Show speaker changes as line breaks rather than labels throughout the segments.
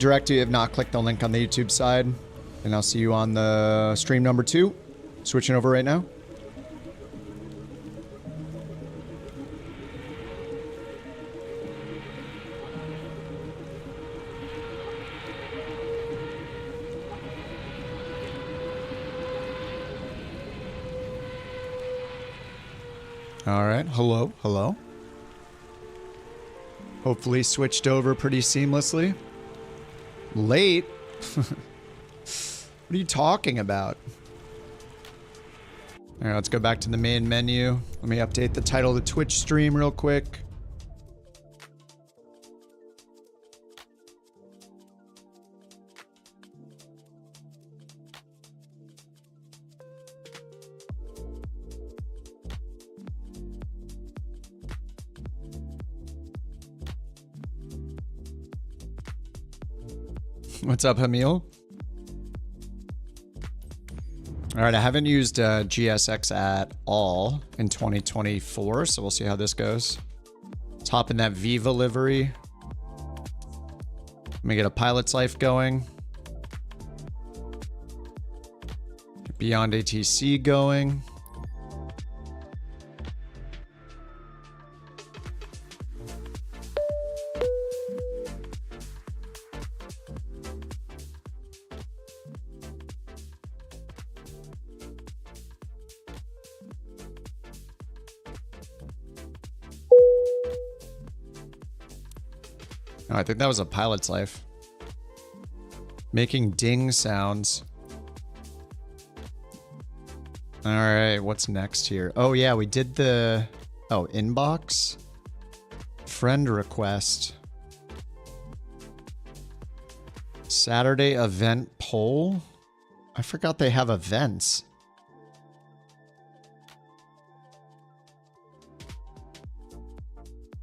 Direct, you have not clicked the link on the YouTube side. And I'll see you on the stream number 2. Switching over right now. All right, hello, hello. Hopefully switched over pretty seamlessly. Late? What are you talking about? All right, let's go back to the main menu. Let me update the title of the Twitch stream real quick. What's up, Hamil? All right, I haven't used GSX at all in 2024, so we'll see how this goes. Let's hop in that Viva livery. Let me get a pilot's life going. Beyond ATC going. Oh, I think that was a pilot's life. Making ding sounds. All right, what's next here? Oh yeah, we did the... Oh, inbox? Friend request. Saturday event poll? I forgot they have events.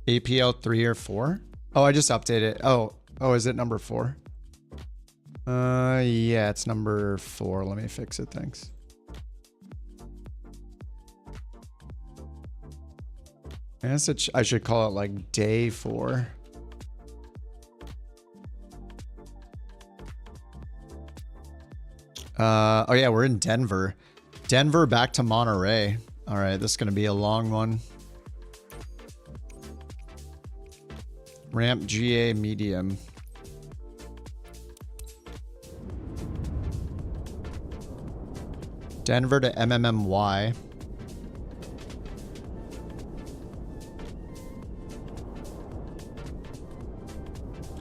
APL 3 or 4? Oh, I just updated it. Oh, is it number 4? Yeah, it's number 4. Let me fix it, thanks. I guess I should call it like day 4. Oh yeah, we're in Denver. Denver back to Monterey. All right, this is going to be a long one. Ramp GA medium. Denver to MMMY.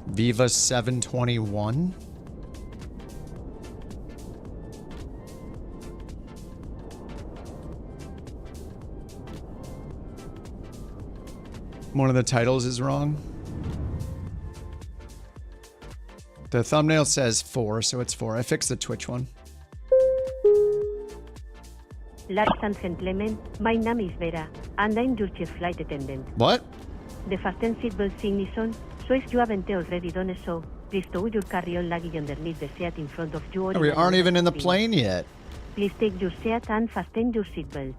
Viva 721. One of the titles is wrong. The thumbnail says 4, so it's 4. I fixed the Twitch one.
Ladies and gentlemen, my name is Vera, and I'm your chief flight attendant.
What?
The fasten seatbelt sign is on, so if you haven't already done so, please tow your carry-on luggage underneath the seat in front of you. Or
We aren't even in the plane yet.
Please take your seat and fasten your seatbelt.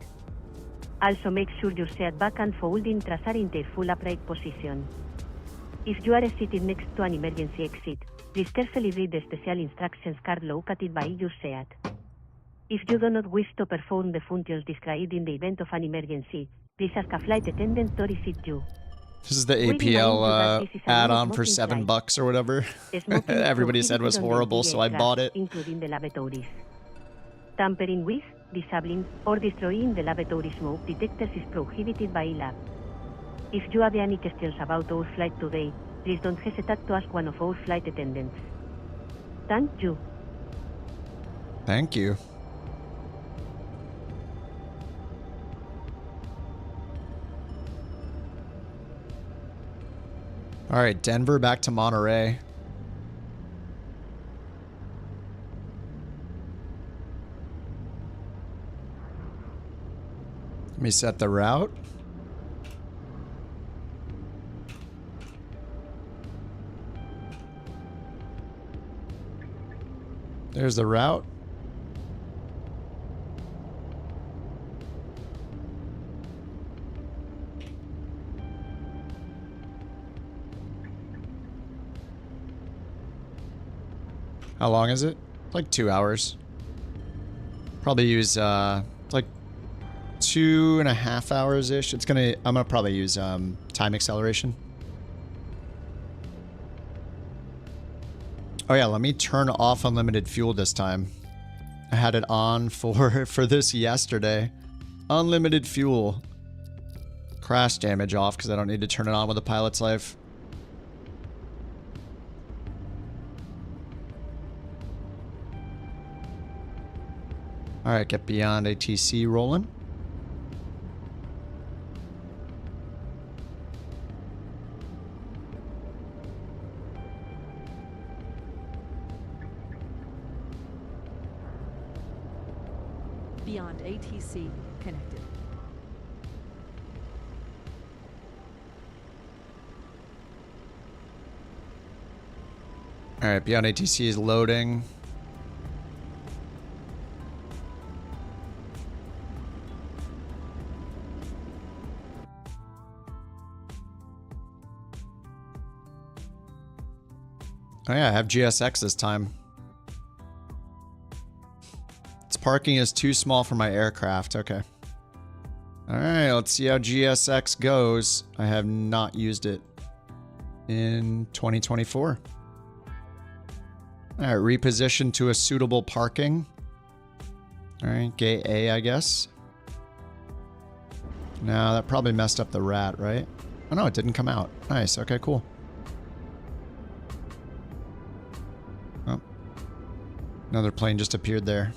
Also make sure your seat back and folding trays are in their full upright position. If you are seated next to an emergency exit, please carefully read the special instructions card located by your seat. If you do not wish to perform the functions described in the event of an emergency, please ask a flight attendant to assist you.
This is the APL add-on for $7 or whatever. Everybody said was horrible, so I bought it.
Including the lavatories. Tampering with, disabling, or destroying the lavatory smoke detectors is prohibited by law. If you have any questions about our flight today, please don't hesitate to ask one of our flight attendants. Thank you.
Thank you. All right, Denver back to Monterey. Let me set the route. There's the route. How long is it? Like 2 hours. Probably use like 2.5 hours ish. I'm gonna probably use time acceleration. Oh yeah, let me turn off unlimited fuel this time. I had it on for this yesterday. Unlimited fuel. Crash damage off because I don't need to turn it on with a pilot's life. Alright, get beyond ATC rolling.
Beyond ATC connected.
Alright, beyond ATC is loading. Oh yeah, I have GSX this time. Its parking is too small for my aircraft. Okay. Alright, let's see how GSX goes. I have not used it in 2024. Alright, reposition to a suitable parking. Alright, gate A, I guess. No, that probably messed up the rat, right? Oh no, it didn't come out. Nice, okay, cool. Oh. Another plane just appeared there.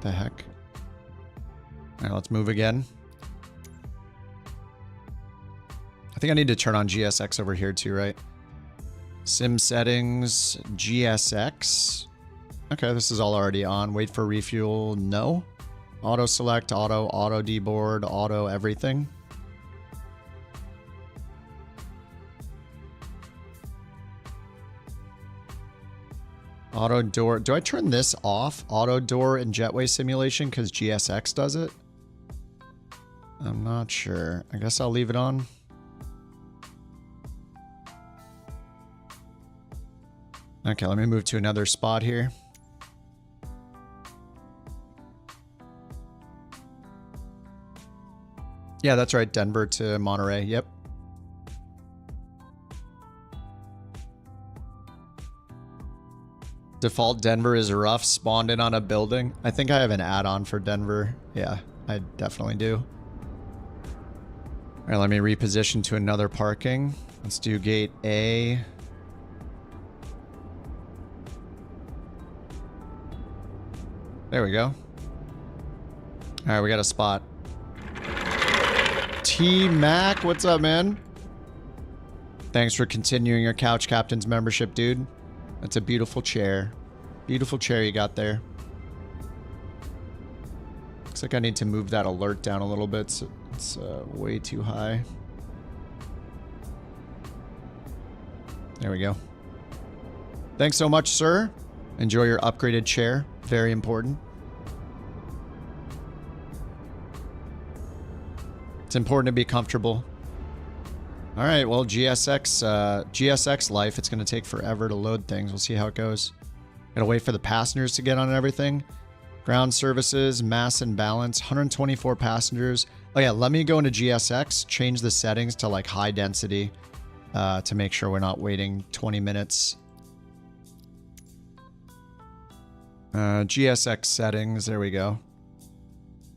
The heck? Alright, let's move again. I think I need to turn on GSX over here too, right? Sim settings, GSX. Okay, this is all already on. Wait for refuel, no. Auto select, auto deboard, auto everything. Auto door. Do I turn this off? Auto door in jetway simulation because GSX does it? I'm not sure. I guess I'll leave it on. Okay, let me move to another spot here. Yeah, that's right. Denver to Monterey. Yep. Default Denver is rough. Spawned in on a building. I think I have an add-on for Denver. Yeah, I definitely do. All right, let me reposition to another parking. Let's do gate A. There we go. All right, we got a spot. T-Mac, what's up, man? Thanks for continuing your Couch Captain's membership, dude. That's a beautiful chair. Beautiful chair you got there. Looks like I need to move that alert down a little bit. So it's way too high. There we go. Thanks so much, sir. Enjoy your upgraded chair. Very important. It's important to be comfortable. All right, well, GSX life, it's going to take forever to load things. We'll see how it goes. Gotta wait for the passengers to get on and everything. Ground services, mass and balance, 124 passengers. Oh yeah, let me go into GSX, change the settings to like high density to make sure we're not waiting 20 minutes. GSX settings, there we go.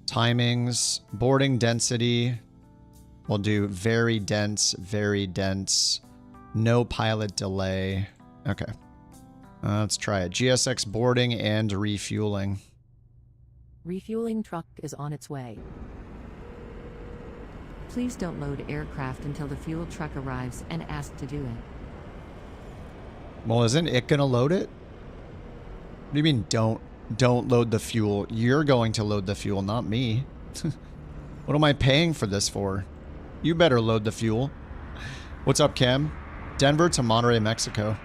Timings, boarding density. We'll do very dense, no pilot delay. Okay. Let's try it. GSX boarding and refueling.
Refueling truck is on its way. Please don't load aircraft until the fuel truck arrives and ask to do it.
Well, isn't it gonna load it? What do you mean don't load the fuel? You're going to load the fuel, not me. What am I paying for this for? You better load the fuel. What's up, Cam? Denver to Monterey, Mexico.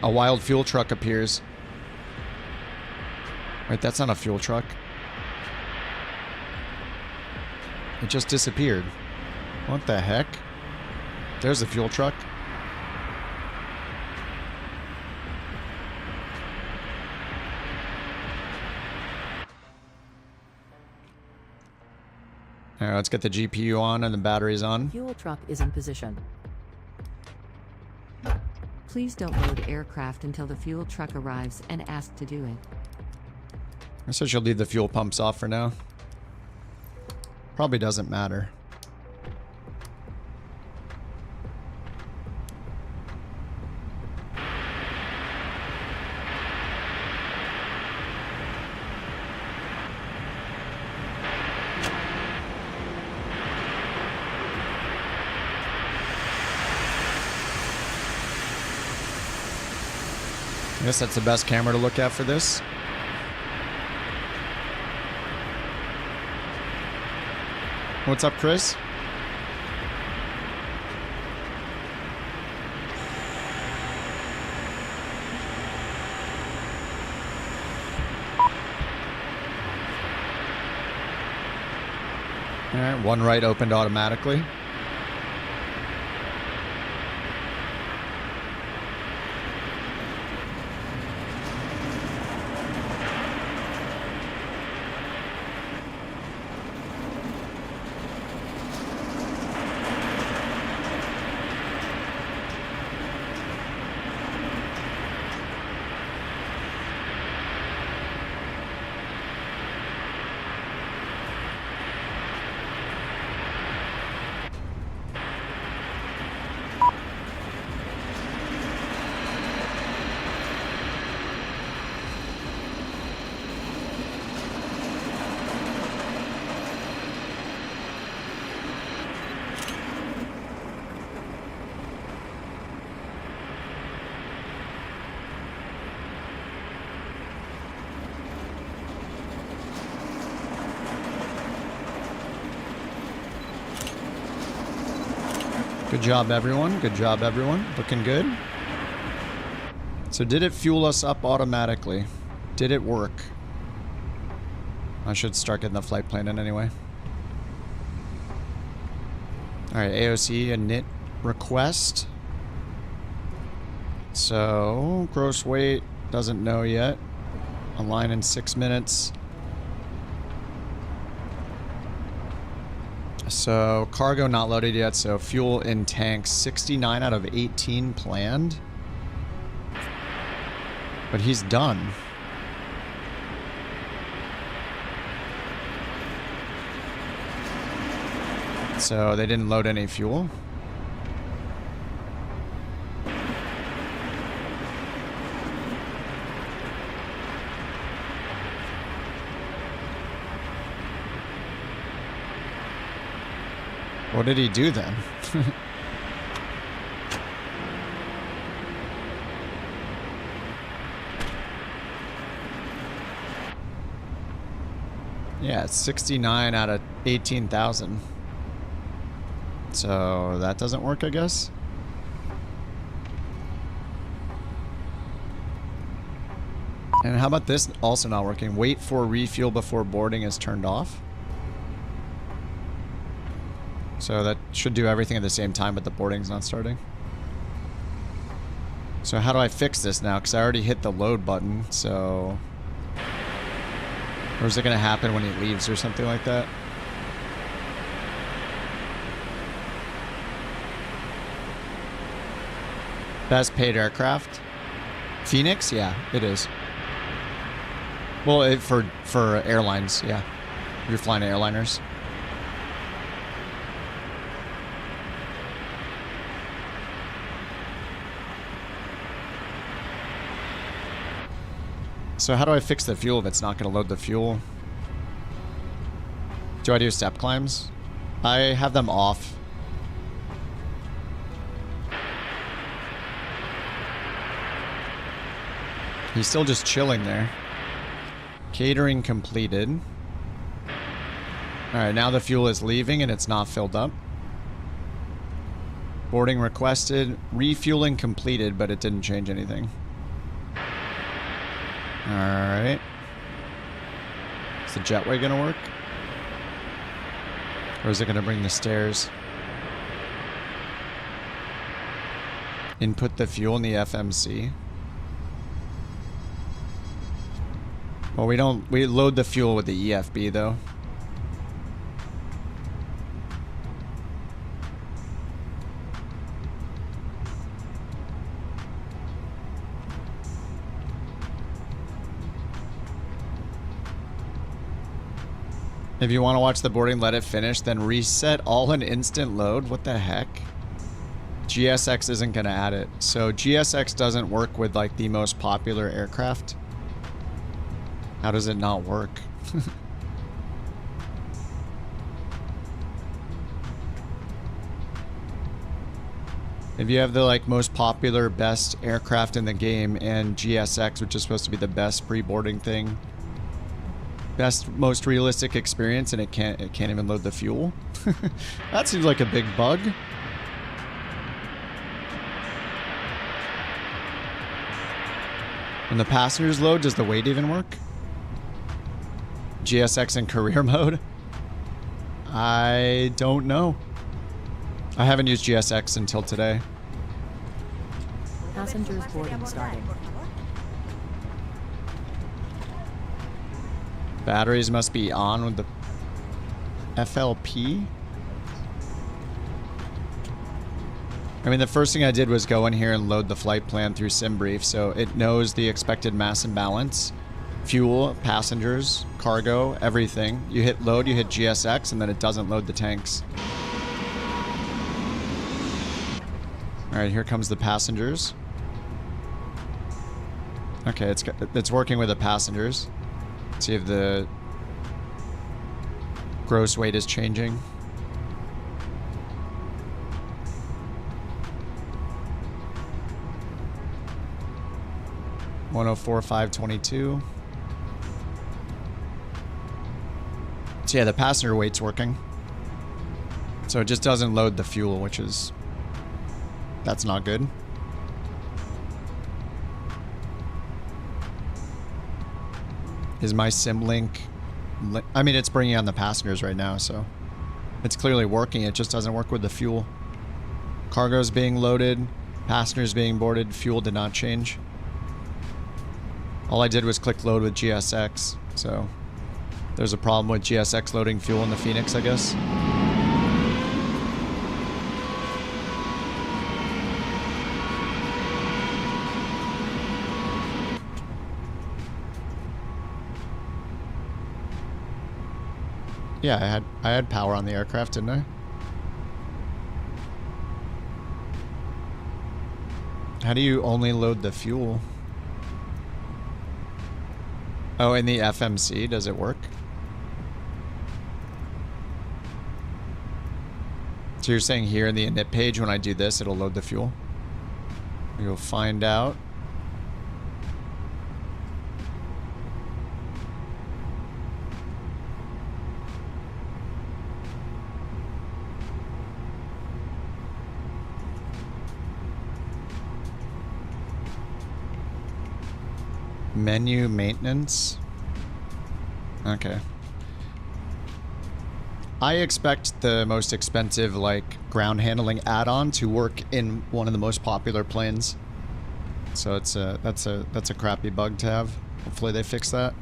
A wild fuel truck appears. Right, that's not a fuel truck. It just disappeared. What the heck? There's the fuel truck. Alright, let's get the GPU on and the batteries on.
Fuel truck is in position. Please don't load aircraft until the fuel truck arrives and ask to do it.
I said she'll leave the fuel pumps off for now. Probably doesn't matter. I guess that's the best camera to look at for this. What's up, Chris? All right, one right opened automatically. Good job, everyone. Good job, everyone. Looking good. So did it fuel us up automatically? Did it work? I should start getting the flight plan in anyway. Alright, AOC init request. So, gross weight, doesn't know yet. Online in 6 minutes. So, cargo not loaded yet, so fuel in tanks, 69 out of 18 planned. But he's done. So, they didn't load any fuel. What did he do then? Yeah, it's 69 out of 18,000. So that doesn't work, I guess. And how about this also not working? Wait for refuel before boarding is turned off. So that should do everything at the same time, but the boarding's not starting. So how do I fix this now? Because I already hit the load button, so... Or is it going to happen when he leaves or something like that? Best paid aircraft? Fenix? Yeah, it is. Well, for airlines, yeah. You're flying airliners. So how do I fix the fuel if it's not going to load the fuel? Do I do step climbs? I have them off. He's still just chilling there. Catering completed. Alright, now the fuel is leaving and it's not filled up. Boarding requested. Refueling completed, but it didn't change anything. Alright. the jetway gonna work? Or is it gonna bring the stairs? Input the fuel in the FMC. Well, we load the fuel with the EFB though. If you want to watch the boarding, let it finish, then reset all in instant load. What the heck? GSX isn't going to add it. So GSX doesn't work with like the most popular aircraft. How does it not work? If you have the like most popular, best aircraft in the game and GSX, which is supposed to be the best pre-boarding thing, best, most realistic experience, and it can't even load the fuel. That seems like a big bug. When the passengers load, does the weight even work? GSX in career mode? I don't know. I haven't used GSX until today.
Passengers boarding starting.
Batteries must be on with the FLP. I mean, the first thing I did was go in here and load the flight plan through SimBrief, so it knows the expected mass and balance, fuel, passengers, cargo, everything. You hit load, you hit GSX, and then it doesn't load the tanks. All right, here comes the passengers. Okay, it's working with the passengers. Let's see if the gross weight is changing. $104,522. So yeah, the passenger weight's working. So it just doesn't load the fuel, which is... that's not good. Is my sim link... I mean, it's bringing on the passengers right now, so... it's clearly working, it just doesn't work with the fuel. Cargo's being loaded, passengers being boarded, fuel did not change. All I did was click load with GSX, so... there's a problem with GSX loading fuel in the Fenix, I guess. Yeah, I had power on the aircraft, didn't I? How do you only load the fuel? Oh, in the FMC, does it work? So you're saying here in the init page, when I do this, it'll load the fuel? We'll find out. Menu maintenance. Okay. I expect the most expensive, like, ground handling add-on to work in one of the most popular planes. So it's that's a crappy bug to have. Hopefully they fix that.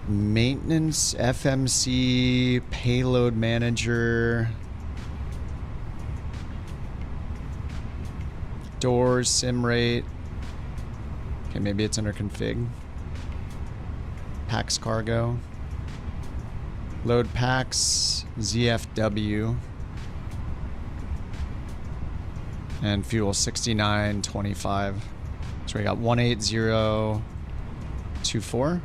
Maintenance, FMC, payload manager, doors, sim rate. Okay, maybe it's under config. Packs cargo. Load packs, ZFW. And fuel 69.25. So we got 18024.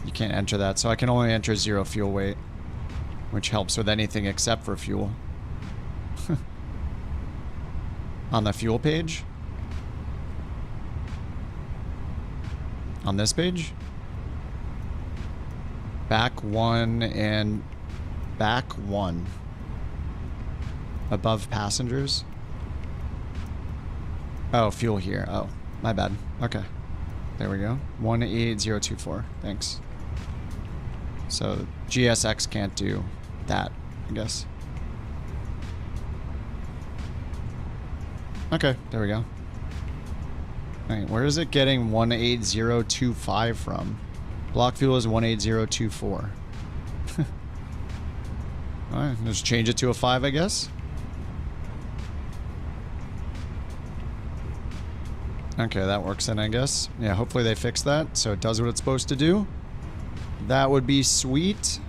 You can't enter that, so I can only enter 0 fuel weight, which helps with anything except for fuel. On the fuel page? On this page? Back 1 and back 1. Above passengers? Oh, fuel here. Oh, my bad. Okay. There we go. 18024. Thanks. So GSX can't do that, I guess. Okay, there we go. Alright, where is it getting 18025 from? Block fuel is 18024. Alright, just change it to a 5, I guess. Okay, that works then, I guess. Yeah, hopefully they fix that so it does what it's supposed to do. That would be sweet.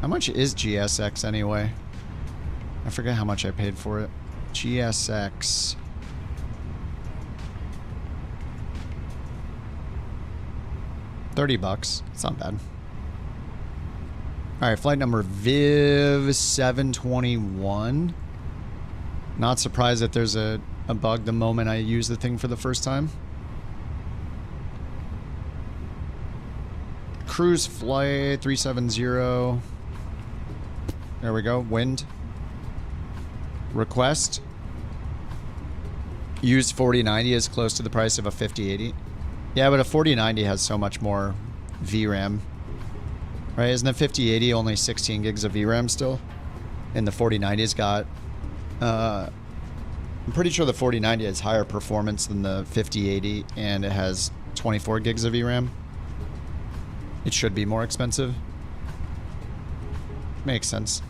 How much is GSX anyway? I forget how much I paid for it. GSX. $30. It's not bad. Alright, flight number Viv 721. Not surprised that there's a bug the moment I use the thing for the first time. Cruise flight 370. There we go. Wind. Request. Used 4090 is close to the price of a 5080. Yeah, but a 4090 has so much more VRAM. Right? Isn't the 5080 only 16 gigs of VRAM still? And the 4090's got... I'm pretty sure the 4090 has higher performance than the 5080, and it has 24 gigs of VRAM. It should be more expensive. Makes sense.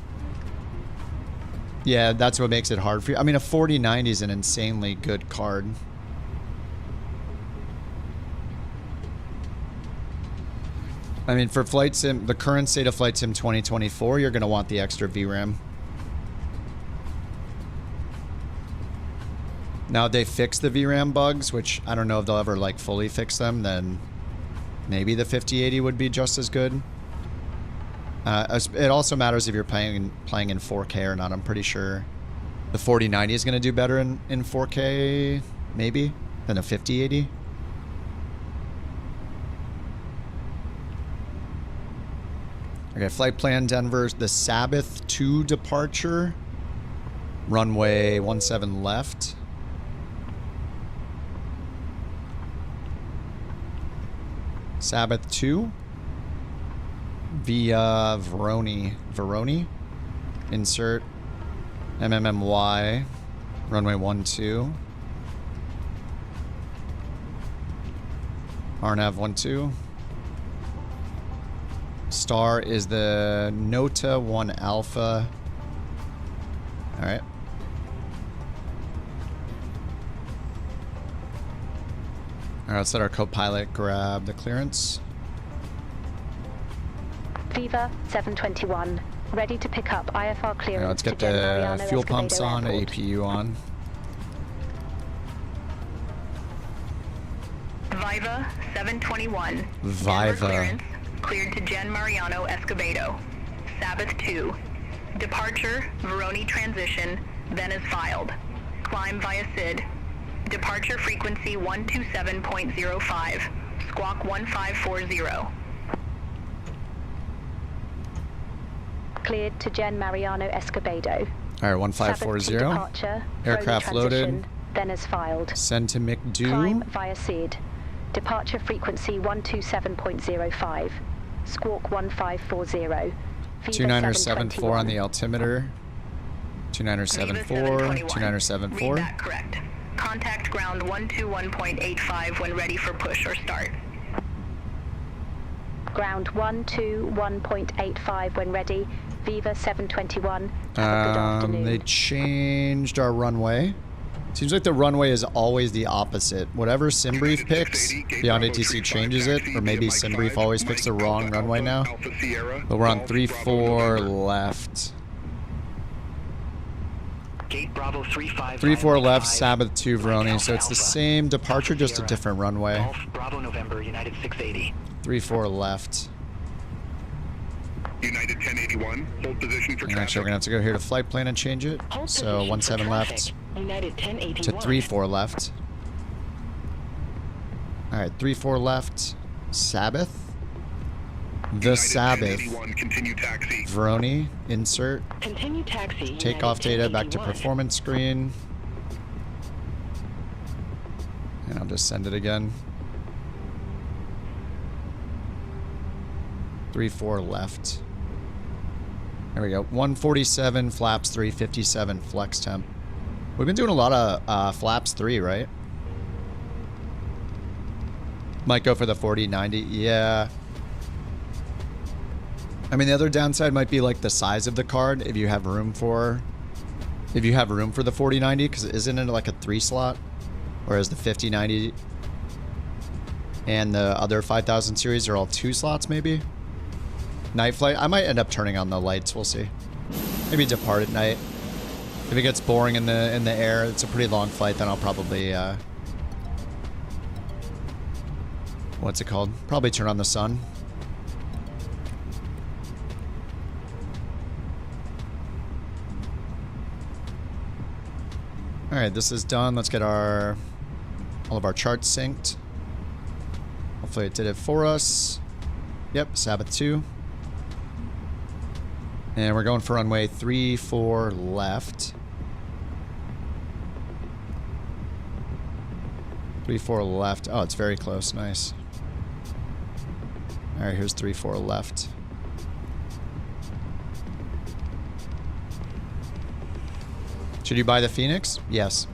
Yeah, that's what makes it hard for you. I mean, a 4090 is an insanely good card. I mean, for Flight Sim, the current state of Flight Sim 2024, you're going to want the extra VRAM. Now, if they fix the VRAM bugs, which I don't know if they'll ever, like, fully fix them, then maybe the 5080 would be just as good. It also matters if you're playing in 4K or not. I'm pretty sure the 4090 is going to do better in 4K, maybe, than a 5080. Okay, flight plan Denver, the Sabbath 2 departure. Runway 17 left. Sabbath 2 via Veroni. Insert MMMY. Runway 12. RNAV 12. Star is the Nota 1 Alpha. Alright. Alright, let's let our co-pilot grab the clearance.
Viva 721, ready to pick up IFR clearance.
Alright, let's get the fuel pumps on, APU on.
Viva 721.
Viva.
Clearance cleared to Gen Mariano Escobedo. Sabbath 2. Departure, Veroni transition, then is filed. Climb via SID. Departure frequency 127.05. Squawk 1540.
Cleared to Gen Mariano Escobedo.
Alright, 1540.
Departure,
Aircraft loaded.
Then is filed.
Send to McDo.
Climb via SID. Departure frequency 127.05. Squawk 1540.
2974 on the altimeter. 2974. 2974.
Read that correct. Contact ground 121.85 when ready for push or start.
Ground 121.85 when ready. Viva 721. Have a good afternoon.
They changed our runway. Seems like the runway is always the opposite. Whatever SimBrief picks, Beyond ATC changes it, or maybe SimBrief always picks the wrong runway now. But we're on 3-4 left.
Gate Bravo 35.
3-4 left, Sabbath 2 Veroni, so it's the same departure, just a different runway.
Golf Bravo November, United 680.
3-4 left.
United 1081, hold position for
And
traffic.
actually, we're gonna have to go here to flight plan and change it. So 17 left to 3-4 left. Alright, 3-4 left. Sabbath. The
United
Sabbath.
1081, continue taxi.
Veroni, insert.
Continue taxi.
Takeoff data back to performance screen. And I'll just send it again. 34 left. There we go. 147, flaps 357, flex temp. We've been doing a lot of flaps 3, right? Might go for the 4090. Yeah. I mean, the other downside might be like the size of the card. If you have room for the 4090, because isn't it like a 3 slot? Whereas the 5090 and the other 5000 series are all 2 slots, maybe? Night flight. I might end up turning on the lights. We'll see. Maybe depart at night. If it gets boring in the air, it's a pretty long flight. Then I'll probably what's it called? Probably turn on the sun. All right, this is done. Let's get all of our charts synced. Hopefully it did it for us. Yep, Sabbath 2. And we're going for runway 34 left. 34 left. Oh, it's very close. Nice. All right, here's 34 left. Should you buy the Fenix? Yes.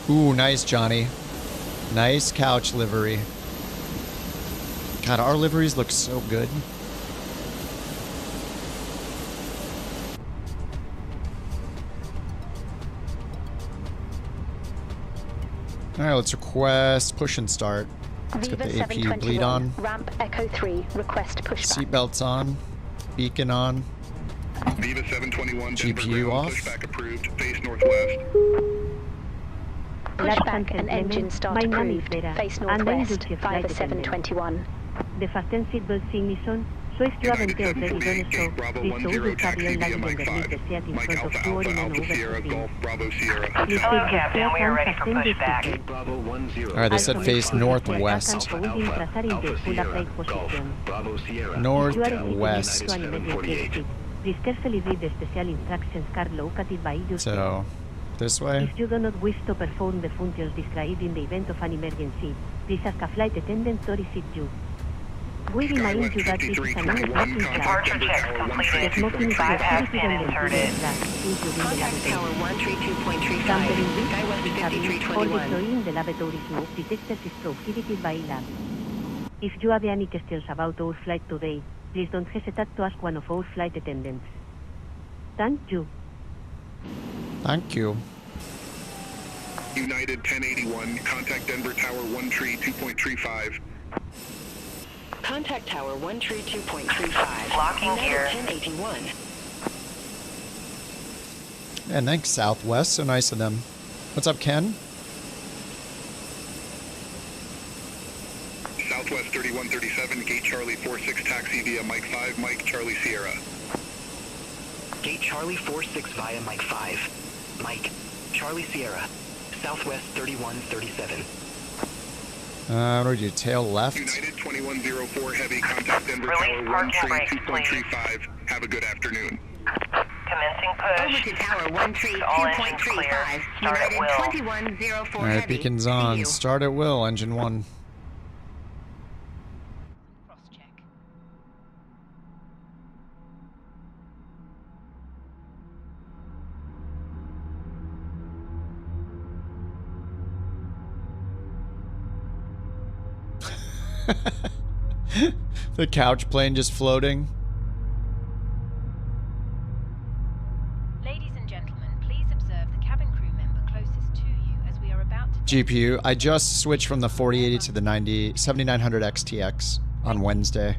Ooh, nice, Johnny. Nice couch livery. God, our liveries look so good. All right, let's request push and start. Let's get
Viva
the AP bleed
721,
on.
ramp Echo 3, request pushback.
Seatbelts on. Beacon on.
Viva 721, Denver
GPU
ground,
off.
pushback approved, face northwest.
Pushback and engine start
My name is
approved,
Vera,
face
and I'm
northwest,
duty flight
Viva
attendant.
721.
The fasten seatbelt ignition, so if you haven't
United
already done
748,
so,
gate Bravo
please
10,
hold
taxi
carry
via
line
Mike
underneath
5.
the seat in
Mike
front of
Alpha
you or
Alpha
in an
Alpha Sierra
overhead
Golf
bin.
Bravo Sierra.
Please
Hello,
take the
Captain.
seat
We are
and
ready for
fasten your
pushback.
seatbelt.
Bravo 10.
All right, they said
Also,
face
make sure you
northwest.
back and hold in trazar in the full upright position.
Bravo Sierra.
If you are
Northwest.
seated next to an emergency exit, please carefully read the special instructions card located by your seat.
So, this way.
If you do not wish to perform the functions described in the event of an emergency, please ask a flight attendant to receive you. We remind you that this is an emergency flight.
Departure checks
The
completed.
smoking is
5 has
prohibited
been
on the
inserted.
interior class, including the
Contact
lavatory.
tower 132.35.
Tampering with,
Skywest
cabin, or
5321.
deploying the lavatory smoke detectors is prohibited by law. If you have any questions about our flight today, please don't hesitate to ask one of our flight attendants. Thank you.
Thank you.
United 1081, contact Denver Tower 1 tree 2.35.
Contact tower 1 tree 2.35.
Locking gear.
1081.
And thanks, Southwest. So nice of them. What's up, Ken?
Southwest 3137, gate Charlie 46 taxi via Mike 5, Mike Charlie Sierra.
Gate Charlie 46 via Mike 5. Mike, Charlie Sierra. Southwest 3137.
What do we do? Tail left?
United 2104 heavy, contact Denver
Release
Tower 1
parking
tree
brakes, please.
2.35. Have a good afternoon.
Commencing push.
Over to tower 1 tree
All engines clear.
2.35.
Start at
United
will.
2104
All right,
heavy.
beacons
See
on.
you.
Start at will, engine 1.
Cross-check.
The couch plane just floating.
Ladies and gentlemen, please observe the cabin crew member closest to you as we are about to...
GPU. I just switched from the 4080 to the 7900 XTX on Wednesday.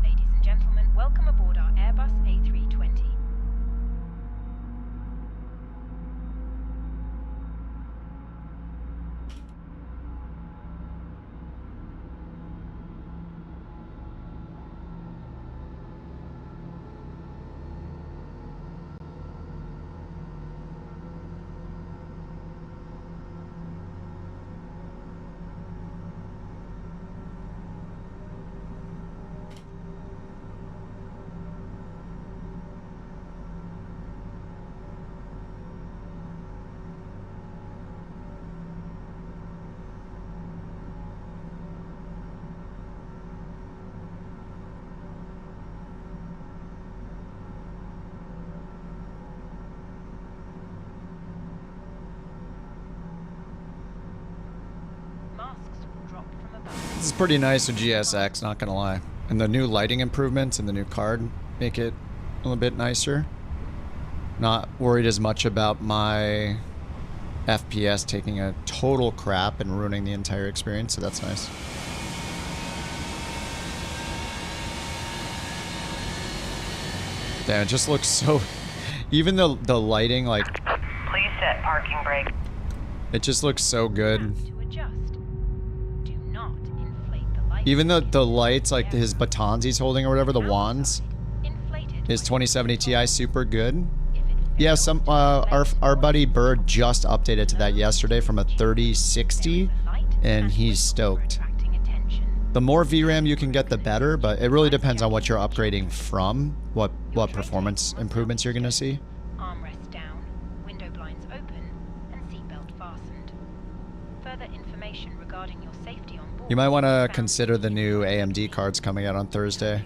Ladies and gentlemen, welcome aboard our Airbus A320.
This is pretty nice with GSX, not gonna lie. And the new lighting improvements and the new card make it a little bit nicer. Not worried as much about my FPS taking a total crap and ruining the entire experience, so that's nice. Damn, it just looks so... Even the lighting, like...
Please set parking brake.
It just looks so good.
To adjust. Do not inflate the lights.
Even the lights, like his batons he's holding or whatever, the wands.
Inflated
His
by
2070 Ti super good.
If it
Yeah,
fails,
our buddy Bird just updated to that yesterday from a 3060, and he's stoked. The more VRAM you can get, the better, but it really depends on what you're upgrading from, what performance improvements you're gonna see.
Armrest down, window blinds open, and seatbelt fastened. Further information regarding your safety on board.
You might want to consider the new AMD cards coming out on Thursday.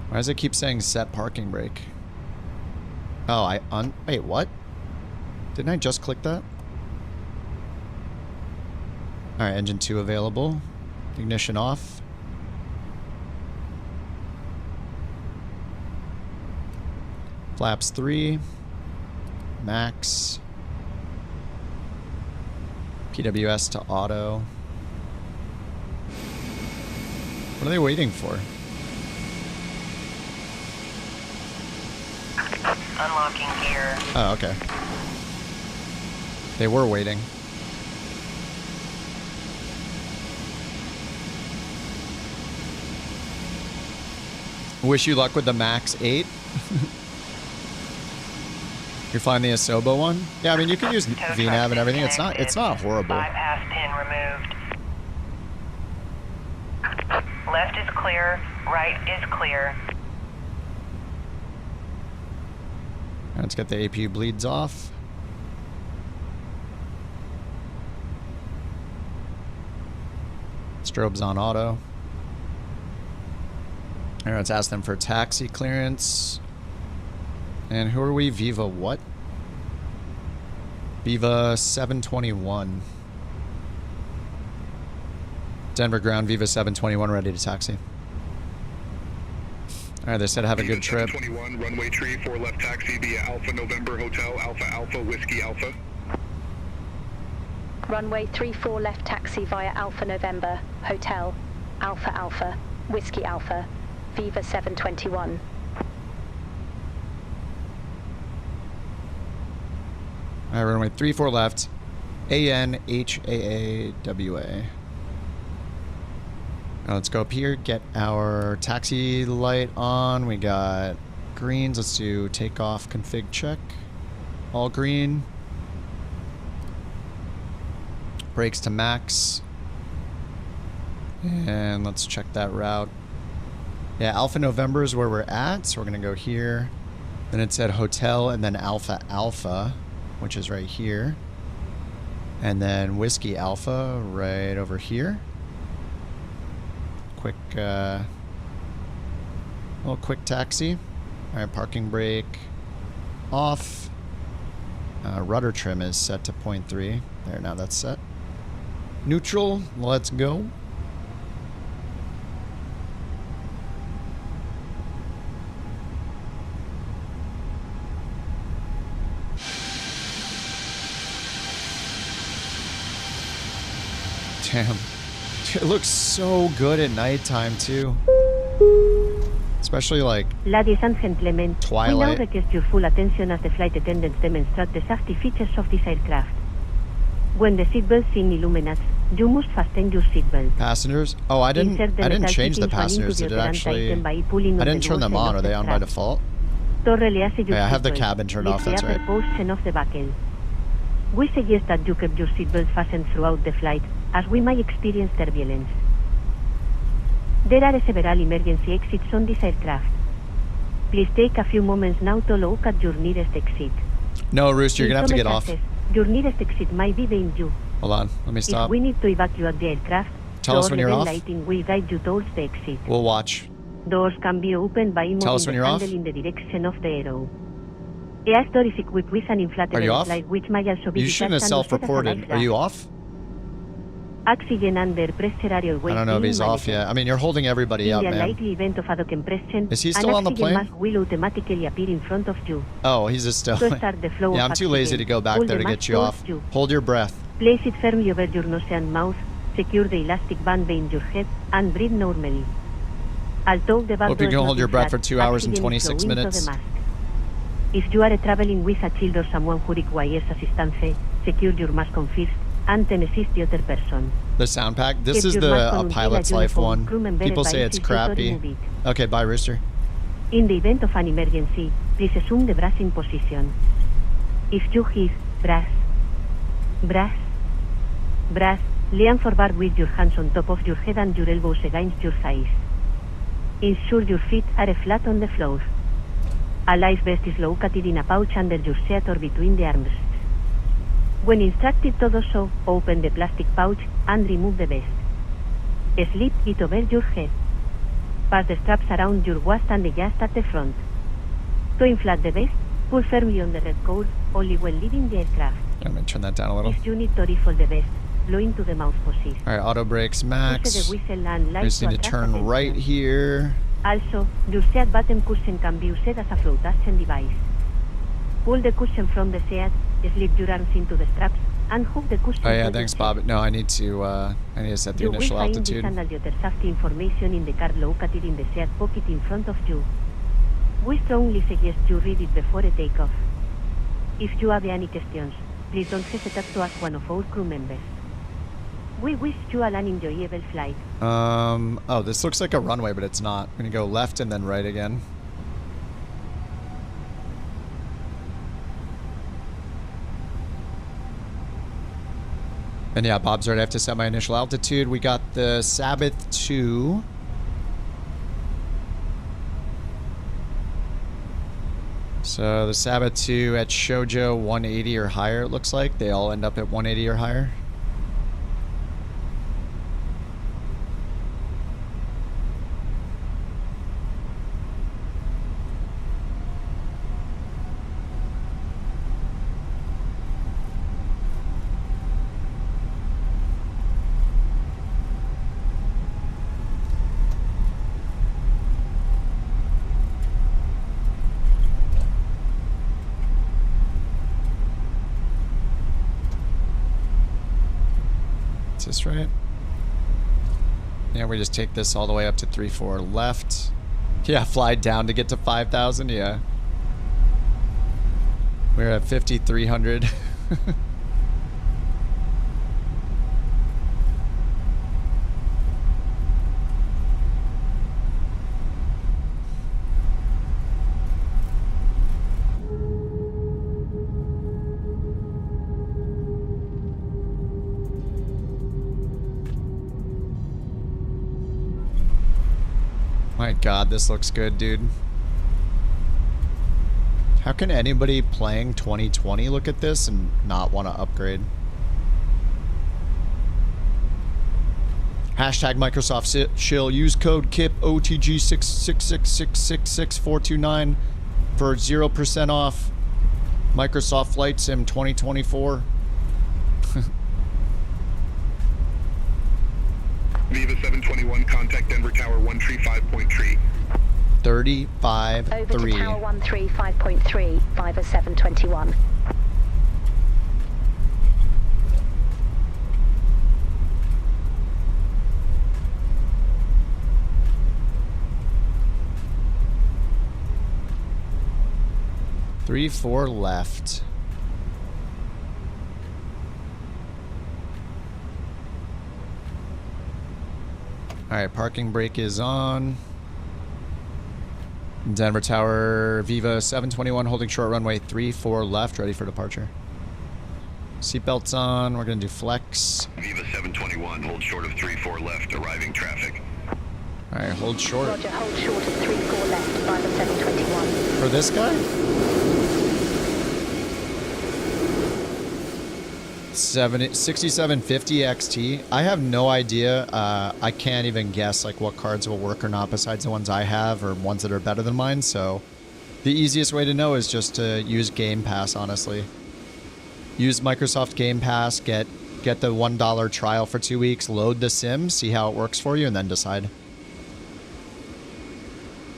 Why does it keep saying set parking brake? Oh, wait, what? Didn't I just click that? Alright, engine 2 available. Ignition off. Flaps 3. Max. PWS to auto. What are they waiting for?
Unlocking gear.
Oh, okay. They were waiting. Wish you luck with the Max 8. You're flying the Asobo one? Yeah, I mean you can use VNav and everything. It's not horrible.
Bypass pin removed. Left is clear, right is clear.
Let's get the APU bleeds off. Strobes on auto. Alright, let's ask them for taxi clearance. And who are we? Viva what? Viva 721. Denver ground, Viva 721, ready to taxi. Alright, they said have a good trip.
721, runway tree, 4 left taxi via Alpha November Hotel, Alpha Alpha, Whiskey Alpha.
Runway 34 left taxi via Alpha November, Hotel, Alpha Alpha, Whiskey Alpha, Viva 721.
Alright, runway 34 left. ANHAAWA. Now let's go up here, get our taxi light on. We got greens. Let's do takeoff config check. All green. Brakes to max. And let's check that route. Yeah, Alpha November is where we're at, so we're gonna go here. Then it said hotel and then Alpha Alpha, which is right here. And then Whiskey Alpha right over here. Quick, little quick taxi. All right, parking brake off. Rudder trim is set to 0.3. There, now that's set. Neutral, let's go. Damn. It looks so good at nighttime too. Especially like
Ladies and gentlemen,
twilight.
we now request your full attention as the flight attendants demonstrate the safety features of this aircraft. When the seatbelt sign illuminates, you must fasten your seatbelt.
Passengers? Oh, I didn't change the passengers. Did it actually? I didn't turn them on. Are they on by default? Yeah, I have the cabin turned off, that's right.
We suggest that you keep your seatbelt fastened throughout the flight, as we might experience turbulence. There are several emergency exits on this aircraft. Please take a few moments now to look at your nearest exit.
No, Rooster, you're gonna have to get off.
Your nearest exit might be behind you.
Hold on, let me stop.
If we need to evacuate the aircraft,
Tell us when you're off.
lighting will guide you towards the exit.
We'll watch.
Doors can be opened by moving the handle in the direction of the arrow. EAS door is equipped with an inflatable
Are you off?
light which might also be
You shouldn't have self-reported. Are you off?
Oxygen under pressure airway.
I don't know if he's off yet. I mean, you're holding everybody up,
In the
man.
unlikely event of a decompression,
Is he still on the
an oxygen
plane?
mask will automatically appear in front of you.
Oh, he's just still.
To start the flow
Yeah,
of
I'm too lazy to
oxygen,
go back
pull
there
the
to get
mask
you off.
towards you.
Hold your breath.
Place it firmly over your nose and mouth, secure the elastic band behind your head, and breathe normally. Although the back
Hope
door
you
is
can
not
hold your
in
breath
flat,
for 2 hours and
oxygen is
26
flowing
minutes.
through the mask. If you are traveling with a child or someone who requires assistance, secure your mask on first, and then assist the other person.
The sound pack. This
Keep
is
your
the
mask
A
on
Pilot's
until a
Life
uniform
one.
crew member
People say it's
advises you to
crappy.
remove it.
Okay, bye, Rooster.
In the event of an emergency, please assume the brushing position. If you hear brush, brush, brush, lean forward with your hands on top of your head and your elbows against your thighs. Ensure your feet are flat on the floor. A life vest is located in a pouch under your seat or between the arms. When instructed to do so, open the plastic pouch and remove the vest. Slip it over your head. Pass the straps around your waist and adjust at the front. To inflate the vest, pull firmly on the red cord only when leaving the aircraft.
I'm going to turn that down a little.
If you need to refold the vest, blow into the mouth position.
All right, auto brakes
Push
max.
the whistle and
I
light
just need to
attract
turn
attention.
right here.
Also, your seat bottom cushion can be used as a flotation device. Pull the cushion from the seat, slip your arms into the straps, and hook the cushion.
Oh yeah,
to
thanks,
your
Bob.
seat.
No, I need to set the
You
initial
will find
altitude.
this and all other safety information in the card located in the seat pocket in front of you. We strongly suggest you read it before a takeoff. If you have any questions, please don't hesitate to ask one of our crew members. We wish you all an enjoyable flight.
Oh, this looks like a runway, but it's not. I'm gonna go left and then right again. And yeah, Bob's right. I have to set my initial altitude. We got the Sabbath 2. So the Sabbath 2 at Shoujo 180 or higher, it looks like. They all end up at 180 or higher. Is this right? Yeah, we just take this all the way up to 3-4 left. Yeah, fly down to get to 5,000. Yeah. We're at 5,300. My God, this looks good, dude. How can anybody playing 2020 look at this and not want to upgrade? Hashtag Microsoft shill. Use code KIP OTG666666429 for 0% off Microsoft Flight Sim 2024.
Viva 721, contact Denver Tower 135.3.
35.3.
Over to Tower 135.3, Viva 721.
Three, 4 left. Alright, parking brake is on. Denver Tower, Viva 721, holding short runway 3-4 left, ready for departure. Seatbelts on, we're going to do flex.
Viva 721, hold short of 3-4 left, arriving traffic.
Alright, hold short.
Roger, hold short of 3-4 left, Viva 721.
For this guy? 6750 XT. I have no idea. I can't even guess like what cards will work or not besides the ones I have or ones that are better than mine. So the easiest way to know is just to use Game Pass, honestly. Use Microsoft Game Pass, get get the $1 trial for 2 weeks, load the sim, see how it works for you, and then decide.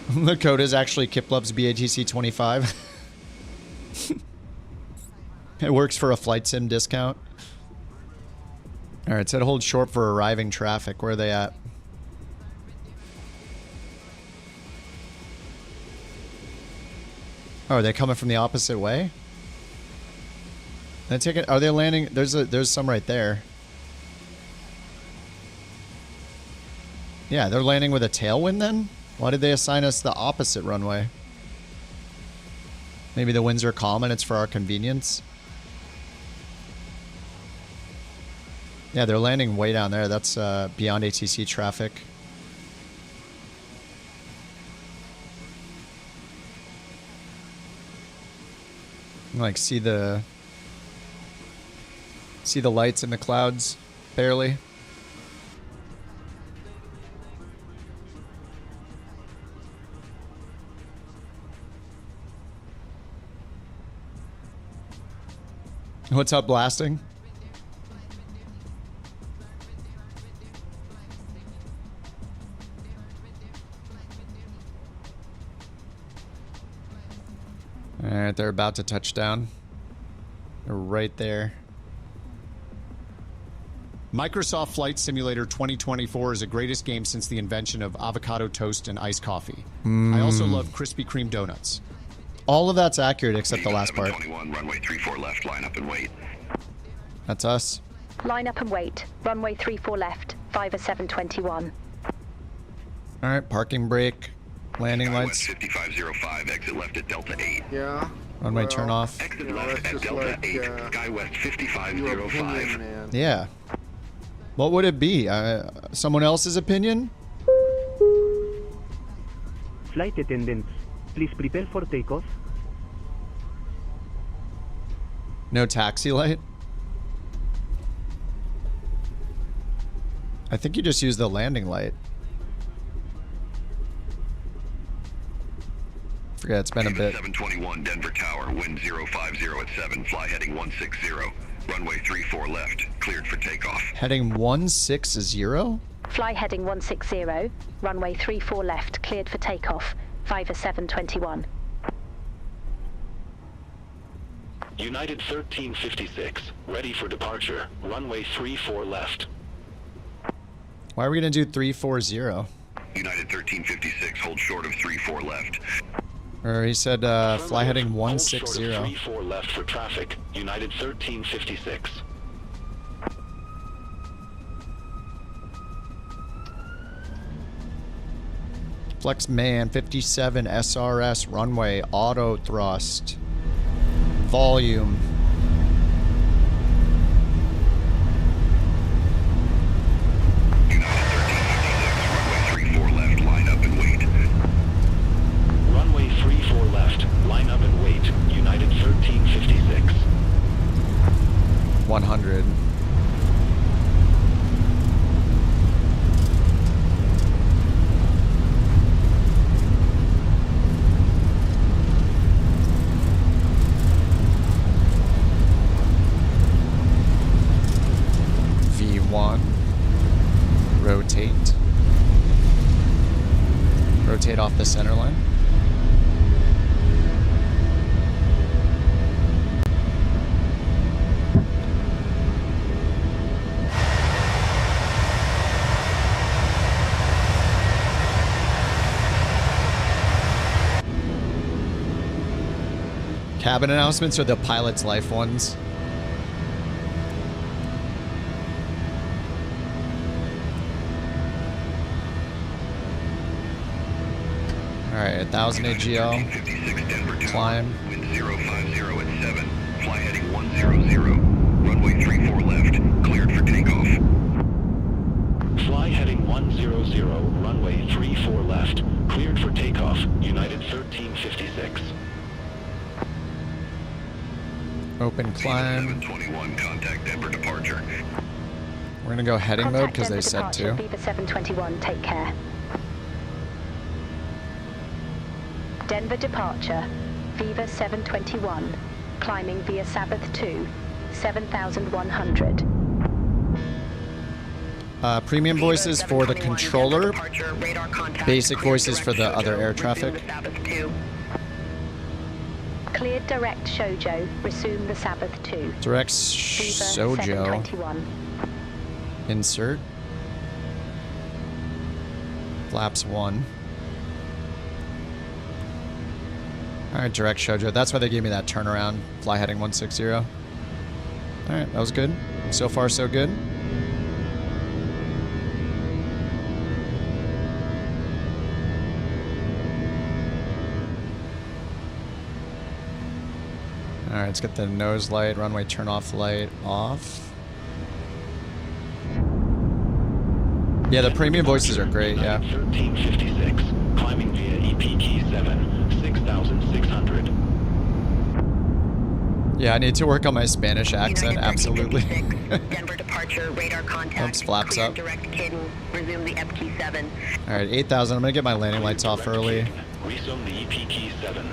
The code is actually Kiplup's BATC 25. It works for a flight sim discount. Alright, so it holds short for arriving traffic. Where are they at? Oh, are they coming from the opposite way? They take it. Are they landing? There's some right there. Yeah, they're landing with a tailwind then? Why did they assign us the opposite runway? Maybe the winds are calm and it's for our convenience. Yeah, they're landing way down there. That's beyond ATC traffic. Like see the lights in the clouds barely. What's up, blasting? Alright, they're about to touch down. They're right there. Microsoft Flight Simulator 2024 is the greatest game since the invention of avocado toast and iced coffee. I also love Krispy Kreme donuts. All of that's accurate except the last part.
Runway 34 left, line up and wait.
That's us.
Line up and wait. Runway 34 left, Viva 721.
Alright, parking brake. Landing
Skywest
lights.
5505, exit left at Delta 8.
Yeah.
Runway turn off.
Exit left at Delta 8, Skywest 5505.
Yeah. What would it be? Someone else's opinion?
Flight attendants, please prepare for takeoff.
No taxi light? I think you just use the landing light. Forget, it's been a bit.
721 Denver Tower, wind 050 at 7, fly heading 160. Runway 34 left, cleared for takeoff.
Heading 160?
Fly heading 160, runway 34 left, cleared for takeoff, Viva 721.
United 1356, ready for departure, runway 34 left.
Why are we going to do 340?
United 1356, hold short of 34 left.
Or he said fly heading 160.
34 left for traffic, United 1356.
Flex man 57 SRS runway auto thrust. Volume.
Runway 34 left, line up and wait. United 1356.
100. V1. Rotate. Rotate off the center line. Cabin announcements are the pilot's life ones. Alright, 1000 AGL. Climb.
Wind 050 at 7, fly heading 100. Runway 34 left, cleared for takeoff.
Fly heading 100, runway 34 left, cleared for takeoff, United 1356.
Open climb.
721, contact Denver departure.
We're gonna go heading
Contact
mode because they
Denver
said
departure,
to.
Viva 721, take care. Denver departure, Viva 721, climbing via Sabbath 2, 7100.
Premium voices for the controller, basic voices for the other air traffic.
Cleared direct Shoujo. Resume the Sabbath 2.
Direct
Viva
Sojo.
721.
Insert. Flaps 1. Alright, direct Shoujo. That's why they gave me that turnaround. Fly heading 160. Alright, that was good. So far, so good. Alright, let's get the nose light, runway turn off light off. Yeah, the premium voices are great, yeah.
1356, climbing via EP key 7, 6,600.
Yeah, I need to work on my Spanish accent, absolutely.
Denver departure, radar contact.
Oops, flaps up.
Direct Kidden, resume the EP key 7.
Alright, 8,000. I'm gonna get my landing lights off early.
Resume the EP key 7.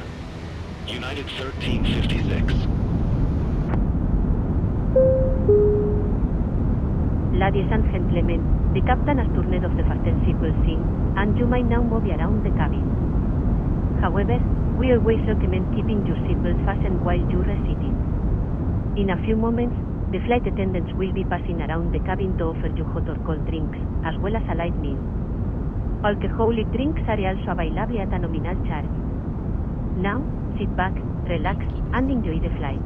United 1356.
Ladies and gentlemen, the captain has turned off the fasten sequencing, and you might now move around the cabin. However, we always recommend keeping your seatbelt fastened while you are seated. In a few moments, the flight attendants will be passing around the cabin to offer you hot or cold drinks, as well as a light meal. Alcoholic drinks are also available at a nominal charge. Now, sit back, relax, and enjoy the flight.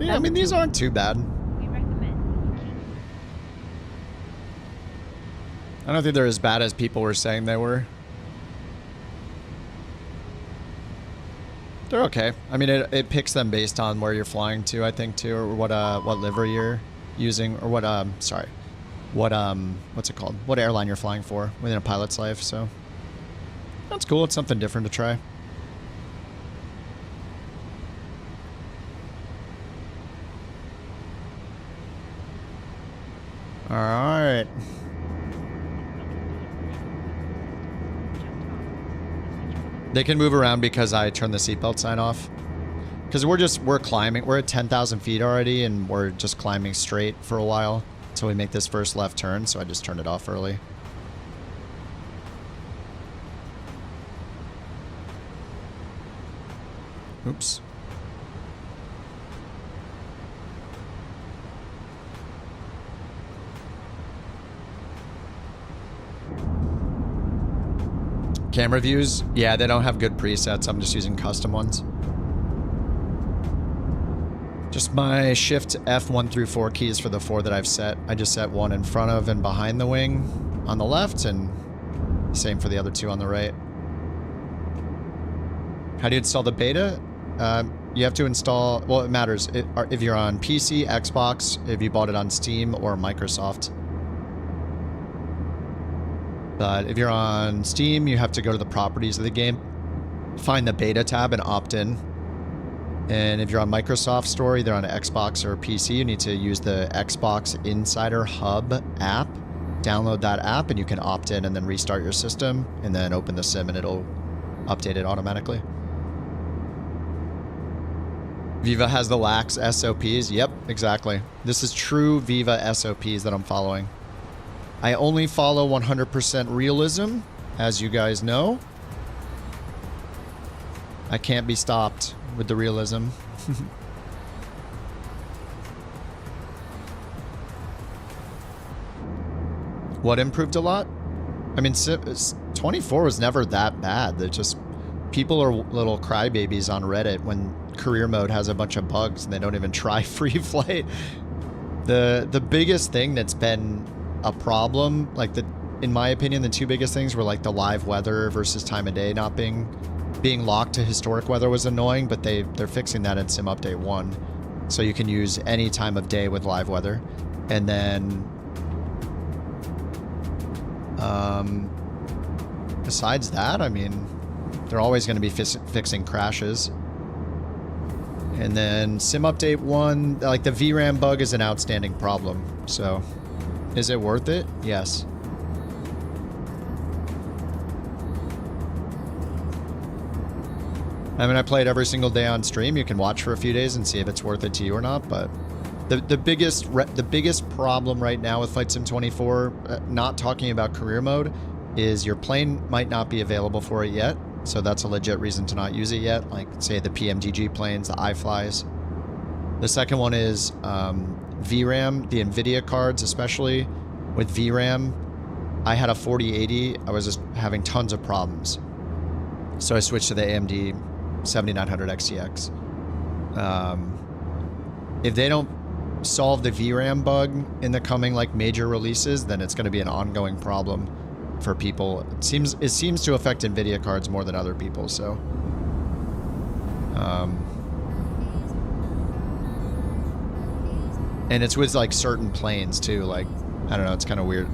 Yeah, I mean, these aren't too bad. I don't think they're as bad as people were saying they were. They're okay. I mean, it picks them based on where you're flying to, I think, too, or what livery you're using, or what what's it called? What airline you're flying for within a pilot's life. So that's cool. It's something different to try. All right. They can move around because I turned the seatbelt sign off. Because we're climbing. We're at 10,000 feet already, and we're just climbing straight for a while until we make this first left turn, so I just turned it off early. Oops. Camera views, yeah, they don't have good presets. I'm just using custom ones. Just my Shift F1 through 4 keys for the 4 that I've set. I just set 1 in front of and behind the wing on the left, and same for the other 2 on the right. How do you install the beta? You have to install, well, it matters if you're on PC, Xbox, if you bought it on Steam, or Microsoft. But if you're on Steam, you have to go to the properties of the game, find the beta tab, and opt in. And if you're on Microsoft Store, either on Xbox or PC, you need to use the Xbox Insider Hub app. Download that app, and you can opt in and then restart your system, and then open the sim, and it'll update it automatically. Viva has the lax SOPs. Yep, exactly. This is true Viva SOPs that I'm following. I only follow 100% realism, as you guys know. I can't be stopped with the realism. What improved a lot? I mean, 24 was never that bad. They're just, people are little crybabies on Reddit when career mode has a bunch of bugs and they don't even try free flight. The biggest thing that's been a problem, like in my opinion, the 2 biggest things were like the live weather versus time of day not being locked to historic weather was annoying, but they're fixing that in Sim Update 1. So you can use any time of day with live weather. And then besides that, I mean, they're always going to be fixing crashes. And then Sim Update 1, like the VRAM bug is an outstanding problem. So is it worth it? Yes. I mean, I play it every single day on stream. You can watch for a few days and see if it's worth it to you or not, but The biggest problem right now with Flight Sim 24, not talking about career mode, is your plane might not be available for it yet. So that's a legit reason to not use it yet. Like say the PMDG planes, the iFlies. The second one is VRAM, the NVIDIA cards, especially with VRAM. I had a 4080. I was just having tons of problems. So I switched to the AMD 7900 XTX. If they don't solve the VRAM bug in the coming like major releases, then it's going to be an ongoing problem for people. It seems to affect NVIDIA cards more than other people, so and it's with like certain planes too. Like, I don't know, it's kind of weird.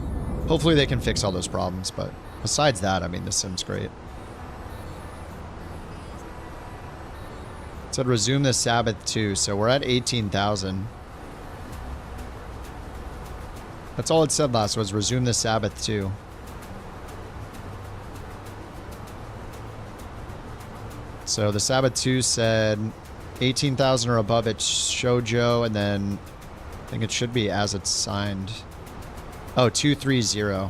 Hopefully they can fix all those problems, but besides that, I mean, this sim's great. It said resume this Sabbath too, so we're at 18,000. That's all it said last was resume this Sabbath too. So the Sabbath 2 said 18,000 or above at Shoujo, and then I think it should be as it's signed. Oh, 230.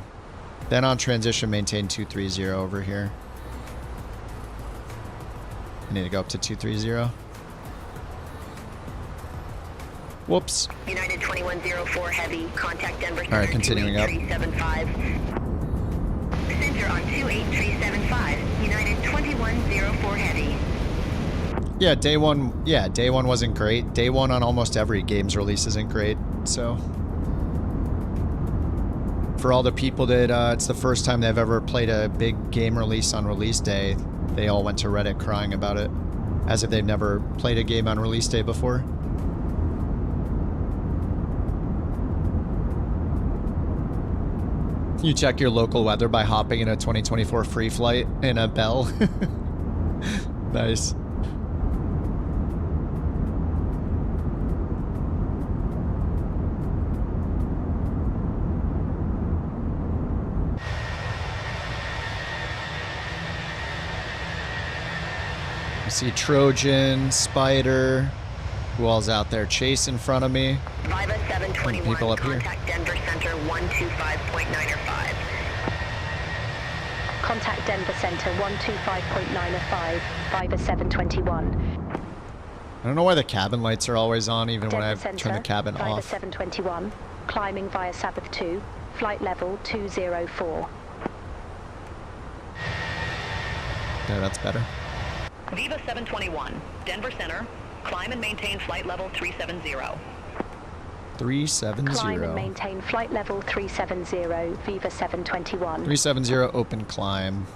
Then on transition, maintain 230 over here. I need to go up to 230. Whoops.
United 2104 Heavy, contact Denver Center.
All right, continuing up.
28375. Center on 28375, United 2104 Heavy.
Yeah, day one wasn't great. Day one on almost every game's release isn't great, so. For all the people that it's the first time they've ever played a big game release on release day, they all went to Reddit crying about it, as if they've never played a game on release day before. You check your local weather by hopping in a 2024 free flight in a Bell. Nice. I see Trojan, Spider. Who all's out there? Chase in front of me.
Viva 721,
people up here.
contact Denver Center 125.905.
Contact Denver Center 125.905, Viva 721.
I don't know why the cabin lights are always on, even when I
Denver
turn the cabin
Viva
off.
721, climbing via Sabbath 2, flight level 204.
Yeah, that's better.
Viva 721, Denver Center, climb and maintain flight level 370.
370.
Climb and maintain flight level 370, Viva 721.
370, open climb.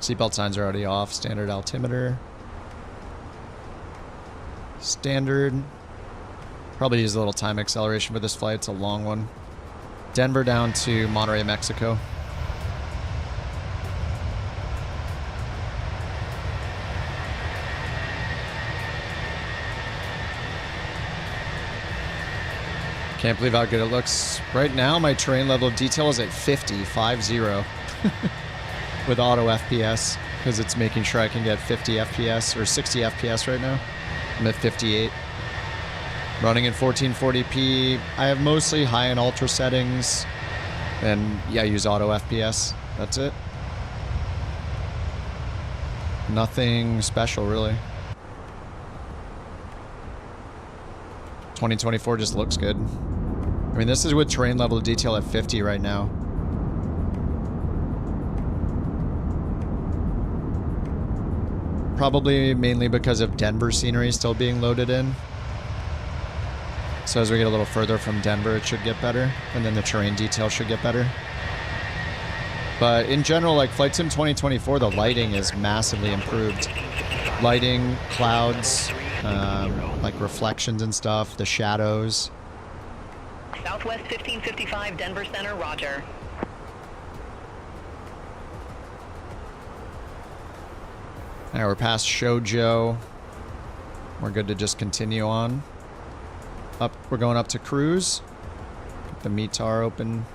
Seatbelt signs are already off. Standard altimeter. Standard. Probably use a little time acceleration for this flight. It's a long one. Denver down to Monterrey, Mexico. Can't believe how good it looks. Right now, my terrain level of detail is at 50 with auto FPS, because it's making sure I can get 50 FPS or 60 FPS right now. I'm at 58. Running in 1440p. I have mostly high and ultra settings, and yeah, I use auto FPS. That's it. Nothing special, really. 2024 just looks good. I mean, this is with terrain level of detail at 50 right now. Probably mainly because of Denver scenery still being loaded in. So as we get a little further from Denver, it should get better. And then the terrain detail should get better. But in general, like Flight Sim 2024, the lighting is massively improved. Lighting, clouds, like reflections and stuff, the shadows.
Southwest 1555, Denver Center, roger.
Alright, we're past Shoujo. We're good to just continue on. Up, we're going up to cruise. Get the METAR open.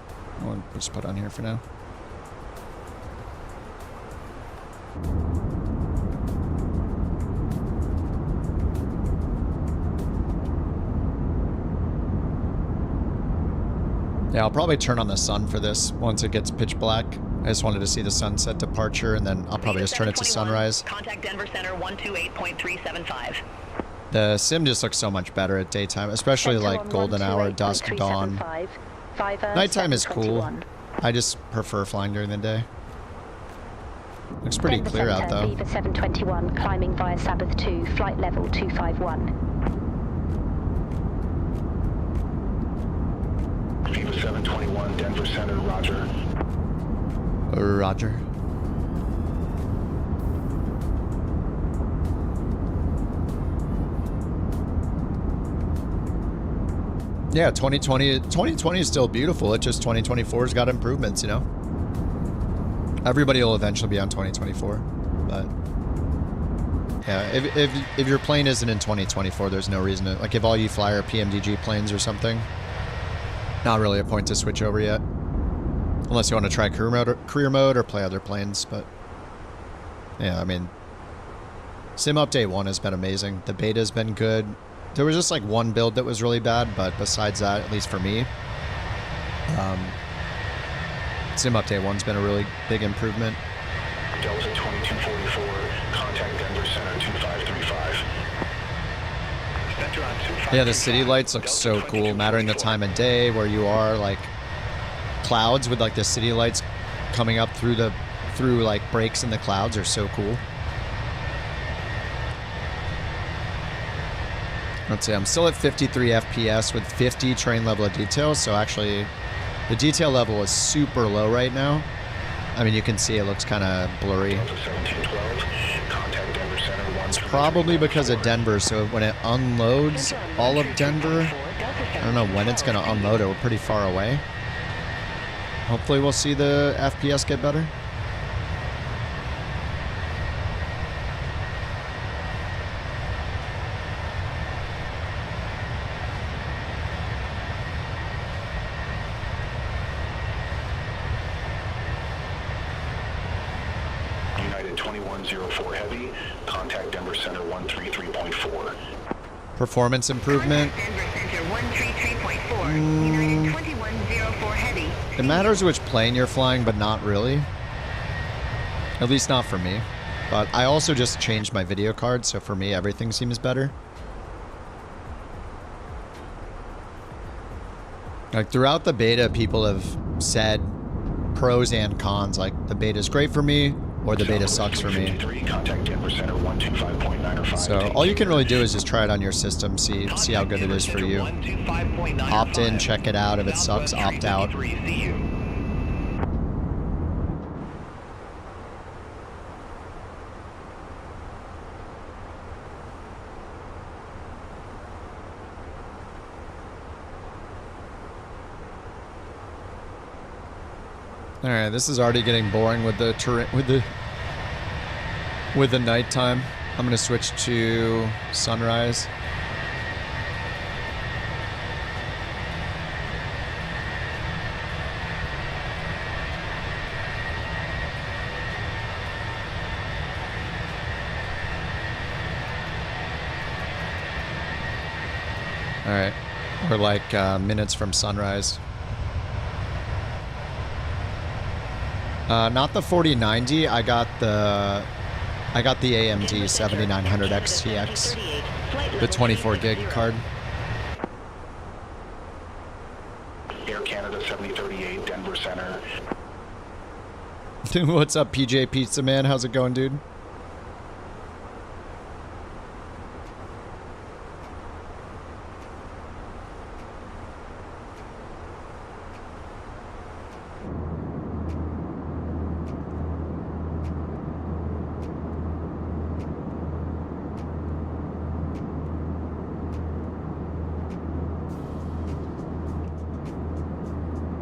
We'll just put on here for now. Yeah, I'll probably turn on the sun for this once it gets pitch black. I just wanted to see the sunset departure, and then I'll probably just turn it to sunrise.
Contact Denver Center 128.375.
The sim just looks so much better at daytime, especially like golden hour, dusk, dawn. Nighttime is cool. I just prefer flying during the day. Looks pretty
Denver
clear out
Center,
though.
Viva 721, climbing via Sabbath 2, flight level 251.
Viva 721, Denver Center, roger.
Roger. Yeah, 2020 is still beautiful. It's just 2024's got improvements, you know? Everybody will eventually be on 2024, but yeah, if your plane isn't in 2024, there's no reason to, like if all you fly are PMDG planes or something, not really a point to switch over yet. Unless you want to try career mode or play other planes, but yeah, I mean, Sim Update 1 has been amazing. The beta has been good. There was just like one build that was really bad, but besides that, at least for me, Sim Update 1's been a really big improvement.
Delta 2244, contact Denver Center 2535.
Yeah, the city lights look so cool, mattering the time of day, where you are, like clouds with like the city lights coming up through like breaks in the clouds are so cool. Let's see, I'm still at 53 FPS with 50 train level of detail, so actually the detail level is super low right now. I mean, you can see it looks kind of blurry. It's probably because of Denver, so when it unloads all of Denver, I don't know when it's going to unload it. We're pretty far away. Hopefully we'll see the FPS get better.
United 2104 Heavy, contact Denver Center 133.4.
Performance improvement.
Denver Center 133.4. United 2104 Heavy.
It matters which plane you're flying, but not really. At least not for me. But I also just changed my video card, so for me everything seems better. Like throughout the beta, people have said pros and cons, like the beta's great for me, or the beta sucks for me. So all you can really do is just try it on your system, see how good it is for you. Opt in, check it out. If it sucks, opt out. All right, this is already getting boring with the nighttime. I'm gonna switch to sunrise. All right, we're like minutes from sunrise. Not the 4090. I got the AMD 7900 XTX, the 24 gig card.
Air Canada 7038, Denver Center.
What's up, PJ Pizza Man? How's it going, dude?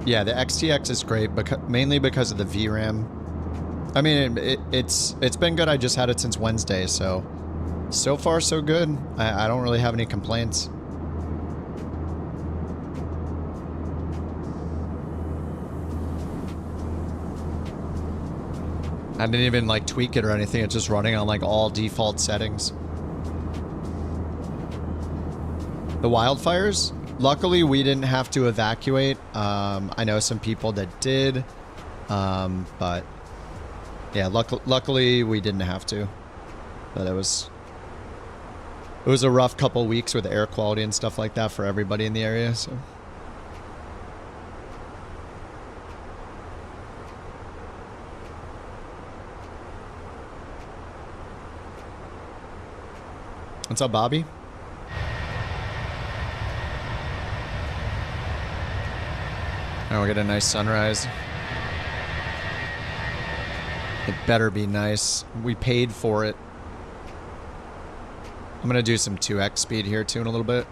Yeah, the XTX is great, mainly because of the VRAM. I mean, it's been good. I just had it since Wednesday, so far so good. I don't really have any complaints. I didn't even like tweak it or anything. It's just running on like all default settings. The wildfires? Luckily, we didn't have to evacuate. I know some people that did, but yeah, luckily we didn't have to. But it was a rough couple weeks with air quality and stuff like that for everybody in the area. So. What's up, Bobby? Oh, we get a nice sunrise. It better be nice. We paid for it. I'm gonna do some 2x speed here too in a little bit.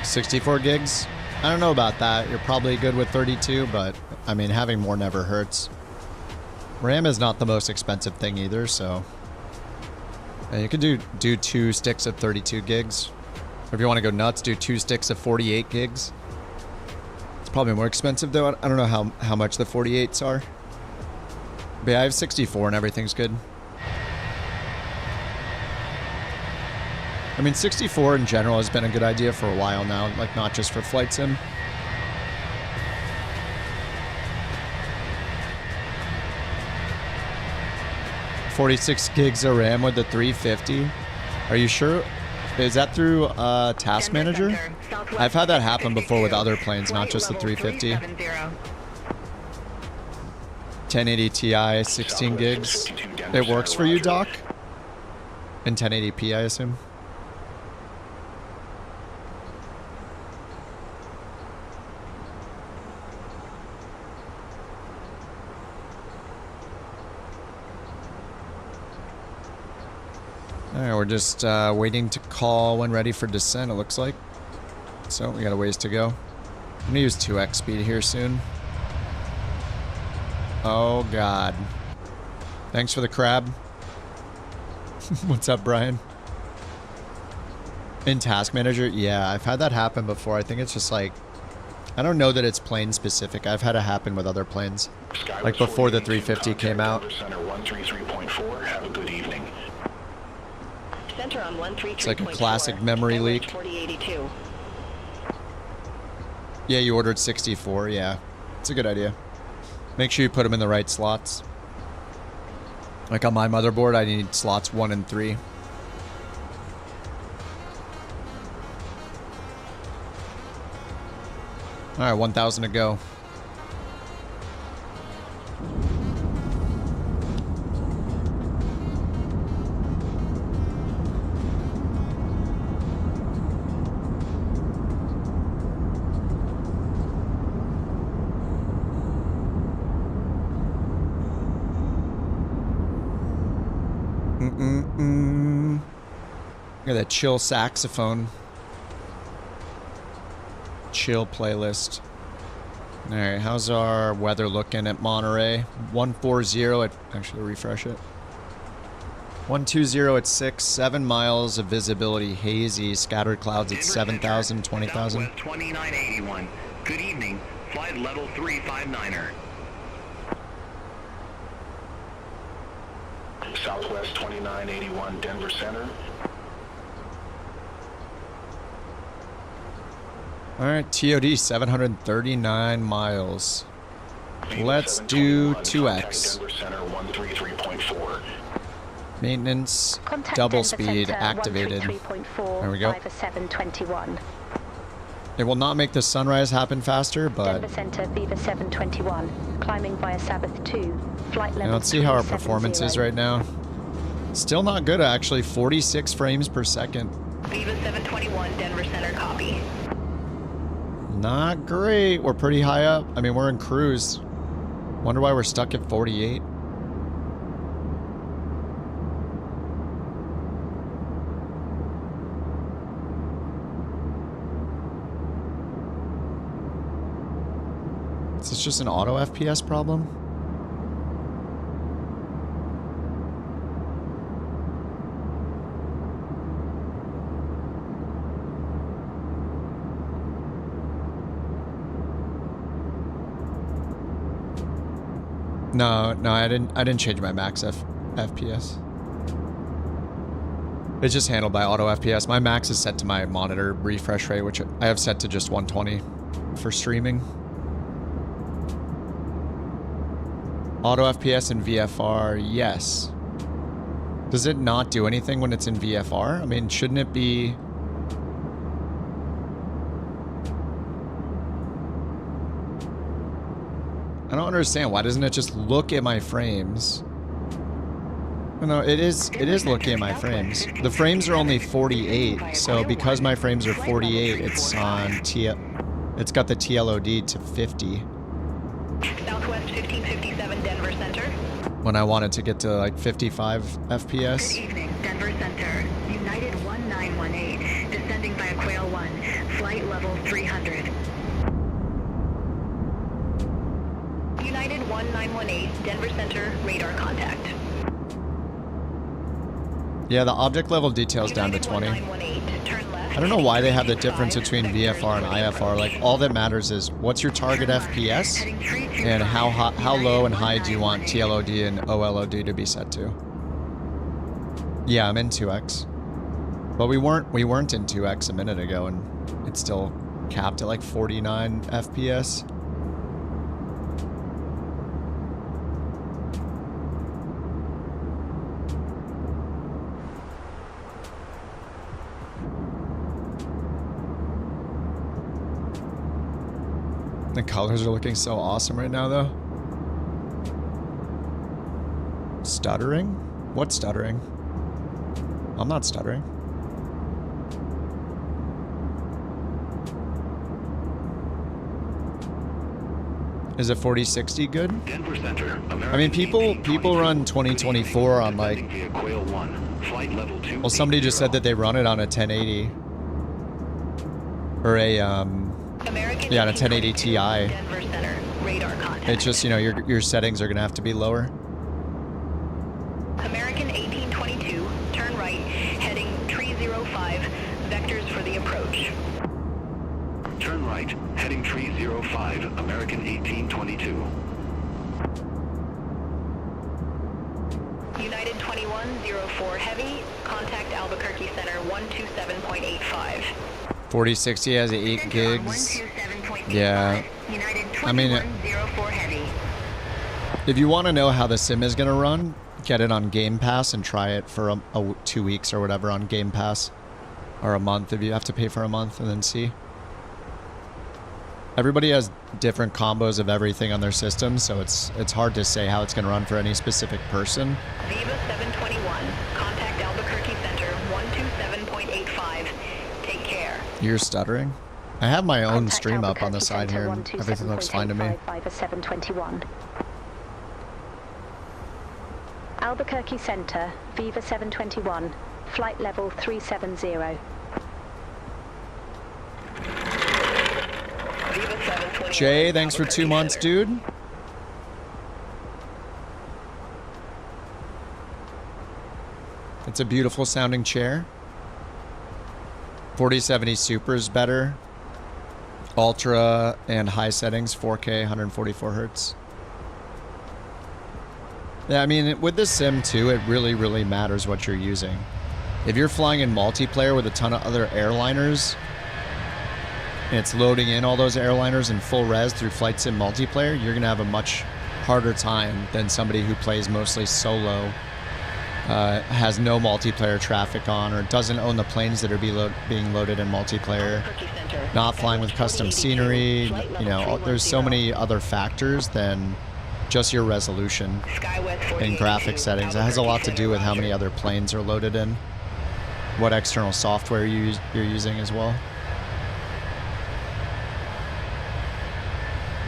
$64 gigs? I don't know about that. You're probably good with 32, but I mean, having more never hurts. RAM is not the most expensive thing either, so and you could do 2 sticks of 32 gigs. Or if you want to go nuts, do 2 sticks of 48 gigs. It's probably more expensive though. I don't know how much the 48s are. But yeah, I have 64 and everything's good. I mean, 64 in general has been a good idea for a while now, like not just for flight sim. $46 gigs of RAM with the 350. Are you sure? Is that through Task Manager? I've had that happen before with other planes, not just the 350. 1080 Ti, 16 gigs. It works for you, Doc? In 1080p, I assume. Alright, we're just waiting to call when ready for descent, it looks like. So, we got a ways to go. I'm gonna use 2x speed here soon. Oh, God. Thanks for the crab. What's up, Brian? In Task Manager? Yeah, I've had that happen before. I think it's just like... I don't know that it's plane specific. I've had it happen with other planes. Like before the 350 came out.
Center 133.4. Have a good evening.
Center on 133.4.
It's like a classic memory leak.
4082.
Yeah, you ordered 64. Yeah, it's a good idea. Make sure you put them in the right slots. Like on my motherboard, I need slots 1 and 3. All right, 1,000 to go. Look at that chill saxophone. Chill playlist. Alright, how's our weather looking at Monterey? 140 at... Actually, refresh it. 120 at 6, 7 miles of visibility, hazy, scattered clouds at 7,000, 20,000.
Southwest 2981. Good evening. Flight level 359er.
Southwest 2981, Denver Center.
Alright, TOD 739 miles. Let's do 2x.
Denver Center 133.4.
Maintenance,
Contact
double
Denver
speed
Center
activated.
133.4
There we go.
Viva 721.
It will not make the sunrise happen faster, but
Denver Center Viva 721. Climbing via Sabbath 2. Flight level.
let's see how our
370.
performance is right now. Still not good, actually. 46 frames per second.
Viva 721, Denver Center, copy.
Not great. We're pretty high up. I mean, we're in cruise. Wonder why we're stuck at 48. Is this just an auto FPS problem? No, I didn't change my max FPS. It's just handled by auto FPS. My max is set to my monitor refresh rate, which I have set to just 120 for streaming. Auto FPS in VFR, yes. Does it not do anything when it's in VFR? I mean, shouldn't it be... I don't understand. Why doesn't it just look at my frames? No, it is looking at my frames. The frames are only 48, so because my frames are 48, it's on it's got the TLOD to 50.
Southwest 1557 Denver Center.
When I wanted to get to like 55 FPS.
Good evening, Denver Center. United 1918, descending via Quail 1, flight level 300. United 1918, Denver Center, radar contact.
Yeah, the object level detail's down to 20. I don't know why they have the difference between VFR and IFR. Like, all that matters is what's your target FPS and how low and high do you want TLOD and OLOD to be set to. Yeah, I'm in 2x. But we weren't in 2x a minute ago, and it's still capped at like 49 FPS. The colors are looking so awesome right now, though. Stuttering? What's stuttering? I'm not stuttering. Is a 4060 good?
Denver Center,
I mean, people run 2024 on like... Well, somebody just said that they run it on a 1080. Or a, yeah, on a 1080 Ti. It's just, you know, your settings are going to have to be lower.
American 1822, turn right, heading 305, vectors for the approach.
Turn right, heading 305, American 1822.
United 2104 heavy, contact Albuquerque Center 127.85.
4060 has 8 gigs. Yeah. I mean, if you want to know how the sim is going to run, get it on Game Pass and try it for 2 weeks or whatever on Game Pass. Or a month if you have to pay for a month, and then see. Everybody has different combos of everything on their system, so it's hard to say how it's going to run for any specific person.
Viva 721, contact Albuquerque Center 127.85. Take care.
You're stuttering? I have my own stream up on the side here, and everything looks fine to me.
Viva 721. Albuquerque Center, Viva 721, flight level 370.
Jay, thanks for 2 months, dude. It's a beautiful sounding chair. 4070 Super is better. Ultra and high settings, 4K, 144 hertz. Yeah, I mean, with this sim too, it really, really matters what you're using. If you're flying in multiplayer with a ton of other airliners, and it's loading in all those airliners in full res through Flight Sim multiplayer, you're gonna have a much harder time than somebody who plays mostly solo, has no multiplayer traffic on, or doesn't own the planes that are being loaded in multiplayer, not flying with custom scenery. You know, there's so many other factors than just your resolution and graphic settings. It has a lot to do with how many other planes are loaded in, what external software you're using as well.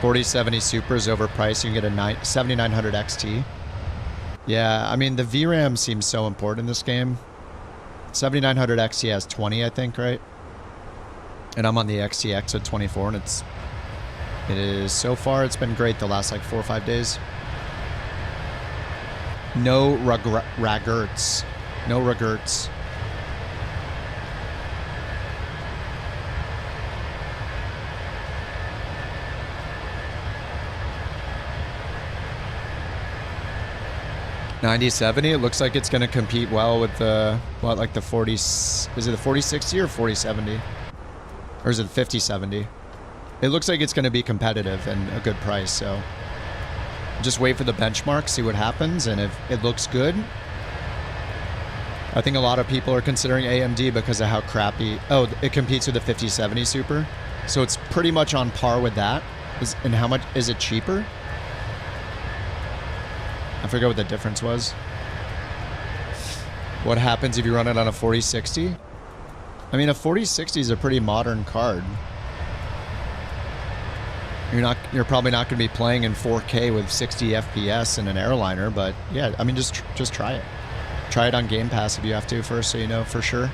4070 Super is overpriced. You can get a 7900 XT. Yeah, I mean, the VRAM seems so important in this game. 7900 XT has 20, I think, right? And I'm on the XTX at 24, and it's It is, so far, it's been great the last like 4 or 5 days. No regrets. No regrets. $90.70. It looks like it's going to compete well with the, what, like the 40, is it the 4060 or 4070? Or is it 5070? It looks like it's going to be competitive and a good price, so just wait for the benchmark, see what happens, and if it looks good, I think a lot of people are considering AMD because of how crappy, oh, it competes with the 5070 Super, so it's pretty much on par with that. And how much, is it cheaper? I forget what the difference was. What happens if you run it on a 4060? I mean, a 4060 is a pretty modern card. You're probably not going to be playing in 4K with 60 FPS in an airliner, but yeah, I mean, just try it. Try it on Game Pass if you have to first, so you know for sure.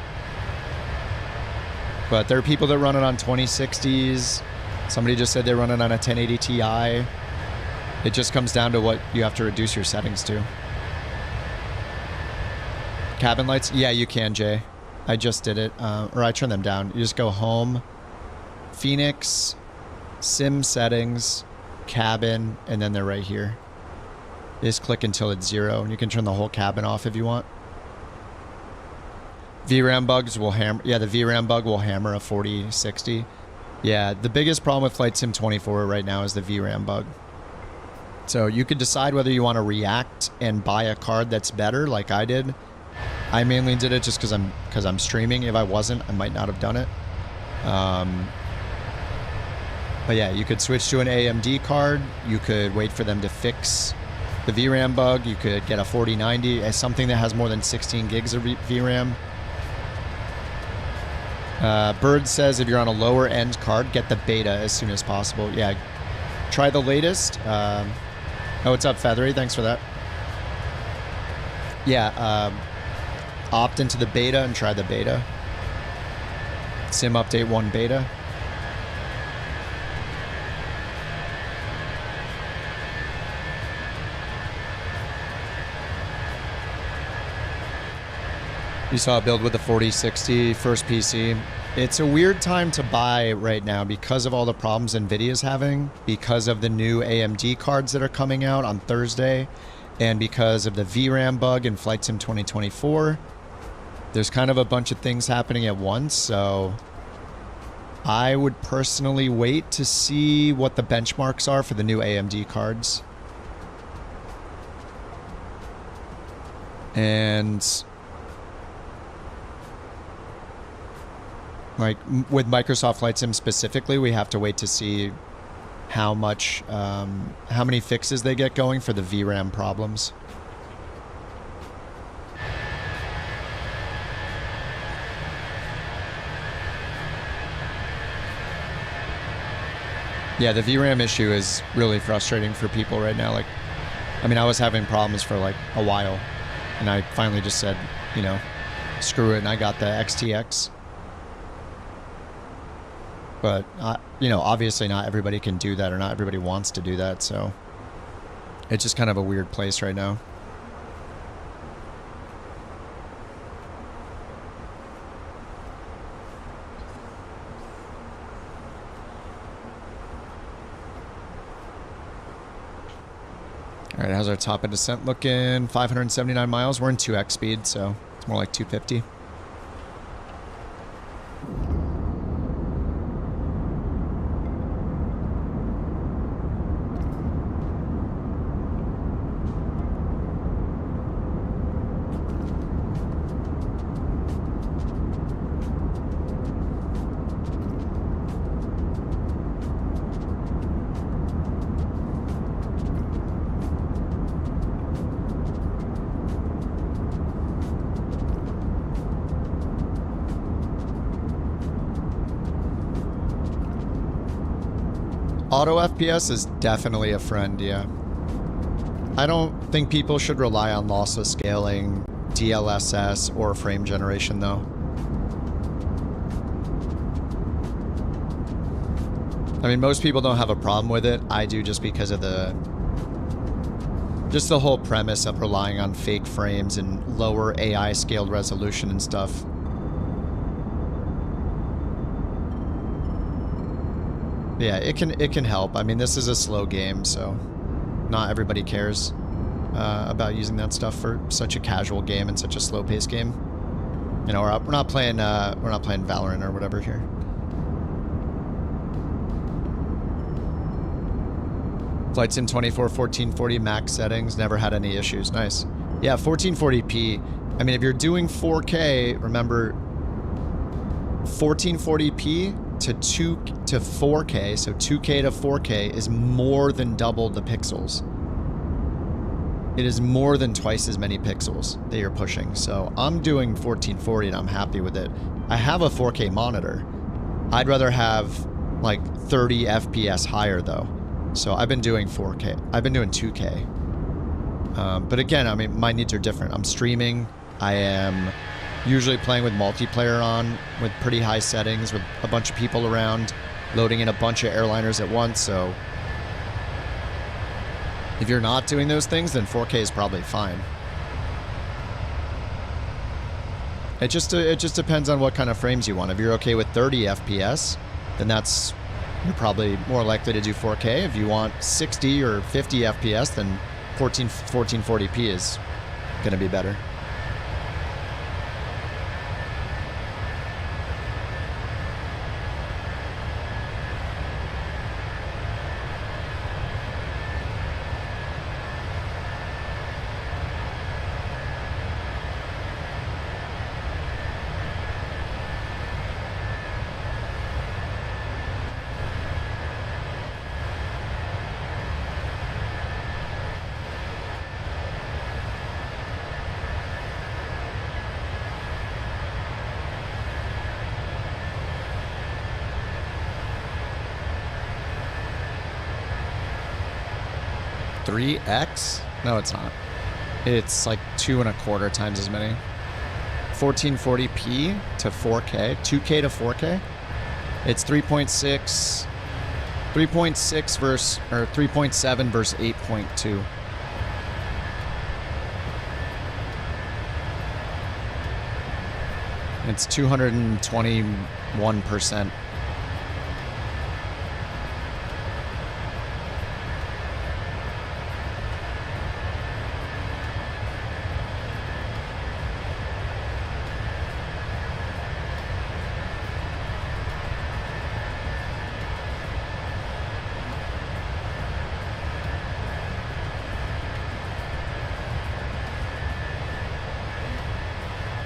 But there are people that run it on 2060s. Somebody just said they run it on a 1080 Ti. It just comes down to what you have to reduce your settings to. Cabin lights? Yeah, you can, Jay. I just did it, or I turned them down. You just go home, Fenix, sim settings, cabin, and then they're right here. You just click until it's 0, and you can turn the whole cabin off if you want. VRAM bugs will hammer. Yeah, the VRAM bug will hammer a 4060. Yeah, the biggest problem with Flight Sim 24 right now is the VRAM bug. So you could decide whether you want to react and buy a card that's better, like I did. I mainly did it just because I'm streaming. If I wasn't, I might not have done it. But yeah, you could switch to an AMD card. You could wait for them to fix the VRAM bug. You could get a 4090 as something that has more than 16 gigs of VRAM. Bird says if you're on a lower end card, get the beta as soon as possible. Yeah, try the latest. Oh, what's up, Feathery? Thanks for that. Yeah, opt into the beta and try the beta. Sim Update 1 beta. You saw a build with the 4060 first PC. It's a weird time to buy right now because of all the problems NVIDIA's having, because of the new AMD cards that are coming out on Thursday, and because of the VRAM bug in Flight Sim 2024. There's kind of a bunch of things happening at once, so I would personally wait to see what the benchmarks are for the new AMD cards. And like with Microsoft Flight Sim specifically, we have to wait to see how much, how many fixes they get going for the VRAM problems. Yeah, the VRAM issue is really frustrating for people right now. Like, I mean, I was having problems for like a while, and I finally just said, you know, screw it, and I got the XTX. But, you know, obviously not everybody can do that, or not everybody wants to do that, so it's just kind of a weird place right now. All right, how's our top of descent looking? 579 miles. We're in 2x speed, so it's more like 250. Auto FPS is definitely a friend, yeah. I don't think people should rely on lossless scaling, DLSS, or frame generation, though. I mean, most people don't have a problem with it. I do, just because of the whole premise of relying on fake frames and lower AI scaled resolution and stuff. Yeah, it can help. I mean, this is a slow game, so not everybody cares about using that stuff for such a casual game and such a slow-paced game. You know, we're not playing Valorant or whatever here. Flight Sim 24 1440 max settings, never had any issues. Nice. Yeah, 1440p. I mean, if you're doing 4K, remember 1440p to 4K, so 2K to 4K is more than double the pixels. It is more than twice as many pixels that you're pushing. So I'm doing 1440 and I'm happy with it. I have a 4K monitor. I'd rather have like 30 FPS higher though. So I've been doing 4K. I've been doing 2K. But again, I mean, my needs are different. I'm streaming. I am usually playing with multiplayer on with pretty high settings with a bunch of people around, loading in a bunch of airliners at once. So if you're not doing those things, then 4K is probably fine. It just depends on what kind of frames you want. If you're okay with 30 FPS, then you're probably more likely to do 4K. If you want 60 or 50 FPS, then 1440p is going to be better. X? No, it's not. It's like 2.25 times as many. 1440p to 4K, 2K to 4K. It's 3.6 versus, or 3.7 versus 8.2. It's 221%.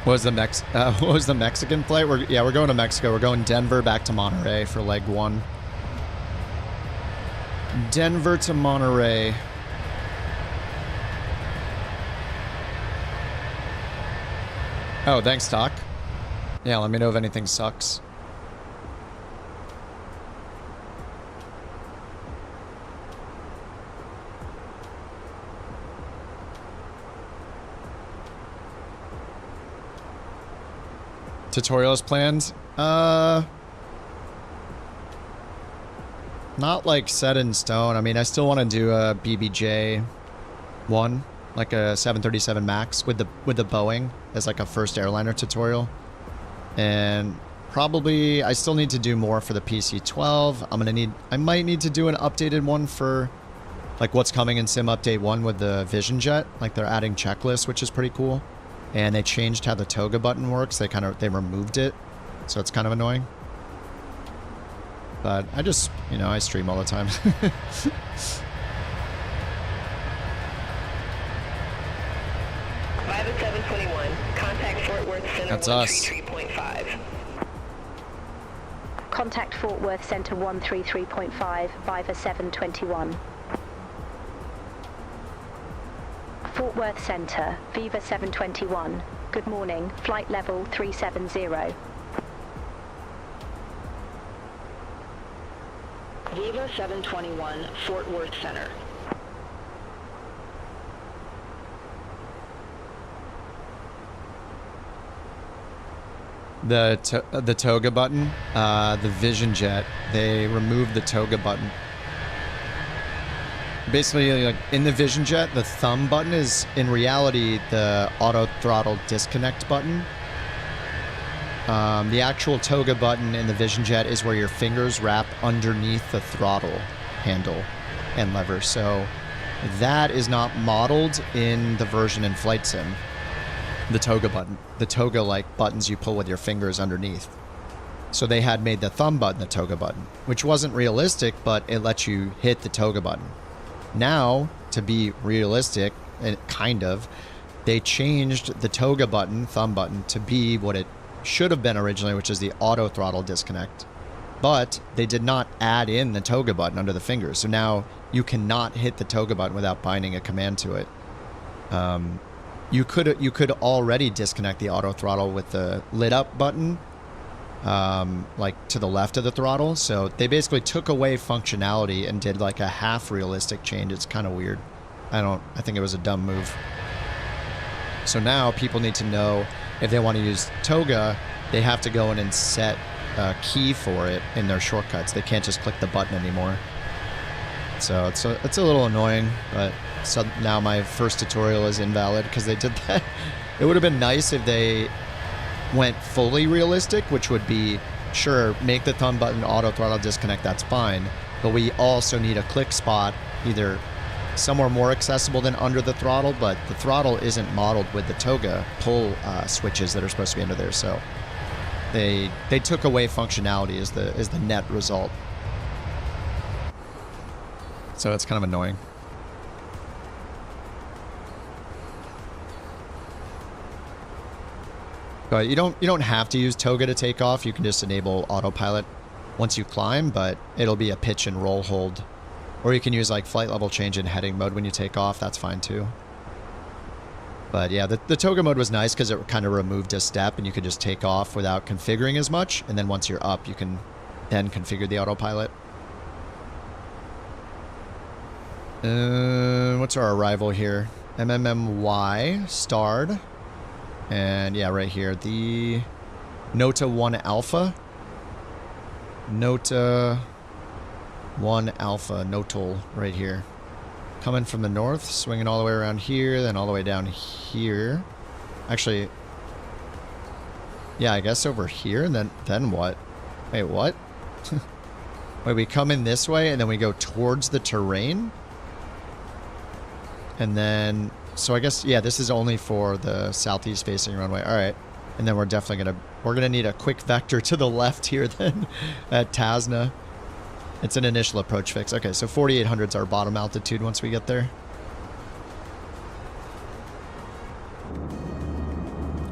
What was the Mexican flight? We're going to Mexico. We're going Denver back to Monterey for leg 1. Denver to Monterey. Oh, thanks, Doc. Yeah, let me know if anything sucks. Tutorials planned? Not like set in stone. I mean, I still want to do a BBJ 1, like a 737 Max with the Boeing as like a first airliner tutorial. And probably I still need to do more for the PC-12. I might need to do an updated one for like what's coming in Sim Update 1 with the Vision Jet. Like they're adding checklists, which is pretty cool. And they changed how the toga button works. They removed it. So it's kind of annoying. But I just, I stream all the time.
Viva 721, contact Fort Worth Center.
That's us.
133.5.
Contact Fort Worth Center 133.5, Viva 721. Fort Worth Center, Viva 721. Good morning, flight level 370.
Viva 721, Fort Worth Center.
The toga button, the Vision Jet, they removed the toga button. Basically, like in the Vision Jet, the thumb button is in reality the auto throttle disconnect button. The actual toga button in the Vision Jet is where your fingers wrap underneath the throttle handle and lever. So that is not modeled in the version in Flight Sim. The toga button, the toga like buttons you pull with your fingers underneath. So they had made the thumb button the toga button, which wasn't realistic, but it lets you hit the toga button. Now, to be realistic, and kind of, they changed the toga button, thumb button, to be what it should have been originally, which is the auto throttle disconnect. But they did not add in the toga button under the fingers. So now you cannot hit the toga button without binding a command to it. You could already disconnect the auto throttle with the lit up button, like to the left of the throttle. So they basically took away functionality and did like a half realistic change. It's kind of weird. I think it was a dumb move. So now people need to know if they want to use toga, they have to go in and set a key for it in their shortcuts. They can't just click the button anymore. So it's a little annoying, but so now my first tutorial is invalid because they did that. It would have been nice if they went fully realistic, which would be, sure, make the thumb button auto throttle disconnect, that's fine, but we also need a click spot either somewhere more accessible than under the throttle, but the throttle isn't modeled with the toga pull switches that are supposed to be under there, so they took away functionality is the net result. So it's kind of annoying. But you don't have to use toga to take off. You can just enable autopilot once you climb, but it'll be a pitch and roll hold. Or you can use like flight level change in heading mode when you take off. That's fine too. But yeah, the toga mode was nice because it kind of removed a step and you could just take off without configuring as much. And then once you're up, you can then configure the autopilot. What's our arrival here? MMMY starred. And yeah, right here, the Nota 1 Alpha. Nota 1 Alpha, Notol, right here. Coming from the north, swinging all the way around here, then all the way down here. Actually, yeah, I guess over here, and then what? Wait, what? Wait, we come in this way, and then we go towards the terrain? And then, so I guess, yeah, this is only for the southeast facing runway. All right. And then we're definitely we're going to need a quick vector to the left here then at Tasna. It's an initial approach fix. Okay, so 4,800 is our bottom altitude once we get there.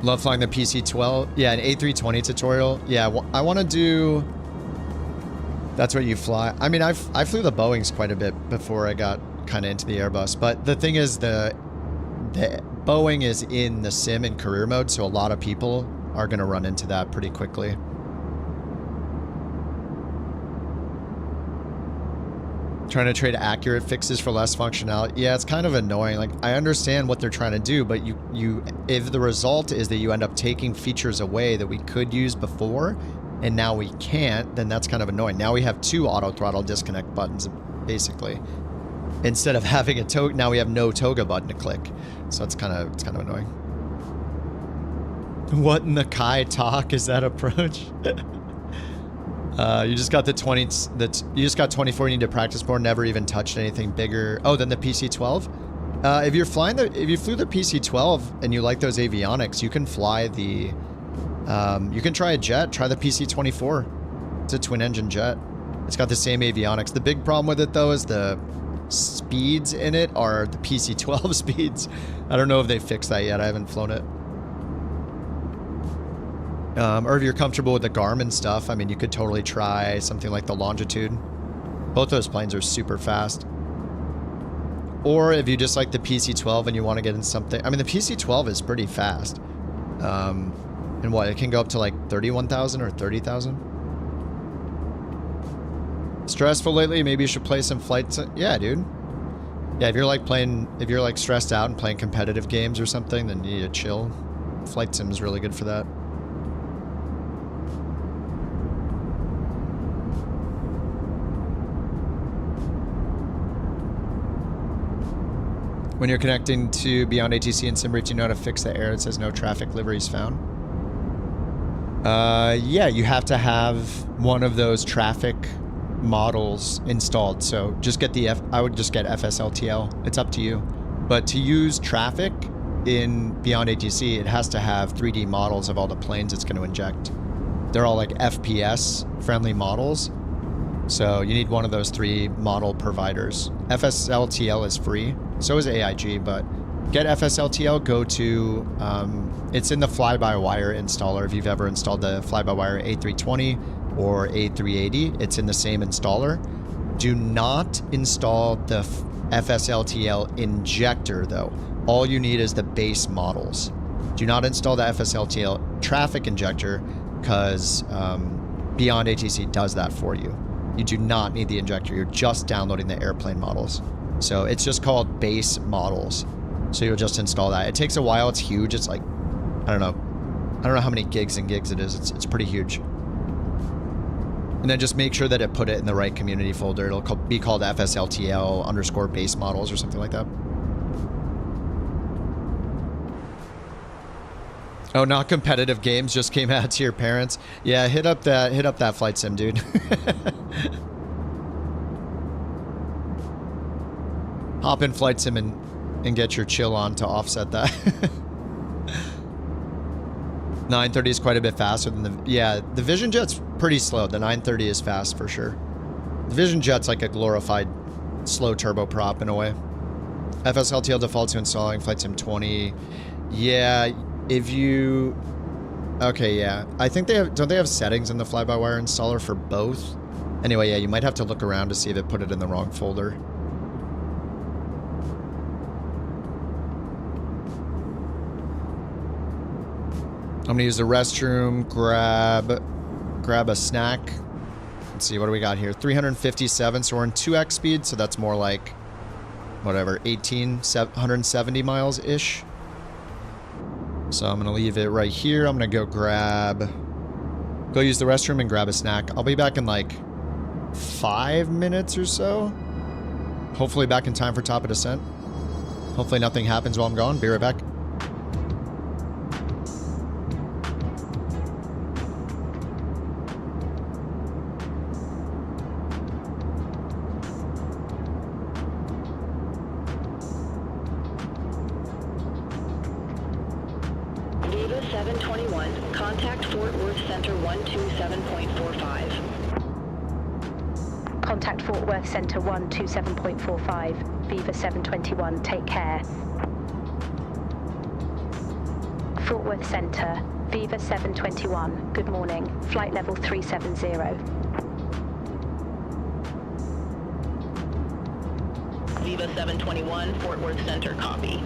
Love flying the PC-12. Yeah, an A320 tutorial. Yeah, I want to do... That's what you fly. I mean, I flew the Boeings quite a bit before I got kind of into the Airbus. But the thing is, the Boeing is in the sim in career mode, so a lot of people are going to run into that pretty quickly. Trying to trade accurate fixes for less functionality. Yeah, it's kind of annoying. Like, I understand what they're trying to do, but if the result is that you end up taking features away that we could use before, and now we can't, then that's kind of annoying. Now we have two auto throttle disconnect buttons, basically. Instead of having a toga, now we have no toga button to click. So it's kind of annoying. What in the Kai talk is that approach? You just got the 20. You just got 24. You need to practice more. Never even touched anything bigger. Oh, than the PC-12. If you flew the PC-12 and you like those avionics, you can fly the. You can try a jet. Try the PC-24. It's a twin-engine jet. It's got the same avionics. The big problem with it though is the speeds in it are the PC-12 speeds. I don't know if they fixed that yet. I haven't flown it. Or if you're comfortable with the Garmin stuff, I mean, you could totally try something like the Longitude. Both those planes are super fast. Or if you just like the PC-12 and you want to get in something... I mean, the PC-12 is pretty fast. And what, it can go up to like 31,000 or 30,000? Stressful lately? Maybe you should play some flights. Yeah, dude. Yeah, if you're like stressed out and playing competitive games or something, then you need to chill. Flight Sim is really good for that. When you're connecting to Beyond ATC and SimBrief, you know how to fix the error. It says no traffic liveries found. Yeah, you have to have one of those traffic models installed. So just get I would just get FSLTL. It's up to you. But to use traffic in Beyond ATC, it has to have 3D models of all the planes it's going to inject. They're all like FPS friendly models. So you need one of those 3 model providers. FSLTL is free. So is AIG, but get FSLTL, go to, it's in the fly-by-wire installer. If you've ever installed the fly-by-wire A320 or A380, it's in the same installer. Do not install the FSLTL injector though. All you need is the base models. Do not install the FSLTL traffic injector because Beyond ATC does that for you. You do not need the injector. You're just downloading the airplane models. So it's just called base models. So you'll just install that. It takes a while. It's huge. It's like, I don't know how many gigs and gigs it is. It's pretty huge. And then just make sure that it put it in the right community folder. It'll be called FSLTL _ base models or something like that. Oh, not competitive games just came out to your parents. Yeah, hit up that flight sim, dude. Hop in flight sim and get your chill on to offset that. 930 is quite a bit faster than the Vision Jet's pretty slow. The 930 is fast for sure. The Vision Jet's like a glorified slow turboprop in a way. FSLTL defaults to installing flight sim 20. Yeah, if you... Okay, yeah. I think don't they have settings in the fly-by-wire installer for both? Anyway, yeah, you might have to look around to see if it put it in the wrong folder. I'm gonna use the restroom, grab a snack. Let's see, what do we got here? 357, so we're in 2x speed, so that's more like, whatever, 170 miles-ish. So I'm gonna leave it right here. I'm gonna go use the restroom and grab a snack. I'll be back in like 5 minutes or so. Hopefully back in time for top of descent. Hopefully nothing happens while I'm gone. Be right back.
Viva 721, contact Fort Worth Center 127.45.
Contact Fort Worth Center 127.45. Viva 721, take care. Fort Worth Center, Viva 721, good morning. Flight level 370.
Viva 721, Fort Worth Center, copy.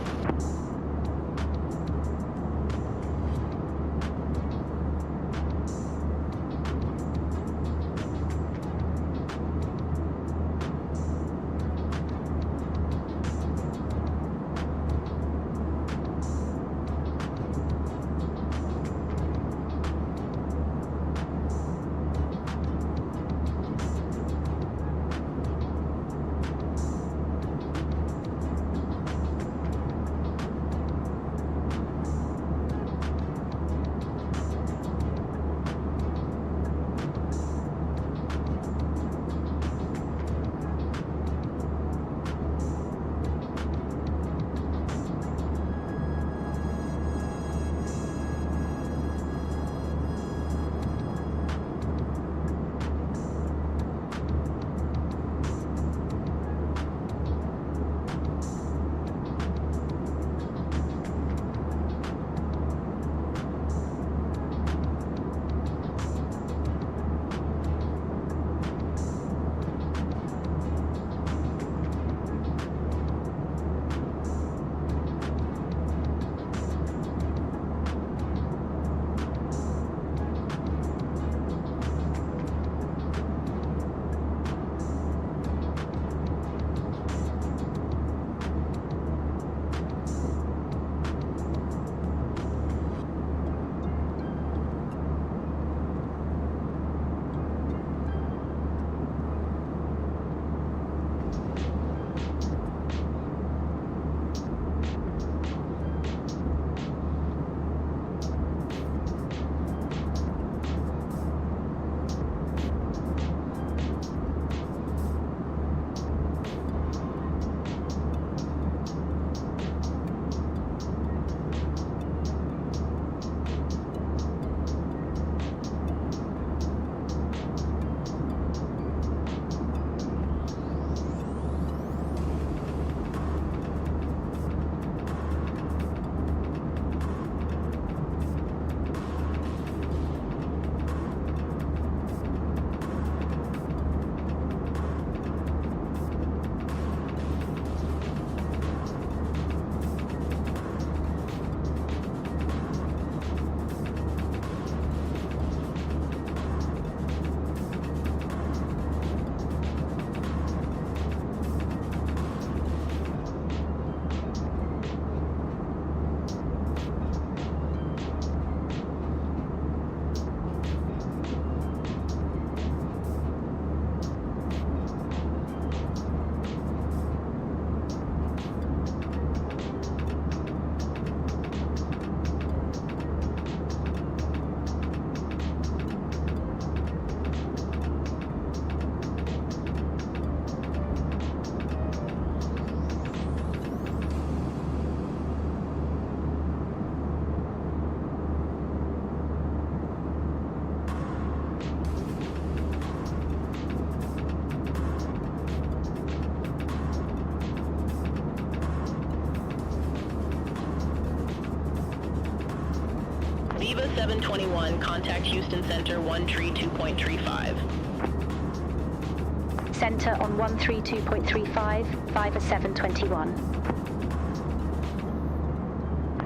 721, contact Houston Center 132.35.
Center on 132.35, Viva 721.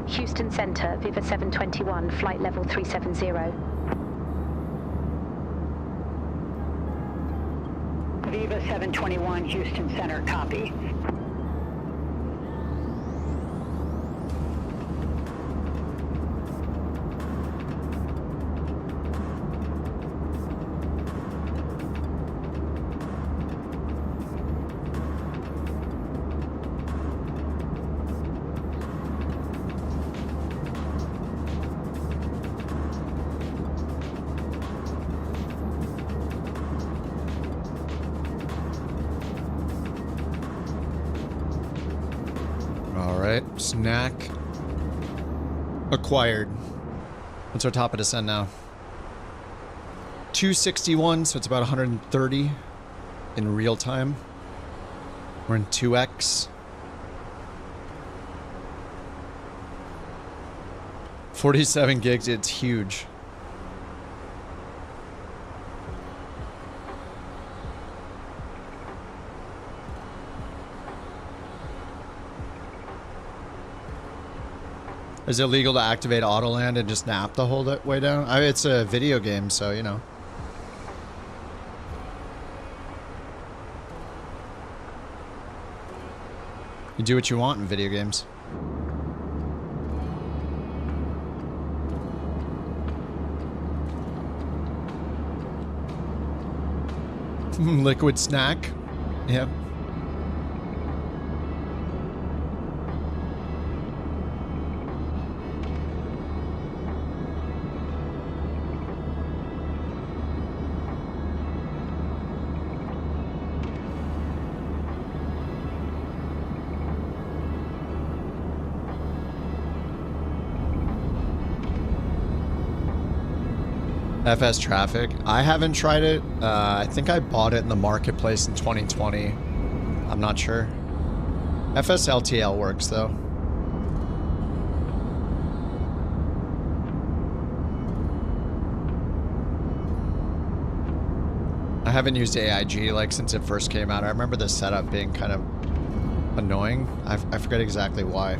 Houston Center, Viva 721, flight level 370.
Viva 721, Houston Center, copy.
Snack acquired. What's our top of descent now? 261, so it's about 130 in real time. We're in 2x. 47 gigs, it's huge. Is it illegal to activate Autoland and just nap the whole way down? I mean, it's a video game, so, you know. You do what you want in video games. Liquid snack. Yep. FS traffic. I haven't tried it. I think I bought it in the marketplace in 2020. I'm not sure. FS LTL works though. I haven't used AIG like since it first came out. I remember the setup being kind of annoying. I forget exactly why.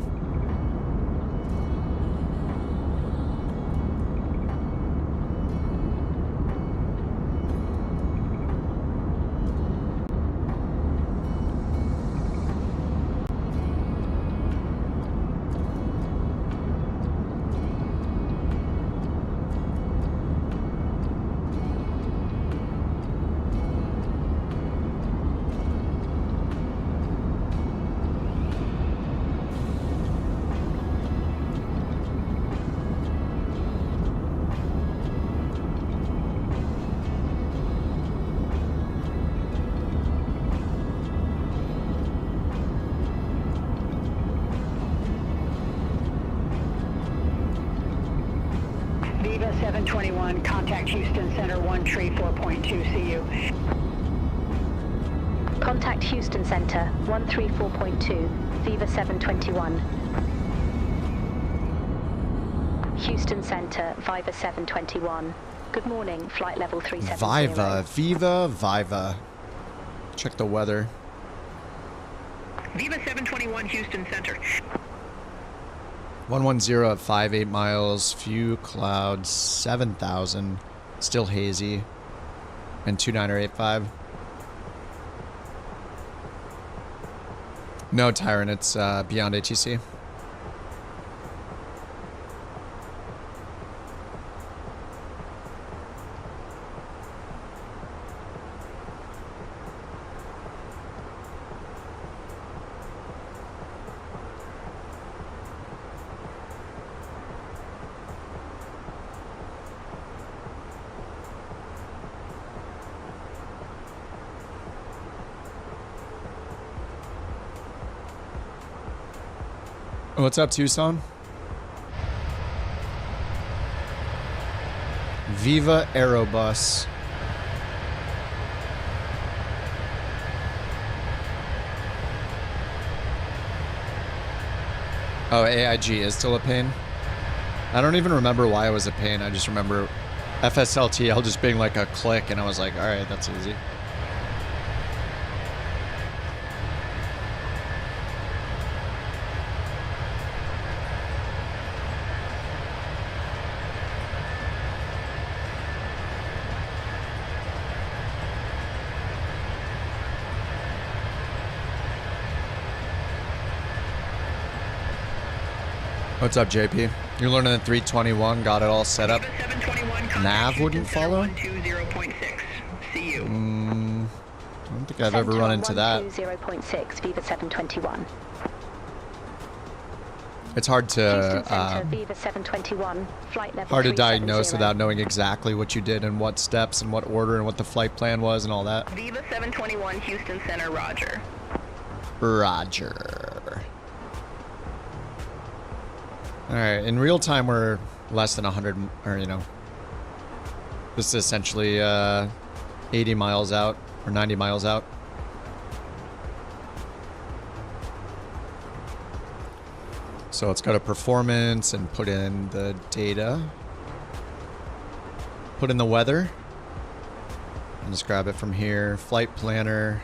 Viva 721, contact Houston Center 134.2, see you.
Contact Houston Center 134.2, Viva 721. Houston Center, Viva 721. Good morning, flight level 370.
Viva. Check the weather.
Viva 721, Houston Center.
110 at 58 miles, few clouds, 7,000, still hazy, and 2985. No, Tyrant, it's beyond ATC. What's up, Tucson? Viva Aerobus. Oh, AIG is still a pain. I don't even remember why it was a pain. I just remember FSLTL just being like a click, and I was like, all right, that's easy. What's up, JP? You're learning the 321, got it all set up. Nav wouldn't follow?
See you.
I don't think I've ever run into that.
0.6, Viva 721.
It's hard
Houston Center,
to
Viva 721, flight level
hard to
370.
diagnose without knowing exactly what you did and what steps and what order and what the flight plan was and all that.
Viva 721, Houston Center, roger.
Roger. All right, in real time we're less than 100, or you know, this is essentially 80 miles out or 90 miles out. So let's go to performance and put in the data. Put in the weather. And just grab it from here. Flight planner.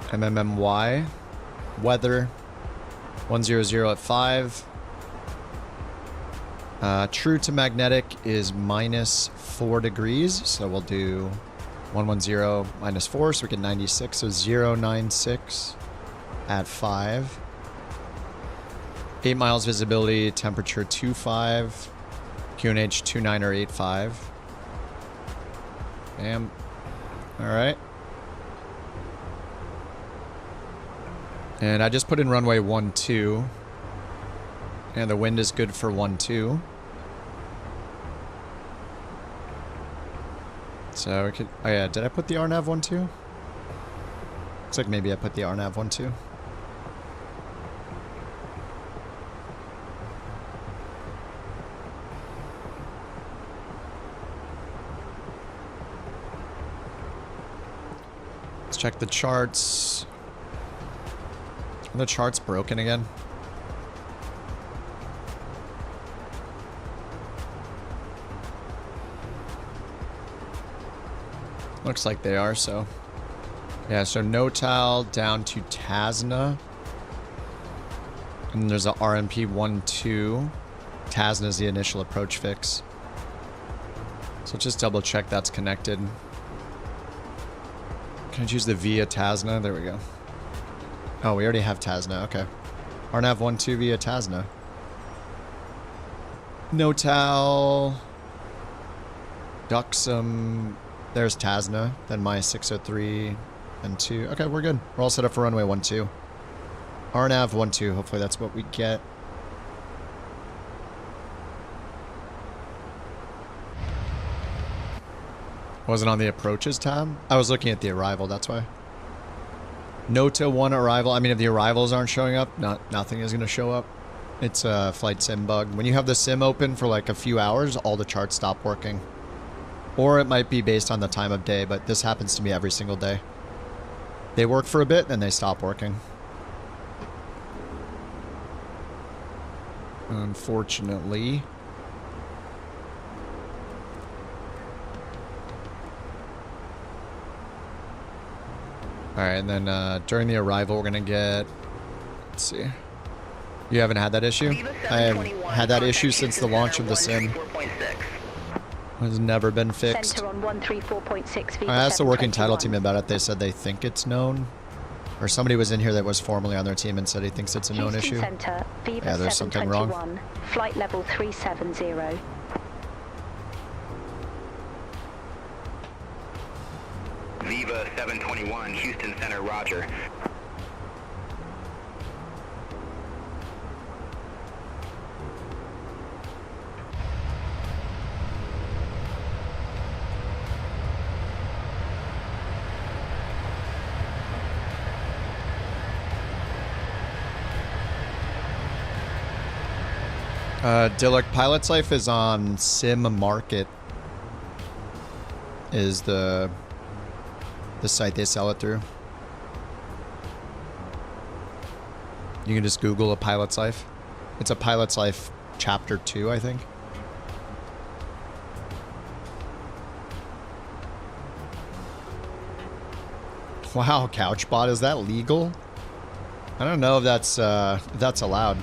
MMMY. Weather. 100 at 5. True to magnetic is -4 degrees. So we'll do 110 -4, so we get 96. So 096 at 5. 8 miles visibility, temperature 25. QNH 29 or 85. Bam. All right. And I just put in runway 12. And the wind is good for 12. So we could, oh yeah, did I put the RNAV 12? Looks like maybe I put the RNAV 12. Let's check the charts. Are the charts broken again? Looks like they are, so. Yeah, so NOTAL down to TASNA. And there's a RMP 12. TASNA is the initial approach fix. So just double check that's connected. Can I choose the via TASNA? There we go. Oh, we already have TASNA. Okay. RNAV 12 via TASNA. NOTAL. Duxum. There's TASNA. Then my 603 and 2. Okay, we're good. We're all set up for runway 12. RNAV 12. Hopefully that's what we get. Wasn't on the approaches tab? I was looking at the arrival, that's why. NOTA 1 arrival. I mean, if the arrivals aren't showing up, nothing is going to show up. It's a flight sim bug. When you have the sim open for like a few hours, all the charts stop working. Or it might be based on the time of day, but this happens to me every single day. They work for a bit, then they stop working. Unfortunately. Alright, and then during the arrival, we're going to get... Let's see. You haven't had that issue? I have had that issue since the launch of the sim. Has never been fixed. I asked the working title team about it. They said they think it's known. Or somebody was in here that was formerly on their team and said he thinks it's a known issue. Yeah, there's something wrong.
Flight level 370.
Viva 721, Houston Center, roger.
Dillick, Pilot's Life is on Sim Market. Is the site they sell it through. You can just Google a pilot's life. It's a pilot's life chapter 2, I think. Wow, Couchbot, is that legal? I don't know if that's allowed.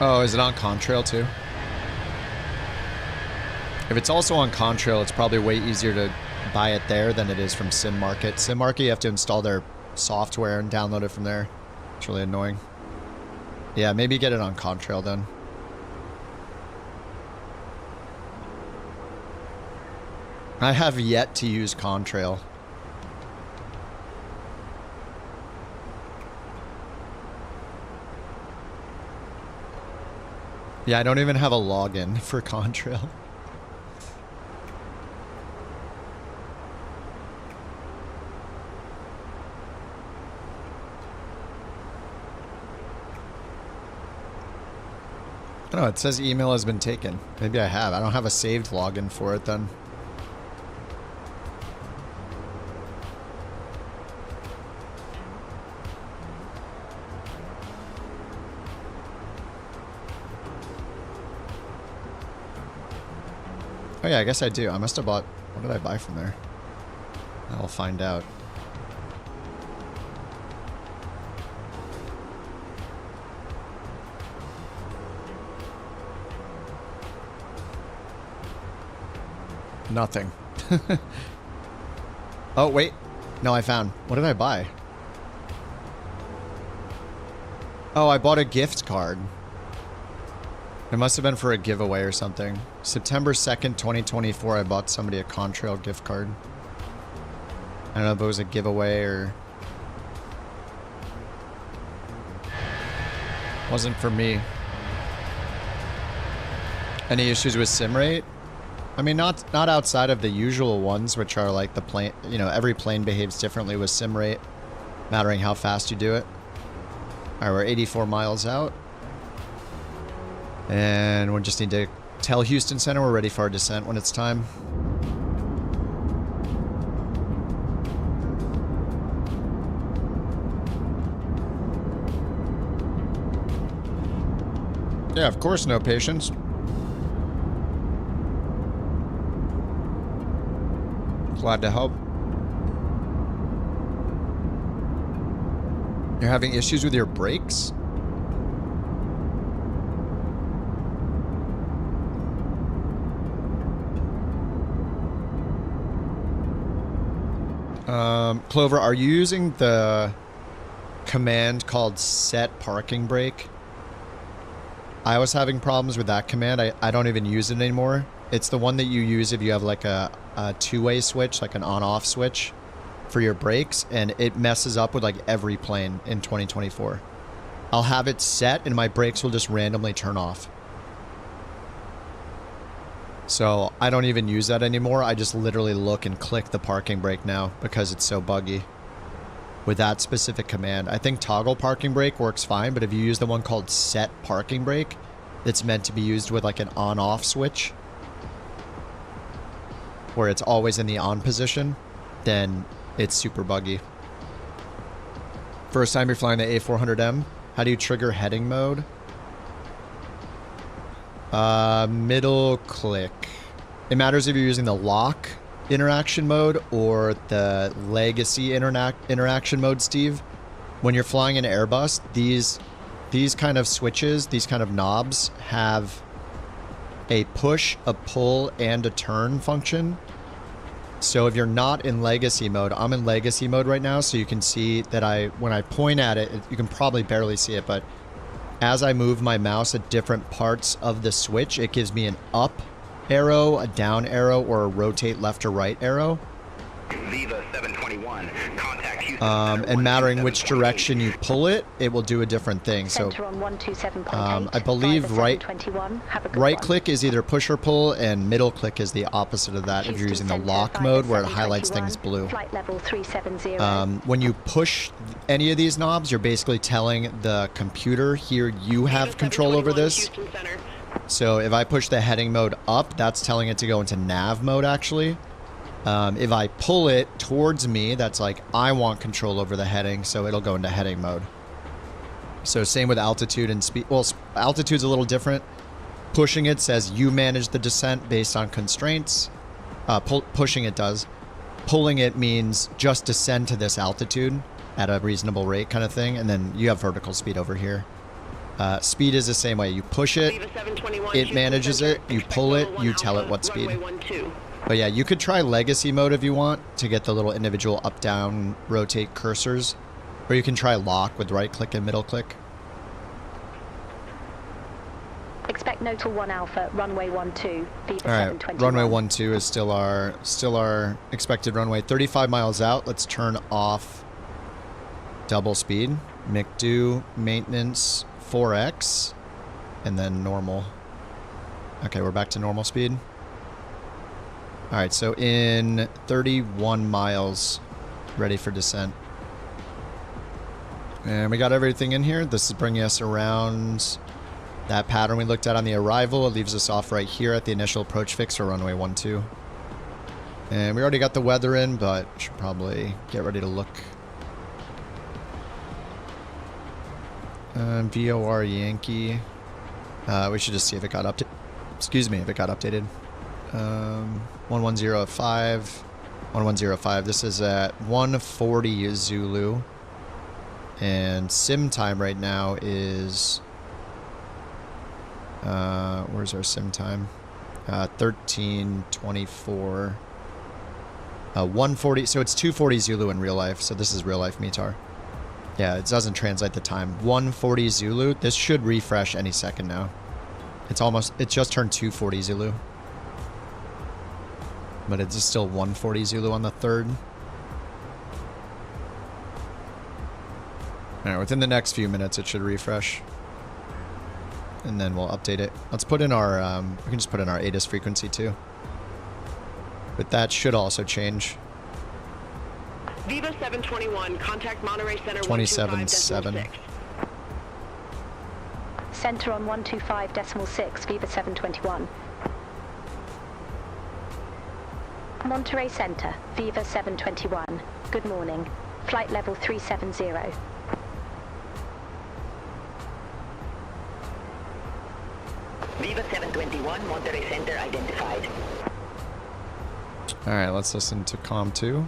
Oh, is it on Contrail too? If it's also on Contrail, it's probably way easier to buy it there than it is from SimMarket. SimMarket, you have to install their software and download it from there. It's really annoying. Yeah, maybe get it on Contrail then. I have yet to use Contrail. Yeah, I don't even have a login for Contrail. I don't know, it says email has been taken. Maybe I have. I don't have a saved login for it then. Oh yeah, I guess I do. I must have bought... What did I buy from there? I'll find out. Nothing. Oh, wait. No, I found. What did I buy? Oh, I bought a gift card. It must have been for a giveaway or something. September 2nd, 2024, I bought somebody a Contrail gift card. I don't know if it was a giveaway or... Wasn't for me. Any issues with sim rate? I mean, not outside of the usual ones, which are like the plane, you know, every plane behaves differently with sim rate, mattering how fast you do it. Alright, we're 84 miles out. And we just need to tell Houston Center we're ready for our descent when it's time. Yeah, of course, no patience. Glad to help. You're having issues with your brakes? Clover, are you using the command called set parking brake? I was having problems with that command. I don't even use it anymore. It's the one that you use if you have like a two-way switch, like an on-off switch for your brakes, and it messes up with like every plane in 2024. I'll have it set and my brakes will just randomly turn off. So I don't even use that anymore. I just literally look and click the parking brake now because it's so buggy with that specific command. I think toggle parking brake works fine, but if you use the one called set parking brake, it's meant to be used with like an on-off switch where it's always in the on position, then it's super buggy. First time you're flying the A400M, how do you trigger heading mode? Middle click. It matters if you're using the lock interaction mode or the legacy interaction mode, Steve. When you're flying an Airbus, these kind of switches, these kind of knobs have a push, a pull, and a turn function. So if you're not in legacy mode, I'm in legacy mode right now, so you can see that when I point at it, you can probably barely see it, but as I move my mouse at different parts of the switch, it gives me an up arrow, a down arrow, or a rotate left or right arrow.
Viva 721, contact Houston
and mattering which direction you pull it, it will do a different thing. So I believe right click is either push or pull, and middle click is the opposite of that if you're using the lock mode where it highlights things blue. When you push any of these knobs, you're basically telling the computer, here, you have control over this. So if I push the heading mode up, that's telling it to go into nav mode actually. If I pull it towards me, that's like I want control over the heading, so it'll go into heading mode. So same with altitude and speed. Well, altitude's a little different. Pushing it says you manage the descent based on constraints. Pushing it does. Pulling it means just descend to this altitude at a reasonable rate kind of thing, and then you have vertical speed over here. Speed is the same way. You push it, it manages it. You pull it, you tell it what speed. But yeah, you could try legacy mode if you want to get the little individual up, down, rotate cursors. Or you can try lock with right click and middle click.
Expect Notal 1 Alpha, runway 12, Viva
Alright,
721.
runway 12 is still our expected runway. 35 miles out, let's turn off double speed. McDo, maintenance, 4X, and then normal. Okay, we're back to normal speed. Alright, so in 31 miles, ready for descent. And we got everything in here. This is bringing us around that pattern we looked at on the arrival. It leaves us off right here at the initial approach fix for runway 12. And we already got the weather in, but should probably get ready to look. VOR Yankee. We should just see if it got updated. Excuse me, if it got updated. 1105. 1105. This is at 140 Zulu. And sim time right now is... where's our sim time? 1324. 140. So it's 240 Zulu in real life. So this is real life METAR. Yeah, it doesn't translate the time. 140 Zulu. This should refresh any second now. It just turned 240 Zulu. But it's still 140 Zulu on the 3rd. Alright, within the next few minutes it should refresh. And then we'll update it. Let's put in our, we can just put in our ATIS frequency too. But that should also change.
Viva 721, contact Monterey Center
27.7.
Center on 125.6, Viva 721. Monterey Center, Viva 721. Good morning. Flight level 370.
Viva 721, Monterey Center identified.
Alright, let's listen to COM 2.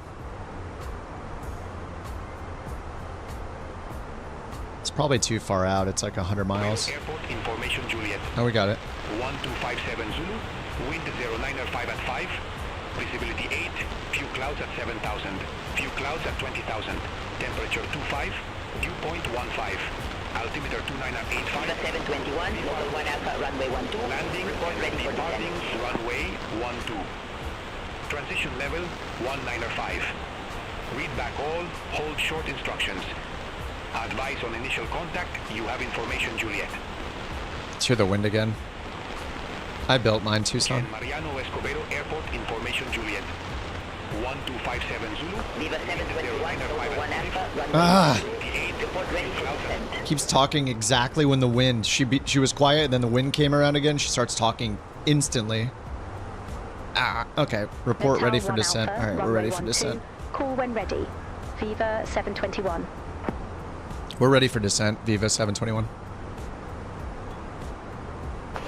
It's probably too far out. It's like 100 miles.
Airport information, Juliet.
Oh, we got it.
1257 Zulu, wind 095 at 5, visibility 8, few clouds at 7,000, few clouds at 20,000, temperature 25, dew point 15, altimeter 29 at 85.
Viva 721, Local 1 Alpha, runway 12.
Landing,
report ready for
departing,
descent.
runway 12. Transition level 195. Read back all, hold short instructions. Advise on initial contact, you have information, Juliet.
Let's hear the wind again. I built mine, Tucson.
Mariano Escobedo Airport information, Juliet. 1257 Zulu.
Viva 721, Local 1 Alpha, runway
Ah!
12. Report ready for descent.
Keeps talking exactly when the wind. She was quiet, and then the wind came around again. She starts talking instantly. Ah, okay. Report ready for descent. All right, we're ready for descent.
Call when ready. Viva 721.
We're ready for descent. Viva 721.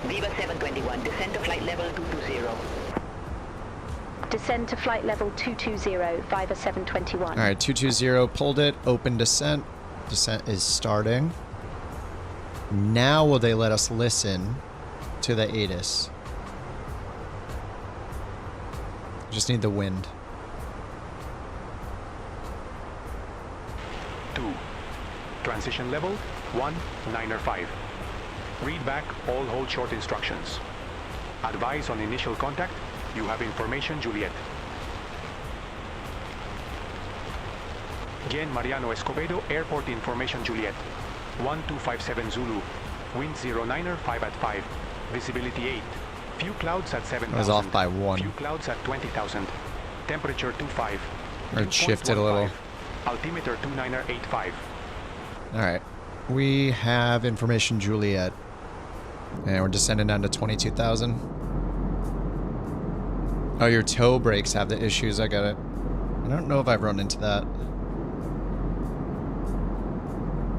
Viva 721, descend to flight level 220.
Descend to flight level 220, Viva 721.
All right, 220 pulled it. Open descent. Descent is starting. Now will they let us listen to the ATIS? Just need the wind.
2. Transition level 195. Read back all hold short instructions. Advise on initial contact. You have information, Juliet. Again, Mariano Escobedo, Airport information, Juliet. 1257 Zulu. Wind 095 at 5. Visibility 8. Few clouds at 7,000.
I was off by 1.
Few clouds at 20,000. Temperature 25.
Or it shifted a little.
Altimeter 2985.
All right. We have information, Juliet. And we're descending down to 22,000. Oh, your toe brakes have the issues. I got it. I don't know if I've run into that.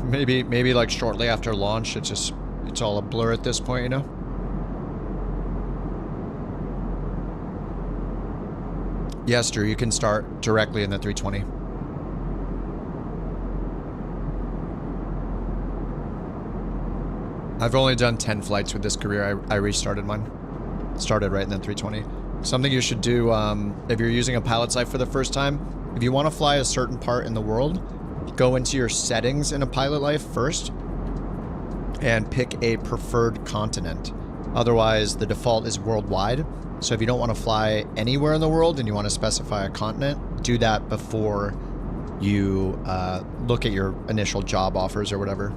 Maybe like shortly after launch, it's all a blur at this point, you know? Yes, Drew, you can start directly in the 320. I've only done 10 flights with this career. I restarted mine. Started right in the 320. Something you should do if you're using a pilot's life for the first time, if you want to fly a certain part in the world, go into your settings in a pilot life first and pick a preferred continent. Otherwise, the default is worldwide. So if you don't want to fly anywhere in the world and you want to specify a continent, do that before you look at your initial job offers or whatever.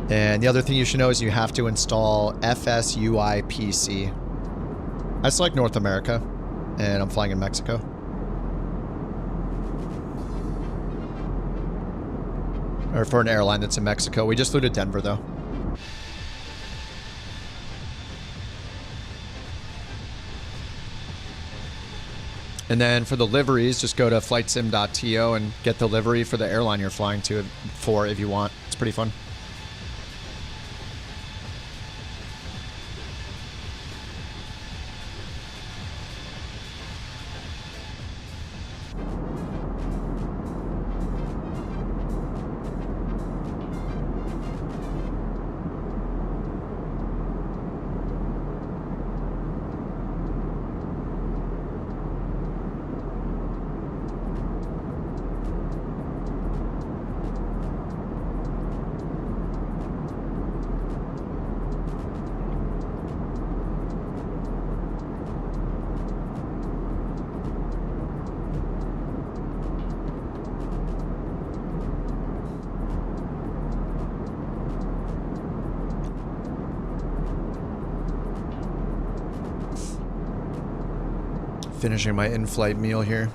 And the other thing you should know is you have to install FSUI PC. I select North America, and I'm flying in Mexico. Or for an airline that's in Mexico. We just flew to Denver, though. And then for the liveries, just go to flightsim.to and get the livery for the airline you're flying for if you want. It's pretty fun. Finishing my in-flight meal here.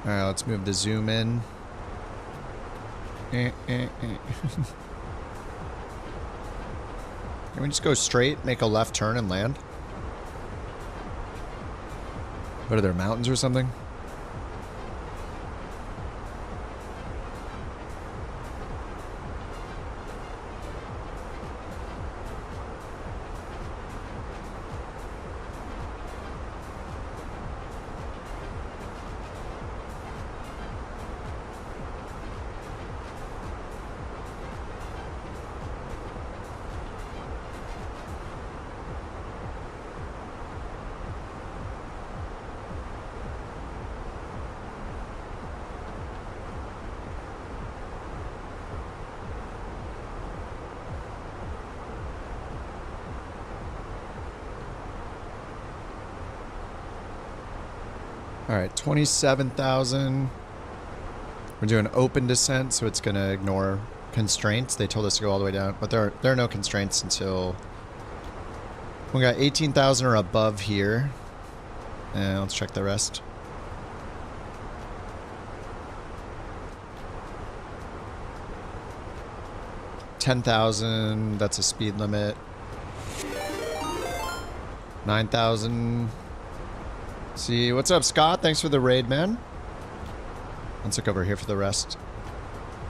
All right, let's move the zoom in. Can we just go straight, make a left turn, and land? What are there, mountains or something? All right, 27,000. We're doing open descent, so it's going to ignore constraints. They told us to go all the way down, but there are no constraints until we got 18,000 or above here. And let's check the rest. $10,000, that's a speed limit. 9,000. See, what's up, Scott? Thanks for the raid, man. Let's look over here for the rest.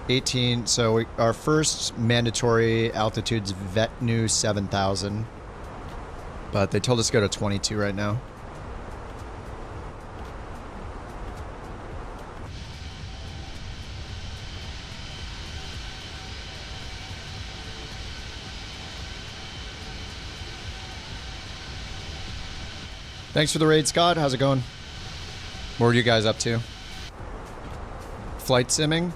18, so our first mandatory altitude's Vetnu 7,000. But they told us to go to 22 right now. Thanks for the raid, Scott. How's it going? What are you guys up to? Flight simming?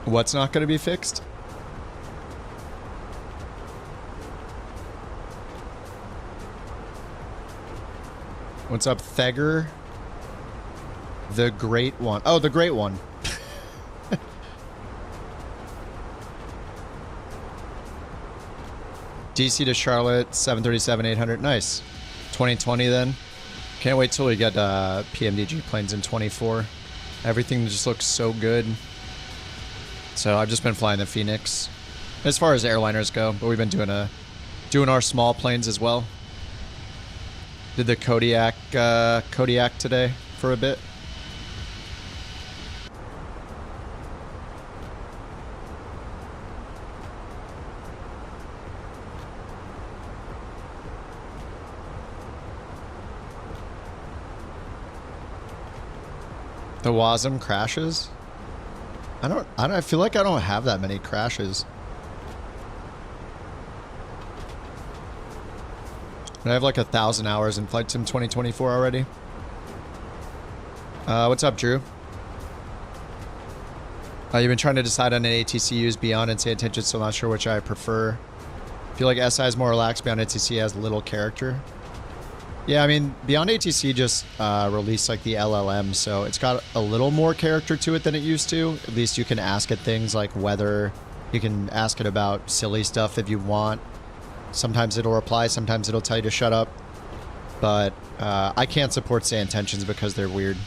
What's not going to be fixed? What's up, Thegger? The Great One. Oh, the Great One. DC to Charlotte, 737-800. Nice. 2020 then. Can't wait till we get PMDG planes in 24. Everything just looks so good. So I've just been flying the Fenix as far as airliners go, but we've been doing our small planes as well. Did the Kodiak today for a bit. The WASM crashes? I feel like I don't have that many crashes. I have like 1,000 hours in Flight Sim 2024 already. What's up, Drew? You've been trying to decide on an ATC use beyond and say attention, so not sure which I prefer. I feel like SI is more relaxed, beyond ATC has little character. Yeah, I mean, Beyond ATC just released like the LLM, so it's got a little more character to it than it used to. At least you can ask it things like weather. You can ask it about silly stuff if you want. Sometimes it'll reply, sometimes it'll tell you to shut up. But I can't support say intentions because they're weird.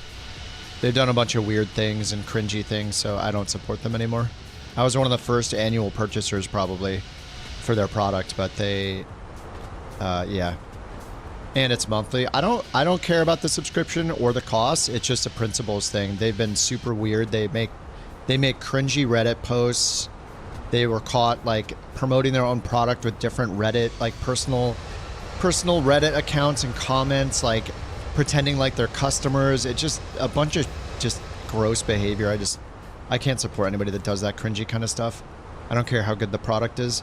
They've done a bunch of weird things and cringy things, so I don't support them anymore. I was one of the first annual purchasers probably for their product, but they, yeah. And it's monthly. I don't care about the subscription or the cost. It's just a principles thing. They've been super weird. They make cringy Reddit posts. They were caught like promoting their own product with different Reddit, like personal Reddit accounts and comments, like pretending like they're customers. It's just a bunch of just gross behavior. I can't support anybody that does that cringy kind of stuff. I don't care how good the product is.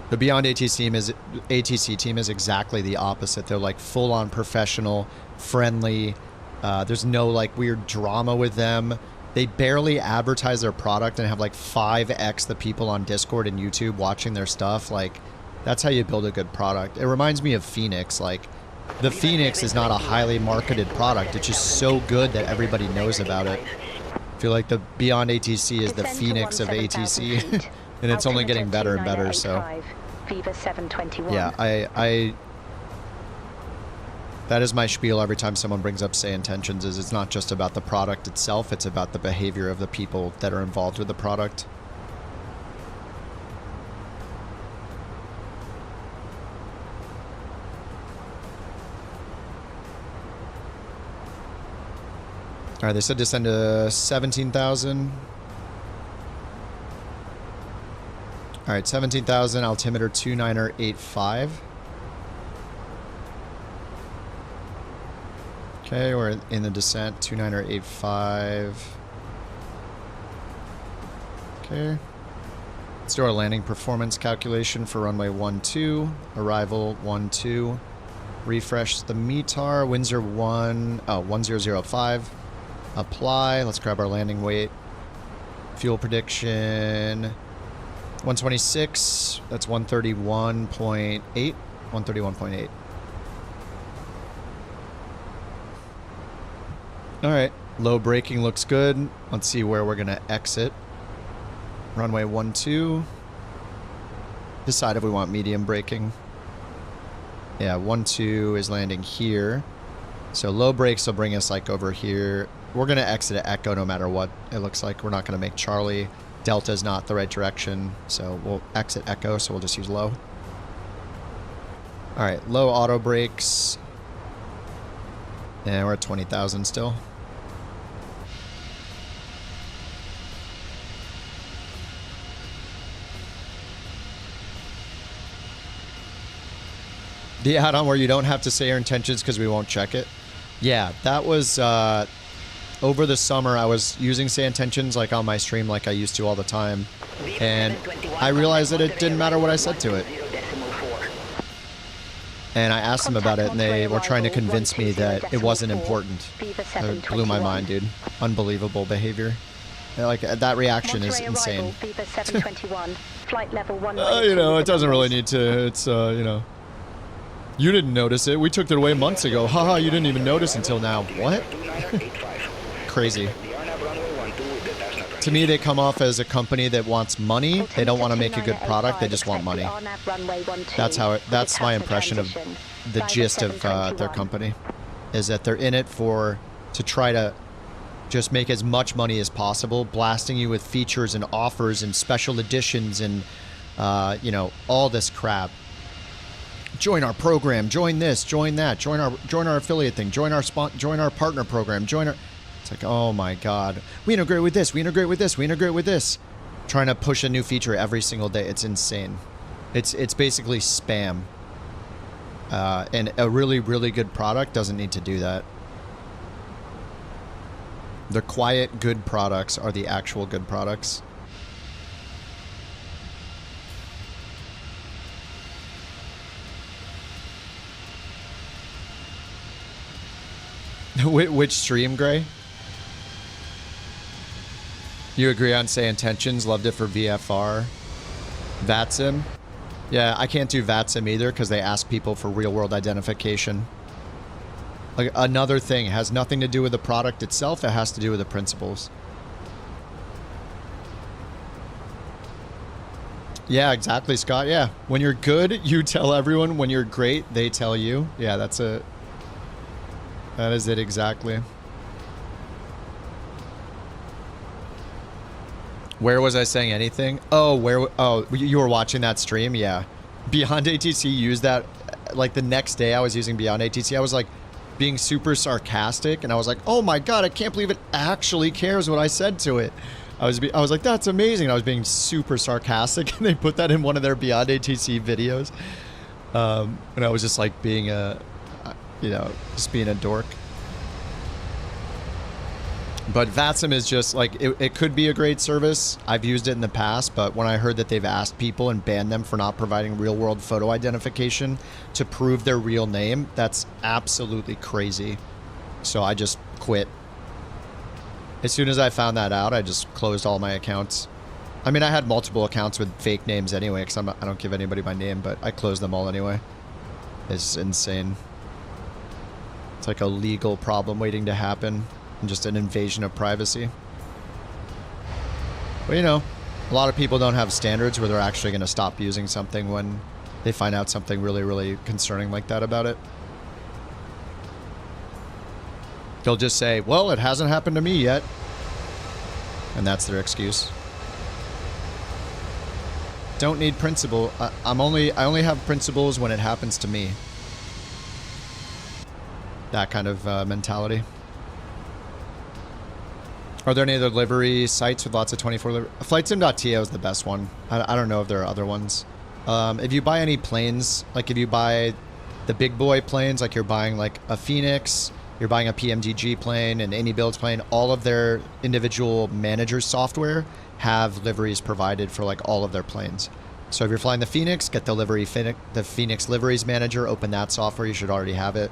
The Beyond ATC team is exactly the opposite. They're like full-on professional, friendly. There's no like weird drama with them. They barely advertise their product and have like 5x the people on Discord and YouTube watching their stuff. Like, that's how you build a good product. It reminds me of Fenix. Like, the Fenix is not a highly marketed product. It's just so good that everybody knows about it. I feel like the Beyond ATC is the Fenix of ATC. And it's only getting better and better, so...
Viva 721.
Yeah, that is my spiel every time someone brings up say intentions, is it's not just about the product itself, it's about the behavior of the people that are involved with the product. Alright, they said descend to 17,000. Alright, 17,000, altimeter 2985. Okay, we're in the descent, 2985. Okay. Let's do our landing performance calculation for runway 12, arrival 12. Refresh the METAR, winds are 1005. Apply, let's grab our landing weight. Fuel prediction... 126, that's 131.8, 131.8. All right, low braking looks good. Let's see where we're gonna exit. Runway 12. Decide if we want medium braking. Yeah, 12 is landing here. So low brakes will bring us like over here. We're gonna exit at Echo no matter what. It looks like we're not gonna make Charlie. Delta is not the right direction, so we'll exit Echo, so we'll just use low. Alright, low auto brakes. And we're at 20,000 still. The add-on where you don't have to say your intentions because we won't check it. Yeah, that was... over the summer, I was using say intentions like on my stream like I used to all the time. And I realized that it didn't matter what I said to it. And I asked them about it, and they were trying to convince me that it wasn't important. It blew my mind, dude. Unbelievable behavior. Like, that reaction is insane. You know, it doesn't really need to. It's, you know. You didn't notice it. We took it away months ago. Haha, you didn't even notice until now. What? Crazy. To me, they come off as a company that wants money. They don't want to make a good product. They just want money. That's how it, that's my impression of the gist of their company, is that they're in it to try to Just make as much money as possible, blasting you with features and offers and special editions and, you know, all this crap. Join our program, join this, join that, join our affiliate thing, join our partner program, It's like, oh my God. We integrate with this, we integrate with this, we integrate with this. Trying to push a new feature every single day. It's insane. It's basically spam. And a really, really good product doesn't need to do that. The quiet, good products are the actual good products. Which stream, Gray? You agree on say intentions? Loved it for VFR. VATSIM? Yeah, I can't do VATSIM either because they ask people for real-world identification. Like another thing, it has nothing to do with the product itself. It has to do with the principles. Yeah, exactly, Scott. Yeah, when you're good, you tell everyone. When you're great, they tell you. Yeah, that is it exactly. Where was I saying anything? Oh, you were watching that stream? Yeah. Beyond ATC used that, like the next day I was using Beyond ATC. I was like being super sarcastic and I was like, oh my God, I can't believe it actually cares what I said to it. I was like, that's amazing. I was being super sarcastic and they put that in one of their Beyond ATC videos. And I was just like being just being a dork. But VATSIM is just like, it could be a great service. I've used it in the past, but when I heard that they've asked people and banned them for not providing real world photo identification to prove their real name, that's absolutely crazy. So I just quit. As soon as I found that out, I just closed all my accounts. I mean, I had multiple accounts with fake names anyway, because I don't give anybody my name, but I closed them all anyway. It's insane. It's like a legal problem waiting to happen. And just an invasion of privacy. But you know, a lot of people don't have standards where they're actually going to stop using something when they find out something really, really concerning like that about it. They'll just say, well, it hasn't happened to me yet. And that's their excuse. Don't need principle. I only have principles when it happens to me. That kind of mentality. Are there any other livery sites with lots of 24 livery? Flightsim.to is the best one. I don't know if there are other ones. If you buy any planes, like if you buy the big boy planes, like you're buying like a Fenix, you're buying a PMDG plane, an Any Builds plane, all of their individual manager software have liveries provided for like all of their planes. So if you're flying the Fenix, get the the Fenix liveries manager, open that software. You should already have it.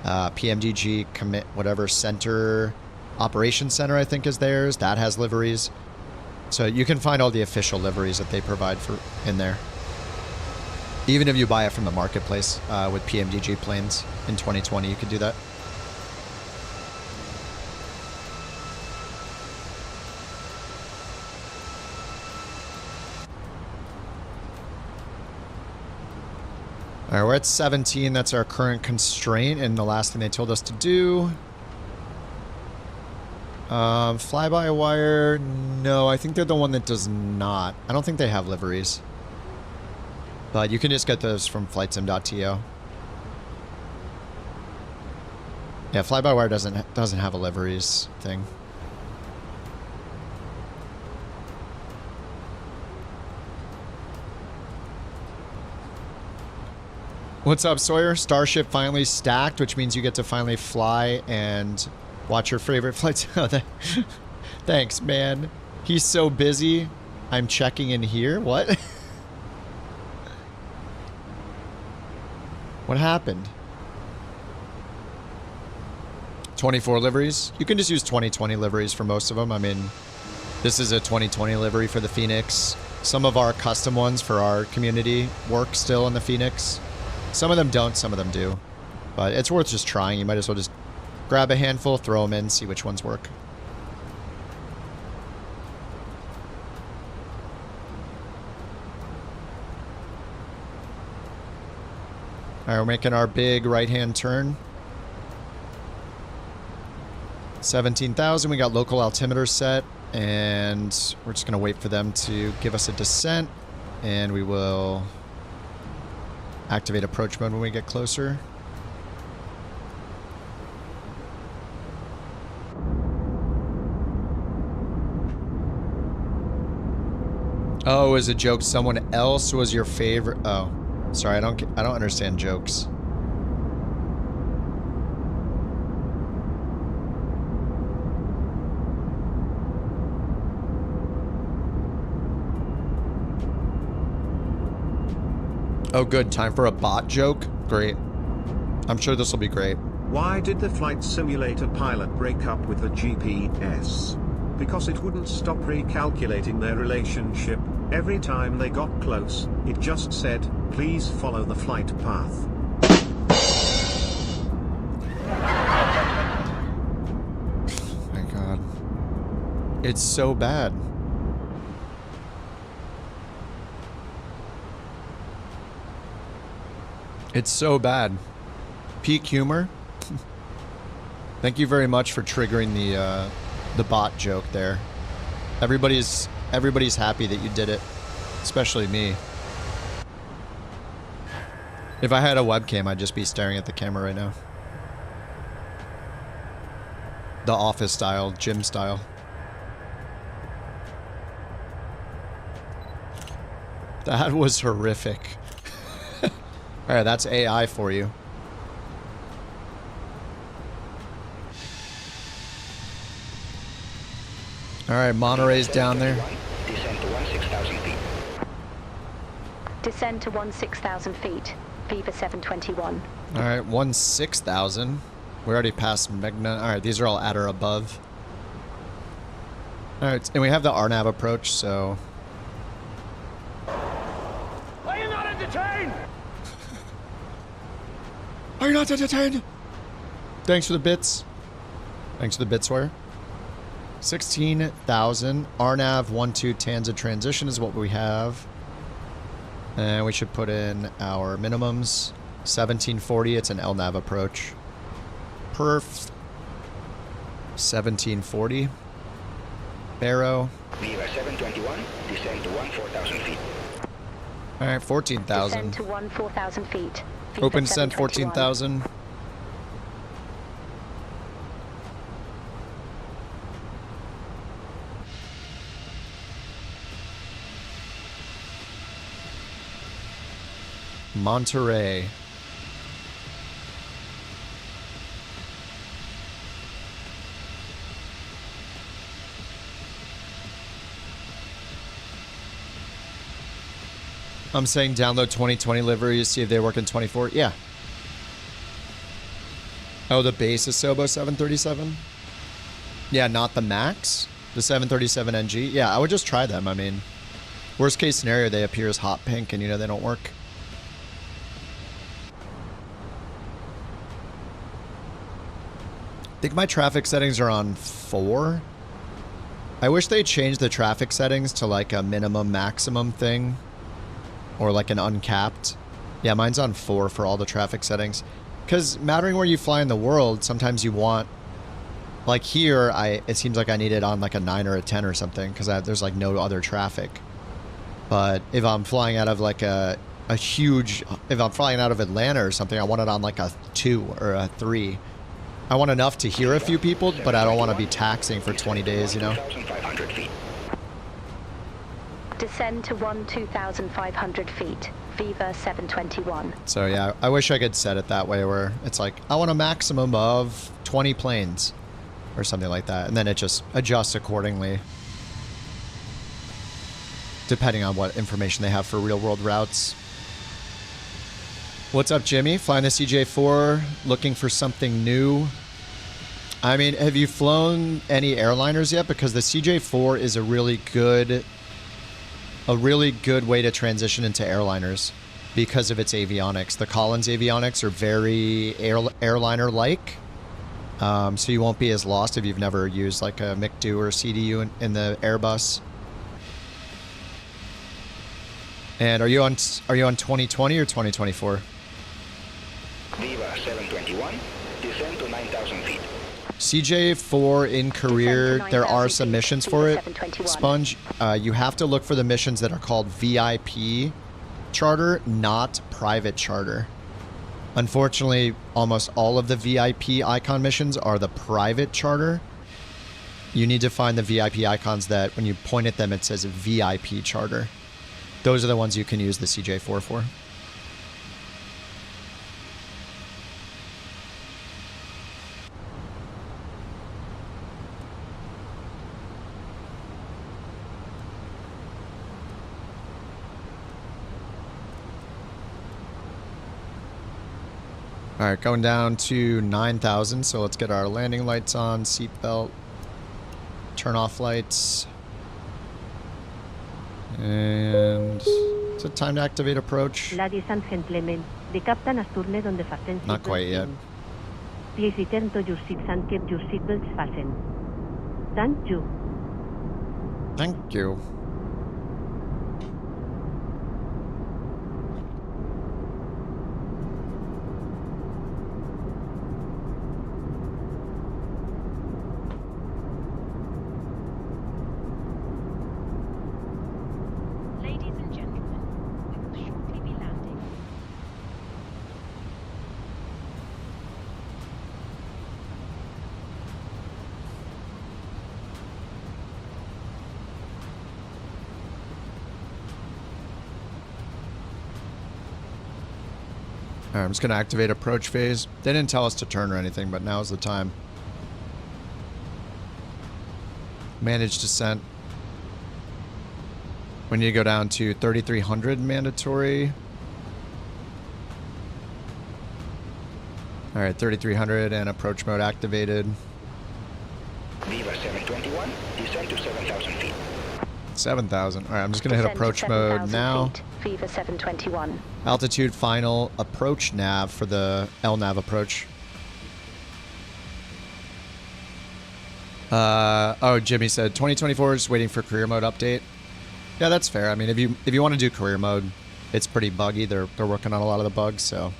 PMDG commit whatever center. Operations Center, I think, is theirs. That has liveries. So you can find all the official liveries that they provide for in there. Even if you buy it from the marketplace with PMDG planes in 2020, you could do that. All right, we're at 17. That's our current constraint and the last thing they told us to do. Fly-by-wire, no, I think they're the one that does not. I don't think they have liveries. But you can just get those from flightsim.to. Yeah, fly-by-wire doesn't have a liveries thing. What's up, Sawyer? Starship finally stacked, which means you get to finally fly and watch your favorite flights. Thanks, man. He's so busy. I'm checking in here. What? What happened? 24 liveries? You can just use 2020 liveries for most of them. I mean, this is a 2020 livery for the Fenix. Some of our custom ones for our community work still in the Fenix. Some of them don't, some of them do. But it's worth just trying. You might as well just grab a handful, throw them in, see which ones work. All right, we're making our big right-hand turn. 17,000. We got local altimeter set, and we're just going to wait for them to give us a descent, and we will activate approach mode when we get closer. Oh, it was a joke. Someone else was your favorite. Oh, sorry. I don't understand jokes. Oh, good. Time for a bot joke? Great. I'm sure this will be great.
Why did the flight simulator pilot break up with the GPS? Because it wouldn't stop recalculating their relationship. Every time they got close, it just said, please follow the flight path.
My God. It's so bad. It's so bad. Peak humor. Thank you very much for triggering the bot joke there. Everybody's happy that you did it, especially me. If I had a webcam, I'd just be staring at the camera right now. The office style, gym style. That was horrific. Alright, that's AI for you. Alright, Monterey's down there.
Descend to 16,000 feet.
Descend to 16,000 feet. Viva 721.
Alright, 16,000. We already passed Megna. Alright, these are all at or above. Alright, and we have the RNAV approach, so...
Are you not entertained?
Are you not entertained? Thanks for the bits. Thanks for the bits, where? 16,000. RNAV 12 Tanza transition is what we have. And we should put in our minimums. 1740, it's an LNAV approach. Perf. 1740. Barrow.
Viva 721, descend to 14,000 feet.
Alright, 14,000.
Descend to 14,000 feet. Viva
Open descent
721.
14,000. Monterey. I'm saying download 2020 liveries, see if they work in 24. Yeah. Oh, the base is Sobo 737? Yeah, not the max? The 737 NG? Yeah, I would just try them. I mean, worst case scenario, they appear as hot pink and, you know, they don't work. I think my traffic settings are on 4. I wish they changed the traffic settings to like a minimum maximum thing. Or like an uncapped. Yeah, mine's on 4 for all the traffic settings. Because mattering where you fly in the world, sometimes you want... Like here, it seems like I need it on like a 9 or a 10 or something. Because there's like no other traffic. But if I'm flying out of like a huge... If I'm flying out of Atlanta or something, I want it on like a 2 or a 3. I want enough to hear a few people, but I don't want to be taxing for 20 days, you know?
Descend to 2,500 feet. Viva 721.
So yeah, I wish I could set it that way where it's like, I want a maximum of 20 planes or something like that. And then it just adjusts accordingly. Depending on what information they have for real world routes. What's up, Jimmy? Flying the CJ4, looking for something new. I mean, have you flown any airliners yet? Because the CJ4 is a really good way to transition into airliners because of its avionics. The Collins avionics are very airliner-like, so you won't be as lost if you've never used like a MCDU or CDU in the Airbus. And are you on 2020 or 2024?
Viva 721, descend to 9,000 feet.
CJ4 in career, there are some missions for it. Sponge, you have to look for the missions that are called VIP charter, not private charter. Unfortunately, almost all of the VIP icon missions are the private charter. You need to find the VIP icons that when you point at them, it says VIP charter. Those are the ones you can use the CJ4 for. All right, going down to 9,000. So let's get our landing lights on, seatbelt, turn off lights. And is it time to activate approach?
Ladies and gentlemen, the captain has turned on the fasten.
Not quite yet.
Please return to your seats and keep your seatbelts fastened. Thank you.
Thank you. Alright, I'm just going to activate approach phase. They didn't tell us to turn or anything, but now's the time. Manage descent. We need to go down to 3,300 mandatory. Alright, 3,300 and approach mode activated.
Viva 721, descend to 7,000 feet.
7,000. Alright, I'm just going to hit approach mode now.
Viva 721.
Altitude final approach nav for the LNAV approach. Oh, Jimmy said 2024 is waiting for career mode update. Yeah, that's fair. I mean, if you want to do career mode, it's pretty buggy. They're working on a lot of the bugs, so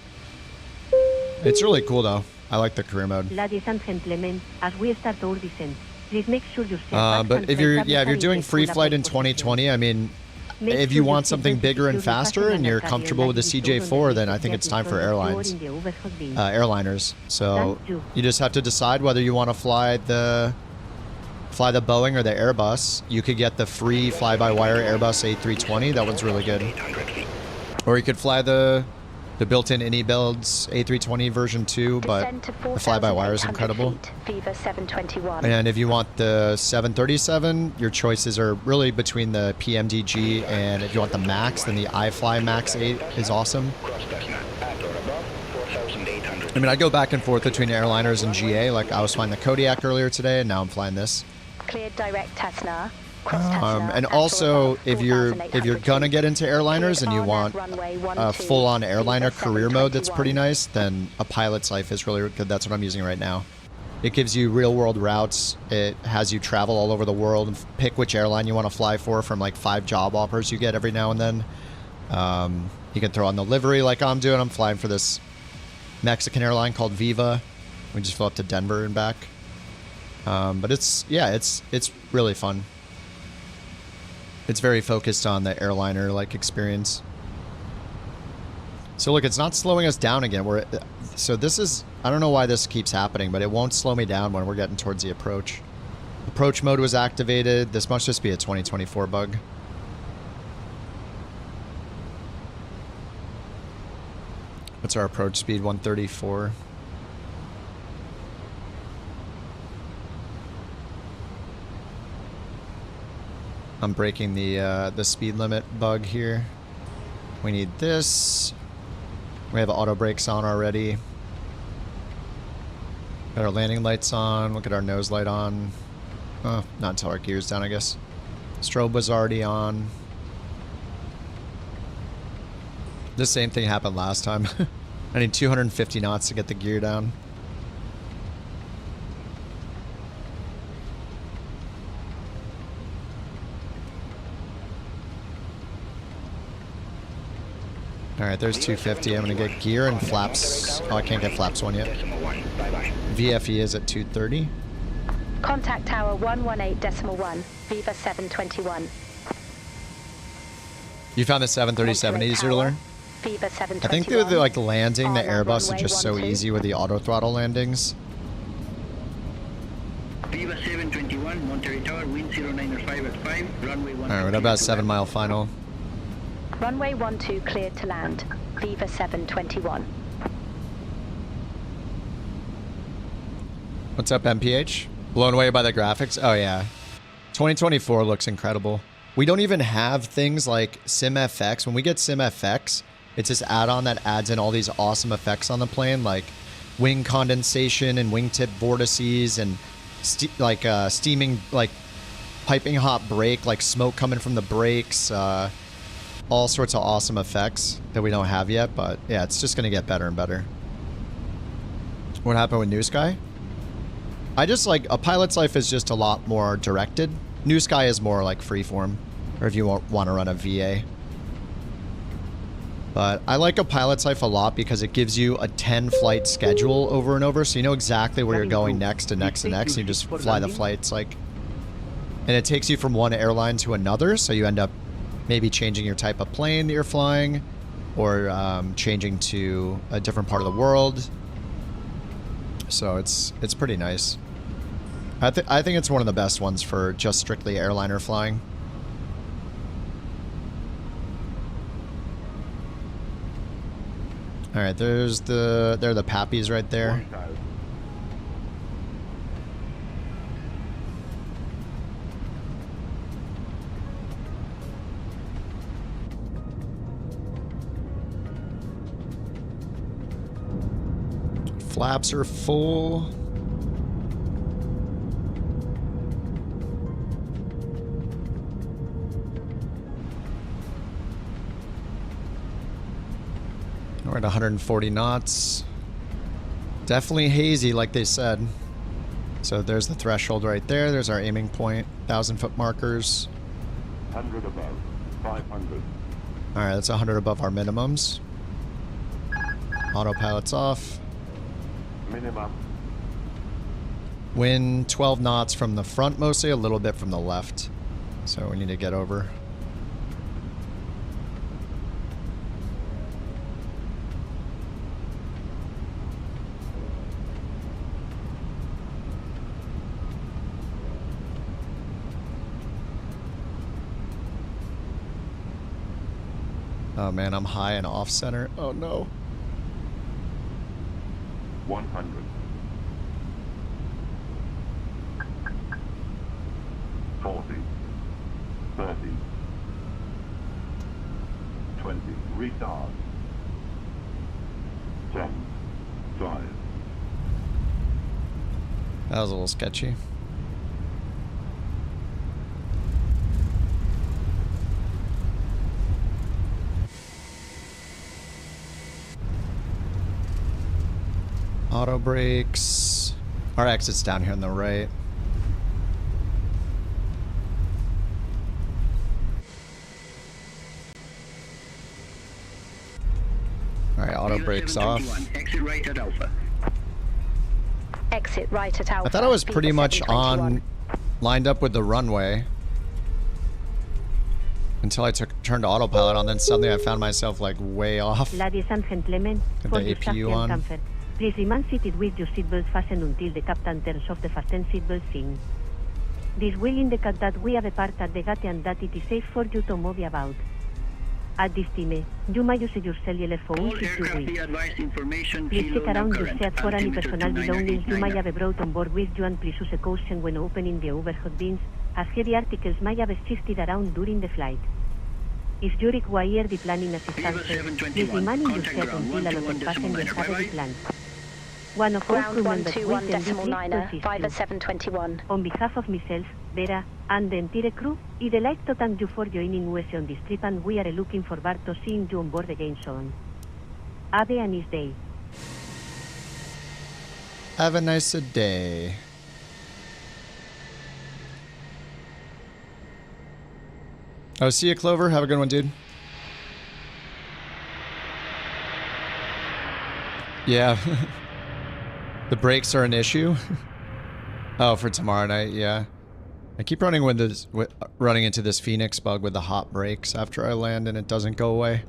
it's really cool though. I like the career mode.
Ladies and gentlemen, as we start our descent, please make sure you set
but if you're doing free flight in 2020, I mean, if you want something bigger and faster and you're comfortable with the CJ4, then I think it's time for airlines, airliners. So you just have to decide whether you want to fly the Boeing or the Airbus. You could get the free fly-by-wire Airbus A320. That one's really good. Or you could fly the built-in AnyBuilds A320 version 2, but the fly-by-wire is incredible.
Viva 721.
And if you want the 737, your choices are really between the PMDG, and if you want the Max, then the iFly Max 8 is awesome. I mean, I go back and forth between airliners and GA. Like, I was flying the Kodiak earlier today, and now I'm flying this.
Cleared direct Tesla.
And also, if you're gonna get into airliners and you want a full-on airliner career mode that's pretty nice, then a pilot's life is really good. That's what I'm using right now. It gives you real-world routes. It has you travel all over the world and pick which airline you want to fly for from like 5 job offers you get every now and then. You can throw on the livery like I'm doing. I'm flying for this Mexican airline called Viva. We just flew up to Denver and back. But it's really fun. It's very focused on the airliner like experience. So look, it's not slowing us down again. So this is, I don't know why this keeps happening, but it won't slow me down when we're getting towards the approach. Approach mode was activated. This must just be a 2024 bug. What's our approach speed? 134. I'm breaking the speed limit bug here. We need this. We have auto brakes on already. Got our landing lights on. Look at our nose light on. Oh, not until our gear's down, I guess. Strobe was already on. The same thing happened last time. I need 250 knots to get the gear down. All right, there's 250. I'm gonna get gear and flaps. Oh, I can't get flaps 1 yet. VFE is at 230.
Contact tower 118.1, Viva 721.
You found the 737 earlier?
Viva 721.
I think they're like landing the Airbus is just so easy with the auto throttle landings.
Viva 721, Monterey Tower, wind 095 at 5, runway 1.
Alright, what about 7 mile final?
Runway 12 cleared to land, Viva 721.
What's up, MPH? Blown away by the graphics? Oh yeah. 2024 looks incredible. We don't even have things like SimFX. When we get SimFX, it's this add-on that adds in all these awesome effects on the plane, like wing condensation and wingtip vortices and steaming, like piping hot brake, like smoke coming from the brakes, all sorts of awesome effects that we don't have yet. But yeah, it's just gonna get better and better. What happened with New Sky? I just like a pilot's life is just a lot more directed. New Sky is more like freeform, or if you want to run a VA. But I like a pilot's life a lot because it gives you a 10 flight schedule over and over, so you know exactly where you're going next and next and next, and you just fly the flights like. And it takes you from one airline to another, so you end up maybe changing your type of plane that you're flying, or changing to a different part of the world. So it's pretty nice. I think it's one of the best ones for just strictly airliner flying. All right, there are the Pappies right there. Flaps are full. We're at 140 knots. Definitely hazy, like they said. So there's the threshold right there. There's our aiming point. 1,000-foot markers.
100 above. 500.
All right, that's 100 above our minimums. Autopilot's off.
Minimum.
Wind 12 knots from the front mostly, a little bit from the left. So we need to get over. Oh man, I'm high and off center. Oh no.
100. 40. 30. 20. Retard. 10. 5.
That was a little sketchy. Auto brakes. Our exit's down here on the right. Alright, auto brakes off.
Exit right at Alpha.
Exit right at Alpha.
I thought I was pretty much lined up with the runway until I turned autopilot on, then suddenly I found myself like way off.
Ladies and gentlemen,
with the APU on.
comfort, please remain seated with your seatbelt fastened until the captain turns off the fasten seatbelt sign. This will indicate that we have a part at the gate and that it is safe for you to move about. At this time, you may use your cellular phone if you wish. Please check around your seat for any personal belongings you may have brought on board with you, and please use a caution when opening the overhead bins, as heavy articles may have shifted around during the flight. If you require the planning assistance, please remain in your seat until allotted passengers have the plan. One of our crew members will send you to assist
Viva
you.
721.
On behalf of myself, Vera, and the entire crew, I'd like to thank you for joining us on this trip, and we are looking forward to seeing you on board again soon. Have a nice day.
Have a nice day. Oh, see you, Clover. Have a good one, dude. Yeah. The brakes are an issue. Oh, for tomorrow night, yeah. I keep running running into this Fenix bug with the hot brakes after I land, and it doesn't go away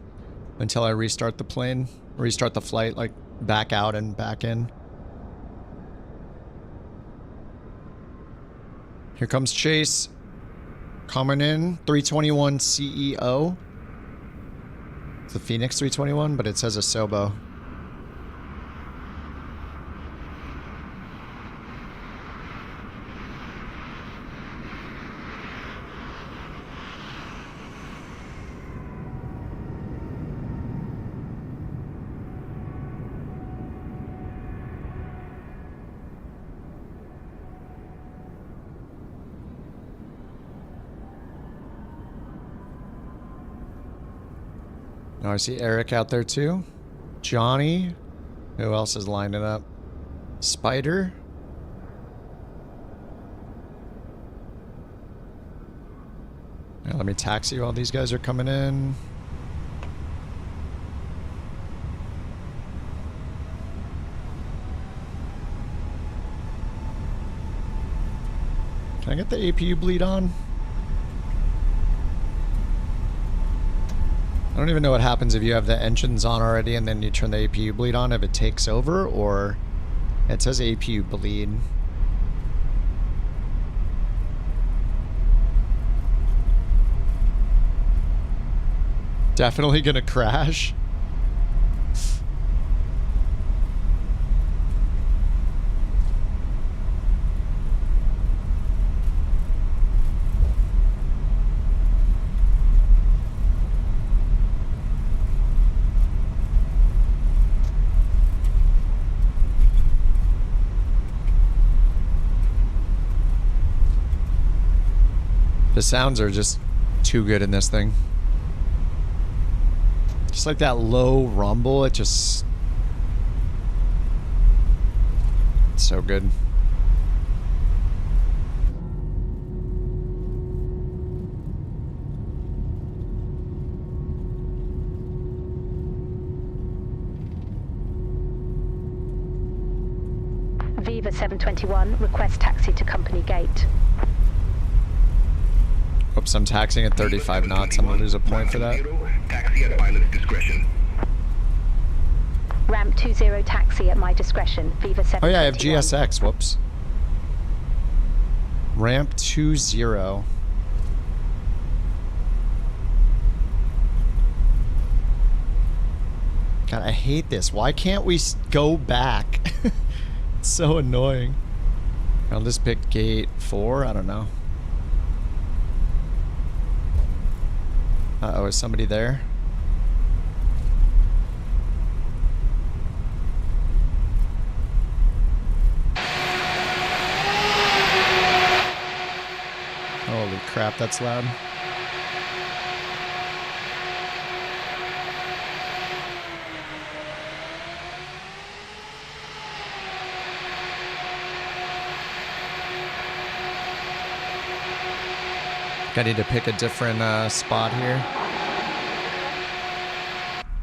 until I restart the plane, restart the flight, like back out and back in. Here comes Chase. Coming in, 321 CEO. It's the Fenix 321, but it says Asobo. Oh, I see Eric out there too. Johnny. Who else is lining up? Spider. Now let me taxi while these guys are coming in. Can I get the APU bleed on? I don't even know what happens if you have the engines on already and then you turn the APU bleed on, if it takes over, or it says APU bleed. Definitely gonna crash. The sounds are just too good in this thing. Just like that low rumble, it just... It's so good.
Viva 721, request taxi to company gate.
Oops, I'm taxiing at 35 knots. I'm gonna lose a point for that.
Taxi at pilot's discretion.
Ramp 20 taxi at my discretion. Viva 721.
Oh yeah, I have GSX. Whoops. Ramp 20. God, I hate this. Why can't we go back? It's so annoying. I'll just pick gate 4. I don't know. Uh-oh, is somebody there? Holy crap, that's loud. I need to pick a different spot here.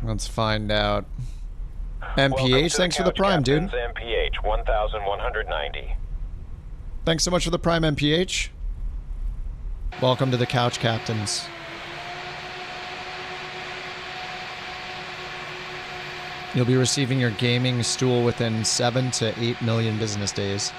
Let's find out. MPH, thanks for the prime, dude.
MPH 1190.
Thanks so much for the prime, MPH. Welcome to the Couch Captains. You'll be receiving your gaming stool within 7 to 8 million business days.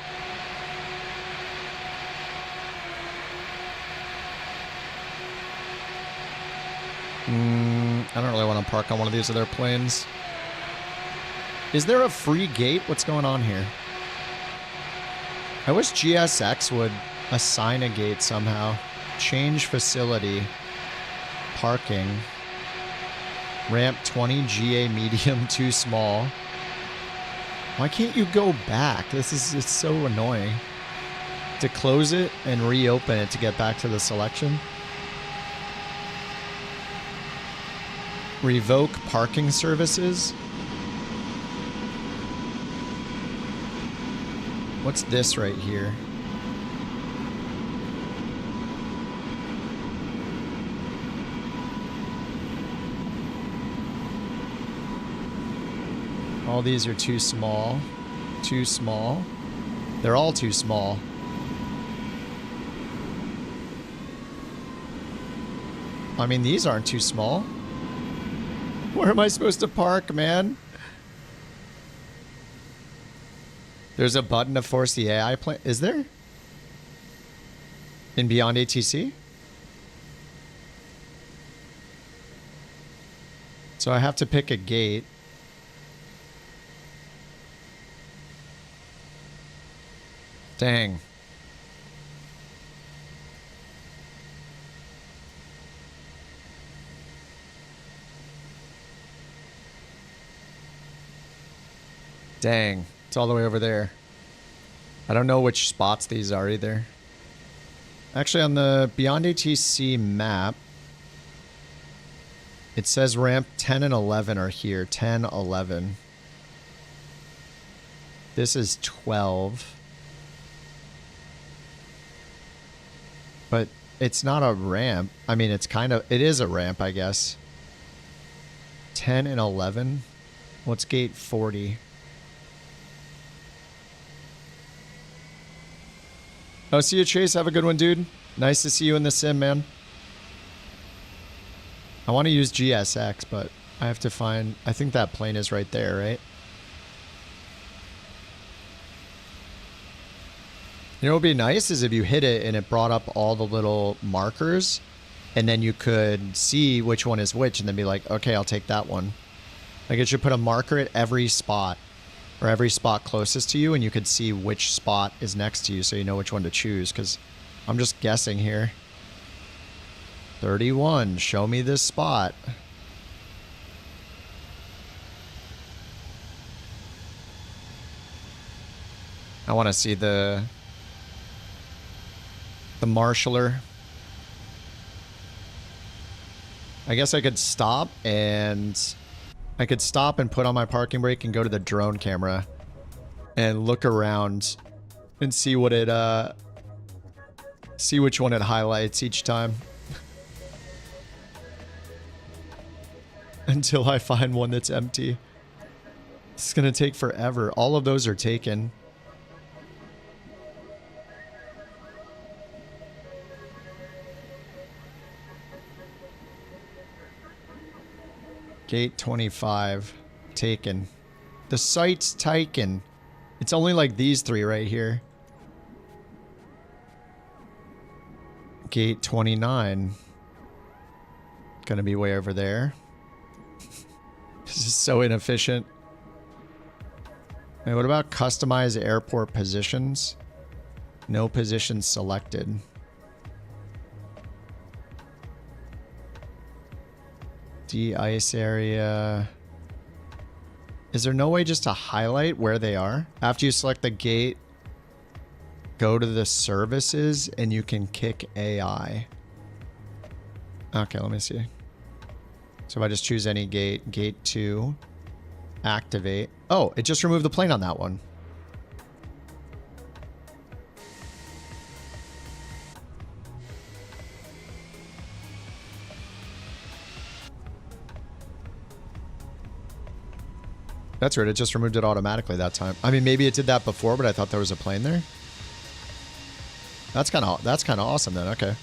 I don't really want to park on one of these other planes. Is there a free gate? What's going on here? I wish GSX would assign a gate somehow. Change facility. Parking. Ramp 20, GA medium, too small. Why can't you go back? It's so annoying. To close it and reopen it to get back to the selection. Revoke parking services. What's this right here? All these are too small. Too small. They're all too small. I mean, these aren't too small. Where am I supposed to park, man? There's a button to force the AI plane. Is there? In Beyond ATC? So I have to pick a gate. Dang. Dang. It's all the way over there. I don't know which spots these are either. Actually, on the Beyond ATC map, it says ramp 10 and 11 are here. 10, 11. This is 12. But it's not a ramp. I mean, it's kind of... It is a ramp, I guess. 10 and 11. What's gate 40? Oh, see you, Chase. Have a good one, dude. Nice to see you in the sim, man. I want to use GSX, but I have to find... I think that plane is right there, right? You know what would be nice is if you hit it and it brought up all the little markers, and then you could see which one is which and then be like, okay, I'll take that one. Like it should put a marker at every spot, or every spot closest to you, and you could see which spot is next to you so you know which one to choose, because I'm just guessing here. 31, show me this spot. I want to see the marshaller. I guess I could stop and put on my parking brake and go to the drone camera and look around and see what it see which one it highlights each time. Until I find one that's empty. It's gonna take forever. All of those are taken. Gate 25. Taken. The site's taken. It's only like these three right here. Gate 29. Gonna be way over there. This is so inefficient. Hey, what about customize airport positions? No positions selected. De-ice area. Is there no way just to highlight where they are? After you select the gate, go to the services and you can kick AI. Okay, let me see. So if I just choose any gate, gate 2, activate. Oh, it just removed the plane on that one. That's weird. It just removed it automatically that time. I mean, maybe it did that before, but I thought there was a plane there. That's kind of awesome then. Okay.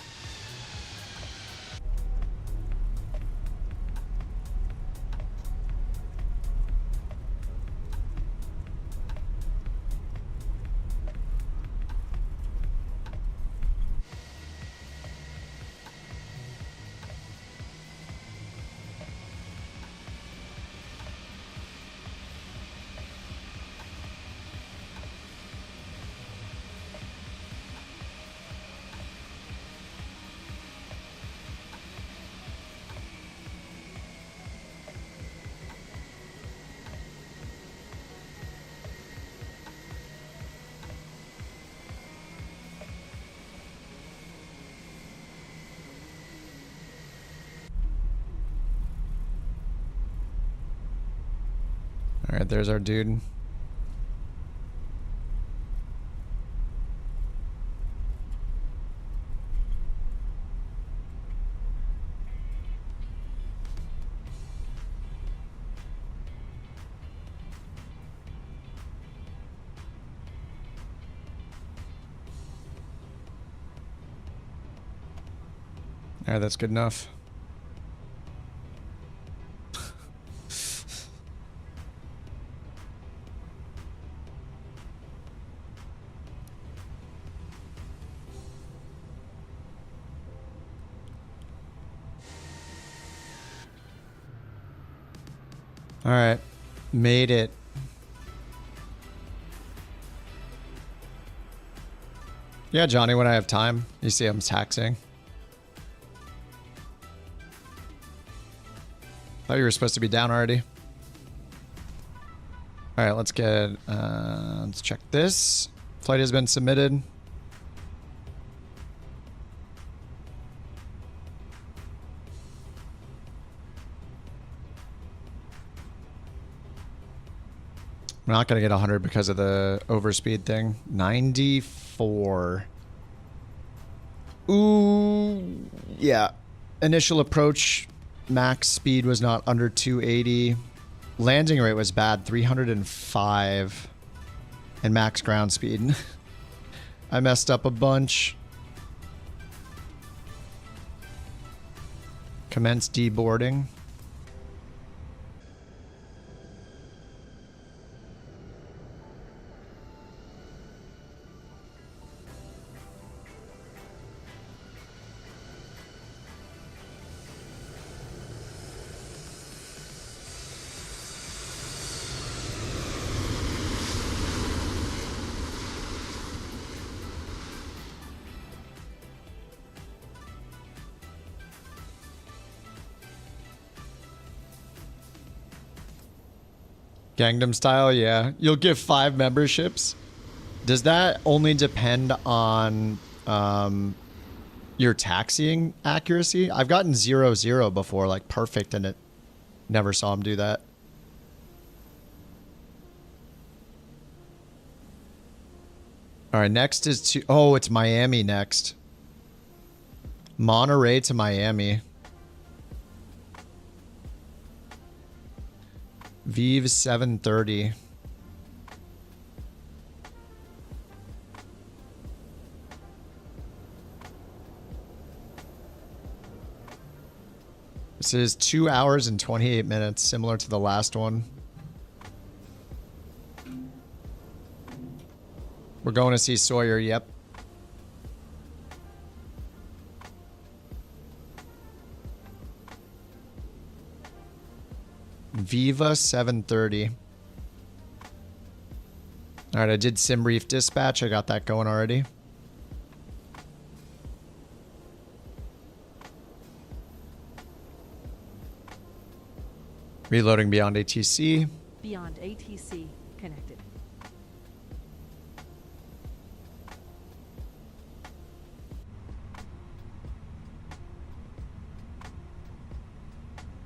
All right, there's our dude. Yeah, that's good enough. All right, made it. Yeah, Johnny, when I have time. You see I'm taxing. Thought you were supposed to be down already. All right, let's get, let's check this. Flight has been submitted. I'm not going to get 100 because of the overspeed thing. 94. Ooh, yeah. Initial approach max speed was not under 280. Landing rate was bad, 305. And max ground speed. I messed up a bunch. Commence deboarding. Gangnam Style, yeah. You'll give 5 memberships. Does that only depend on your taxiing accuracy? I've gotten 0-0 before, like perfect, and it never saw him do that. All right, next is to... Oh, it's Miami next. Monterey to Miami. Viva 730. This is 2 hours and 28 minutes, similar to the last one. We're going to see Sawyer, yep. Viva 730. All right, I did SimReef dispatch. I got that going already. Reloading beyond ATC.
Beyond ATC connected.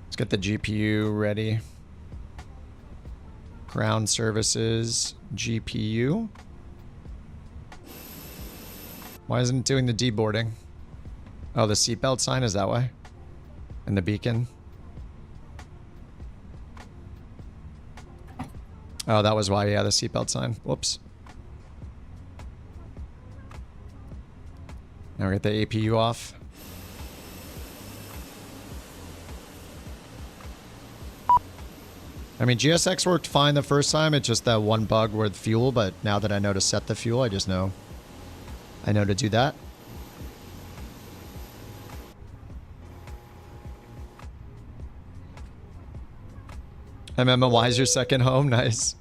Let's get the GPU ready. Ground services, GPU. Why isn't it doing the deboarding? Oh, the seatbelt sign is that way? And the beacon. Oh, that was why, yeah, the seatbelt sign. Whoops. Now we get the APU off. I mean, GSX worked fine the first time. It's just that one bug with fuel, but now that I know to set the fuel, I just know. I know to do that. MMOY's your second home? Nice.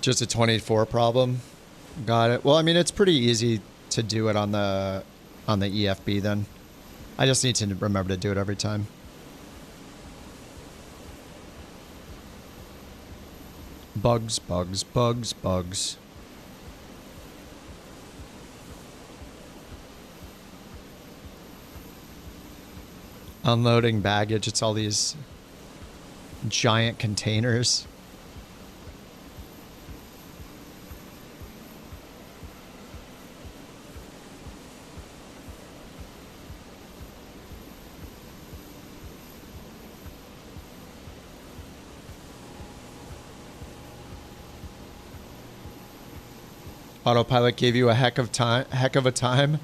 Just a 24 problem. Got it. Well, I mean, it's pretty easy to do it on the EFB then. I just need to remember to do it every time. Bugs, bugs, bugs, bugs. Unloading baggage. It's all these Giant containers. Autopilot gave you a heck of a time.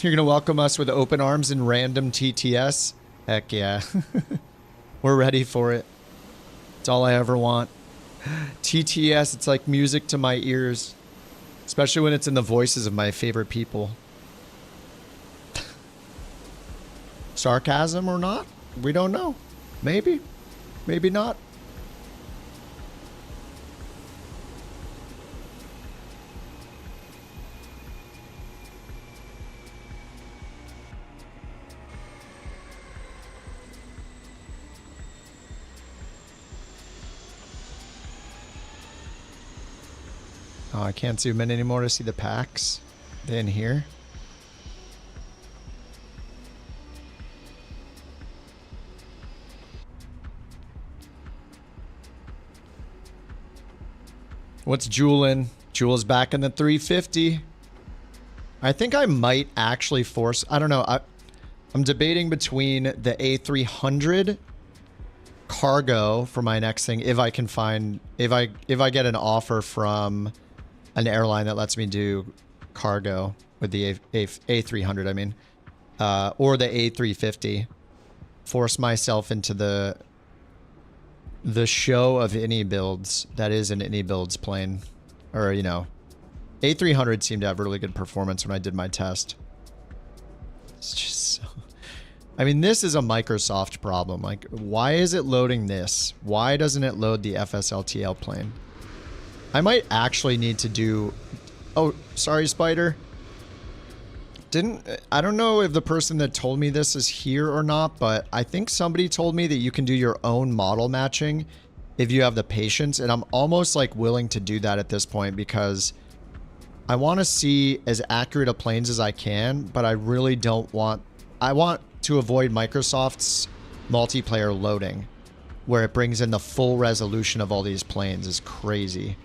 You're gonna welcome us with open arms and random TTS. Heck yeah. We're ready for it. It's all I ever want. TTS, it's like music to my ears. Especially when it's in the voices of my favorite people. Sarcasm or not? We don't know. Maybe. Maybe not. Oh, I can't zoom in anymore to see the packs. They in here? What's Juulin? Juul's back in the 350. I think I might actually force... I don't know. I'm debating between the A300 cargo for my next thing. If I can find... If I get an offer from... an airline that lets me do cargo with the A300, I mean, or the A350. Force myself into the show of any builds that is an any builds plane, or you know, A300 seemed to have really good performance when I did my test. It's just so... I mean, this is a Microsoft problem. Like, why is it loading this? Why doesn't it load the FSLTL plane? I might actually need to do... Oh, sorry, Spider. I don't know if the person that told me this is here or not, but I think somebody told me that you can do your own model matching if you have the patience, and I'm almost like willing to do that at this point because I want to see as accurate a planes as I can, but I really don't want... I want to avoid Microsoft's multiplayer loading, where it brings in the full resolution of all these planes is crazy.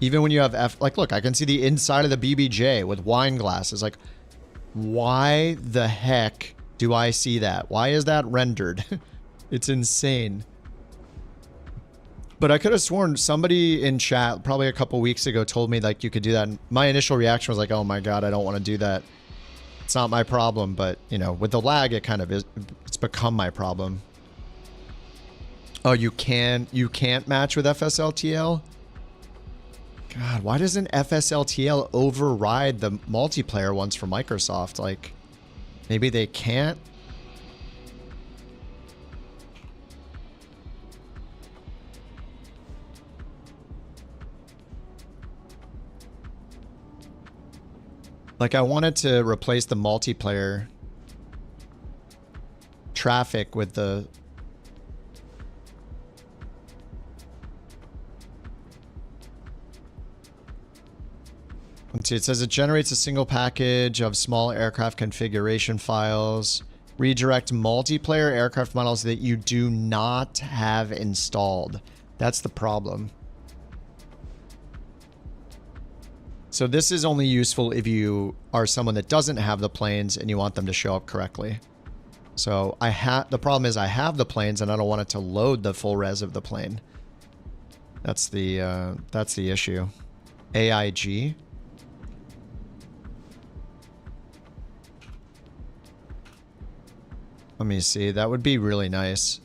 Even when you have like, look, I can see the inside of the BBJ with wine glasses. Like, why the heck do I see that? Why is that rendered? It's insane. But I could have sworn somebody in chat probably a couple weeks ago told me like you could do that. And my initial reaction was like, oh my God, I don't want to do that. It's not my problem. But, you know, with the lag, it kind of is. It's become my problem. Oh, you can't match with FSLTL? God, why doesn't FSLTL override the multiplayer ones for Microsoft? Like, maybe they can't? Like, I wanted to replace the multiplayer traffic with the... Let's see, it says it generates a single package of small aircraft configuration files. Redirect multiplayer aircraft models that you do not have installed. That's the problem. So this is only useful if you are someone that doesn't have the planes and you want them to show up correctly. So the problem is I have the planes and I don't want it to load the full res of the plane. That's the issue. AIG. Let me see. That would be really nice.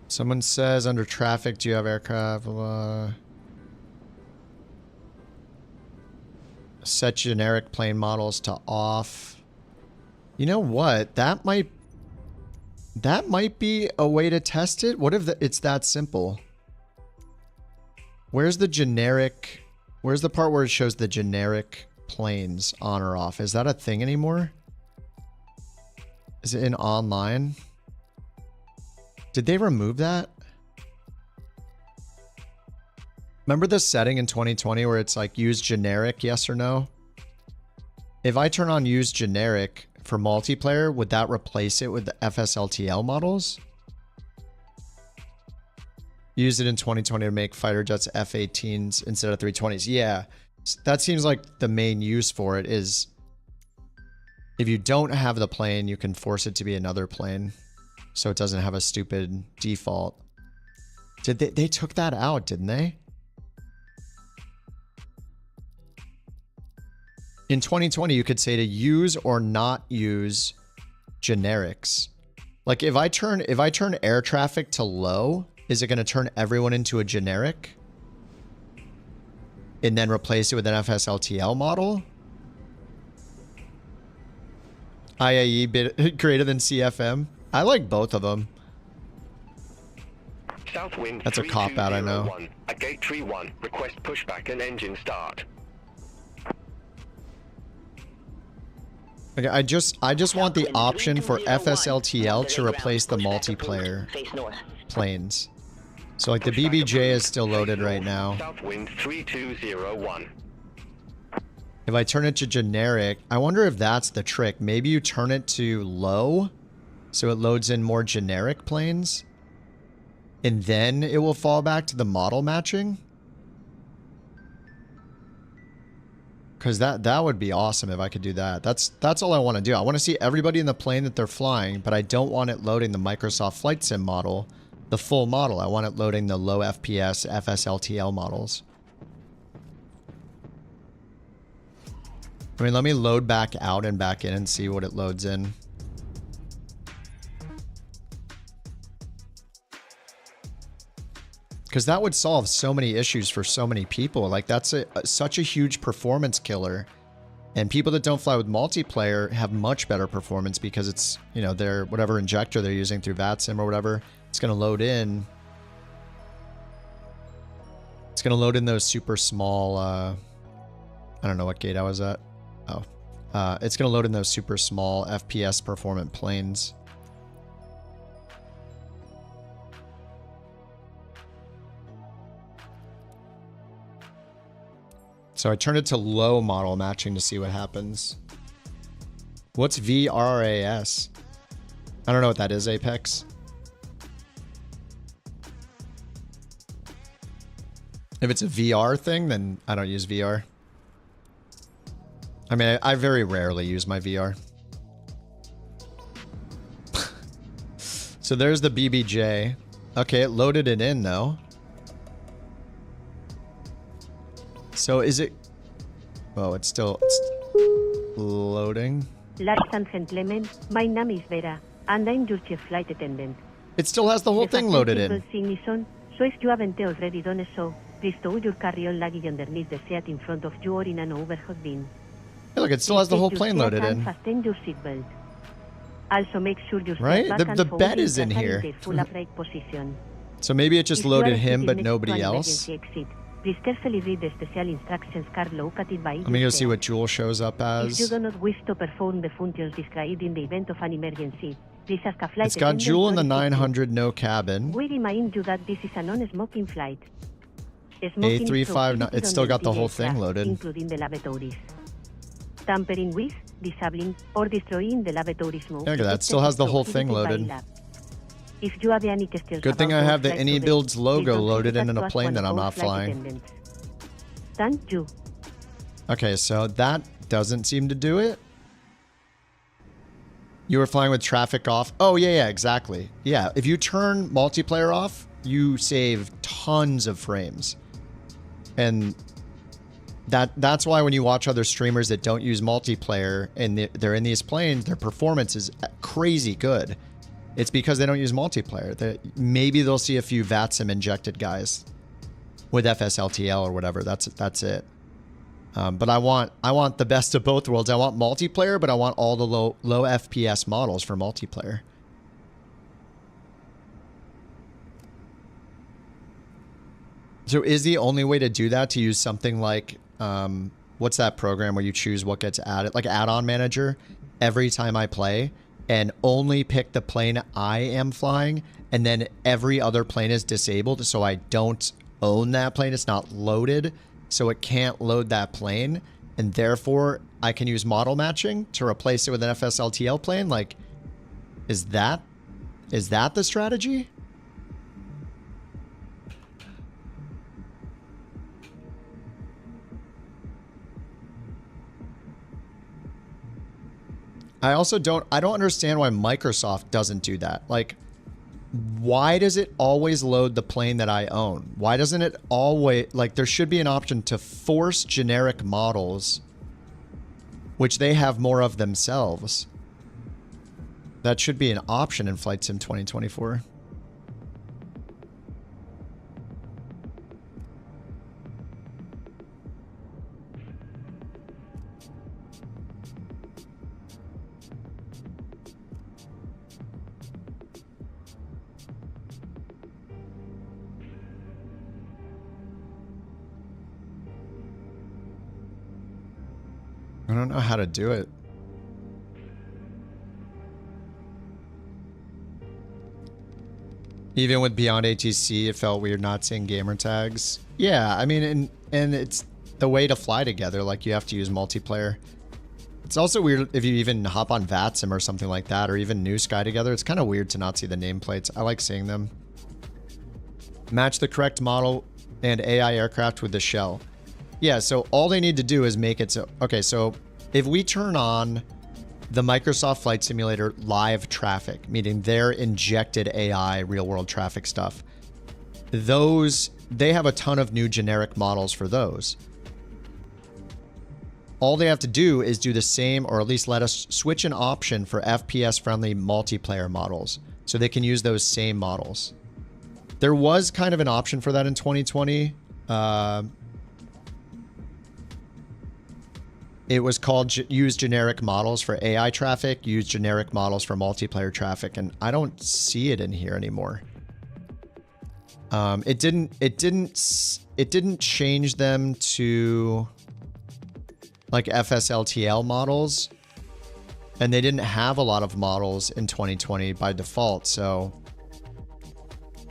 Someone says under traffic, do you have aircraft? Set generic plane models to off. You know what? That might be a way to test it. What if it's that simple? Where's the generic? Where's the part where it shows the generic planes on or off? Is that a thing anymore? Is it in online? Did they remove that? Remember the setting in 2020 where it's like use generic, yes or no? If I turn on use generic for multiplayer, would that replace it with the FSLTL models? Use it in 2020 to make fighter jets F-18s instead of 320s. Yeah, that seems like the main use for it is if you don't have the plane, you can force it to be another plane so it doesn't have a stupid default. Did they took that out, didn't they? In 2020, you could say to use or not use generics. Like if I turn air traffic to low, is it going to turn everyone into a generic? And then replace it with an FSLTL model? IAE bit greater than CFM? I like both of them.
Southwind.
That's a cop out, I know.
At gate 31, request pushback and engine start.
Okay, I just want the option for FSLTL to replace the multiplayer planes. So like the BBJ is still loaded right now.
Southwind 3201.
If I turn it to generic, I wonder if that's the trick. Maybe you turn it to low so it loads in more generic planes and then it will fall back to the model matching. Because that would be awesome if I could do that. That's all I want to do. I want to see everybody in the plane that they're flying, but I don't want it loading the Microsoft Flight Sim model, the full model. I want it loading the low FPS FSLTL models. I mean, let me load back out and back in and see what it loads in. Because that would solve so many issues for so many people. Like that's such a huge performance killer. And people that don't fly with multiplayer have much better performance because it's, you know, their whatever injector they're using through VATSIM or whatever, it's going to load in. It's going to load in those super small, I don't know what gate I was at. Oh, it's going to load in those super small FPS performant planes. So I turned it to low model matching to see what happens. What's VRAS? I don't know what that is, Apex. If it's a VR thing, then I don't use VR. I mean, I very rarely use my VR. So there's the BBJ. Okay, it loaded it in though. So is it... Oh, it's still loading.
Ladies and gentlemen, my name is Vera, and I'm your chief flight attendant.
It still has the whole thing loaded in.
So if you haven't already done so, please tow your carry-on luggage underneath the seat in front of you or in an overhead bin.
Hey, look, it still has the whole plane loaded in.
Fasten your seatbelt. Also make sure you
right? The bed is in here. So maybe it just loaded him, but nobody else.
Please carefully read the special instructions card located by.
Let me go see what Jewel shows up as.
If you do not wish to perform the functions described in the event of an emergency, please ask a flight
It's got Jewel in the 900, no cabin.
We remind you that this is a non-smoking flight.
A350, it's still got the whole thing loaded.
Including the lavatories. Tampering with, disabling, or destroying the lavatory smoke.
Look at that, still has the whole thing loaded.
If you have any questions,
good thing I have the Any Builds logo loaded in a plane that I'm not flying.
Thank you.
Okay, so that doesn't seem to do it. You were flying with traffic off. Oh, yeah, exactly. Yeah, if you turn multiplayer off, you save tons of frames. And that's why when you watch other streamers that don't use multiplayer and they're in these planes, their performance is crazy good. It's because they don't use multiplayer. Maybe they'll see a few VATSIM injected guys with FSLTL or whatever. That's it. But I want the best of both worlds. I want multiplayer, but I want all the low FPS models for multiplayer. So is the only way to do that to use something like what's that program where you choose what gets added, like Add-on Manager? Every time I play, and only pick the plane I am flying, and then every other plane is disabled, so I don't own that plane. It's not loaded, so it can't load that plane, and therefore I can use model matching to replace it with an FSLTL plane. Like, is that the strategy? I don't understand why Microsoft doesn't do that. Like, why does it always load the plane that I own? Why doesn't it always, like, there should be an option to force generic models, which they have more of themselves. That should be an option in Flight Sim 2024. I don't know how to do it. Even with Beyond ATC, it felt weird not seeing gamer tags. Yeah, I mean, and it's the way to fly together. Like, you have to use multiplayer. It's also weird if you even hop on VATSIM or something like that, or even New Sky together. It's kind of weird to not see the nameplates. I like seeing them. Match the correct model and AI aircraft with the shell. Yeah, so all they need to do is make it so... Okay, so if we turn on the Microsoft Flight Simulator live traffic, meaning their injected AI real-world traffic stuff, they have a ton of new generic models for those. All they have to do is do the same, or at least let us switch an option for FPS-friendly multiplayer models, so they can use those same models. There was kind of an option for that in 2020. It was called use generic models for AI traffic, use generic models for multiplayer traffic, and I don't see it in here anymore. It didn't change them to like FSLTL models, and they didn't have a lot of models in 2020 by default, so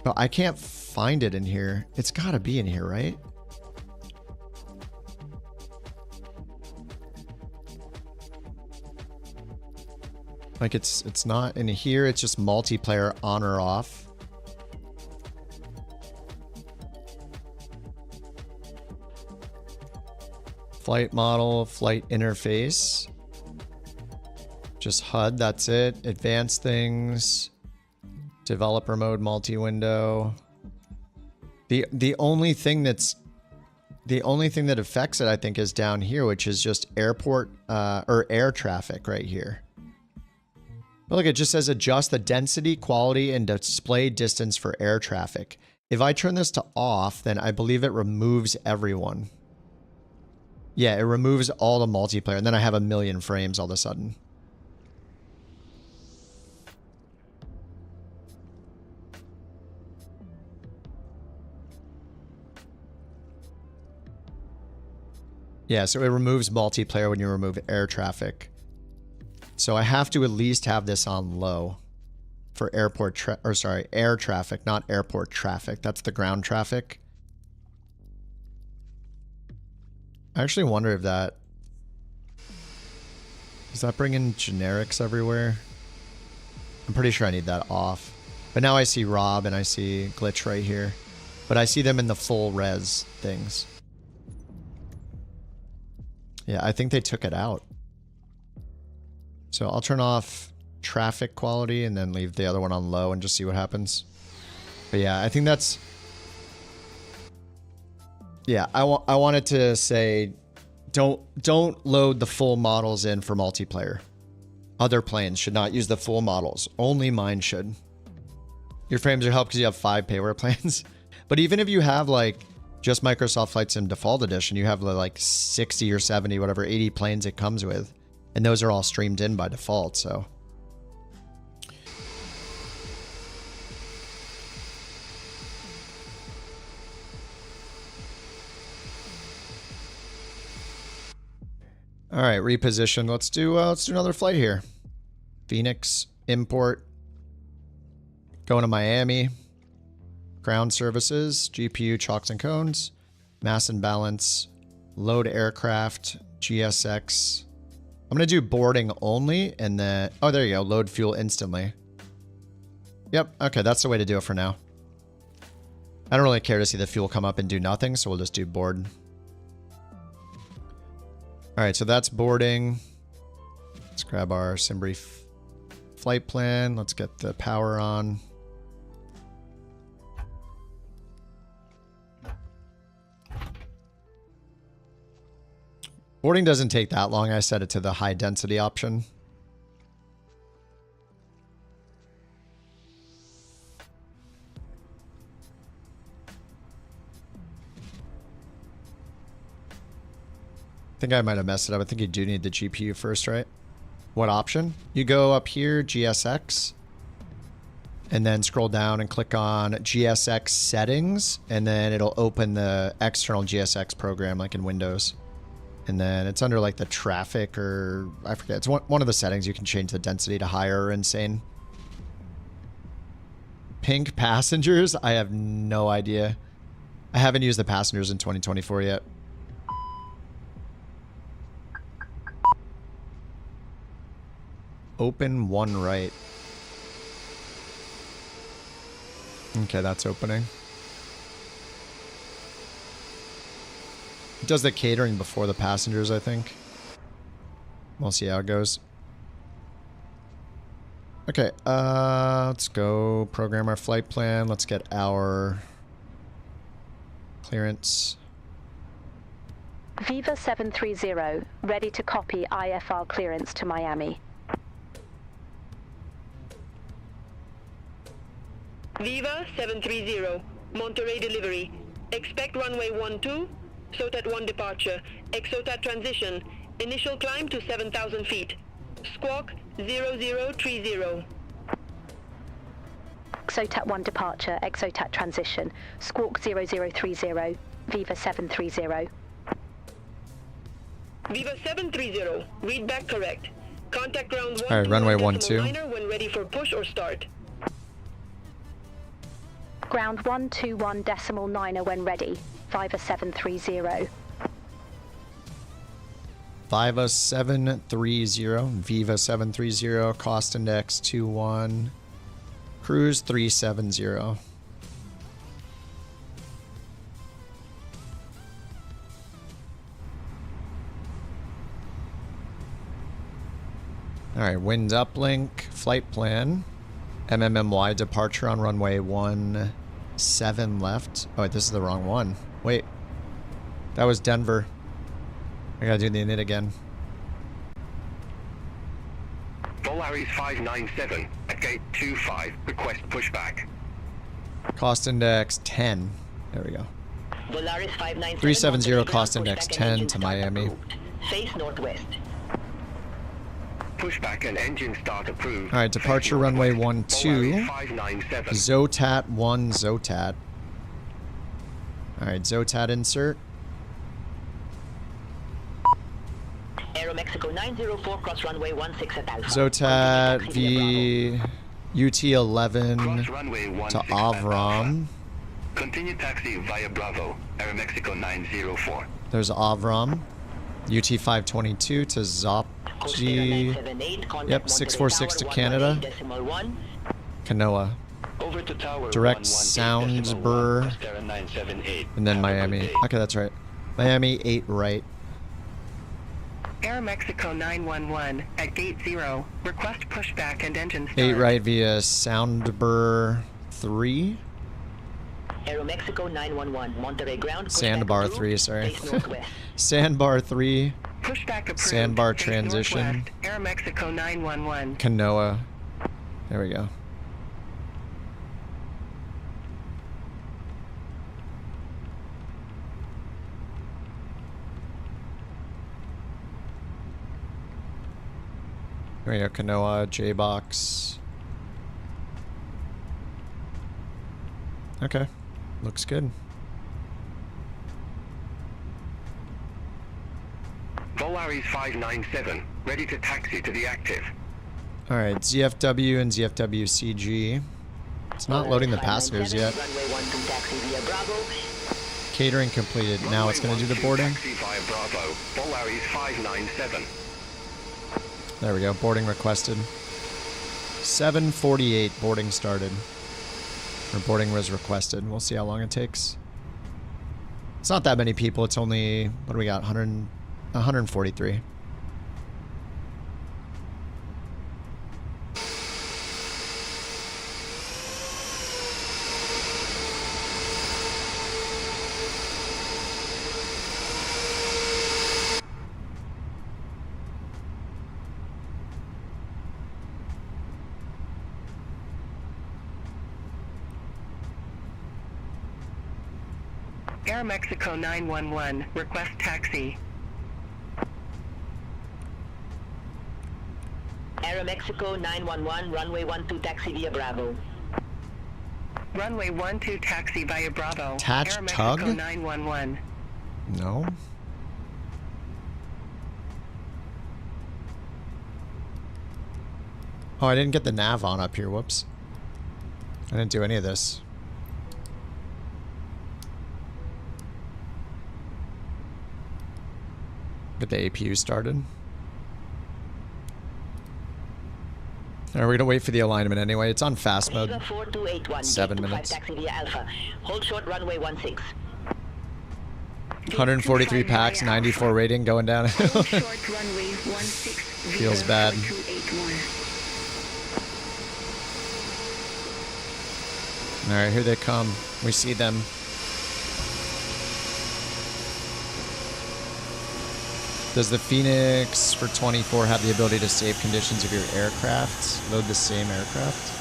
but I can't find it in here. It's got to be in here, right? Like, it's not in here. It's just multiplayer on or off. Flight model, flight interface. Just HUD, that's it. Advanced things. Developer mode, multi-window. The only thing that affects it, I think, is down here, which is just airport or air traffic right here. But look, it just says adjust the density, quality, and display distance for air traffic. If I turn this to off, then I believe it removes everyone. Yeah, it removes all the multiplayer, and then I have 1,000,000 frames all of a sudden. Yeah, so it removes multiplayer when you remove air traffic. So I have to at least have this on low for air traffic, not airport traffic. That's the ground traffic. I actually wonder if does that bring in generics everywhere? I'm pretty sure I need that off. But now I see Rob and I see Glitch right here. But I see them in the full res things. Yeah, I think they took it out. So I'll turn off traffic quality and then leave the other one on low and just see what happens. But yeah, I think that's... Yeah, I wanted to say, don't load the full models in for multiplayer. Other planes should not use the full models. Only mine should. Your frames are helped because you have 5 payware plans. But even if you have like just Microsoft Flight Sim Default Edition, you have like 60 or 70, whatever, 80 planes it comes with. And those are all streamed in by default, so... All right, reposition. Let's do another flight here. Phoenix import. Going to Miami. Ground services, GPU chalks and cones, mass and balance, load aircraft, GSX. I'm going to do boarding only and then, oh, there you go. Load fuel instantly. Yep. Okay. That's the way to do it for now. I don't really care to see the fuel come up and do nothing. So we'll just do board. All right. So that's boarding. Let's grab our SimBrief flight plan. Let's get the power on. Boarding doesn't take that long. I set it to the high density option. I think I might have messed it up. I think you do need the GPU first, right? What option? You go up here, GSX, and then scroll down and click on GSX settings, and then it'll open the external GSX program like in Windows. And then it's under like the traffic or I forget. It's one of the settings. You can change the density to higher or insane. Pink passengers? I have no idea. I haven't used the passengers in 2024 yet. Open one right. Okay, that's opening. It does the catering before the passengers, I think. We'll see how it goes. Okay, let's go program our flight plan. Let's get our clearance.
Viva 730, ready to copy IFR clearance to Miami.
Viva 730, Monterey delivery. Expect runway 12. SOTAT 1 departure, XOTAT transition, initial climb to 7,000 feet. Squawk 0030.
XOTAT 1 departure, XOTAT transition, squawk 0030, Viva 730.
Viva 730, read back correct. Contact ground 1.
All right, runway 12.
When ready for push or start.
Ground 121.9 when ready. Viva 730.
Viva 730. Viva 730. Cost index 21. Cruise 370. All right, wind uplink, flight plan. MMMY departure on runway 17 left. Oh, wait, this is the wrong one. Wait, that was Denver. I gotta do the init again.
Volaris 597 at gate 25. Request pushback.
Cost index 10. There we go.
Volaris 597.
370 cost index 10 to Miami.
Face northwest.
Pushback and engine start approved.
All right, departure runway 12. ZOTAT 1 ZOTAT. All right, ZOTAT insert.
Aeromexico 904 cross runway 16 at Alpha.
ZOTAT V UT11 to Avram.
Continue taxi via Bravo. Aeromexico 904.
There's Avram. UT522 to Zopji. Yep, 646 to Canada. Kanoa. Direct Soundsbur. And then Miami. Okay, that's right. Miami 8 right.
Aeromexico 911 at gate 0. Request pushback and engine start.
8 right via Soundbur 3.
Aeromexico 911, Monterey ground.
Sandbar 3, sorry. Sandbar 3.
Pushback approved.
Sandbar transition.
Aeromexico 911.
Kanoa. There we go. There we go, Kanoa, J-Box. Okay, looks good.
Volaris 597, ready to taxi to the active.
All right, ZFW and ZFW CG. It's not loading the passengers yet. Catering completed. Now it's going to do the boarding. There we go. Boarding requested. 7:48 boarding started. Or boarding was requested. We'll see how long it takes. It's not that many people. It's only, what do we got? 143.
Air Mexico 911, request taxi.
Air Mexico 911, runway 12 taxi via Bravo.
Runway 12 taxi via Bravo.
Attached
Air Mexico
tug?
911.
No. Oh, I didn't get the nav on up here. Whoops. I didn't do any of this. Get the APU started. Are we gonna wait for the alignment anyway? It's on fast mode.
Viva 4281,
7
gate 25
minutes.
taxi via Alpha. Hold short runway 16.
143 packs, 94 rating, going down. Feels bad. All right, here they come. We see them. Does the Fenix for 24 have the ability to save conditions of your aircraft? Load the same aircraft?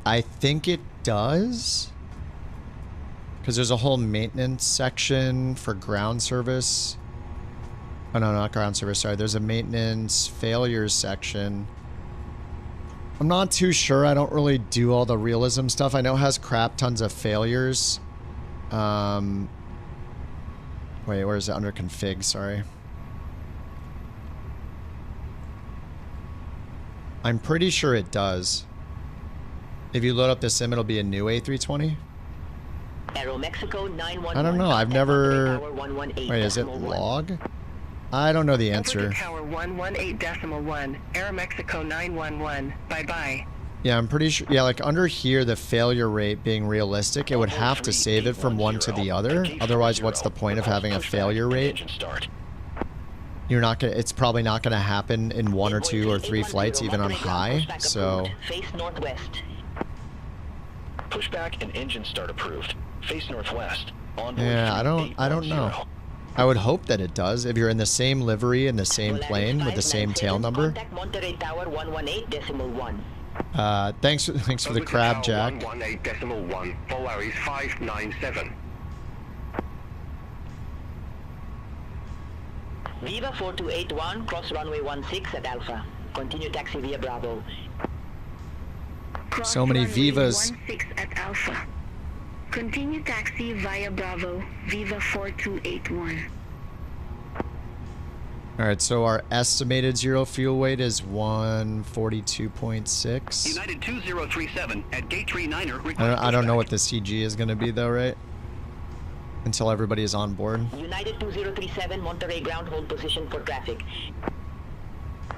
I think it does. Because there's a whole maintenance section for ground service. Oh no, not ground service, sorry. There's a maintenance failures section. I'm not too sure. I don't really do all the realism stuff. I know it has crap tons of failures. Wait, where is it? Under config, sorry. I'm pretty sure it does. If you load up the sim, it'll be a new A320.
Aero Mexico 911.
I don't know. I've never... Wait, is it log? I don't know the answer.
Tower 118.1. Air Mexico 911. Bye-bye.
Yeah, I'm pretty sure. Yeah, like under here, the failure rate being realistic, it would have to save it from one to the other. Otherwise, what's the point of having a failure rate? You're not gonna. It's probably not gonna happen in 1 or 2 or 3 flights, even on high. So.
Face northwest.
Pushback and engine start approved. Face northwest.
Yeah, I don't know. I would hope that it does. If you're in the same livery in the same plane with the same tail number.
Contact Monterey Tower 118.1.
Thanks for the crab, Jack.
118.1. Polaris 597.
Viva 4281, cross runway 16 at Alpha. Continue taxi via Bravo.
So many Vivas.
16 at Alpha. Continue taxi via Bravo. Viva 4281.
All right, so our estimated zero fuel weight is 142.6.
United 2037 at gate 39er.
I don't know what the CG is going to be though, right? Until everybody is on board.
United 2037, Monterey ground, hold position for traffic.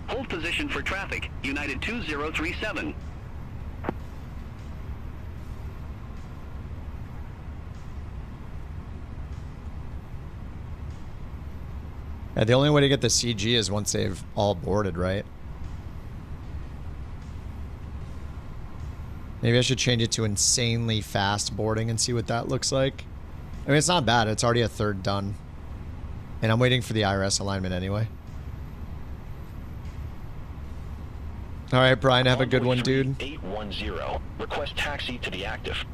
Hold position for traffic. United 2037.
Yeah, the only way to get the CG is once they've all boarded, right? Maybe I should change it to insanely fast boarding and see what that looks like. I mean, it's not bad. It's already a third done. And I'm waiting for the IRS alignment anyway. All right, Brian, have a good one, dude.
810. Request taxi to the active.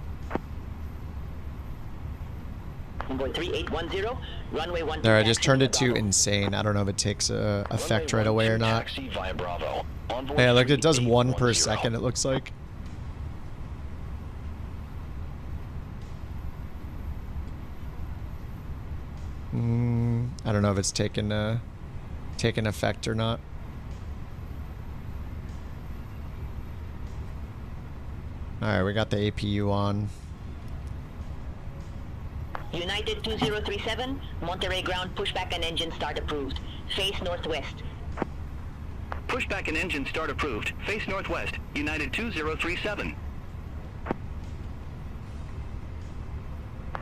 Envoy 3810, runway 12.
There, I just turned it to insane. I don't know if it takes effect right away or not. Hey, look, it does 1 per second, it looks like. I don't know if it's taking taking effect or not. Alright, we got the APU on.
United 2037, Monterey ground pushback and engine start approved. Face northwest.
Pushback and engine start approved. Face northwest. United 2037.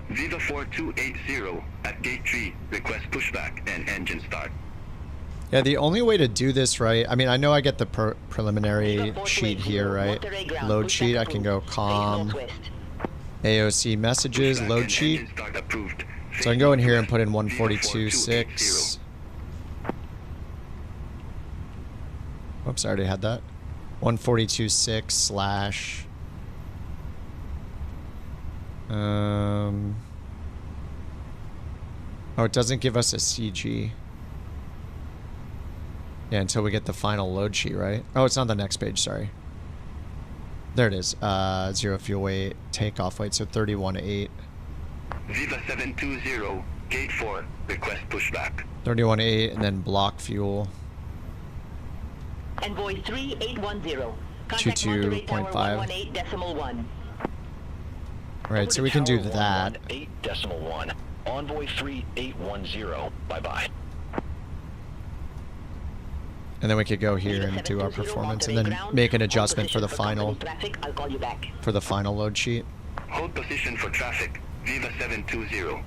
Viva 4280 at gate 3. Request pushback and engine start.
Yeah, the only way to do this right, I mean, I know I get the preliminary sheet here, right? Load sheet, I can go com, AOC messages, load sheet. So I can go in here and put in 142.6. Whoops, I already had that. 142.6 slash... Oh, it doesn't give us a CG. Yeah, until we get the final load sheet, right? Oh, it's on the next page, sorry. There it is. 0 fuel weight, takeoff weight, so 31.8.
Viva 720, gate 4, request pushback.
31.8, and then block fuel.
Envoy 3810. Contact Monterey Tower 118.1.
Right, so we can do that.
8.1. Envoy 3810. Bye-bye.
And then we could go here and do our performance and then make an adjustment for the final load sheet.
Hold position for traffic. Viva 720.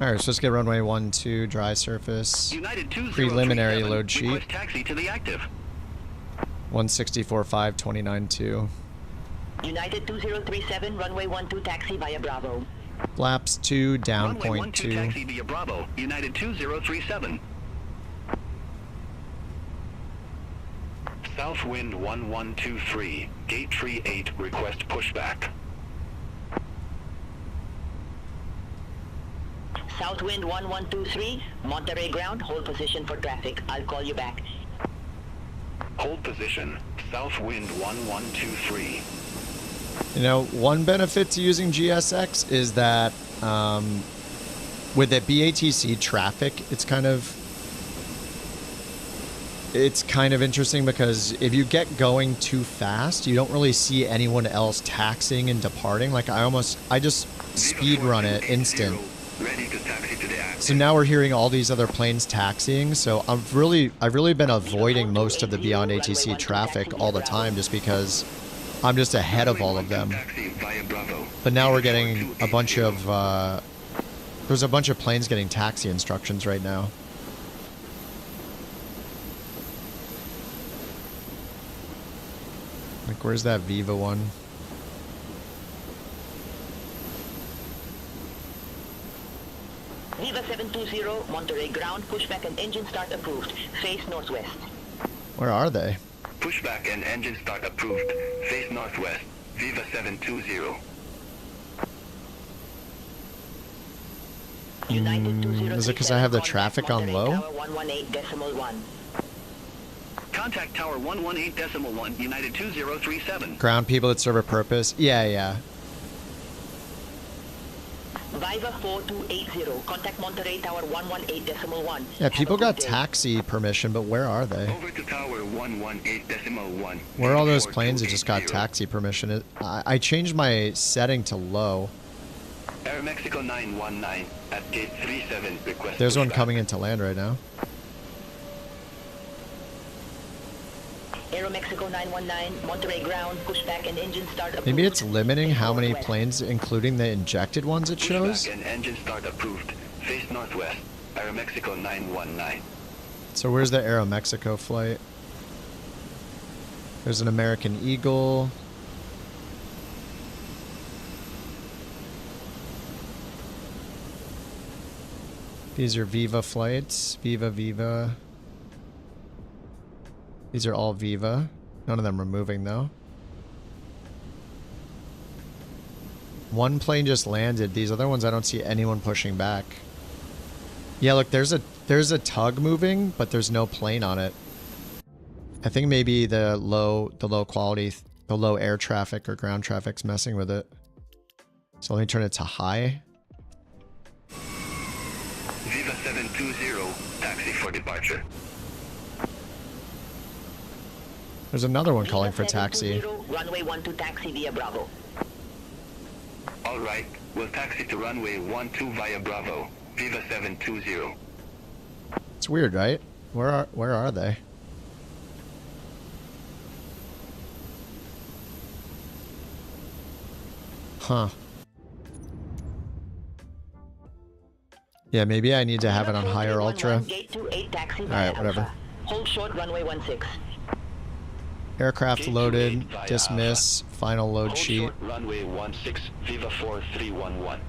Alright, so let's get runway 12, dry surface. Preliminary load sheet.
Taxi to the active.
164.5, 29.2.
United 2037, runway 12 taxi via Bravo.
Flaps 2, down
Runway
0.2.
12 taxi via Bravo. United 2037.
South wind 1123, gate 38, request pushback.
South wind 1123, Monterey ground, hold position for traffic. I'll call you back.
Hold position, south wind 1123.
You know, one benefit to using GSX is that with the BATC traffic, it's kind of interesting because if you get going too fast, you don't really see anyone else taxiing and departing. Like I just speed run it instant. So now we're hearing all these other planes taxiing. So I've really been avoiding most of the beyond ATC traffic all the time just because I'm just ahead of all of them. But now we're getting a bunch of there's a bunch of planes getting taxi instructions right now. Like, where's that Viva one?
Viva 720, Monterey ground, pushback and engine start approved. Face northwest.
Where are they?
Pushback and engine start approved. Face northwest. Viva 720.
Is it because I have the traffic on low?
118.1.
Contact tower 118.1, United 2037.
Ground people that serve a purpose? Yeah.
Viva 4280, contact Monterey Tower 118.1.
Yeah, people got taxi permission, but where are they?
Over to tower 118.1.
Where are all those planes that just got taxi permission? I changed my setting to low.
Air Mexico 919 at gate 37 request.
There's one coming into land right now.
Aero Mexico 919, Monterey ground, pushback and engine start approved.
Maybe it's limiting how many planes, including the injected ones, it shows.
Pushback and engine start approved. Face northwest. Aero Mexico 919.
So where's the Aero Mexico flight? There's an American Eagle. These are Viva flights. Viva. These are all Viva. None of them are moving though. One plane just landed. These other ones I don't see anyone pushing back. Yeah, look, there's a tug moving, but there's no plane on it. I think maybe the low quality, the low air traffic or ground traffic's messing with it. So let me turn it to high.
Viva 720, taxi for departure.
There's another one calling for taxi.
Runway 12 taxi via Bravo.
All right, we'll taxi to runway 12 via Bravo. Viva 720.
It's weird, right? Where are they? Huh. Yeah, maybe I need to have it on higher ultra. Alright, whatever.
Hold short runway 16.
Aircraft loaded, dismiss, final load sheet.
Runway 16, Viva 4311.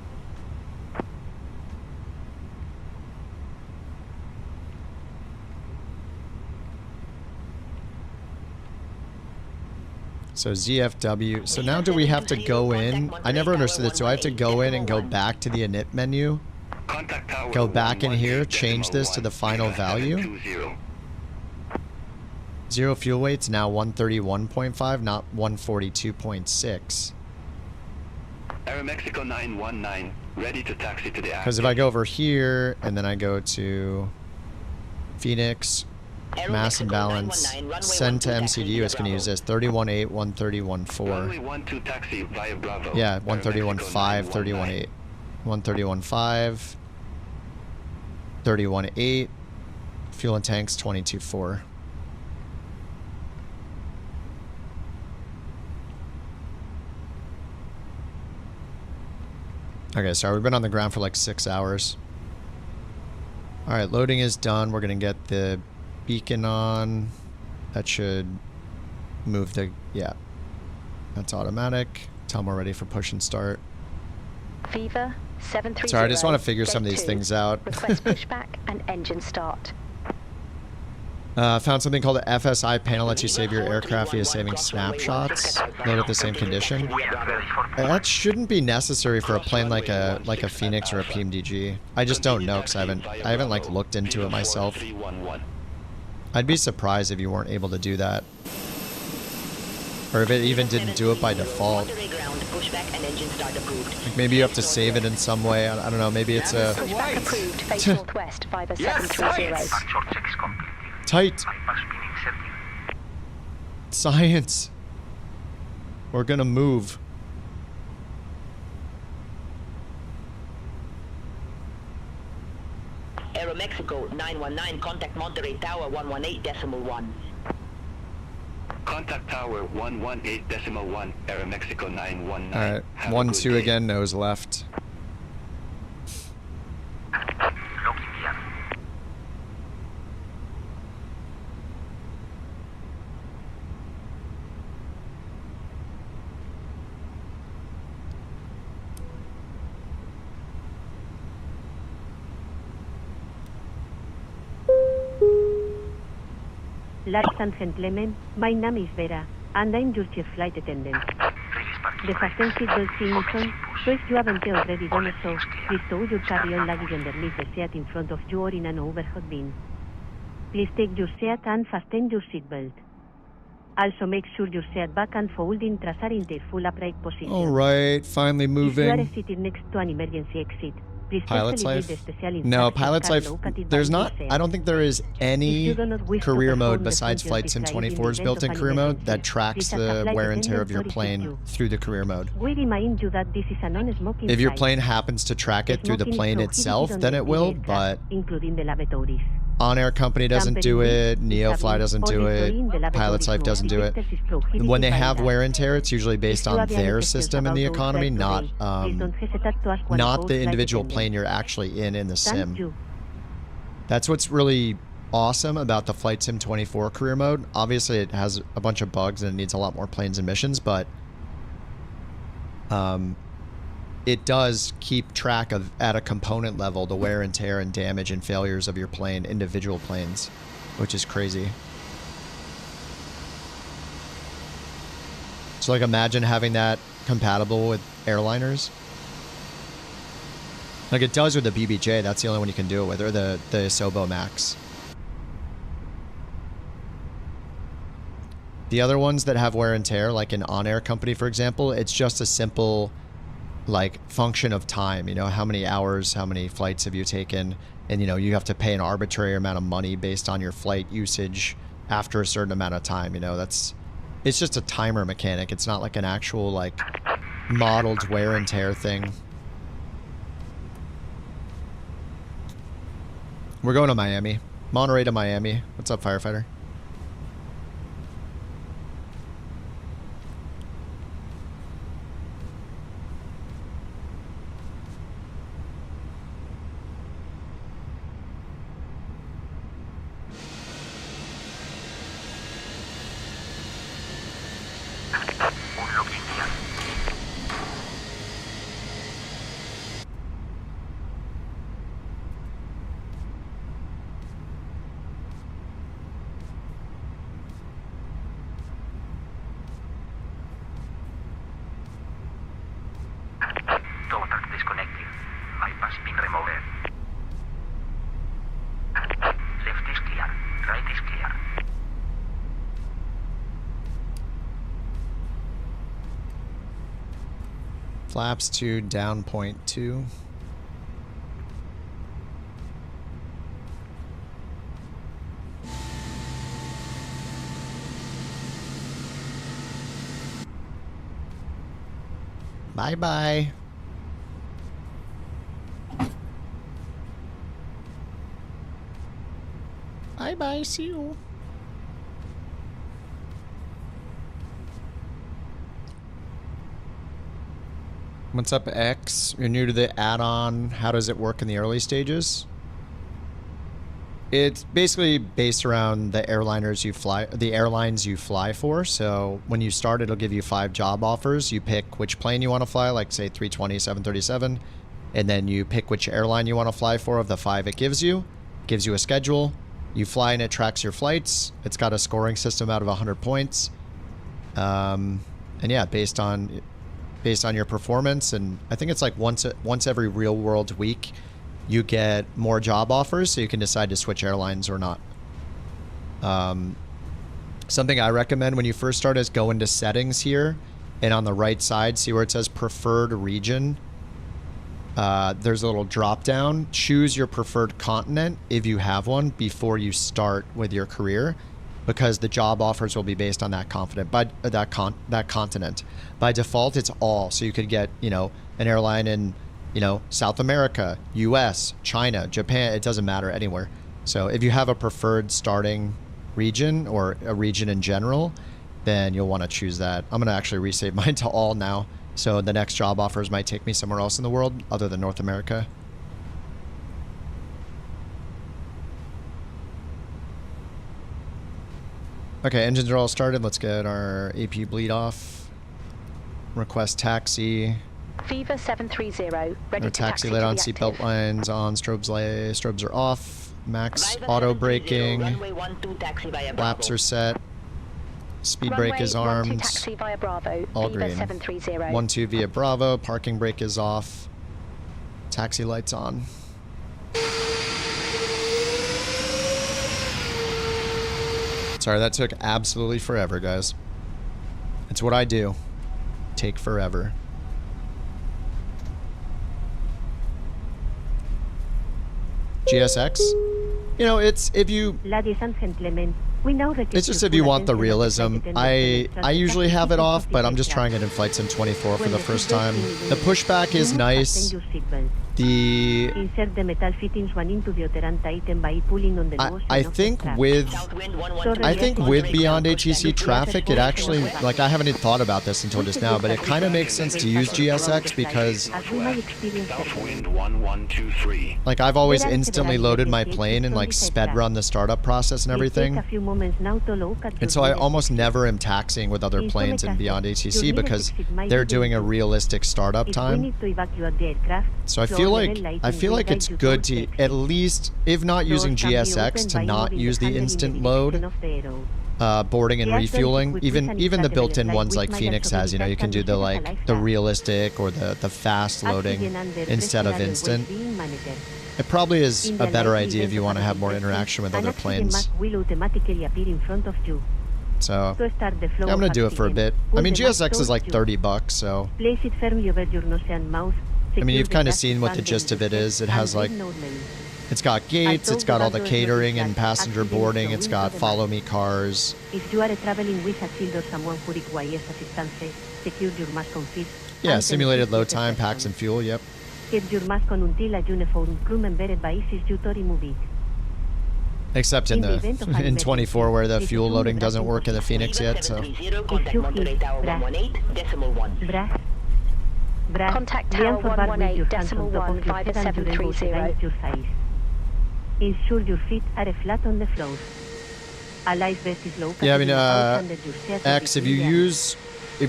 So ZFW. So now do we have to go in? I never understood this. Do I have to go in and go back to the init menu? Go back in here, change this to the final value? Zero fuel weight's now 131.5, not 142.6.
Aeromexico 919, ready to taxi to the
Because if I go over here and then I go to Phoenix, mass imbalance, send to MCDU, it's going to use this 31.8, 131.4.
Taxi via Bravo.
Yeah, 131.5, 31.8. 131.5, 31.8, fuel and tanks 22.4. Okay, sorry, we've been on the ground for like 6 hours. Alright, loading is done. We're going to get the beacon on. That should move the... yeah. That's automatic. Tell them we're ready for push and start.
Viva 730.
Sorry, I just want to figure some of these things out.
Request pushback and engine start.
Found something called the FSI panel lets you save your aircraft via saving snapshots. Load at the same condition. That shouldn't be necessary for a plane like a Phoenix or a PMDG. I just don't know because I haven't like looked into it myself. I'd be surprised if you weren't able to do that, or if it even didn't do it by default. Like maybe you have to save it in some way. I don't know. Maybe it's a
Pushback approved. Face northwest. Viva 730.
tight. Science. We're gonna move.
Aeromexico 919, contact Monterey Tower 118.1.
Contact Tower 118.1, Aeromexico 919.
Alright, 1-2 again, nose left.
Ladies and gentlemen, my name is Vera, and I'm your chief flight attendant. The fasten seatbelt sign, so if you haven't already done so, please stow your carry-on luggage underneath the seat in front of you or in an overhead bin. Please take your seat and fasten your seatbelt. Also make sure your seat back and fold in are in their full upright position.
Alright, finally moving.
If you are seated next to an emergency exit,
Pilot's life? No, Pilot's life, there's not, I don't think there is any career mode besides Flight Sim 24's built-in career mode that tracks the wear and tear of your plane through the career mode.
We remind you that this is a non-smoking
If your
flight.
plane happens to track it through the plane itself, then it will, but
including the lavatories.
On-Air Company doesn't do it, NeoFly doesn't do it, Pilot's Life doesn't do it. When they have wear and tear, it's usually based on their system in the economy, not the individual plane you're actually in the sim. That's what's really awesome about the Flight Sim 24 career mode. Obviously, it has a bunch of bugs and it needs a lot more planes and missions, but it does keep track of, at a component level, the wear and tear and damage and failures of your plane, individual planes, which is crazy. So like imagine having that compatible with airliners. Like it does with the BBJ, that's the only one you can do it with, or the Sobo Max. The other ones that have wear and tear, like an On-Air Company, for example, it's just a simple like function of time, you know, how many hours, how many flights have you taken, and you know, you have to pay an arbitrary amount of money based on your flight usage after a certain amount of time, you know, it's just a timer mechanic. It's not like an actual, like, modeled wear and tear thing. We're going to Miami. Monterey to Miami. What's up, firefighter? Flaps to down 0.2. Bye-bye. Bye-bye, see you. What's up, X? You're new to the add-on. How does it work in the early stages? It's basically based around the airlines you fly for. So when you start, it'll give you 5 job offers. You pick which plane you want to fly, like say 320, 737, and then you pick which airline you want to fly for of the 5 it gives you. It gives you a schedule. You fly and it tracks your flights. It's got a scoring system out of 100 points. And yeah, based on your performance, and I think it's like once every real world week you get more job offers, so you can decide to switch airlines or not. Something I recommend when you first start is go into settings here, and on the right side, see where it says preferred region. There's a little drop down. Choose your preferred continent if you have one before you start with your career, because the job offers will be based on that continent. By default, it's all. So you could get, you know, an airline in, you know, South America, US, China, Japan. It doesn't matter anywhere. So if you have a preferred starting region or a region in general, then you'll want to choose that. I'm going to actually resave mine to all now. So the next job offers might take me somewhere else in the world other than North America. Okay, engines are all started. Let's get our AP bleed off. Request taxi.
Viva 730, ready to
taxi light on, seatbelt lines on, strobes are off. Max auto braking. Flaps are set. Speed brake is armed.
Taxi via Bravo,
all
Viva
green.
730.
12 via Bravo. Parking brake is off. Taxi lights on. Sorry, that took absolutely forever, guys. It's what I do. Take forever. GSX? You know, it's if you...
Ladies and gentlemen, we now
it's just if you want the realism. I usually have it off, but I'm just trying it in Flight Sim 24 for the first time. The pushback is nice. The...
Insert the metal fittings one into the operant item by pulling on the
I think with Beyond ATC traffic, it actually, like, I haven't even thought about this until just now, but it kind of makes sense to use GSX because, like, I've always instantly loaded my plane and, like, sped run the startup process and everything. And so I almost never am taxiing with other planes in Beyond ATC because they're doing a realistic startup time. So I feel like it's good to at least, if not using GSX, to not use the instant load boarding and refueling. Even the built-in ones like Fenix has, you know, you can do the realistic or the fast loading instead of instant. It probably is a better idea if you want to have more interaction with other planes. So yeah, I'm gonna do it for a bit. I mean, GSX is like $30, so. I mean, you've kind of seen what the gist of it is. It has like It's got gates, it's got all the catering and passenger boarding, it's got follow me cars.
If you are traveling with a child or someone who requires assistance, secure your mask on feet.
Yeah, simulated load time, packs and fuel, yep.
Keep your mask on until a uniformed crew member advises you to remove it.
Except in in 24 where the fuel loading doesn't work in the Fenix yet, so.
Contact Tower 118.1 Viva 730.
Ensure your feet are flat on the floor. A life vest is located.
Yeah, I mean, X, if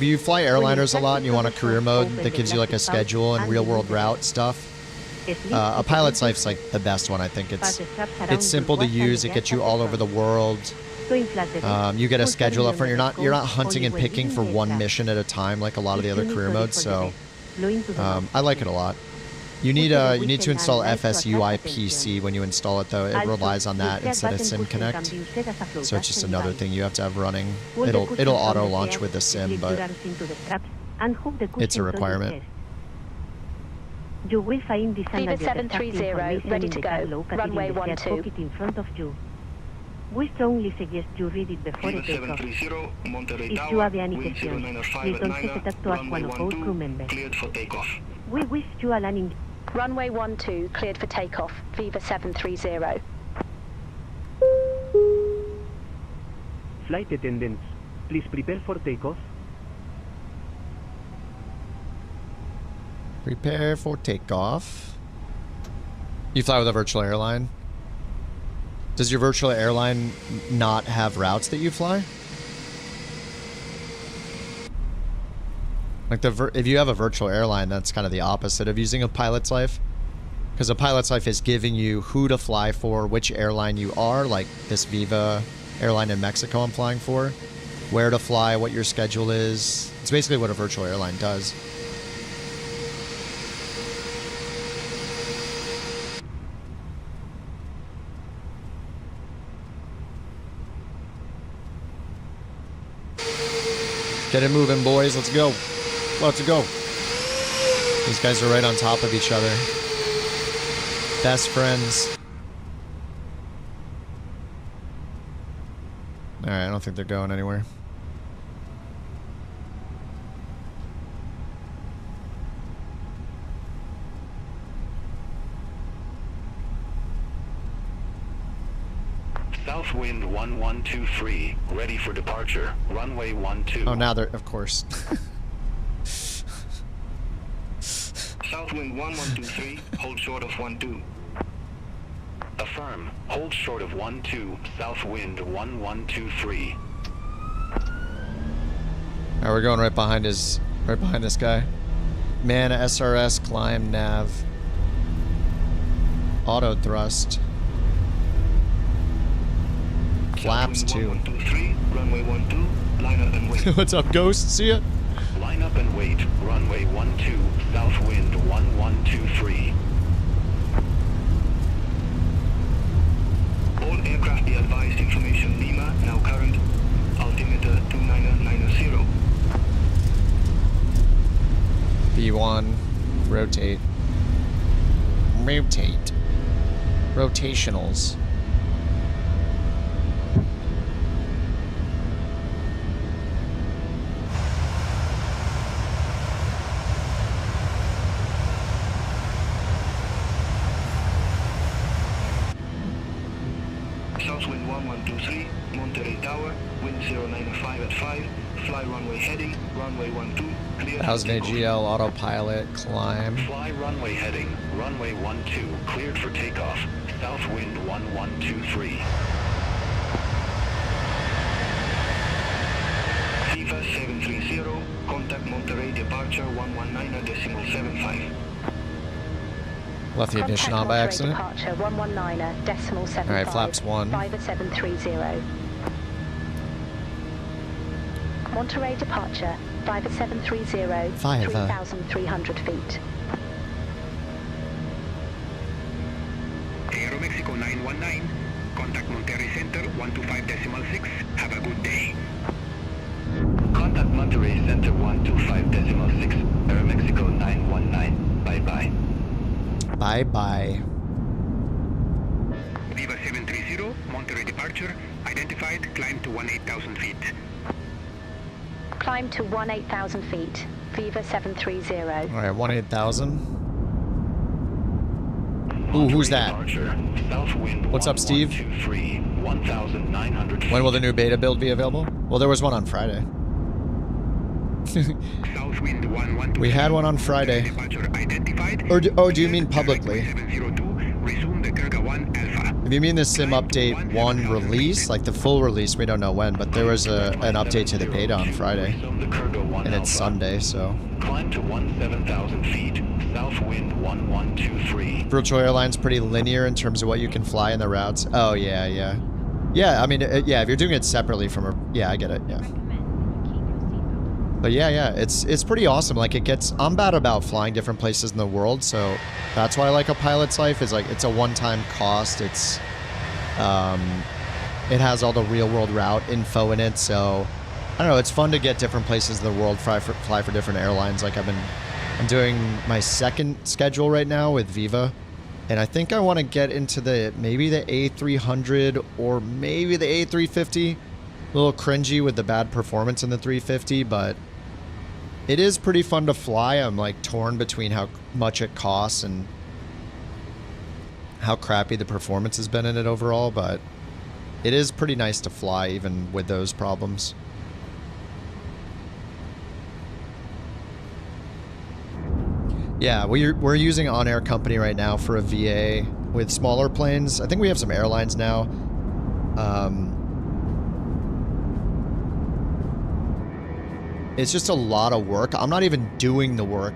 you fly airliners a lot and you want a career mode that gives you like a schedule and real world route stuff, a pilot's life's like the best one. I think it's simple to use. It gets you all over the world. You get a schedule up front. You're not hunting and picking for one mission at a time like a lot of the other career modes. So I like it a lot. You need to install FSUI PC when you install it though. It relies on that instead of Sim Connect. So it's just another thing you have to have running. It'll auto launch with the Sim, but it's a requirement.
You will find the
Viva 730, ready to go. Runway 12.
In front of you. We strongly suggest you read it before the takeoff. If you have any questions, please don't hesitate to ask one of our crew members. We wish you a landing.
Runway 12, cleared for takeoff. Viva 730.
Flight attendants, please prepare for takeoff.
Prepare for takeoff. You fly with a virtual airline? Does your virtual airline not have routes that you fly? Like if you have a virtual airline, that's kind of the opposite of using a pilot's life. Because a pilot's life is giving you who to fly for, which airline you are, like this Viva airline in Mexico I'm flying for, where to fly, what your schedule is. It's basically what a virtual airline does. Get it moving, boys. Let's go. Let's go. These guys are right on top of each other. Best friends. Alright, I don't think they're going anywhere.
Southwind 1123, ready for departure. Runway 12.
Oh, now they're, of course.
Southwind 1123, hold short of 12.
Affirm, hold short of 12, Southwind 1123.
Alright, we're going right behind this guy. Man, SRS, climb, nav. Auto thrust. Flaps 2.
123, runway 12, line up and wait.
What's up, Ghost? See ya.
Line up and wait. Runway 12, Southwind 1123.
All aircraft be advised information Lima, now current, altimeter 2990.
B1, rotate. Rotate. Rotationals.
Southwind 1123, Monterey Tower, wind 095 at 5, fly runway heading, runway 12, clear.
1000 AGL, autopilot, climb.
Fly runway heading, runway 12, cleared for takeoff. Southwind 1123.
Viva 730, contact Monterey departure 119.75.
Left the ignition on by accident.
Departure 119.75.
Alright, flaps 1.
Viva 730. Monterey departure, Viva 730, 3,300 feet.
Aeromexico 919, contact Monterey Center 125.6. Have a good day.
Contact Monterey Center 125.6, Aeromexico 919. Bye-bye.
Bye-bye.
departure. Identified. Climb to 18,000 feet.
Climb to 18,000 feet. Viva 730.
All right, 18,000. Ooh, who's that? What's up, Steve?
1,900
When will the new beta build be available? Well, there was one on Friday. We had one on Friday. Or do you mean publicly? If you mean the sim update 1 release, like the full release, we don't know when, but there was an update to the beta on Friday. And it's Sunday, so.
Climb to 17,000 feet. South wind 1123.
Virtual Airline's pretty linear in terms of what you can fly in the routes. Oh, yeah, yeah. Yeah, I mean, yeah, if you're doing it separately from a... Yeah, I get it, yeah. But yeah, it's pretty awesome. Like, it gets... I'm bad about flying different places in the world, so that's why I like a pilot's life, is like, it's a one-time cost. It's... it has all the real-world route info in it, so... I don't know, it's fun to get different places in the world, fly for different airlines. Like, I'm doing my second schedule right now with Viva, and I think I want to get into maybe the A300 or maybe the A350. A little cringy with the bad performance in the 350, but it is pretty fun to fly. I'm like torn between how much it costs and how crappy the performance has been in it overall, but it is pretty nice to fly even with those problems. Yeah, we're using On Air Company right now for a VA with smaller planes. I think we have some airlines now. It's just a lot of work. I'm not even doing the work.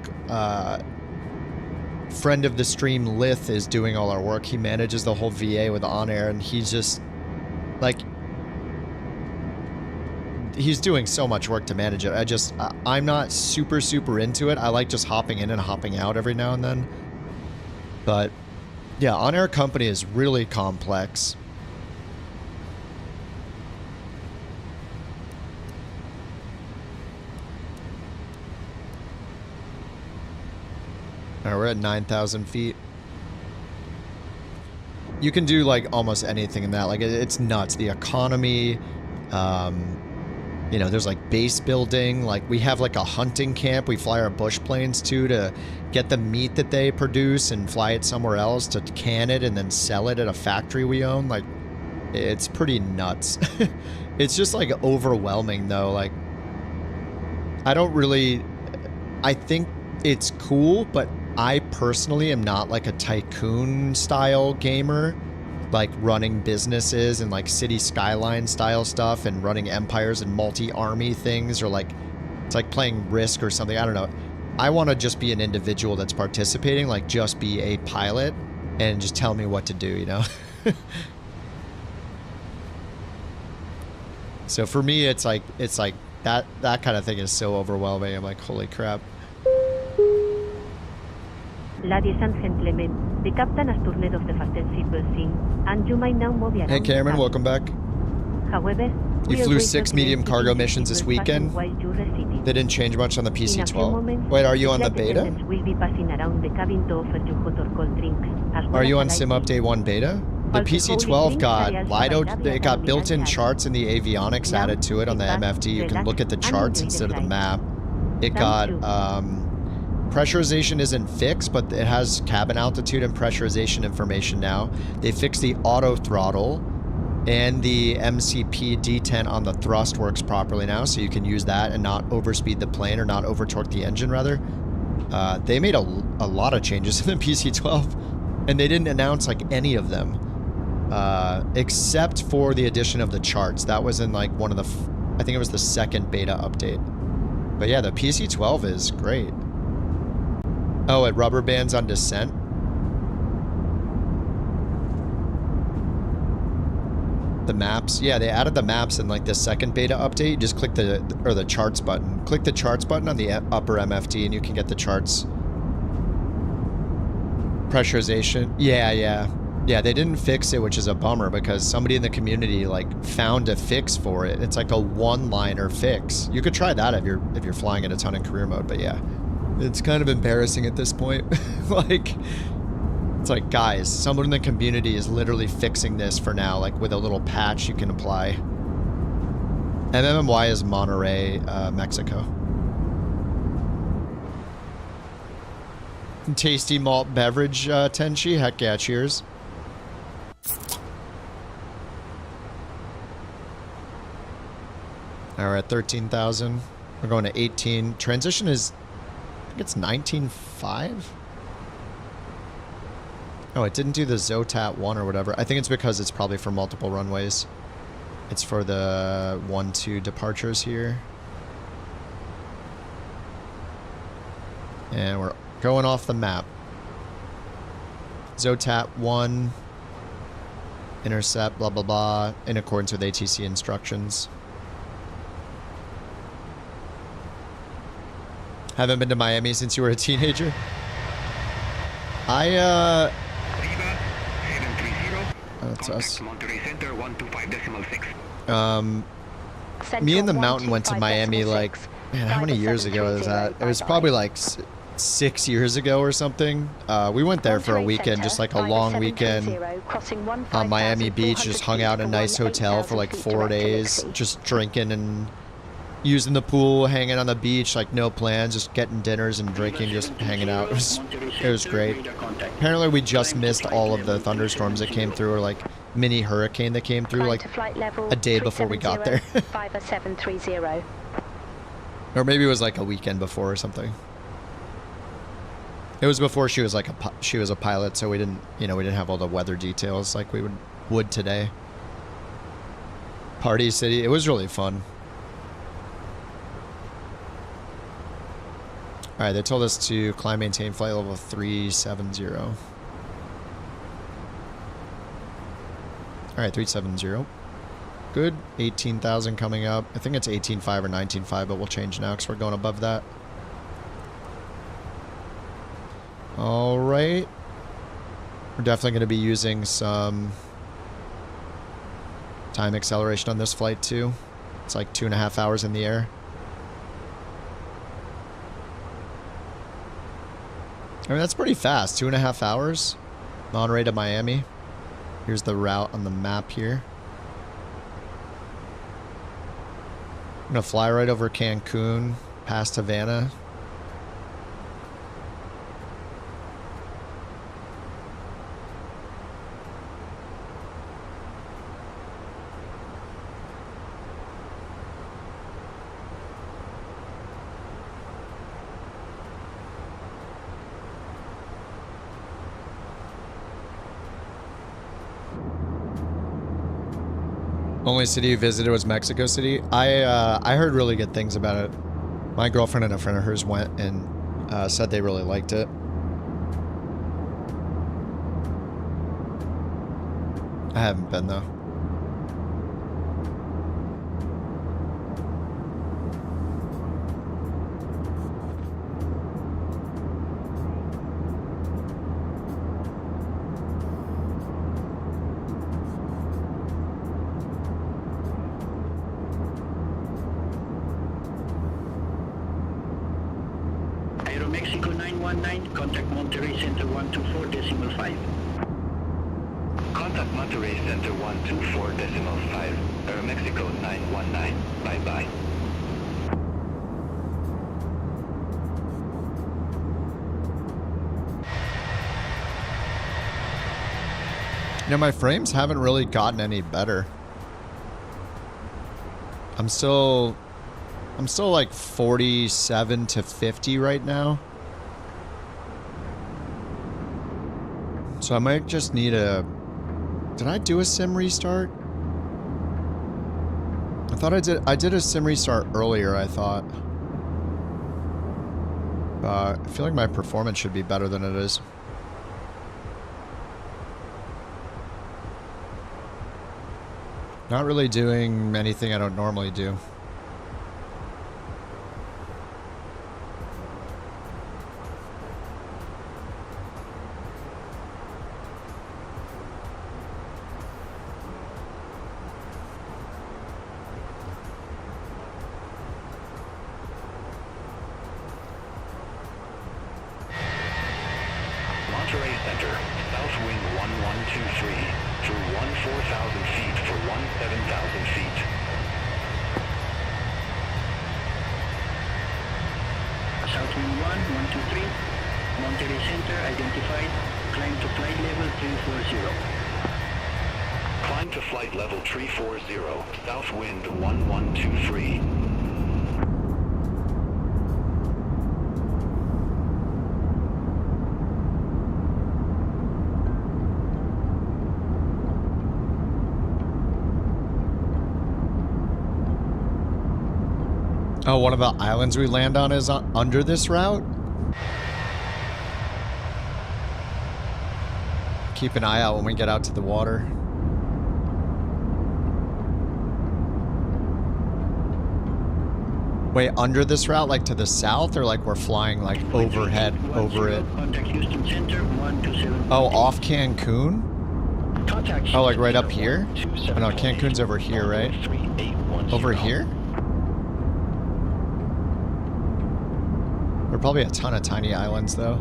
Friend of the stream, Lith, is doing all our work. He manages the whole VA with On Air, and he's just like... He's doing so much work to manage it. I'm not super into it. I like just hopping in and hopping out every now and then. But yeah, On Air Company is really complex. All right, we're at 9,000 feet. You can do like almost anything in that. Like it's nuts. The economy, you know, there's like base building. Like we have like a hunting camp we fly our bush planes to get the meat that they produce and fly it somewhere else to can it and then sell it at a factory we own. Like it's pretty nuts. It's just like overwhelming though. Like I think it's cool, but I personally am not like a tycoon style gamer. Like running businesses and like city skyline style stuff and running empires and multi-army things, or like it's like playing Risk or something. I don't know. I want to just be an individual that's participating, like just be a pilot and just tell me what to do, you know? So for me, it's like that kind of thing is so overwhelming. I'm like, holy crap.
Ladies and gentlemen, the captain has turned off the fasten seatbelt thing, and you might now move around.
Hey Cameron, welcome back.
However,
you flew 6 medium cargo missions this weekend. They didn't change much on the PC-12. Wait, are you on the beta? Are you on Sim Update 1 beta? The PC-12 got Lido, it got built-in charts and the avionics added to it on the MFD. You can look at the charts instead of the map. It got, pressurization isn't fixed, but it has cabin altitude and pressurization information now. They fixed the auto throttle, and the MCP D10 on the thrust works properly now, so you can use that and not overspeed the plane, or not over-torque the engine, rather. They made a lot of changes in the PC-12, and they didn't announce like any of them, except for the addition of the charts. That was in like one of the, I think it was the second beta update. But yeah, the PC-12 is great. Oh, it rubber bands on descent? The maps? Yeah, they added the maps in like the second beta update. You just click the charts button. Click the charts button on the upper MFD and you can get the charts. Pressurization. Yeah, they didn't fix it, which is a bummer because somebody in the community like found a fix for it. It's like a one-liner fix. You could try that if you're flying at a ton in career mode, but yeah. It's kind of embarrassing at this point. Like, It's like, guys, someone in the community is literally fixing this for now, like with a little patch you can apply. MMY is Monterrey, Mexico. Tasty malt beverage, Tenchi. Heck yeah, cheers. All right, 13,000. We're going to 18. Transition is, I think it's 19.5. Oh, it didn't do the Zotat 1 or whatever. I think it's because it's probably for multiple runways. It's for the 1-2 departures here. And we're going off the map. Zotat 1. Intercept, blah, blah, blah. In accordance with ATC instructions. Haven't been to Miami since you were a teenager.
Viva 730.
That's us.
Monterey Center 125.6.
Me and the Mountain went to Miami like, man, how many years ago was that? It was probably like 6 years ago or something. We went there for a weekend, just like a long weekend on Miami Beach. Just hung out in a nice hotel for like 4 days, just drinking and using the pool, hanging on the beach, like no plans, just getting dinners and drinking, just hanging out. It was great. Apparently we just missed all of the thunderstorms that came through, or like mini hurricane that came through like a day before we got there. Or maybe it was like a weekend before or something. It was before she was like she was a pilot, so we didn't, we didn't have all the weather details like we would today. Party City, it was really fun. All right, they told us to climb, maintain flight level 370. All right, 370. Good. 18,000 coming up. I think it's 18.5 or 19.5, but we'll change now because we're going above that. All right. We're definitely going to be using some time acceleration on this flight too. It's like 2.5 hours in the air. I mean, that's pretty fast. 2.5 hours. Monterey to Miami. Here's the route on the map here. I'm going to fly right over Cancun, past Havana. Only city you visited was Mexico City. I heard really good things about it. My girlfriend and a friend of hers went and said they really liked it. I haven't been though.
Mexico 919, contact Monterey Center 124.5.
Contact Monterey Center 124.5. Aeromexico 919. Bye-bye.
My frames haven't really gotten any better. I'm still like 47 to 50 right now. So I might just need a... Did I do a sim restart? I thought I did a sim restart earlier, I thought. I feel like my performance should be better than it is. Not really doing anything I don't normally do.
Monterey Center, south wind 1123, through 14,000 feet for 17,000 feet.
Southwind 1123, Monterey Center identified, climb to flight level 340.
Climb to flight level 340, south wind 1123.
Oh, one of the islands we land on is under this route? Keep an eye out when we get out to the water. Wait, under this route, like to the south, or like we're flying like overhead over it? Oh, off Cancun? Oh, like right up here? Oh no, Cancun's over here, right? Over here? There are probably a ton of tiny islands, though.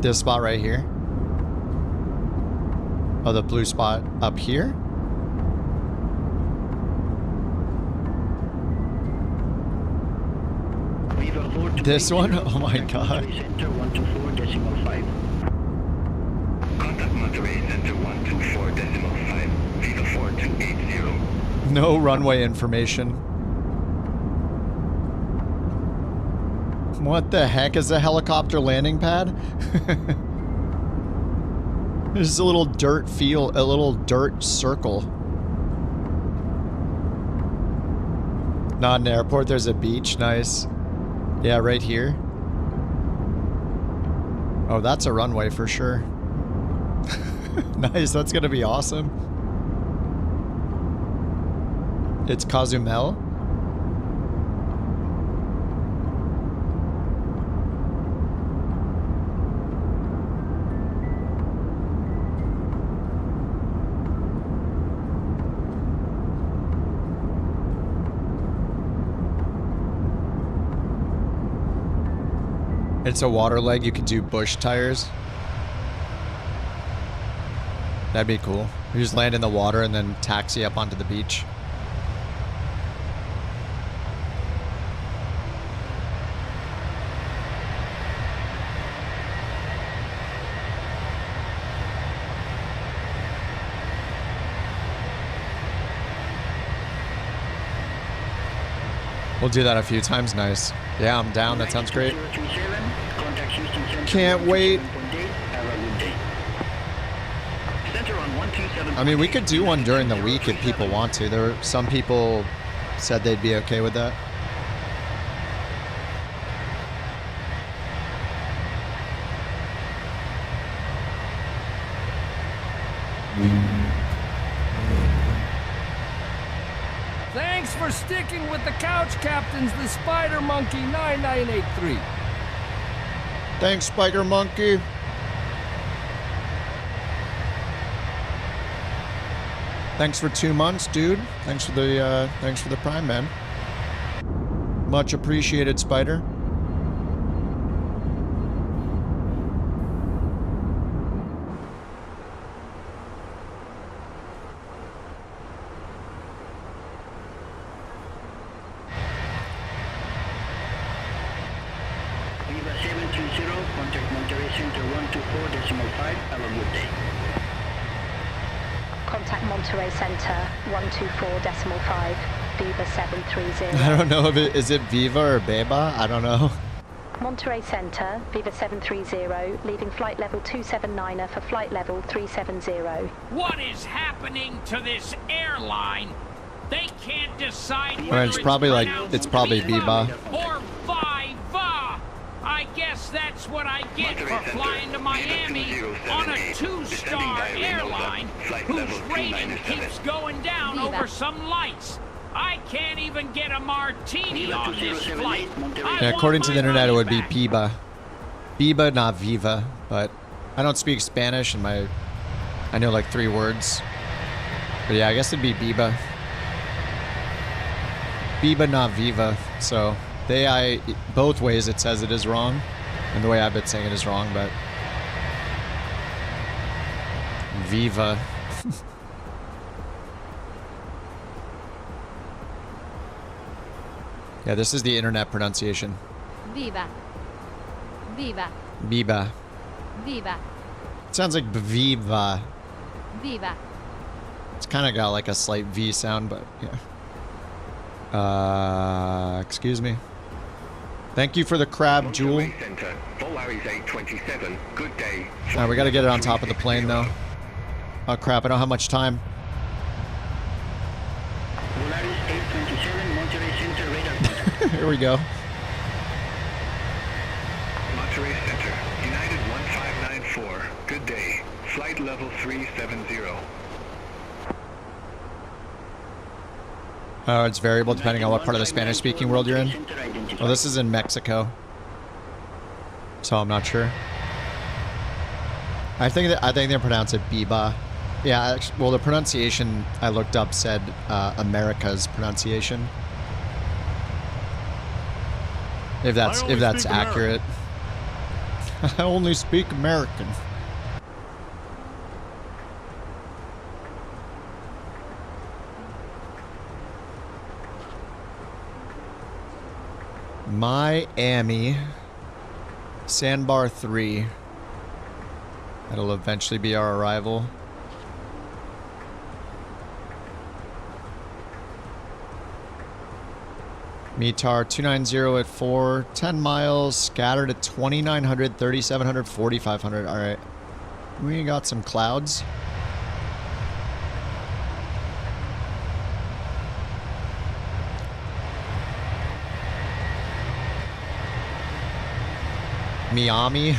This spot right here. Oh, the blue spot up here? This one? Oh my god.
Contact Monterey Center 124.5, Viva 4280.
No runway information. What the heck is a helicopter landing pad? There's a little dirt field, a little dirt circle. Not an airport, there's a beach, nice. Yeah, right here. Oh, that's a runway for sure. Nice, that's gonna be awesome. It's Cozumel. It's a water leg, you could do bush tires. That'd be cool. You just land in the water and then taxi up onto the beach. We'll do that a few times, nice. Yeah, I'm down, that sounds great. Can't wait. I mean, we could do one during the week if people want to. There were some people said they'd be okay with that.
Thanks for sticking with the couch captains, the Spider Monkey 9983.
Thanks, Spider Monkey. Thanks for 2 months, dude. Thanks for the Prime, man. Much appreciated, Spider.
Viva 730, contact Monterey Center 124.5, have a good day.
Contact Monterey Center 124.5, Viva 730.
I don't know if it is it Viva or Beba. I don't know.
Monterey Center, Viva 730, leaving flight level 279er for flight level 370.
What is happening to this airline? They can't decide
I mean, it's probably like it's probably Biba.
or Viva. I guess that's what I get for flying to Miami on a 2-star airline whose rating keeps going down over some lights. I can't even get a martini on this flight.
Yeah, according to the internet, it would be Biba. Biba, not Viva. But I don't speak Spanish, and I know like 3 words. But yeah, I guess it'd be Biba. Biba, not Viva. So both ways it says it is wrong. And the way I've been saying it is wrong, but... Viva. Yeah, this is the internet pronunciation.
Viva. Viva.
Viva.
Viva.
It sounds like Viva.
Viva.
It's kind of got like a slight V sound, but yeah. Excuse me. Thank you for the crab, Jewel. Alright, we gotta get it on top of the plane, though. Oh crap, I don't have much time. Here we go.
Monterey Center, United 1594. Good day. Flight level 370.
It's variable depending on what part of the Spanish-speaking world you're in. Well, this is in Mexico, so I'm not sure. I think they pronounce it Biba. Yeah, actually, well, the pronunciation I looked up said America's pronunciation. If that's accurate. I only speak American. Miami. Sandbar 3. That'll eventually be our arrival. METAR 290 at 4, 10 miles, scattered at 2,900, 3,700, 4,500. All right. We got some clouds. Miami.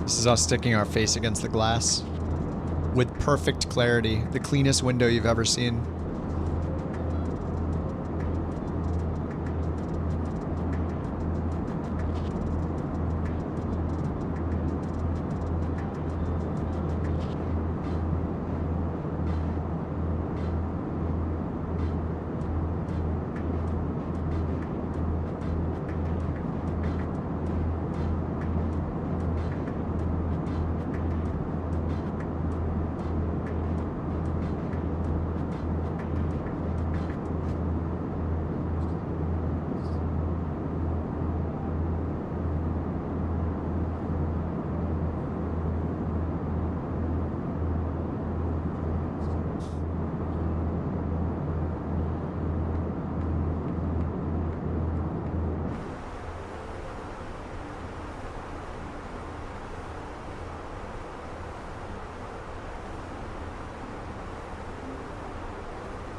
This is us sticking our face against the glass with perfect clarity. The cleanest window you've ever seen.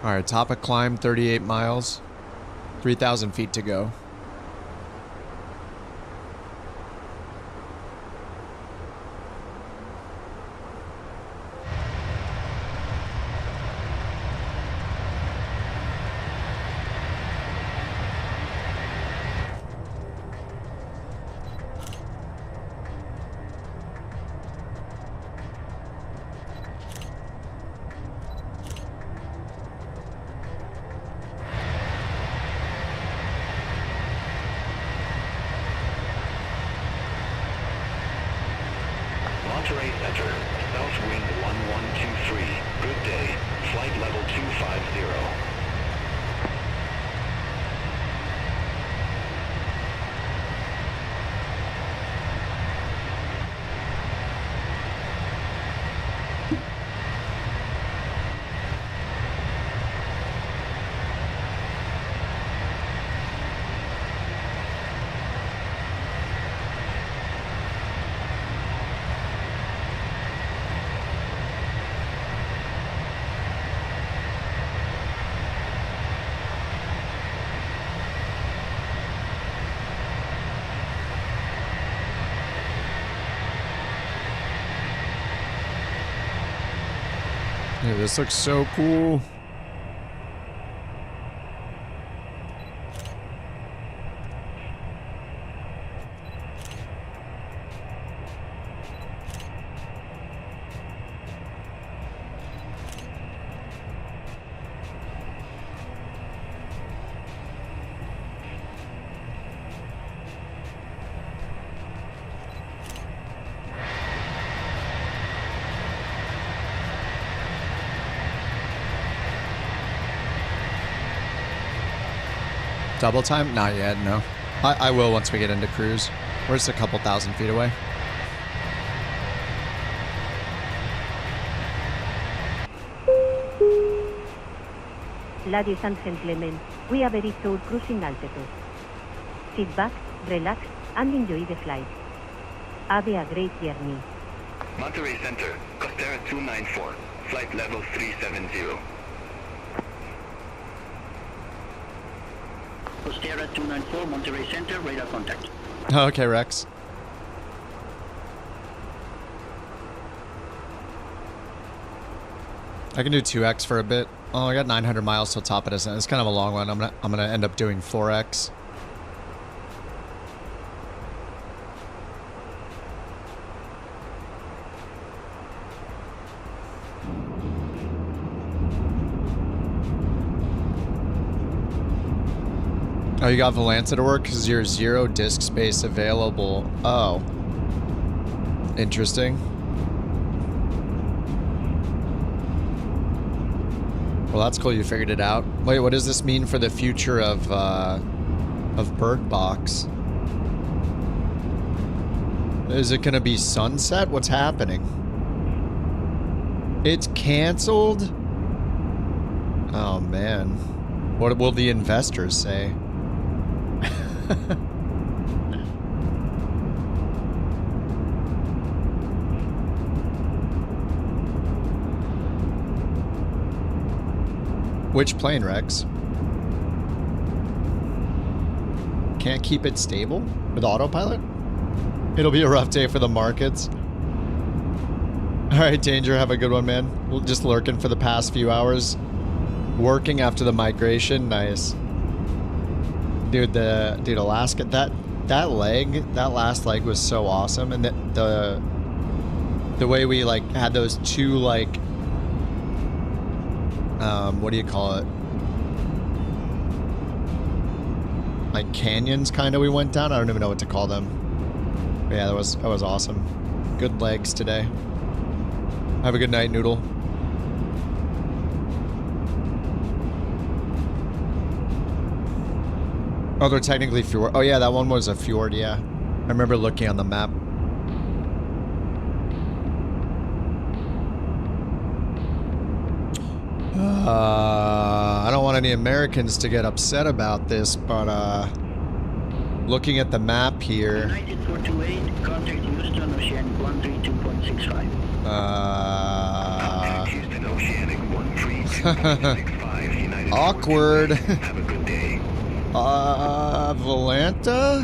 Alright, top of climb, 38 miles. 3,000 feet to go.
Monterey Center, south wind 1123. Good day. Flight level 250.
Yeah, this looks so cool. Double time? Not yet, no. I will once we get into cruise. We're just a couple thousand feet away.
Ladies and gentlemen, we have reached our cruising altitude. Sit back, relax, and enjoy the flight. Have a great journey.
Monterey Center, Costera 294, flight level 370.
Costera 294, Monterey Center, radar contact.
Okay, Rex. I can do 2x for a bit. Oh, I got 900 miles till top of descent. It's kind of a long one. I'm gonna end up doing 4x. Oh, you got Volanta to work because you're 0 disk space available. Oh. Interesting. Well, that's cool you figured it out. Wait, what does this mean for the future of BorkBox? Is it going to be sunset? What's happening? It's canceled? Oh, man. What will the investors say? Which plane, Rex? Can't keep it stable with autopilot? It'll be a rough day for the markets. All right, Danger, have a good one, man. We're just lurking for the past few hours. Working after the migration, nice. Dude, Alaska, that last leg was so awesome, and the way we like had those two like what do you call it? Like canyons, kind of. We went down. I don't even know what to call them. But yeah, that was awesome. Good legs today. Have a good night, Noodle. Oh, they're technically fjord. Oh yeah, that one was a fjord. Yeah, I remember looking on the map. I don't want any Americans to get upset about this, but looking at the map here.
United 428, contact Houston Oceanic 132.65.
Contact Houston Oceanic 132.65. United
Awkward.
Have a good day.
Volanta?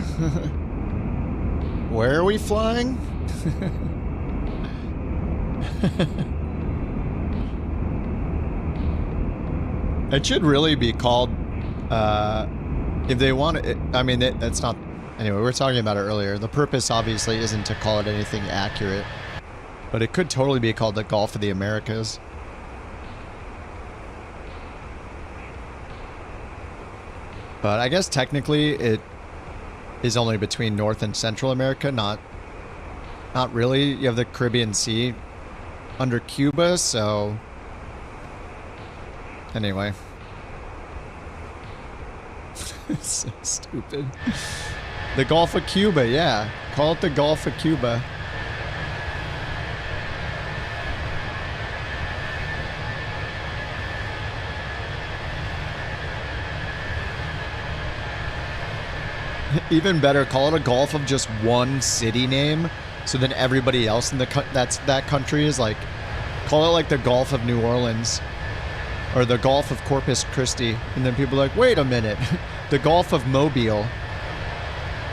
Where are we flying? It should really be called, if they want it, I mean, that's not, anyway, we were talking about it earlier. The purpose obviously isn't to call it anything accurate, but it could totally be called the Gulf of the Americas. But I guess technically it is only between North and Central America, not really. You have the Caribbean Sea under Cuba, so anyway. It's so stupid. The Gulf of Cuba, yeah. Call it the Gulf of Cuba. Even better, call it a Gulf of just one city name, so then everybody else in that country is like, call it like the Gulf of New Orleans. Or the Gulf of Corpus Christi. And then people are like, wait a minute. The Gulf of Mobile.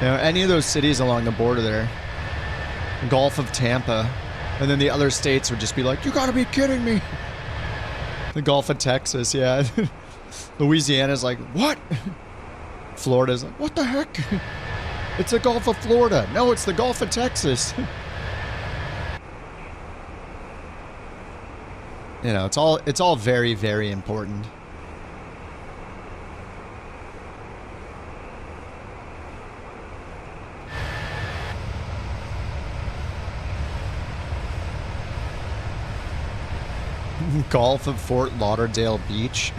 You know, any of those cities along the border there. Gulf of Tampa. And then the other states would just be like, you gotta be kidding me. The Gulf of Texas, yeah. Louisiana's like, what? Florida's like, what the heck? It's the Gulf of Florida. No, it's the Gulf of Texas. You know, it's all very, very important. Gulf of Fort Lauderdale Beach.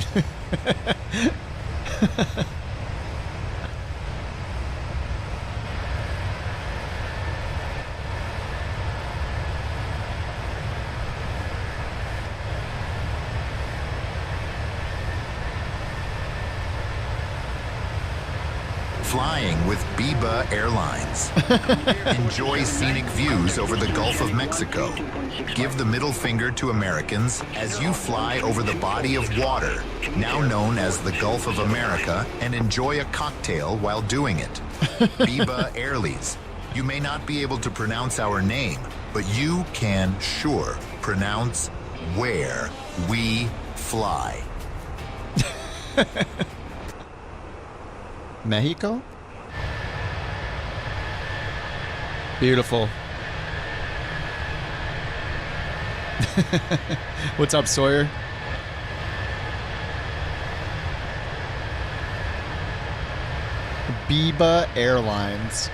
Flying with Viva Airlines. Enjoy scenic views over the Gulf of Mexico. Give the middle finger to Americans as you fly over the body of water, now known as the Gulf of America, and enjoy a cocktail while doing it. Viva Airlines. You may not be able to pronounce our name, but you can sure pronounce where we fly.
Mexico? Beautiful. What's up, Sawyer? Viva Airlines.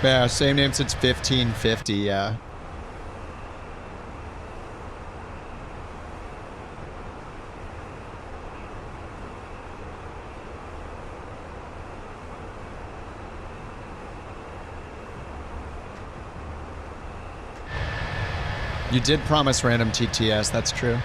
Yeah, same name since 1550, yeah. You did promise random TTS, that's true.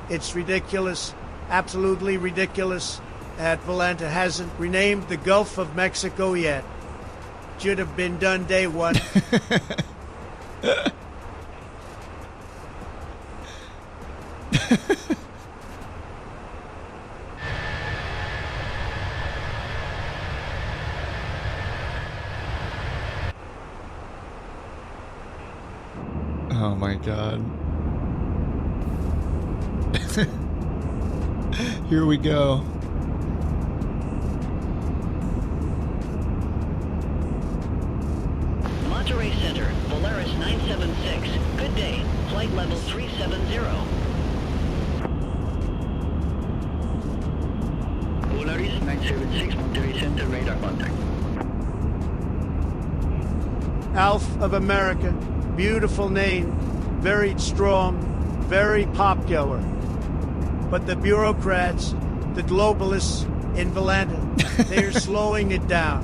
It's ridiculous, absolutely ridiculous, that Volanta hasn't renamed the Gulf of Mexico yet. Should have been done day one.
Oh my god. Here we go.
Monterey Center, Polaris 976. Good day. Flight level 370.
Polaris 976, Monterey Center, radar contact.
Alf of America. Beautiful name. Very strong. Very popular. But the bureaucrats, the globalists in Volanta, they're slowing it down.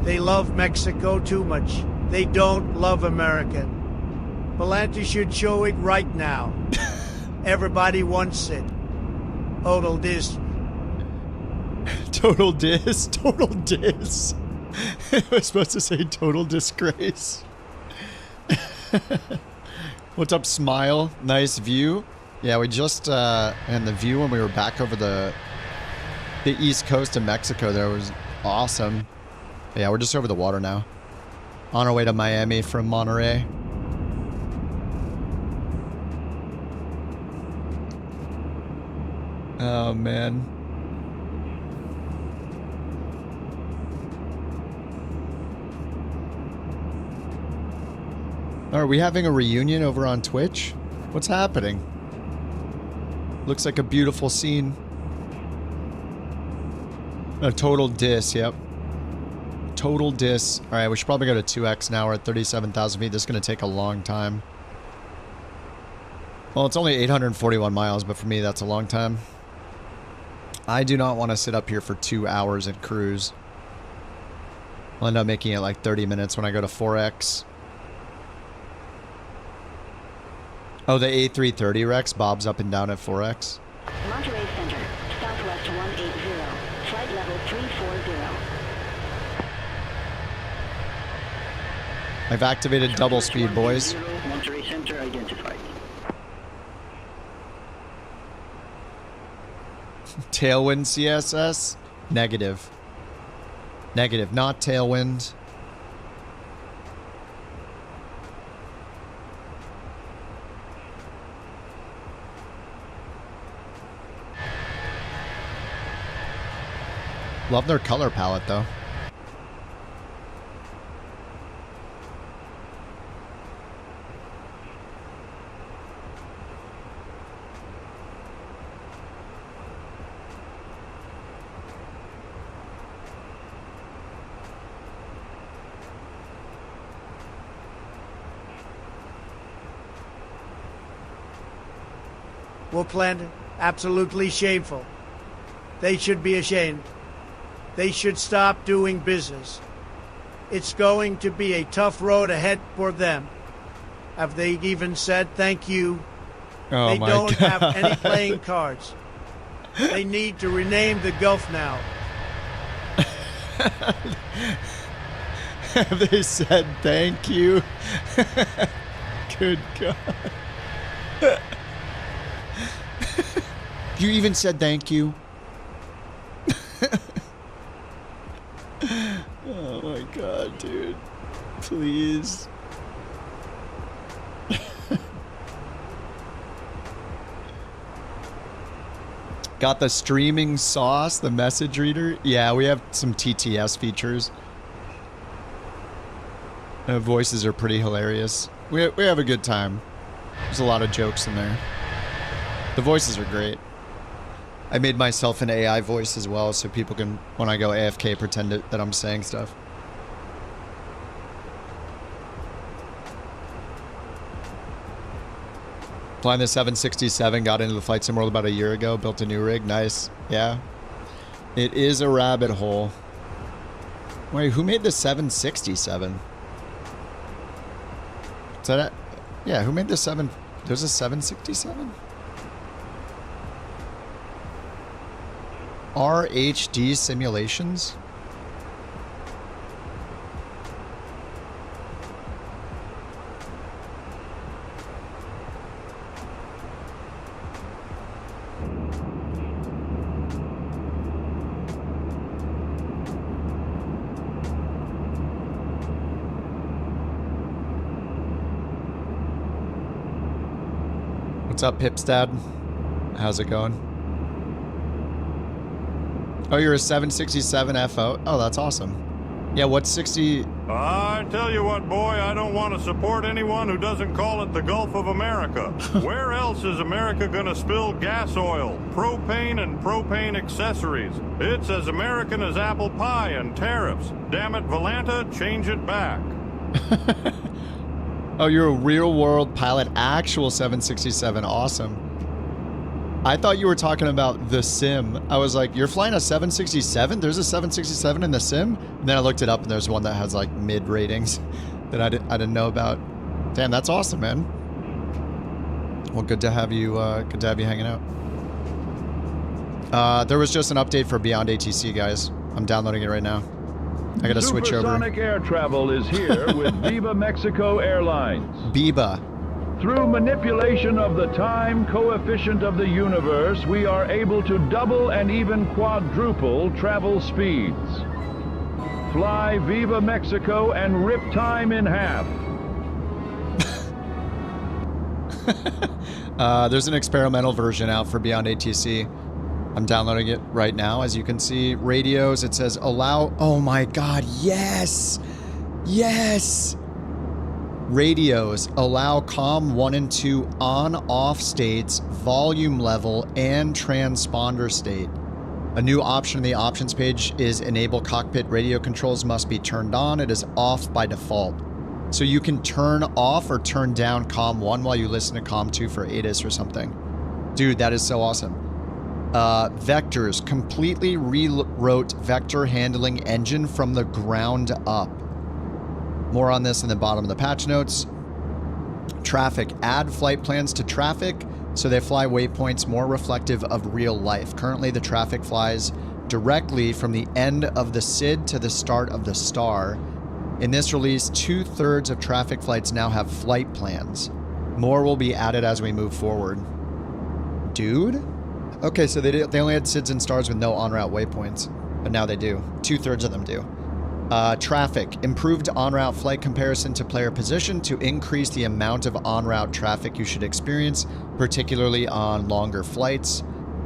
They love Mexico too much. They don't love America. Volanta should show it right now. Everybody wants it. Total diss.
Total diss? Total diss. I was supposed to say total disgrace. What's up, Smile? Nice view. Yeah, we just, and the view when we were back over the east coast of Mexico there was awesome. But yeah, we're just over the water now. On our way to Miami from Monterey. Oh, man. Are we having a reunion over on Twitch? What's happening? Looks like a beautiful scene. A total diss, yep. Total diss. Alright, we should probably go to 2x now. We're at 37,000 feet. This is going to take a long time. Well, it's only 841 miles, but for me, that's a long time. I do not want to sit up here for 2 hours and cruise. I'll end up making it like 30 minutes when I go to 4x. Oh, the A320 Rex bobs up and down at 4x.
Monterey Center, Southwest 180, flight level 340.
I've activated double speed, boys.
Monterey Center identified.
Tailwind CSS? Negative. Negative, not tailwind. Love their color palette, though.
Will Planet, absolutely shameful. They should be ashamed. They should stop doing business. It's going to be a tough road ahead for them. Have they even said thank you
Oh
They
my
don't have
God.
any playing cards. They need to rename the Gulf now.
They said thank you. Good God. You even said thank you. Oh my God, dude. Please. Got the streaming sauce, the message reader. Yeah, we have some TTS features. Voices are pretty hilarious. We have a good time. There's a lot of jokes in there. The voices are great. I made myself an AI voice as well, so people can, when I go AFK, pretend that I'm saying stuff. Flying the 767, got into the flight sim world about a year ago, built a new rig, nice. Yeah. It is a rabbit hole. Wait, who made the 767? Is that it? Yeah, who made the 7? There's a 767? RHD Simulations? What's up, Pipstad? How's it going? Oh, you're a 767 FO? Oh, that's awesome. Yeah, what's 60...
I tell you what, boy, I don't want to support anyone who doesn't call it the Gulf of America. Where else is America gonna spill gas oil, propane, and propane accessories? It's as American as apple pie and tariffs. Damn it, Volanta, change it back.
Oh, you're a real-world pilot, actual 767. Awesome. I thought you were talking about the sim. I was like, you're flying a 767? There's a 767 in the sim? And then I looked it up, and there's one that has, like, mid ratings that I didn't know about. Damn, that's awesome, man. Well, good to have you hanging out. There was just an update for Beyond ATC, guys. I'm downloading it right now. I gotta switch over.
Supersonic air travel is here with Viva Mexico Airlines.
Viva.
Through manipulation of the time coefficient of the universe, we are able to double and even quadruple travel speeds. Fly Viva Mexico and rip time in half.
There's an experimental version out for Beyond ATC. I'm downloading it right now. As you can see, radios, it says allow... Oh my God, yes! Yes! Radios allow COM 1 and 2 on-off states, volume level, and transponder state. A new option in the options page is enable cockpit radio controls must be turned on. It is off by default. So you can turn off or turn down COM 1 while you listen to COM 2 for ATIS or something. Dude, that is so awesome. Vectors completely rewrote vector handling engine from the ground up. More on this in the bottom of the patch notes. Traffic. Add flight plans to traffic so they fly waypoints more reflective of real life. Currently, the traffic flies directly from the end of the SID to the start of the star. In this release, 2/3 of traffic flights now have flight plans. More will be added as we move forward. Dude? Okay, so they only had SIDs and stars with no en route waypoints, but now they do. 2/3 of them do. Traffic. Improved en route flight comparison to player position to increase the amount of en route traffic you should experience, particularly on longer flights.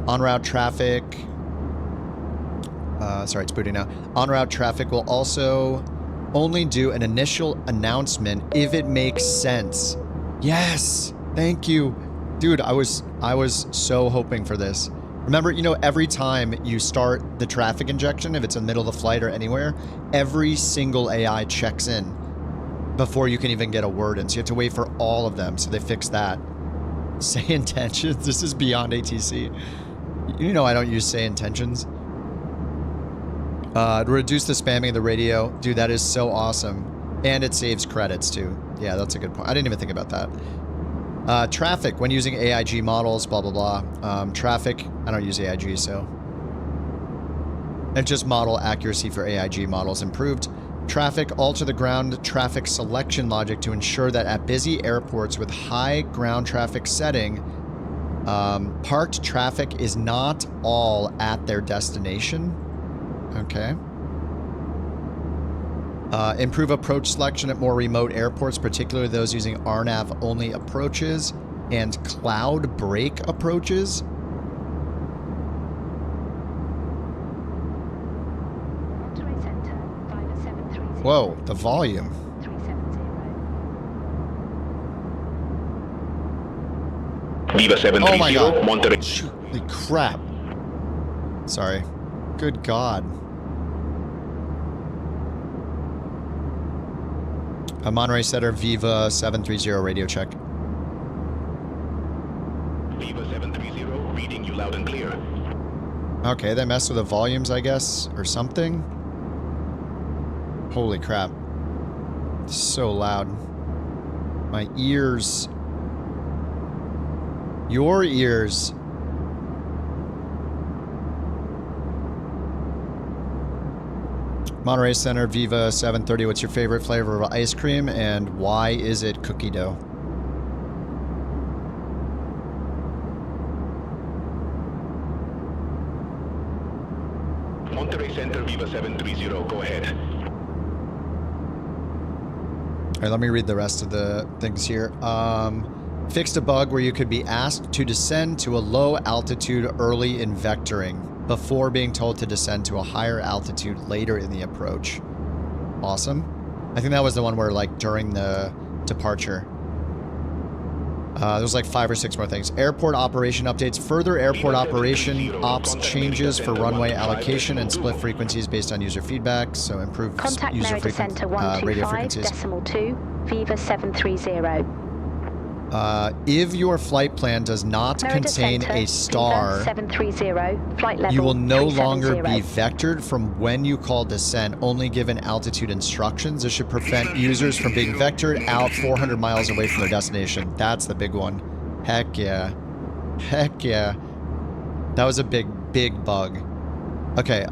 En route traffic. Sorry, it's booting now. En route traffic will also only do an initial announcement if it makes sense. Yes! Thank you. Dude, I was so hoping for this. Remember, you know, every time you start the traffic injection, if it's in the middle of the flight or anywhere, every single AI checks in before you can even get a word in. So you have to wait for all of them. So they fixed that. Say intentions. This is Beyond ATC. You know I don't use say intentions. To reduce the spamming of the radio. Dude, that is so awesome. And it saves credits too. Yeah, that's a good point. I didn't even think about that. Traffic, when using AIG models, blah, blah, blah. Traffic, I don't use AIG, so. And just model accuracy for AIG models improved. Traffic, alter the ground traffic selection logic to ensure that at busy airports with high ground traffic setting, parked traffic is not all at their destination. Okay. Improve approach selection at more remote airports, particularly those using RNAV-only approaches and cloud break approaches. Whoa, the volume.
Viva 730,
oh my God.
Monterey.
Holy crap. Sorry. Good God. Monterey Center, Viva 730, radio check.
Viva 730, reading you loud and clear.
Okay, they messed with the volumes, I guess, or something. Holy crap. So loud. My ears. Your ears. Monterey Center, Viva 730. What's your favorite flavor of ice cream and why is it cookie dough?
Monterey Center, Viva 730, go ahead.
All right, let me read the rest of the things here. Fixed a bug where you could be asked to descend to a low altitude early in vectoring before being told to descend to a higher altitude later in the approach. Awesome. I think that was the one where, like, during the departure. There's like 5 or 6 more things. Airport operation updates. Further airport operation ops changes for runway allocation and split frequencies based on user feedback. So improve
Contact
user
Merida Center
radio
125.2, Viva 730.
If your flight plan does not
Merida
contain
Center,
a star,
Viva 730, flight level
you will no longer
370.
be vectored from when you call descent, only given altitude instructions. This should prevent users from being vectored out 400 miles away from their destination. That's the big one. Heck yeah. Heck yeah. That was a big bug. Okay,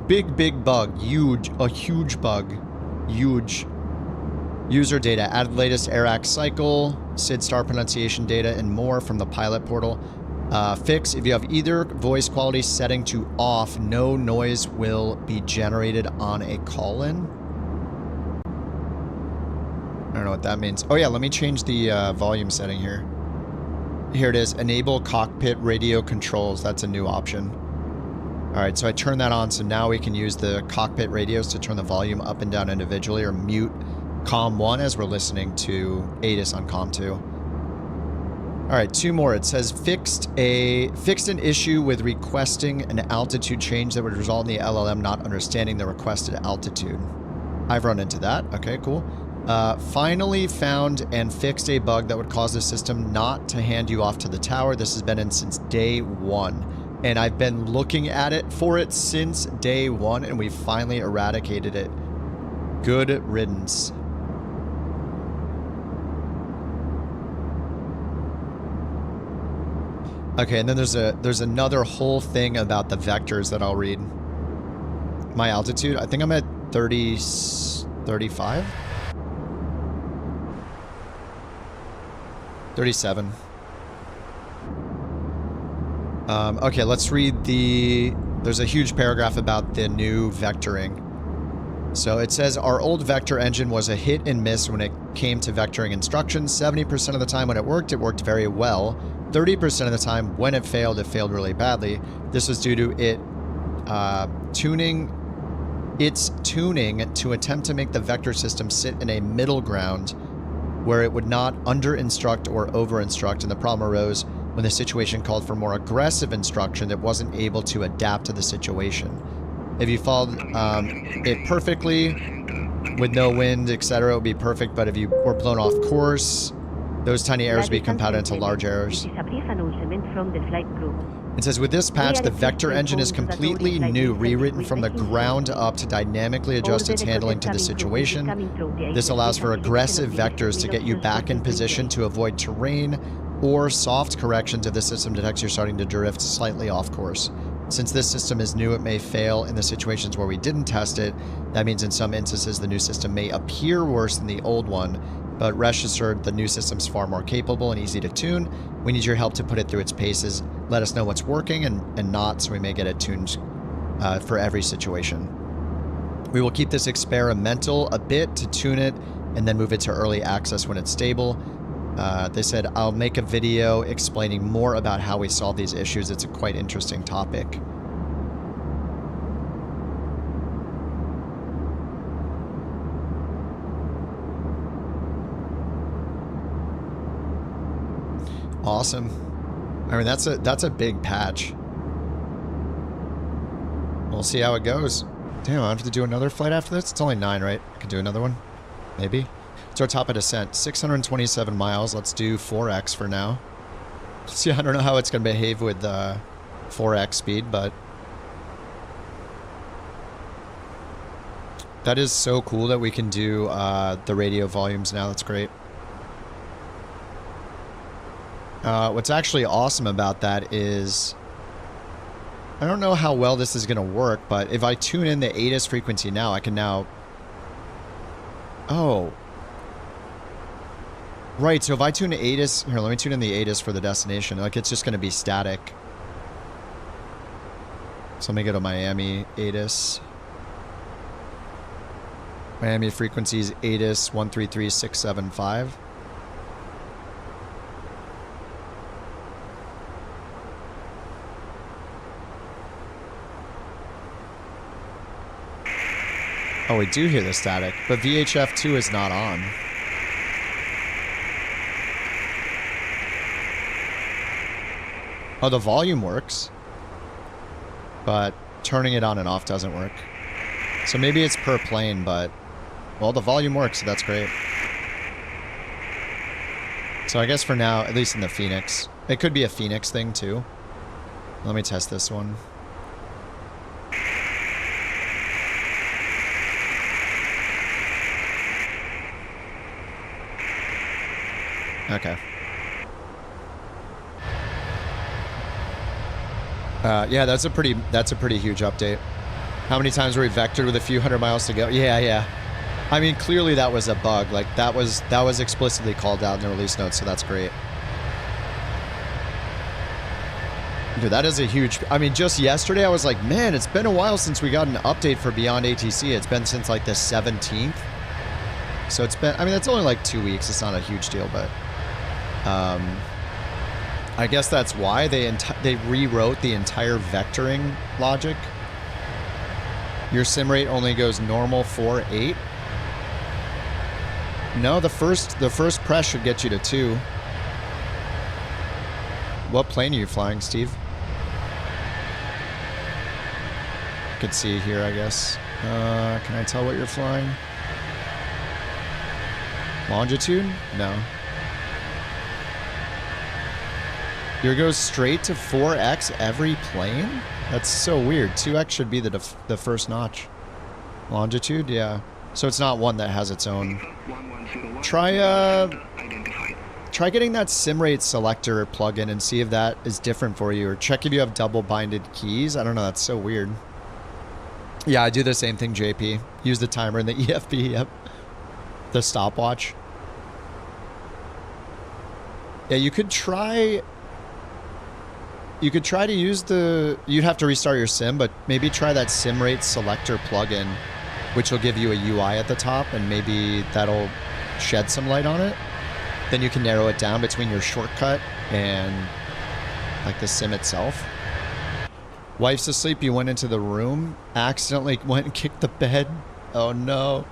big bug. A huge bug. Huge. User data. Added latest AirAct cycle, SID star pronunciation data, and more from the pilot portal. Fix, if you have either voice quality setting to off, no noise will be generated on a call-in. I don't know what that means. Oh yeah, let me change the volume setting here. Here it is. Enable cockpit radio controls. That's a new option. All right, so I turn that on, so now we can use the cockpit radios to turn the volume up and down individually or mute COM 1 as we're listening to ATIS on COM 2. All right, 2 more. It says fixed an issue with requesting an altitude change that would result in the LLM not understanding the requested altitude. I've run into that. Okay, cool. Finally found and fixed a bug that would cause the system not to hand you off to the tower. This has been in since day 1. And I've been looking at it for it since day 1, and we finally eradicated it. Good riddance. Okay, and then there's another whole thing about the vectors that I'll read. My altitude, I think I'm at 35? 37. Okay, let's read there's a huge paragraph about the new vectoring. So it says, our old vector engine was a hit and miss when it came to vectoring instructions. 70% of the time when it worked very well. 30% of the time when it failed really badly. This was due to it tuning to attempt to make the vector system sit in a middle ground where it would not under-instruct or over-instruct, and the problem arose when the situation called for more aggressive instruction that wasn't able to adapt to the situation. If you followed it perfectly with no wind, etc., it would be perfect, but if you were blown off course, those tiny errors would be compounded into large errors.
This is a brief announcement from the flight crew.
It says, with this patch, the vector engine is completely new, rewritten from the ground up to dynamically adjust its handling to the situation. This allows for aggressive vectors to get you back in position to avoid terrain or soft corrections if the system detects you're starting to drift slightly off course. Since this system is new, it may fail in the situations where we didn't test it. That means in some instances, the new system may appear worse than the old one, but rest assured, the new system's far more capable and easy to tune. We need your help to put it through its paces. Let us know what's working and not, so we may get it tuned for every situation. We will keep this experimental a bit to tune it and then move it to early access when it's stable. They said, I'll make a video explaining more about how we solve these issues. It's a quite interesting topic. Awesome. I mean, that's a big patch. We'll see how it goes. Damn, I have to do another flight after this? It's only 9, right? I could do another one. Maybe. It's our top of descent. 627 miles. Let's do 4x for now. See, I don't know how it's going to behave with 4x speed, but that is so cool that we can do the radio volumes now. That's great. What's actually awesome about that is, I don't know how well this is going to work, but if I tune in the ATIS frequency now, I can now... Oh. Right, so if I tune to ATIS... Here, let me tune in the ATIS for the destination. Like, it's just going to be static. So let me go to Miami ATIS. Miami frequencies ATIS 133675. Oh, we do hear the static, but VHF2 is not on. Oh, the volume works, but turning it on and off doesn't work. So maybe it's per plane, but, well, the volume works, so that's great. So I guess for now, at least in the Fenix, it could be a Fenix thing too. Let me test this one. Okay. Yeah, that's a pretty huge update. How many times were we vectored with a few hundred miles to go? Yeah. I mean, clearly that was a bug. Like that was explicitly called out in the release notes, so that's great. Dude, that is a huge... I mean, just yesterday I was like, man, it's been a while since we got an update for Beyond ATC. It's been since like the 17th. So it's been... I mean, that's only like 2 weeks. It's not a huge deal, but... I guess that's why they rewrote the entire vectoring logic. Your sim rate only goes normal 4.8. No, the first press should get you to 2. What plane are you flying, Steve? Could see here, I guess. Can I tell what you're flying? Longitude? No. Here goes straight to 4x every plane? That's so weird. 2x should be the first notch. Longitude? Yeah. So it's not one that has its own. Try getting that sim rate selector plugin and see if that is different for you. Or check if you have double binded keys. I don't know. That's so weird. Yeah, I do the same thing, JP. Use the timer in the EFB. Yep. The stopwatch. Yeah, you could try... You could try to use the... You'd have to restart your sim, but maybe try that sim rate selector plugin, which will give you a UI at the top, and maybe that'll shed some light on it. Then you can narrow it down between your shortcut and like the sim itself. Wife's asleep, you went into the room, accidentally went and kicked the bed. Oh no.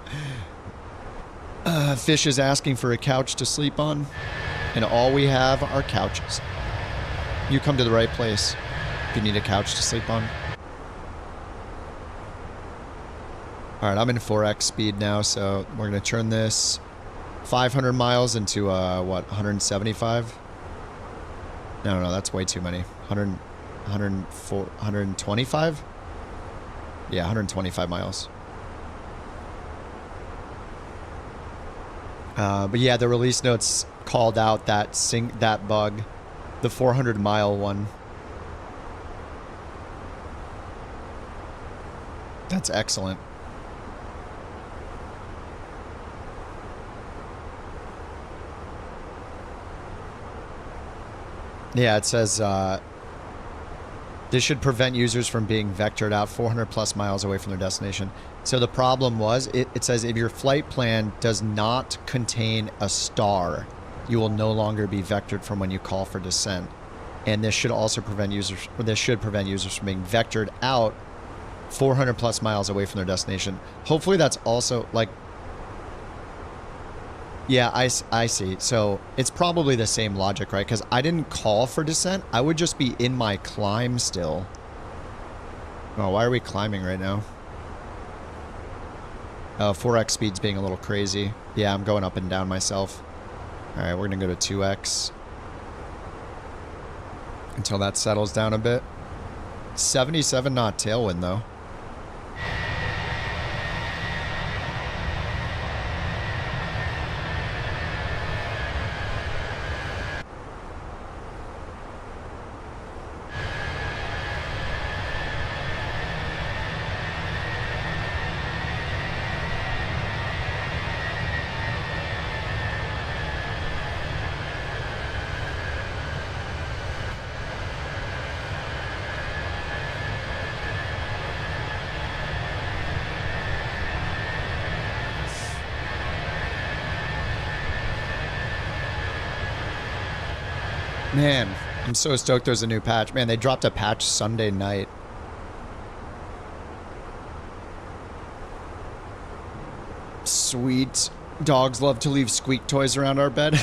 Fish is asking for a couch to sleep on, and all we have are couches. You come to the right place if you need a couch to sleep on. Alright, I'm in 4x speed now, so we're going to turn this 500 miles into, what, 175? No, that's way too many. 125? Yeah, 125 miles. But yeah, the release notes called out that bug, the 400-mile one. That's excellent. Yeah, it says this should prevent users from being vectored out 400 plus miles away from their destination. So the problem was, it says if your flight plan does not contain a star, you will no longer be vectored from when you call for descent. And this should also prevent users, or this should prevent users from being vectored out 400 plus miles away from their destination. Hopefully that's also like, yeah, I see. So it's probably the same logic, right? Because I didn't call for descent. I would just be in my climb still. Oh, why are we climbing right now? 4x speed's being a little crazy. Yeah, I'm going up and down myself. All right, we're going to go to 2x. Until that settles down a bit. 77 knot tailwind, though. Man, I'm so stoked there's a new patch. Man, they dropped a patch Sunday night. Sweet. Dogs love to leave squeak toys around our bed.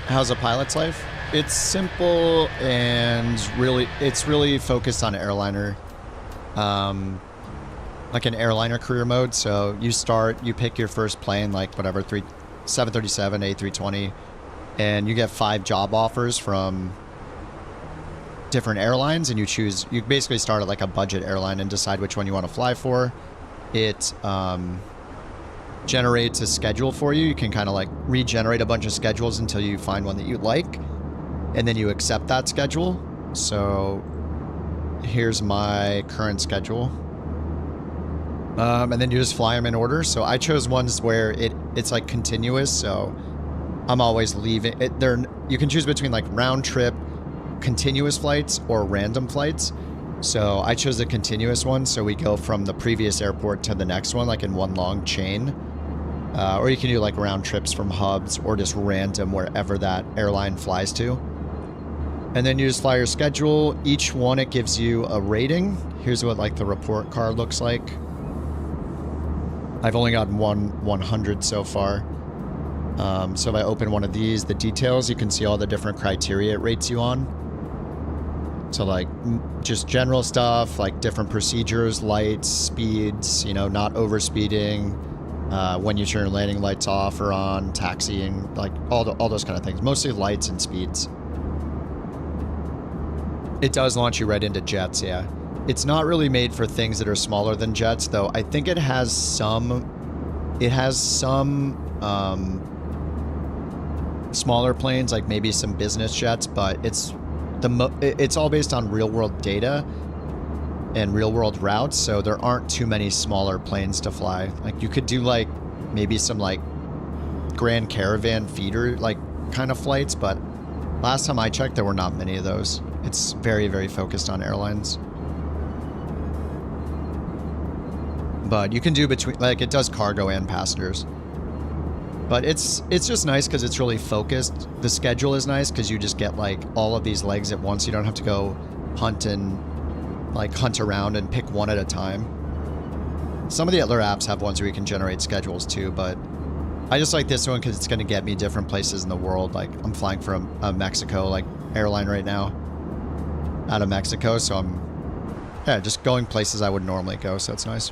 How's a pilot's life? It's simple and it's really focused on airliner, like an airliner career mode. So you pick your first plane, like whatever, 737, A320, and you get 5 job offers from different airlines, and you basically start at like a budget airline and decide which one you want to fly for. It generates a schedule for you. You can kind of like regenerate a bunch of schedules until you find one that you like, and then you accept that schedule. So here's my current schedule, and then you just fly them in order. So I chose ones where it's like continuous, so I'm always leaving it there. You can choose between like round trip continuous flights or random flights. So I chose the continuous one, so we go from the previous airport to the next one, like in one long chain. Or you can do like round trips from hubs or just random wherever that airline flies to. And then you just fly your schedule. Each one, it gives you a rating. Here's what like the report card looks like. I've only gotten 100 so far. So if I open one of these, the details, you can see all the different criteria it rates you on. So like just general stuff, like different procedures, lights, speeds, not overspeeding, when you turn your landing lights off or on, taxiing, like all those kind of things. Mostly lights and speeds. It does launch you right into jets, yeah. It's not really made for things that are smaller than jets, though. I think it has some smaller planes, like maybe some business jets, but it's all based on real world data and real world routes, so there aren't too many smaller planes to fly. Like you could do like maybe some like Grand Caravan feeder like kind of flights, but last time I checked there were not many of those. It's very, very focused on airlines. But you can do between, like it does cargo and passengers. But it's just nice because it's really focused. The schedule is nice because you just get like all of these legs at once. You don't have to go hunt and like hunt around and pick one at a time. Some of the other apps have ones where you can generate schedules too, but I just like this one because it's going to get me different places in the world. Like I'm flying from Mexico, like Airline right now, out of Mexico. So I'm, yeah, just going places I would normally go. So it's nice.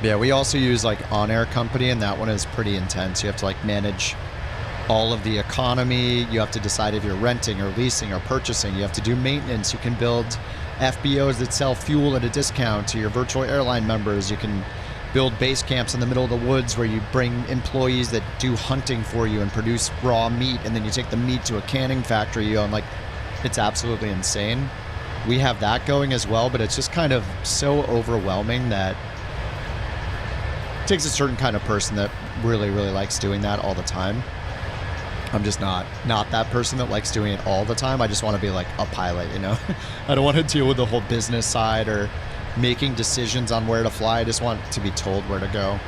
Yeah, we also use like On Air Company, and that one is pretty intense. You have to like manage all of the economy. You have to decide if you're renting or leasing or purchasing. You have to do maintenance. You can build FBOs that sell fuel at a discount to your virtual airline members. You can build base camps in the middle of the woods where you bring employees that do hunting for you and produce raw meat, and then you take the meat to a canning factory you own. Like, it's absolutely insane. We have that going as well, but it's just kind of so overwhelming that it takes a certain kind of person that really, really likes doing that all the time. I'm just not that person that likes doing it all the time. I just want to be like a pilot, you know? I don't want to deal with the whole business side or making decisions on where to fly. I just want to be told where to go.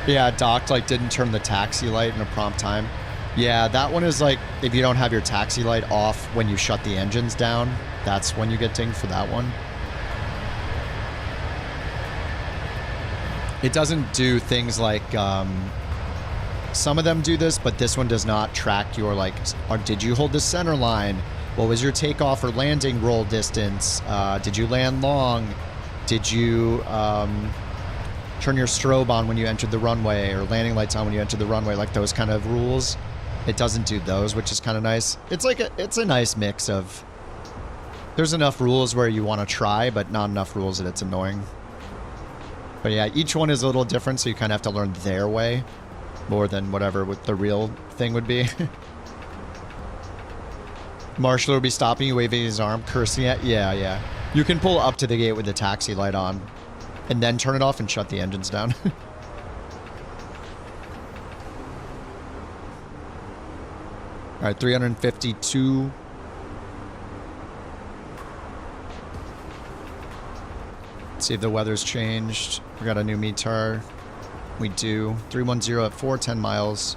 Yeah, docked, like didn't turn the taxi light in a prompt time. Yeah, that one is like if you don't have your taxi light off when you shut the engines down, that's when you get dinged for that one. It doesn't do things like, some of them do this, but this one does not track your, like, or did you hold the center line? What was your takeoff or landing roll distance? Did you land long? Did you turn your strobe on when you entered the runway, or landing lights on when you entered the runway? Like those kind of rules. It doesn't do those, which is kind of nice. It's like it's a nice mix of, there's enough rules where you want to try, but not enough rules that it's annoying. But yeah, each one is a little different, so you kind of have to learn their way more than whatever what the real thing would be. Marshall will be stopping you, waving his arm, cursing at. Yeah. You can pull up to the gate with the taxi light on and then turn it off and shut the engines down. All right, 352. Let's see if the weather's changed. We got a new METAR. We do. 310 at 410 miles.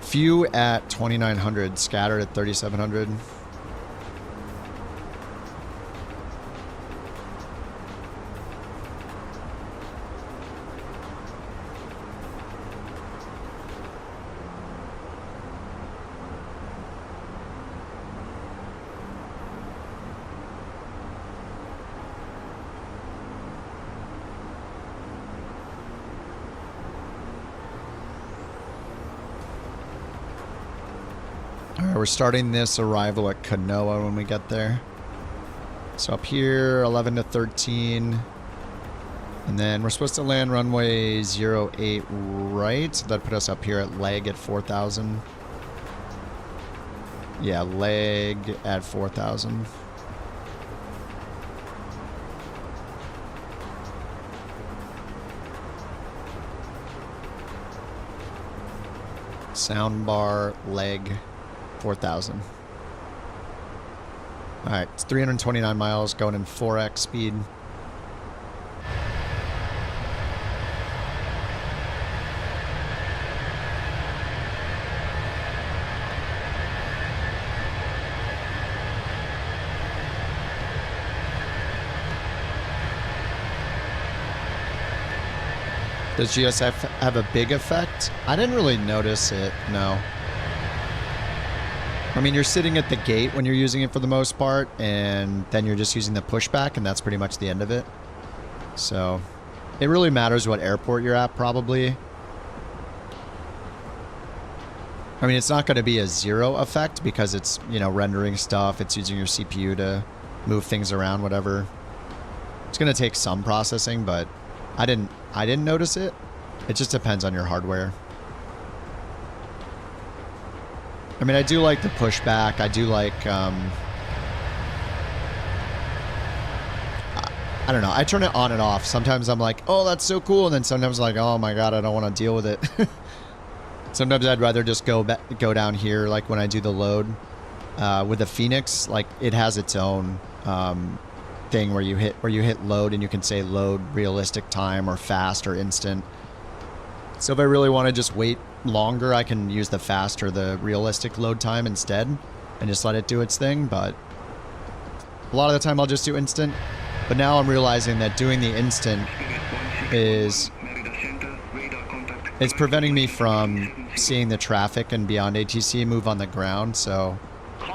Few at 2,900. Scattered at 3,700. We're starting this arrival at Kanoa when we get there. So up here, 11 to 13. And then we're supposed to land runway 08 right. So that put us up here at leg at 4,000. Yeah, leg at 4,000. Soundbar, leg. 4,000. All right, it's 329 miles going in 4x speed. Does GSF have a big effect? I didn't really notice it, no. I mean, you're sitting at the gate when you're using it for the most part, and then you're just using the pushback, and that's pretty much the end of it. So, it really matters what airport you're at, probably. I mean, it's not going to be a zero effect because it's, you know, rendering stuff. It's using your CPU to move things around, whatever. It's going to take some processing, but I didn't notice it. It just depends on your hardware. I mean, I do like the pushback. I do like, I don't know. I turn it on and off. Sometimes I'm like, oh, that's so cool. And then sometimes I'm like, oh my God, I don't want to deal with it. Sometimes I'd rather just go down here. Like when I do the load with the Fenix, like it has its own thing where you hit load and you can say load realistic time or fast or instant. So if I really want to just wait longer, I can use the fast or the realistic load time instead and just let it do its thing. But a lot of the time I'll just do instant. But now I'm realizing that doing the instant is it's preventing me from seeing the traffic and beyond ATC move on the ground. So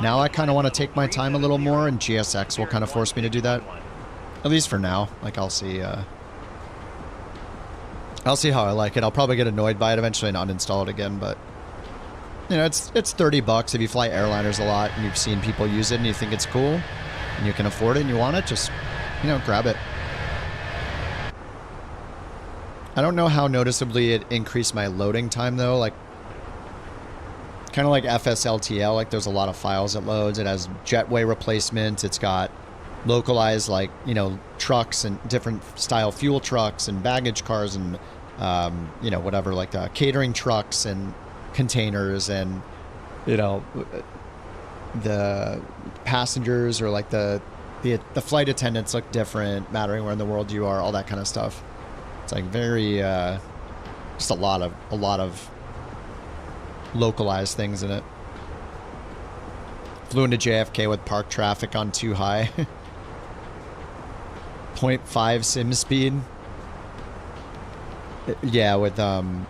now I kind of want to take my time a little more, and GSX will kind of force me to do that. At least for now. Like I'll see how I like it. I'll probably get annoyed by it eventually and uninstall it again, but you know, it's $30 if you fly airliners a lot and you've seen people use it and you think it's cool and you can afford it and you want it, just, you know, grab it. I don't know how noticeably it increased my loading time though, like kind of like FSLTL, like there's a lot of files it loads. It has jetway replacement. It's got localized, like, you know, trucks and different style fuel trucks and baggage cars and, you know, whatever, like catering trucks and containers and, you know, the passengers or like the flight attendants look different, mattering where in the world you are, all that kind of stuff. It's like very, just a lot of localized things in it. Flew into JFK with park traffic on too high. 0.5 sim speed. Yeah, with beyond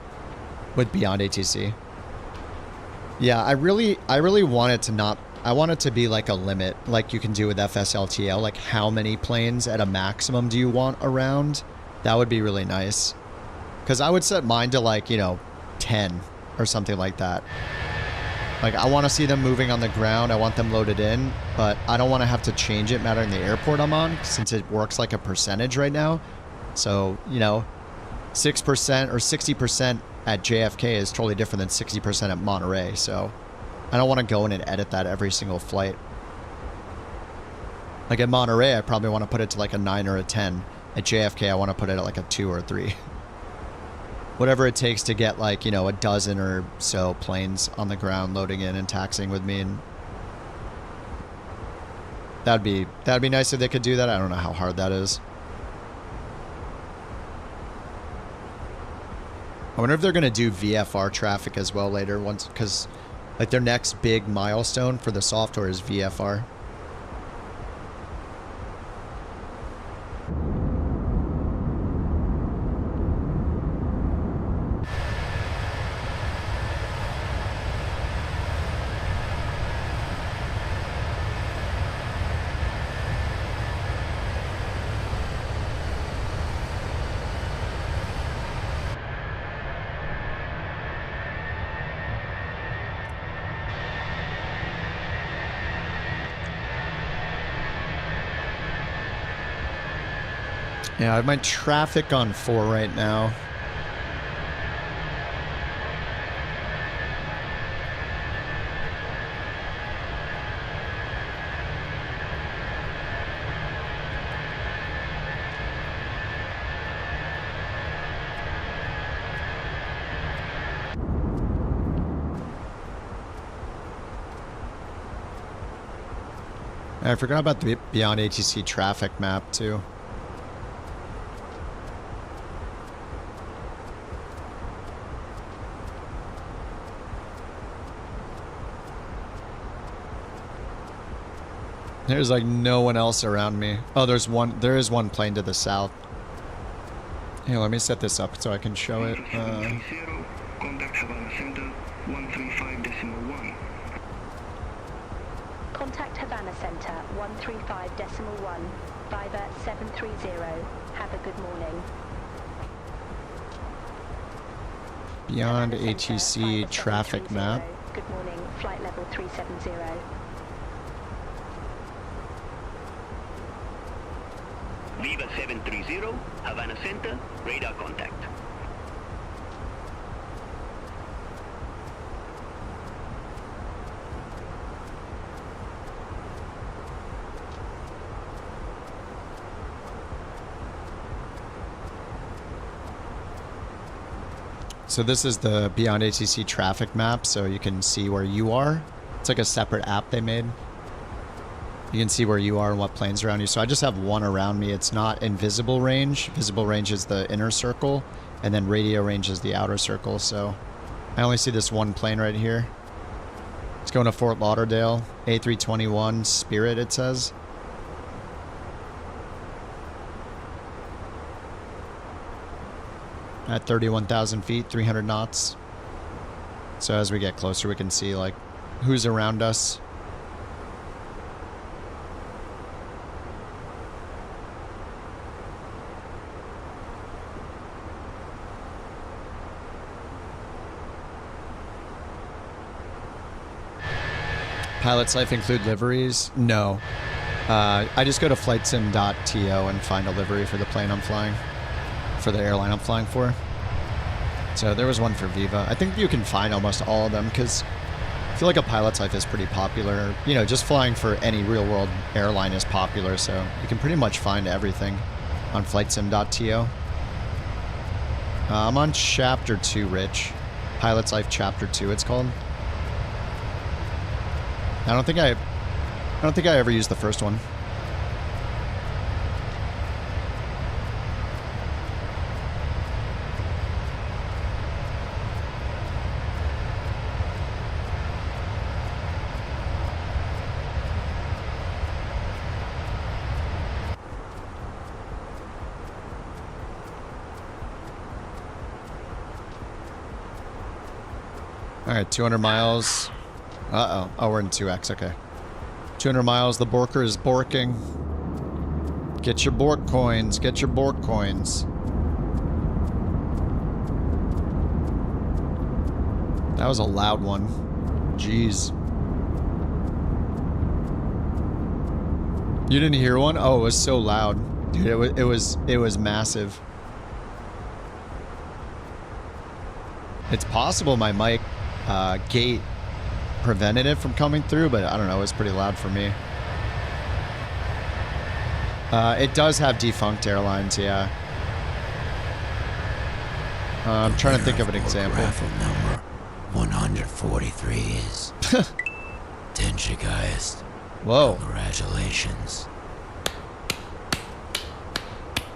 ATC. Yeah, I really want it to not. I want it to be like a limit, like you can do with FSLTL. Like how many planes at a maximum do you want around? That would be really nice. Because I would set mine to like, you know, 10 or something like that. Like I want to see them moving on the ground. I want them loaded in, but I don't want to have to change it mattering the airport I'm on, since it works like a percentage right now. So, you know, 6% or 60% at JFK is totally different than 60% at Monterey. So I don't want to go in and edit that every single flight. Like at Monterey, I probably want to put it to like a 9 or a 10. At JFK, I want to put it at like a 2 or a 3. Whatever it takes to get like, you know, a dozen or so planes on the ground loading in and taxiing with me. And that'd be nice if they could do that. I don't know how hard that is. I wonder if they're going to do VFR traffic as well later, once, because like their next big milestone for the software is VFR. Yeah, I have my traffic on 4 right now. I forgot about the Beyond ATC traffic map too. There's like no one else around me. Oh, there is one plane to the south. Here, let me set this up so I can show it.
Contact Havana Center 135.1.
Contact Havana Center 135.1. Viva 730. Have a good morning.
Beyond ATC traffic map.
Good morning. Flight level 370.
Viva 730, Havana Center, radar contact.
So this is the Beyond ATC traffic map, so you can see where you are. It's like a separate app they made. You can see where you are and what planes around you. So I just have one around me. It's not in visible range. Visible range is the inner circle, and then radio range is the outer circle. So I only see this one plane right here. It's going to Fort Lauderdale. A321 Spirit, it says. At 31,000 feet, 300 knots. So as we get closer, we can see like who's around us. Pilot's life include liveries? No. I just go to flightsim.to and find a livery for the plane I'm flying. For the airline I'm flying for. So there was one for Viva. I think you can find almost all of them because I feel like a pilot's life is pretty popular. You know, just flying for any real world airline is popular, so you can pretty much find everything on flightsim.to. I'm on Chapter 2, Rich. Pilot's Life Chapter 2, it's called. I don't think I ever used the first one. All right, 200 miles. Uh-oh. Oh, we're in 2x. Okay. 200 miles. The Borker is borking. Get your bork coins. Get your bork coins. That was a loud one. Jeez. You didn't hear one? Oh, it was so loud. Dude, it was massive. It's possible my mic gate prevented it from coming through, but I don't know, it was pretty loud for me. It does have defunct airlines, yeah. I'm trying to think of an example.
Number 143 is Tenshigayast.
Whoa.
Congratulations.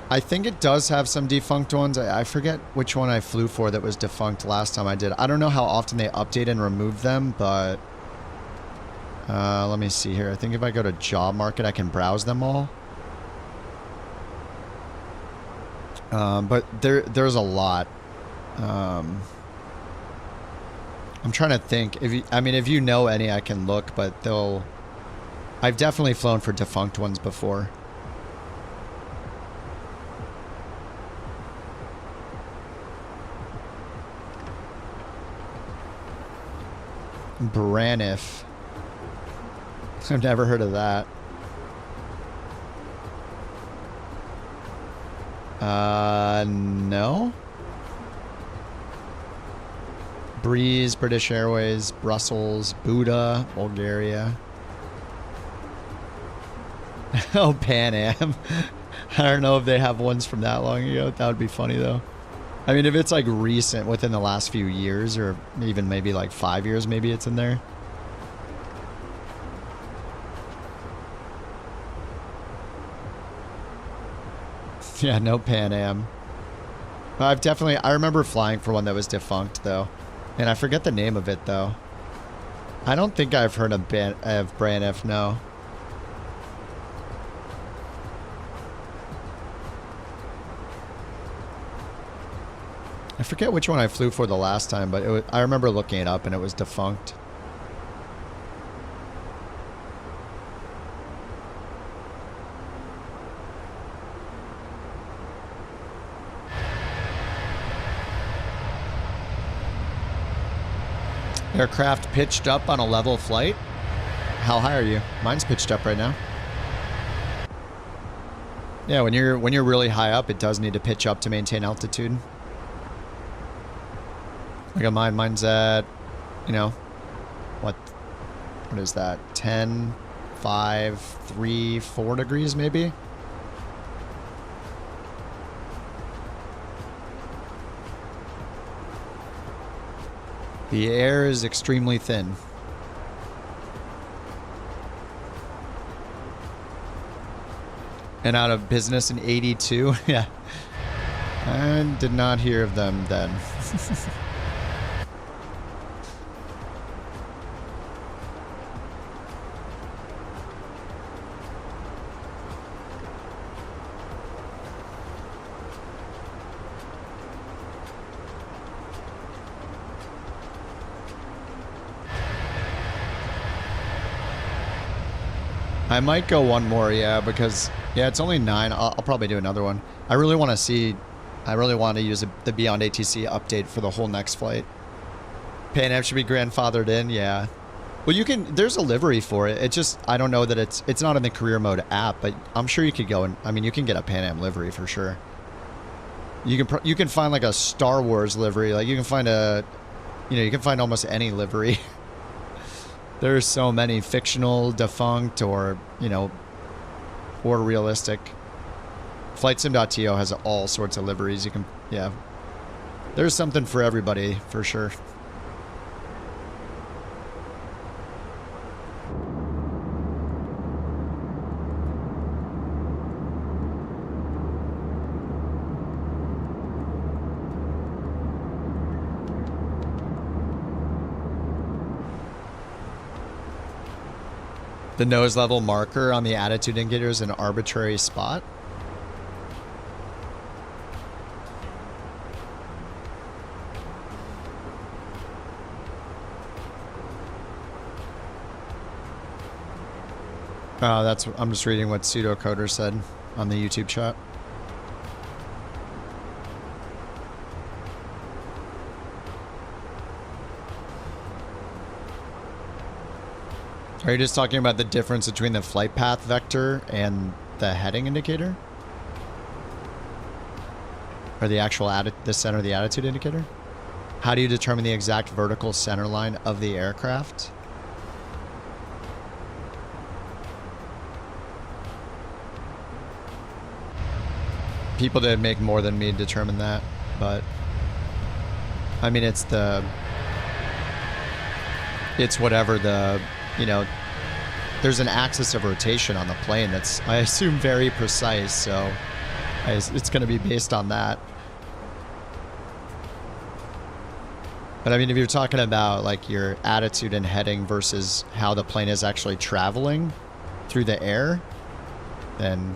I think it does have some defunct ones. I forget which one I flew for that was defunct last time I did. I don't know how often they update and remove them, but let me see here. I think if I go to job market, I can browse them all. But there's a lot. I'm trying to think. If you know any, I can look, but I've definitely flown for defunct ones before. Braniff. I've never heard of that. No. Breeze, British Airways, Brussels, Buda, Bulgaria. Oh, Pan Am. I don't know if they have ones from that long ago. That would be funny, though. I mean, if it's like recent, within the last few years, or even maybe like 5 years, maybe it's in there. Yeah, no Pan Am. I remember flying for one that was defunct, though. And I forget the name of it, though. I don't think I've heard of Braniff, no. I forget which one I flew for the last time, but I remember looking it up and it was defunct. Aircraft pitched up on a level flight? How high are you? Mine's pitched up right now. Yeah, when you're really high up, it does need to pitch up to maintain altitude. Look at mine. Mine's at, what is that? 10, 5, 3, 4 degrees maybe? The air is extremely thin. And out of business in 82. Yeah. I did not hear of them then. I might go one more, yeah, because, yeah, it's only 9. I'll probably do another one. I really want to see, I really want to use the Beyond ATC update for the whole next flight. Pan Am should be grandfathered in, yeah. Well, you can, there's a livery for it. It just, I don't know that it's not in the career mode app, but I'm sure you could go and, I mean, you can get a Pan Am livery for sure. You can find like a Star Wars livery, like you can find a, you know, you can find almost any livery. There's so many fictional, defunct, or, you know, or realistic. FlightSim.to has all sorts of liveries. You can, yeah. There's something for everybody, for sure. The nose level marker on the attitude indicator is an arbitrary spot. Oh, that's, I'm just reading what pseudocoder said on the YouTube chat. Are you just talking about the difference between the flight path vector and the heading indicator? Or the actual the center of the attitude indicator? How do you determine the exact vertical center line of the aircraft? People that make more than me determine that, but I mean, it's whatever the, you know, there's an axis of rotation on the plane that's, I assume, very precise, so it's going to be based on that. But I mean, if you're talking about like your attitude and heading versus how the plane is actually traveling through the air, then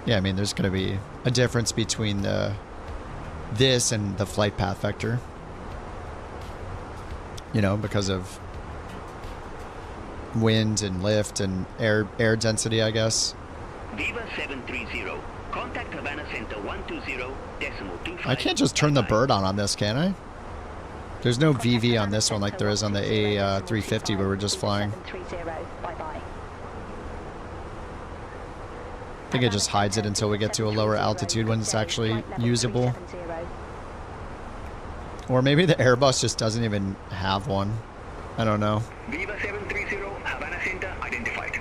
yeah, I mean, there's going to be a difference between this and the flight path vector, you know, because of wind and lift and air density, I guess.
Viva 730. Contact Havana Center 120.25.
I can't just turn the bird on this, can I? There's no VV on this one like there is on the A350 where we're just flying. I think it just hides it until we get to a lower altitude when it's actually usable. Or maybe the Airbus just doesn't even have one. I don't know.
Viva 730, Havana Center identified.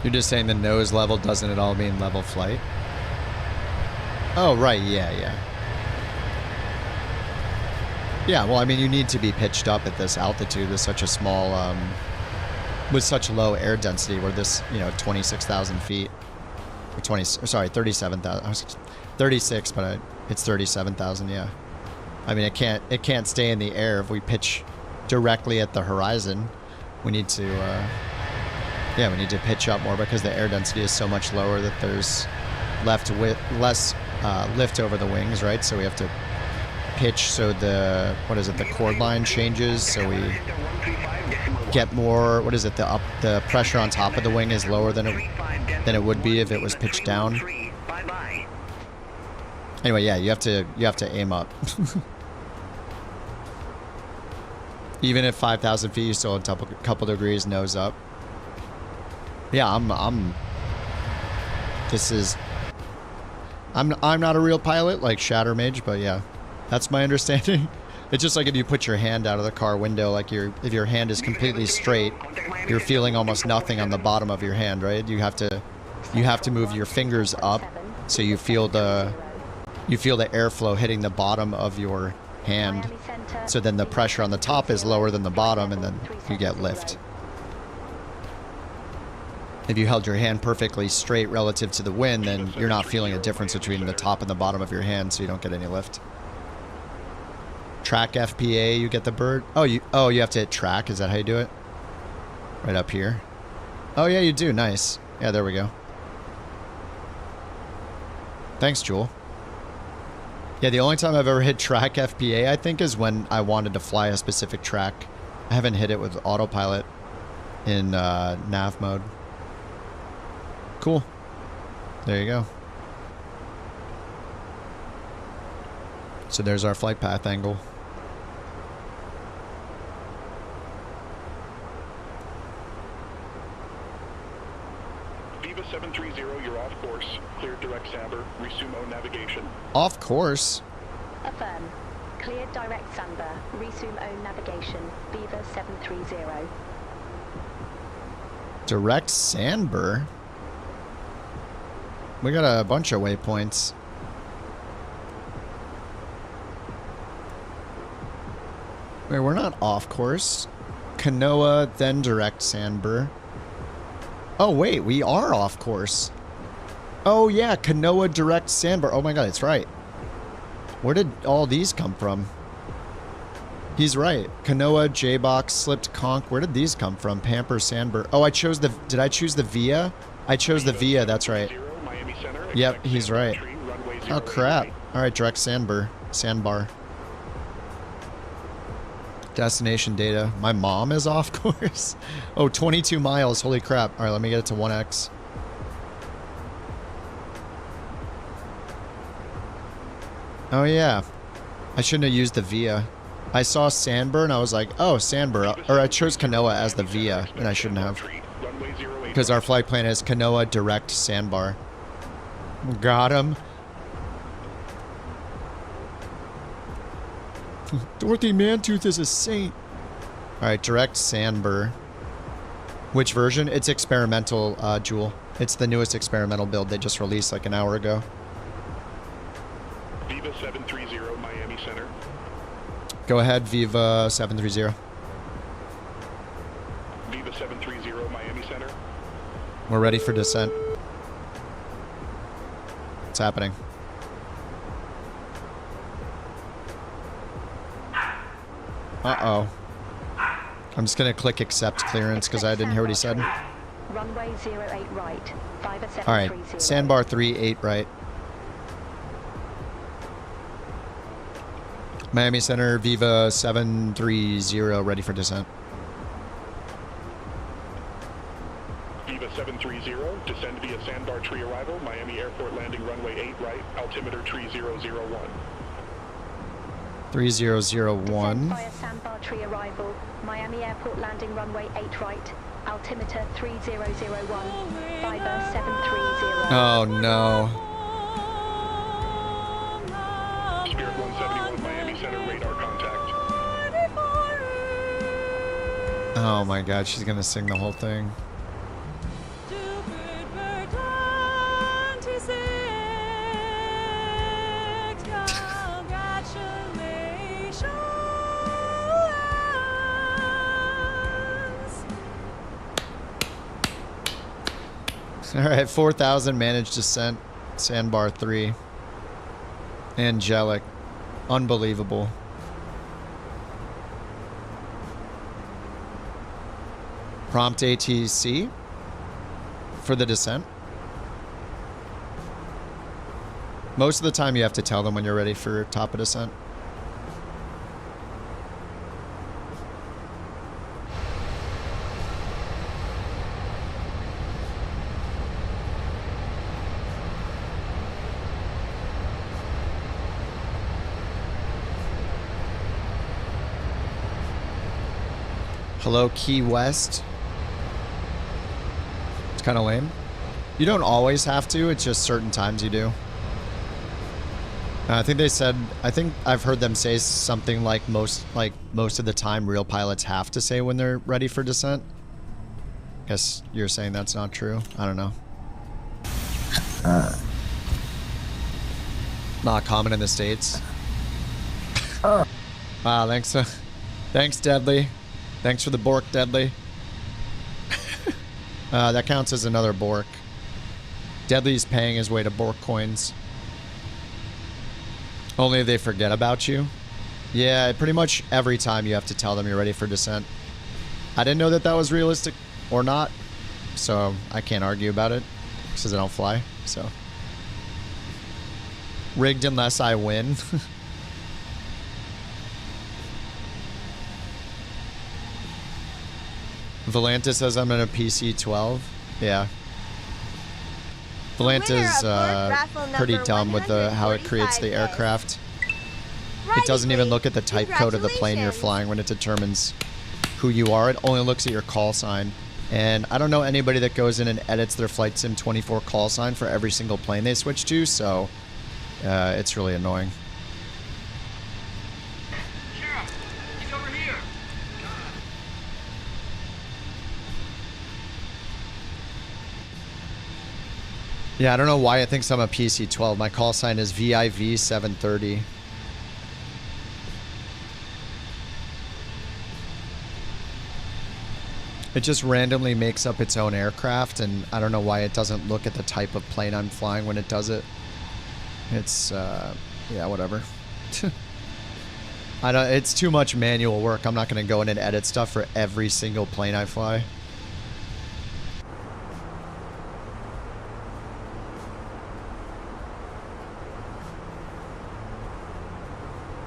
You're just saying the nose level doesn't at all mean level flight? Oh, right, yeah. Yeah, well, I mean, you need to be pitched up at this altitude with such a small, with such low air density where this, you know, 26,000 feet, or 37,000, 36, but it's 37,000, yeah. I mean, it can't stay in the air if we pitch directly at the horizon. We need to, yeah, we need to pitch up more because the air density is so much lower that there's less lift over the wings, right? So we have to pitch so the, what is it, the chord line changes, so we get more, what is it, the pressure on top of the wing is lower than it would be if it was pitched down. Anyway, yeah, you have to aim up. Even at 5,000 feet, you still have a couple degrees nose up. Yeah, I'm not a real pilot like Shattermage, but yeah, that's my understanding. It's just like if you put your hand out of the car window, like if your hand is completely straight, you're feeling almost nothing on the bottom of your hand, right? You have to move your fingers up so you feel the airflow hitting the bottom of your hand. So then the pressure on the top is lower than the bottom, and then you get lift. If you held your hand perfectly straight relative to the wind, then you're not feeling a difference between the top and the bottom of your hand, so you don't get any lift. Track FPA, you get the bird. Oh, you have to hit track. Is that how you do it? Right up here. Oh yeah, you do. Nice. Yeah, there we go. Thanks, Jewel. Yeah, the only time I've ever hit track FPA, I think, is when I wanted to fly a specific track. I haven't hit it with autopilot in nav mode. Cool. There you go. So there's our flight path angle.
Viva 730, you're off course. Cleared direct Samber. Resume O navigation.
Off course?
Affirm. Cleared direct Samber. Resume O navigation. Viva 730.
Direct Sandber? We got a bunch of waypoints. Wait, we're not off course. Kanoa, then direct Sandber. Oh, wait, we are off course. Oh, yeah, Kanoa, direct Sandber. Oh my god, it's right. Where did all these come from? He's right. Kanoa, J-Box, Slipped Conch. Where did these come from? Pamper, Sandber. Oh, I chose the... Did I choose the Via? I chose the Via, that's right. Yep, he's right. Oh, crap. Alright, direct Sandbar. Destination data. My mom is off course. Oh, 22 miles. Holy crap. Alright, let me get it to 1x. Oh, yeah. I shouldn't have used the Via. I saw Sandbar and I was like, oh, Sandbar. Or I chose Kanoa as the Via, and I shouldn't have. Because our flight plan is Kanoa, direct Sandbar. Got him. Dorothy Mantooth is a saint. Alright, direct Sandbar. Which version? It's experimental, Jewel. It's the newest experimental build they just released like an hour ago.
Viva 730, Miami Center.
Go ahead, Viva 730.
Viva 730, Miami Center.
We're ready for descent. What's happening? Uh-oh. I'm just going to click accept clearance because I didn't hear what he said.
Runway 08 right.
Alright, Sandbar 38 right. Miami Center, Viva 730, ready for descent.
Viva 730, descend via Sandbar Tree arrival, Miami Airport landing runway 8 right, altimeter 3001.
3001.
Via Sandbar Tree arrival, Miami Airport landing runway 8 right, altimeter 3001, Viva 730.
Oh no.
Spirit 171, Miami Center, radar contact.
Oh my god, she's gonna sing the whole thing. Alright, 4,000 managed descent. Sandbar 3. Angelic. Unbelievable. Prompt ATC for the descent. Most of the time you have to tell them when you're ready for top of descent. Hello, Key West. It's kind of lame. You don't always have to, it's just certain times you do. I think they said, I think I've heard them say something like most of the time real pilots have to say when they're ready for descent. Guess you're saying that's not true. I don't know. Not common in the States. Wow, thanks. Thanks, Deadly. Thanks for the Bork, Deadly. That counts as another Bork. Deadly's paying his way to Bork coins. Only if they forget about you. Yeah, pretty much every time you have to tell them you're ready for descent. I didn't know that that was realistic or not, so I can't argue about it because I don't fly. So rigged unless I win. Volanta says I'm in a PC-12. Yeah. Volanta's pretty dumb with how it creates the aircraft. It doesn't even look at the type code of the plane you're flying when it determines who you are. It only looks at your call sign. And I don't know anybody that goes in and edits their Flight Sim 24 call sign for every single plane they switch to, so it's really annoying. Yeah, I don't know why it thinks I'm a PC-12. My call sign is VIV 730. It just randomly makes up its own aircraft, and I don't know why it doesn't look at the type of plane I'm flying when it does it. It's, yeah, whatever. I don't, it's too much manual work. I'm not going to go in and edit stuff for every single plane I fly.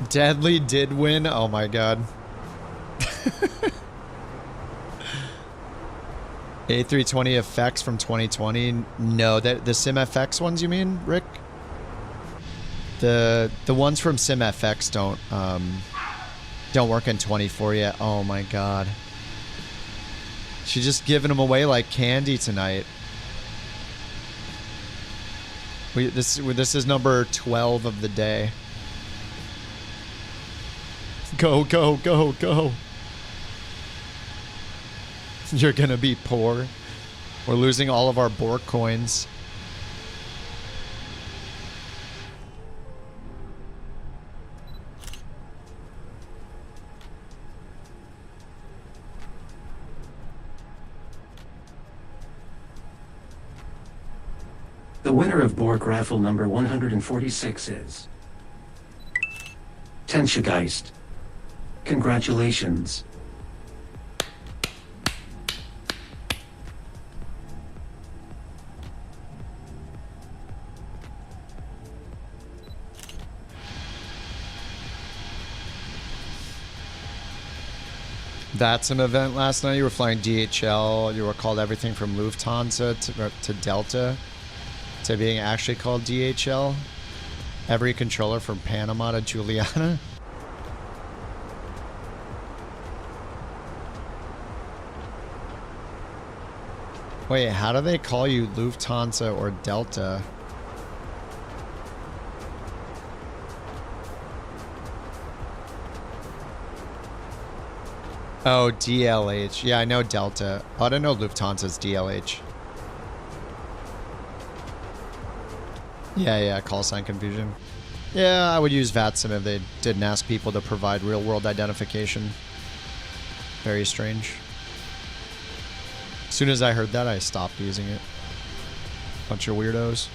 Deadly did win. Oh my god. A320 effects from 2020. No, that the SimFX ones you mean, Rick? The ones from SimFX don't work in 24 yet. Oh my god. She's just giving them away like candy tonight. This is number 12 of the day. Go, go, go, go. You're gonna be poor. We're losing all of our Bork coins.
The winner of Bork raffle number 146 is Tenshageist. Congratulations.
That's an event last night. You were flying DHL. You were called everything from Lufthansa to Delta to being actually called DHL. Every controller from Panama to Juliana. Wait, how do they call you Lufthansa or Delta? Oh, DLH. Yeah, I know Delta. Oh, I don't know Lufthansa's DLH. Yeah, call sign confusion. Yeah, I would use VATSIM if they didn't ask people to provide real-world identification. Very strange. As soon as I heard that, I stopped using it. Bunch of weirdos.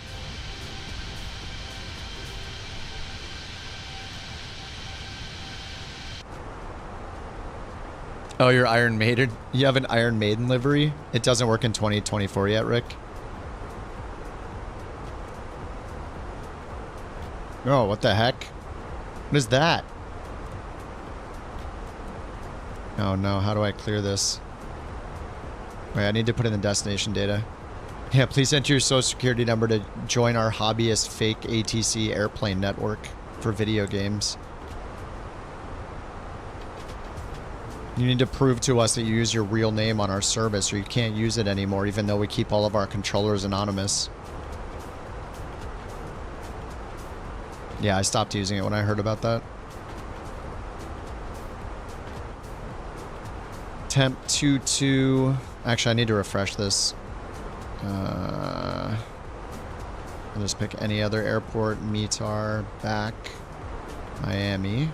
Oh, you're Iron Maiden? You have an Iron Maiden livery? It doesn't work in 2024 yet, Rick? Oh, what the heck? What is that? Oh no, how do I clear this? Wait, I need to put in the destination data. Yeah, please enter your social security number to join our hobbyist fake ATC airplane network for video games. You need to prove to us that you use your real name on our service or you can't use it anymore even though we keep all of our controllers anonymous. Yeah, I stopped using it when I heard about that. Temp 22. Actually, I need to refresh this. I'll just pick any other airport. Mitar, back. Miami.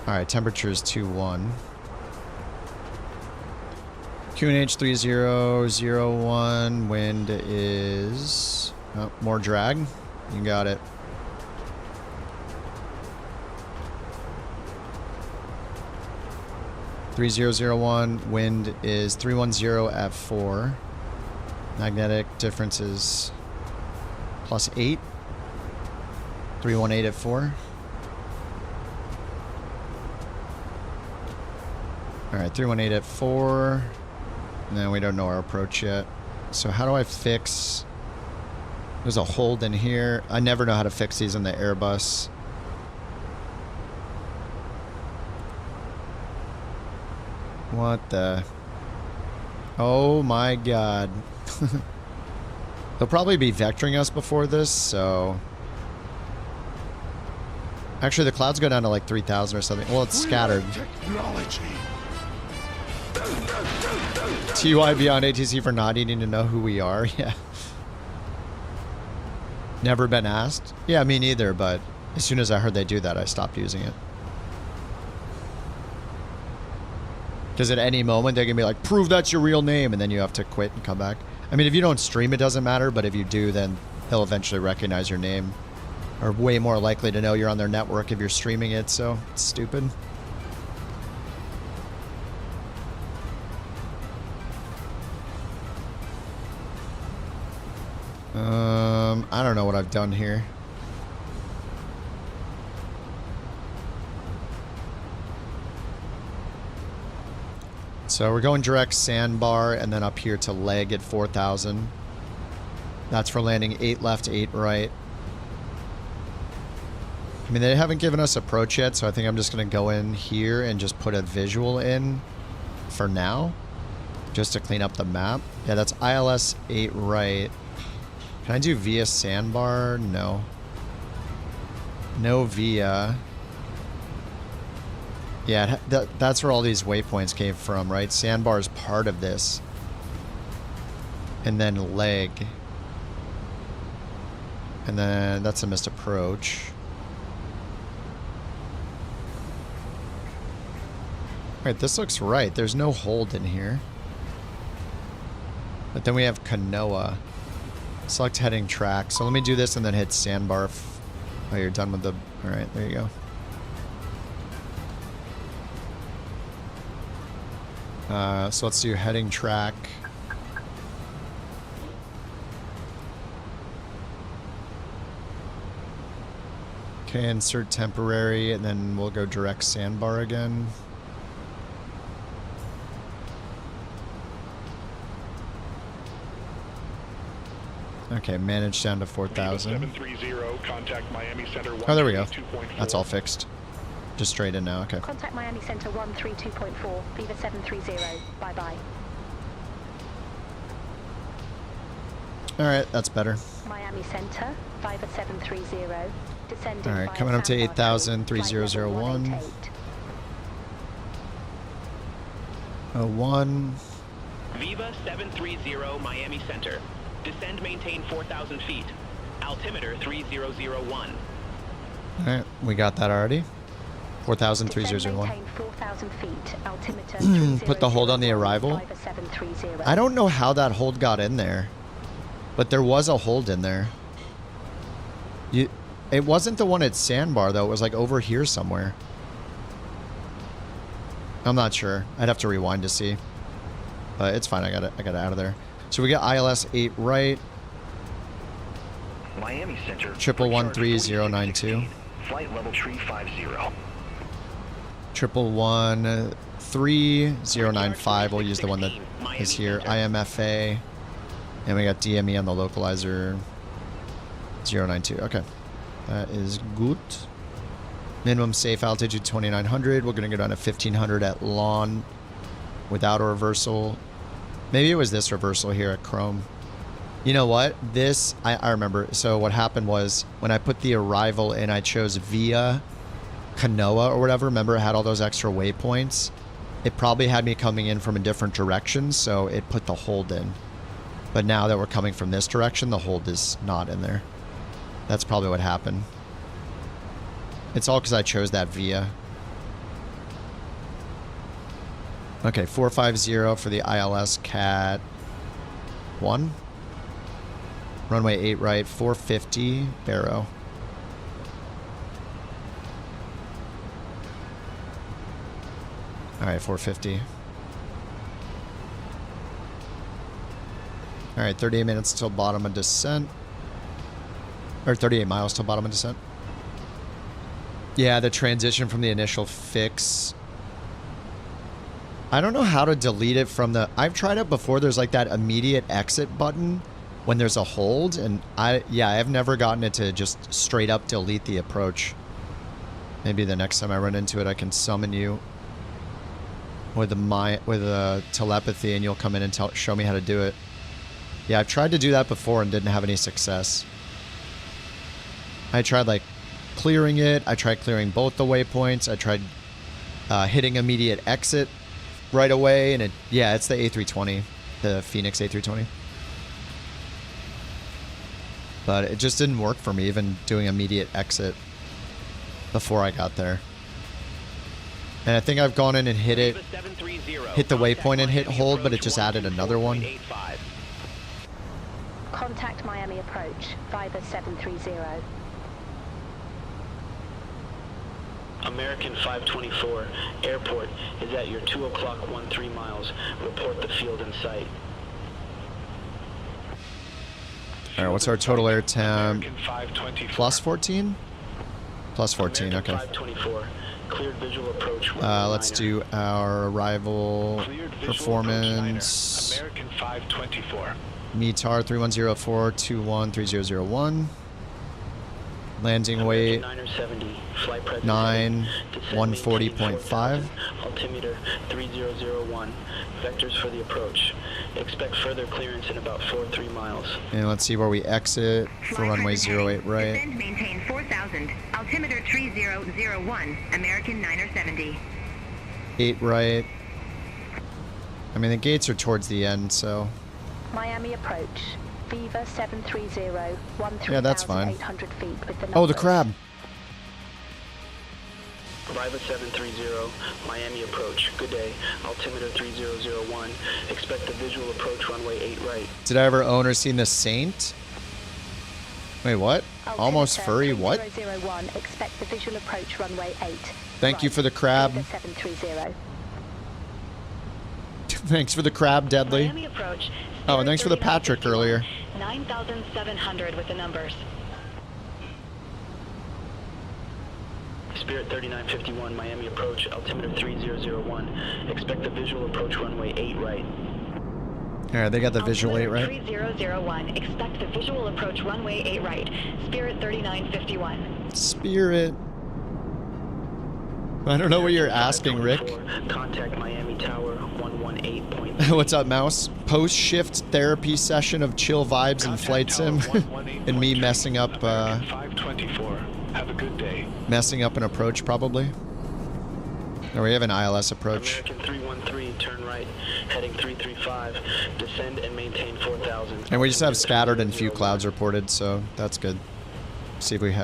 All right, temperature is 21. QNH 3001. Wind is... Oh, more drag. You got it. .3001. Wind is 310 at 4. Magnetic difference is +8. 318 at 4. Alright, 318 at 4. And then we don't know our approach yet. So how do I fix... There's a hold in here. I never know how to fix these in the Airbus. What the... Oh my god. They'll probably be vectoring us before this, so... Actually, the clouds go down to like 3,000 or something. Well, it's scattered.
Technology.
TY beyond ATC for not needing to know who we are. Yeah. Never been asked? Yeah, me neither, but as soon as I heard they do that, I stopped using it. Because at any moment, they're going to be like, prove that's your real name, and then you have to quit and come back. I mean, if you don't stream, it doesn't matter, but if you do, then he'll eventually recognize your name. Or way more likely to know you're on their network if you're streaming it, so it's stupid. I don't know what I've done here. So we're going direct sandbar and then up here to leg at 4,000. That's for landing 8 left, 8 right. I mean, they haven't given us approach yet, so I think I'm just going to go in here and just put a visual in for now, just to clean up the map. Yeah, that's ILS 8 right. Can I do via sandbar? No. No via. Yeah, that's where all these waypoints came from, right? Sandbar is part of this. And then leg. And then that's a missed approach. Wait, this looks right. There's no hold in here. But then we have Kanoa. Select heading track. So let me do this and then hit sandbar. Oh, you're done with the... Alright, there you go. So let's do heading track. Okay, insert temporary, and then we'll go direct sandbar again. Okay, manage down to 4,000.
730, contact Miami Center.
Oh, there we go. That's all fixed. Just straight in now, okay.
Contact Miami Center 132.4, Viva 730. Bye-bye.
Alright, that's better.
Miami Center, Viva 730. Descending.
Alright, coming up to 8,000, 3001. 01.
Viva 730, Miami Center. Descend, maintain 4,000 feet. Altimeter 3001.
Alright, we got that already. 4,000, 3001.
4,000 feet. Altimeter
Put the hold on the arrival. I don't know how that hold got in there. But there was a hold in there. It wasn't the one at Sandbar, though. It was like over here somewhere. I'm not sure. I'd have to rewind to see. But it's fine. I got it out of there. So we got ILS 8 right.
Miami Center.
1113092.
Flight level 350.
1113095. We'll use the one that is here. IMFA. And we got DME on the localizer. 092. Okay. That is good. Minimum safe altitude 2,900. We're going to go down to 1,500 at lawn without a reversal. Maybe it was this reversal here at Chrome. You know what? This, I remember. So what happened was when I put the arrival in, I chose via Kanoa or whatever. Remember, it had all those extra waypoints. It probably had me coming in from a different direction, so it put the hold in. But now that we're coming from this direction, the hold is not in there. That's probably what happened. It's all because I chose that via. Okay, 450 for the ILS Cat 1. Runway 8 right, 450, Barrow. Alright, 450. Alright, 38 minutes till bottom of descent. Or 38 miles till bottom of descent. Yeah, the transition from the initial fix. I don't know how to delete it from the... I've tried it before. There's like that immediate exit button when there's a hold. And I've never gotten it to just straight up delete the approach. Maybe the next time I run into it, I can summon you with a telepathy and you'll come in and show me how to do it. Yeah, I've tried to do that before and didn't have any success. I tried like clearing it. I tried clearing both the waypoints. I tried hitting immediate exit right away, and it's the A320, the Fenix A320. But it just didn't work for me, even doing immediate exit before I got there. And I think I've gone in and hit the waypoint and hit hold, but it just added another one.
Contact Miami approach, Viva 730.
American 524, airport is at your 2 o'clock 13 miles. Report the field in sight.
Alright, what's our total air temp? Plus 14? Plus 14, okay.
524, cleared visual approach.
Let's do our arrival performance.
American 524.
METAR 3104213001. Landing weight 9 140.5.
Altimeter 3001. Vectors for the approach. Expect further clearance in about 43 miles.
And let's see where we exit for runway 08 right.
Descend, maintain 4000. Altimeter 3001. American 970.
8 right. I mean, the gates are towards the end, so...
Miami approach. Viva 730, 13,800
yeah, that's fine.
feet with the
oh, the crab.
Viva 730, Miami approach. Good day. Altimeter 3001. Expect the visual approach runway 8 right.
Did I ever own or seen the Saint? Wait, what?
Altimeter
Almost furry, what?
3001. Expect the visual approach runway 8.
Thank you for the crab.
Viva 730.
Thanks for the crab, Deadly.
Miami approach.
Oh, and thanks for the Patrick earlier.
9,700 with the numbers.
Spirit 3951, Miami approach, altimeter 3001. Expect the visual approach runway 8 right.
Alright, they got the visual 8 right.
3001. Expect the visual approach runway 8 right. Spirit 3951.
Spirit. I don't know what you're asking, Rick.
Contact Miami Tower 118.
What's up, Mouse? Post-shift therapy session of chill vibes and flight sim, and me messing up.
524. Have a good day.
Messing up an approach, probably. No, we have an ILS approach.
American 313, turn right, heading 335. Descend and maintain 4,000.
And we just have scattered and few clouds reported, so that's good. See if we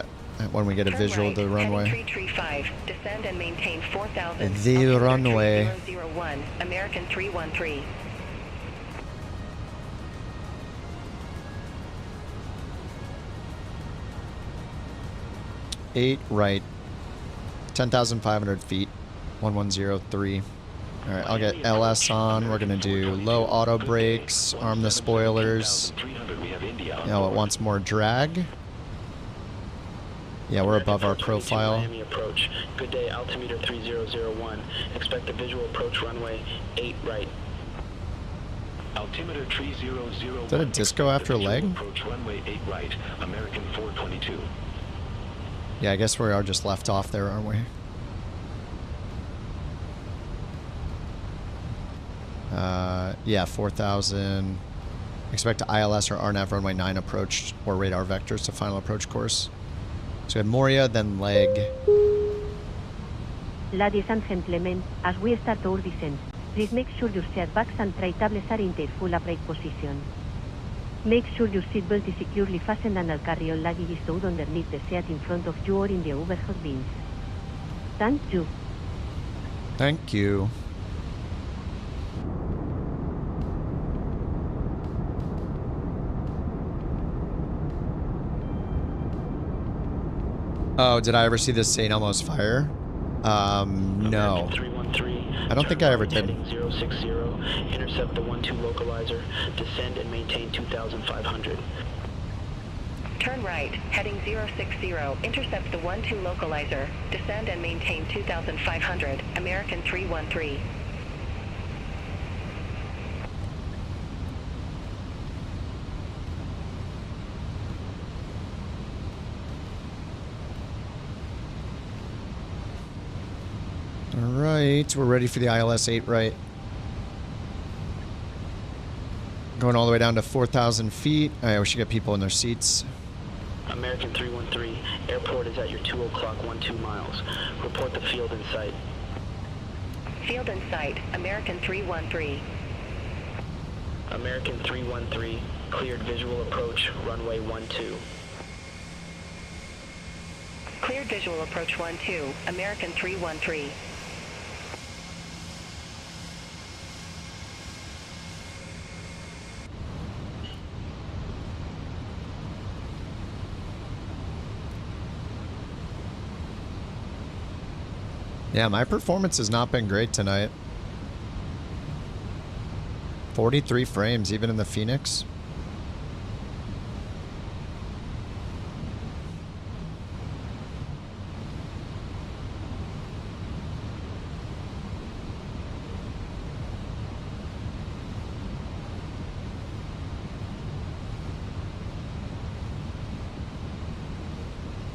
when we get a visual of the runway.
335. Descend and maintain 4000.
The runway.
3001. American 313.
Eight right. 10,500 feet. 1103. All right, I'll get LS on. We're gonna do low auto brakes, arm the spoilers. Now it wants more drag. Yeah, we're above our profile.
Miami approach. Good day, altimeter 3001. Expect a visual approach runway 8 right. Altimeter 3001.
Is that a disco after leg?
Approach runway 8 right. American 422.
Yeah, I guess we are just left off there, aren't we? Yeah, 4,000. Expect ILS or RNAV runway 9 approach or radar vectors to final approach course. So we have Moria, then leg.
Ladies and gentlemen, as we start our descent, please make sure your seatbacks and tray tables are in their full upright position. Make sure your seatbelt is securely fastened and all carry-on luggage is stowed underneath the seat in front of you or in the overhead bins. Thank you.
Thank you. Oh, did I ever see this St. Elmo's fire? No. I don't think I ever did.
060, intercept the 12 localizer, descend and maintain 2,500.
Turn right, heading 060, intercept the 12 localizer, descend and maintain 2,500, American 313.
Alright, we're ready for the ILS 8 right. Going all the way down to 4,000 feet. Alright, we should get people in their seats.
American 313, airport is at your 2 o'clock 12 miles. Report the field in sight.
Field in sight, American 313.
American 313, cleared visual approach, runway 12.
Cleared visual approach 12, American 313.
Yeah, my performance has not been great tonight. 43 frames, even in the Fenix.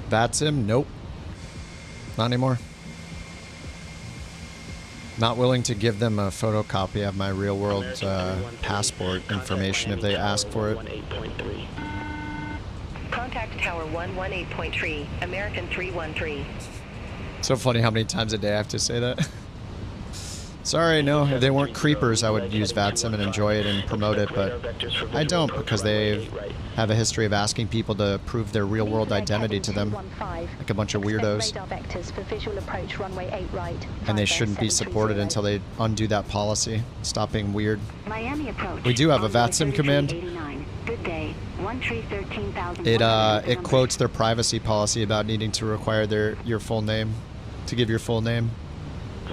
That's him? Nope. Not anymore. Not willing to give them a photocopy of my real world passport information if they ask for it.
Contact Tower 118.3, American 313.
So funny how many times a day I have to say that. Sorry, no, if they weren't creepers, I would use VATSIM and enjoy it and promote it, but I don't because they have a history of asking people to prove their real-world identity to them, like a bunch of weirdos. And they shouldn't be supported until they undo that policy. Stop being weird. We do have a VATSIM command. It quotes their privacy policy about needing to require your full name, to give your full name.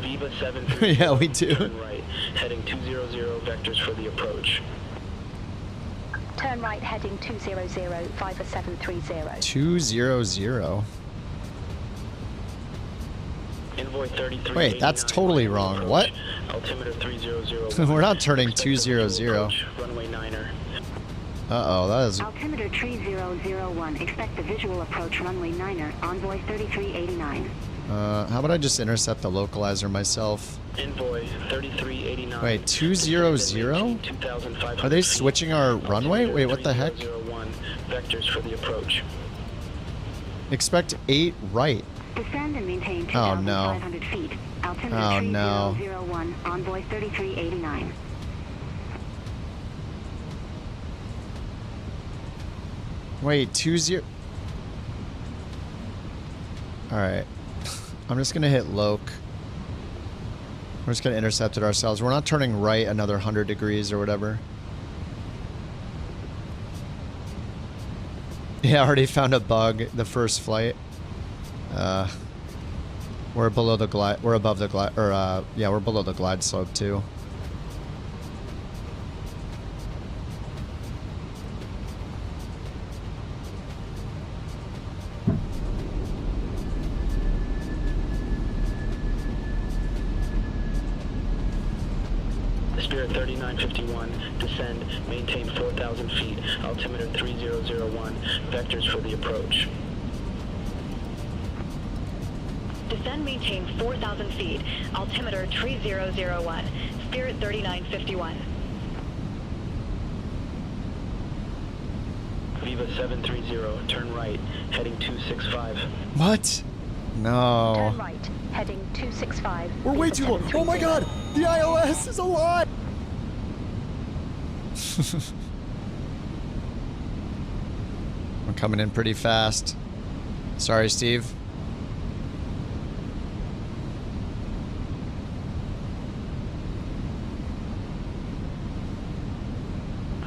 Viva 730.
Yeah, we do.
Turn right, heading 200 vectors for the approach.
Turn right, heading 200, Viva 730.
200.
Envoy 33.
Wait, that's totally wrong. What?
Altimeter 3001.
We're not turning 200.
Runway 9er.
Uh-oh, that is...
Altimeter 3001, expect the visual approach runway 9er, Envoy 3389.
How about I just intercept the localizer myself?
Envoy 3389.
Wait, 200? Are they switching our runway? Wait, what the heck?
Vectors for the approach.
Expect 8 right.
Descend and maintain
2,500
feet. Altimeter 3001, Envoy 3389.
Wait, 20... Alright. I'm just going to hit Loc. We're just going to intercept it ourselves. We're not turning right another 100 degrees or whatever. Yeah, I already found a bug the first flight. We're below the glide... We're above the glide... Or, yeah, we're below the glide slope, too.
Spirit 3951, descend, maintain 4,000 feet, altimeter 3001, vectors for the approach.
Descend, maintain 4,000 feet, altimeter 3001, Spirit 3951.
Viva 730, turn right, heading 265.
What? No.
Turn right, heading 265.
We're way too low. Oh my god! The ILS is alive! We're coming in pretty fast. Sorry, Steve.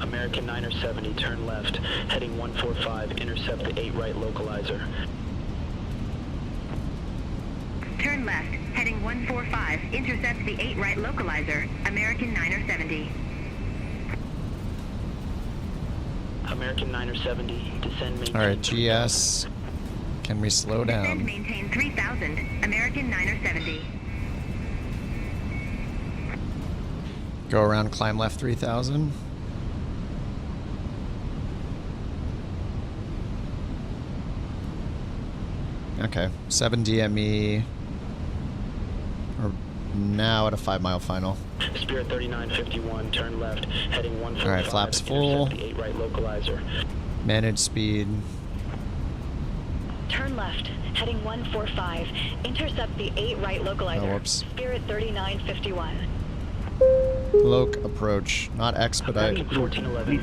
American 970, turn left, heading 145, intercept the 8 right localizer.
Turn left, heading 145, intercept the 8 right localizer, American 970.
American 970, descend maintain.
All right, GS. Can we slow
Descend
down?
maintain 3000, American 970.
Go around, climb left 3000. Okay, 7 DME. We're now at a 5-mile final.
Spirit 3951, turn left, heading 145.
All right, flaps full.
The 8 right localizer.
Manage speed.
Turn left, heading 145. Intercept the 8 right localizer.
Oh, whoops.
Spirit 3951.
Loc approach, not expedite.
1411.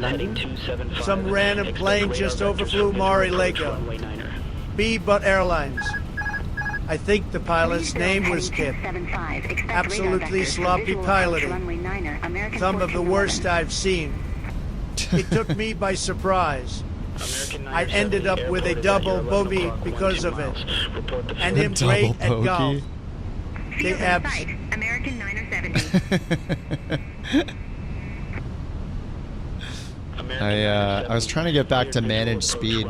Heading 275.
Some random plane just overflew Maury Lako. Viva Airlines. I think the pilot's name was Kip. Absolutely sloppy piloting. Some of the worst I've seen. It took me by surprise. I ended up with a double bogey because of it. And him great at golf. The abs.
American 970.
I was trying to get back to manage speed,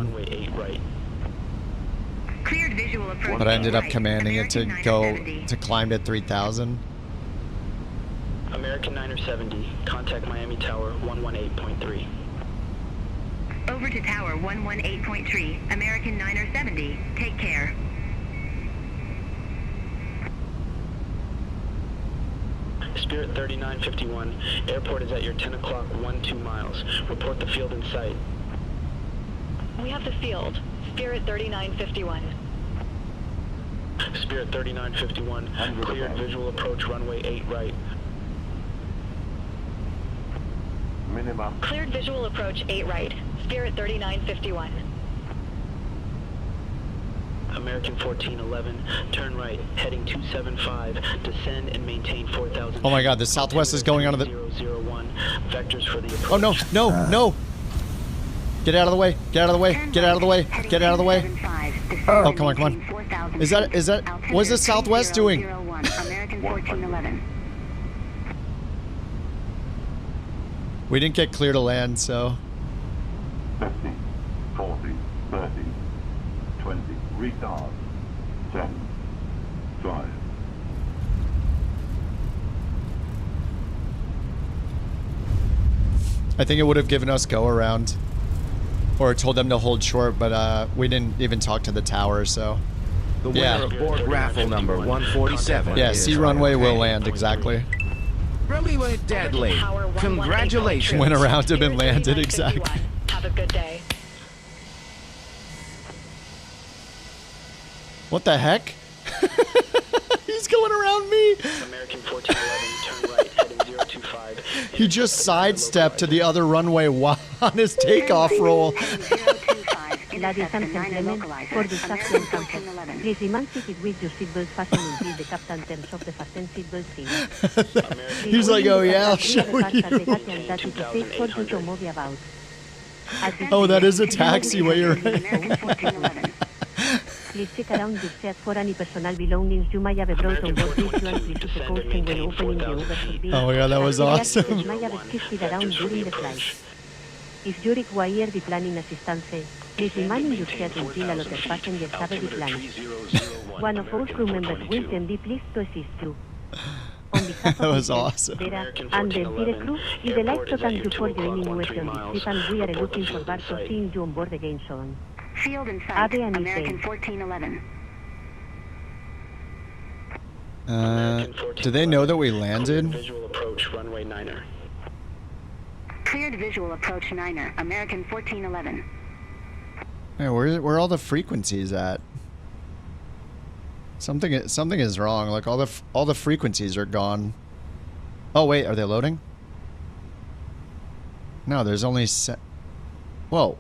Cleared visual approach.
but I ended up commanding it to go to climb to 3000.
American 970, contact Miami Tower 118.3.
Over to Tower 118.3, American 970. Take care.
Spirit 3951, airport is at your 10 o'clock, 12 miles. Report the field in sight.
We have the field. Spirit 3951.
Spirit 3951, cleared visual approach runway 8 right.
Minimum.
Cleared visual approach 8 right. Spirit 3951.
American 1411, turn right, heading 275, descend and maintain 4000.
Oh my god, the Southwest is going onto the...
001, vectors for the approach.
Oh no, no, no! Get out of the way, get out of the way, get out of the way, get out of the way. Oh, come on, come on. Is that, what's the Southwest doing?
American 1411.
We didn't get clear to land, so...
50, 40, 30, 20, retard, 10, 5.
I think it would have given us go around. Or told them to hold short, but we didn't even talk to the tower, so...
The winner of Bork raffle number 147.
Yeah, C runway will land, exactly.
Really went deadly. Congratulations.
Went around him and landed, exactly.
Have a good day.
What the heck? He's going around me.
American 1411, turn right, heading 025.
He just sidestepped to the other runway while on his takeoff roll.
Ladies and gentlemen, for distraction cancel. Please remain seated with your seatbelt fastened until the captain turns off the fasten seatbelt sign.
He's like, oh yeah, I'll show you. Oh, that is a taxiway, you're right.
Please check around your seat for any personal belongings you might have brought on board this one. Please use the caution when opening the overhead bin.
Oh my god, that was awesome.
You might have shifted around during the flight. If you require the planning assistance, please remain in your seat until all other passengers have declined. One of our crew members will then be pleased to assist you. On behalf
That
of
was
the
awesome.
Vera and the entire crew, we would like to thank you for joining us on this trip, and we are looking forward to seeing you on board again soon.
Field in sight,
Ave and
American
Ise.
1411.
Do they know that we landed?
Visual approach runway 9er.
Cleared visual approach 9er, American 1411.
Hey, where are all the frequencies at? Something is wrong. Like all the frequencies are gone. Oh wait, are they loading? No, there's only Whoa.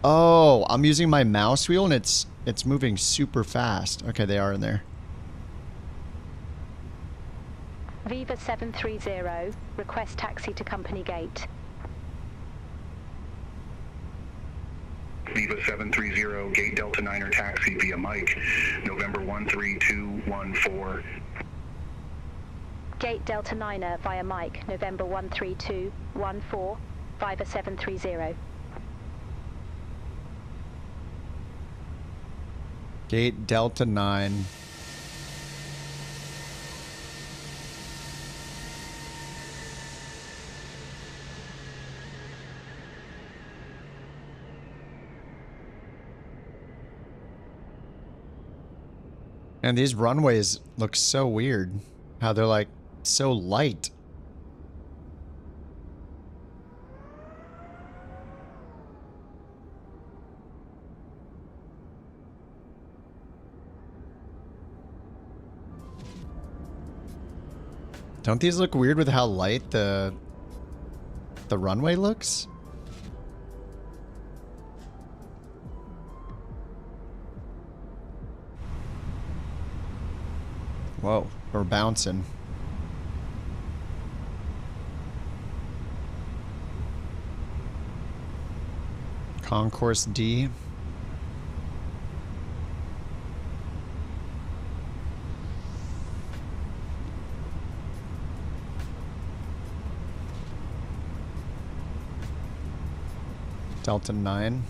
Oh, I'm using my mouse wheel and it's moving super fast. Okay, they are in there.
Viva 730, request taxi to company gate.
Viva 730, gate Delta 9er taxi via Mike, November 13214.
Gate Delta 9er via Mike, November 13214, Viva 730.
Gate Delta 9. And these runways look so weird. How they're like so light. Don't these look weird with how light the runway looks? Whoa, we're bouncing. Concourse D. Delta 9.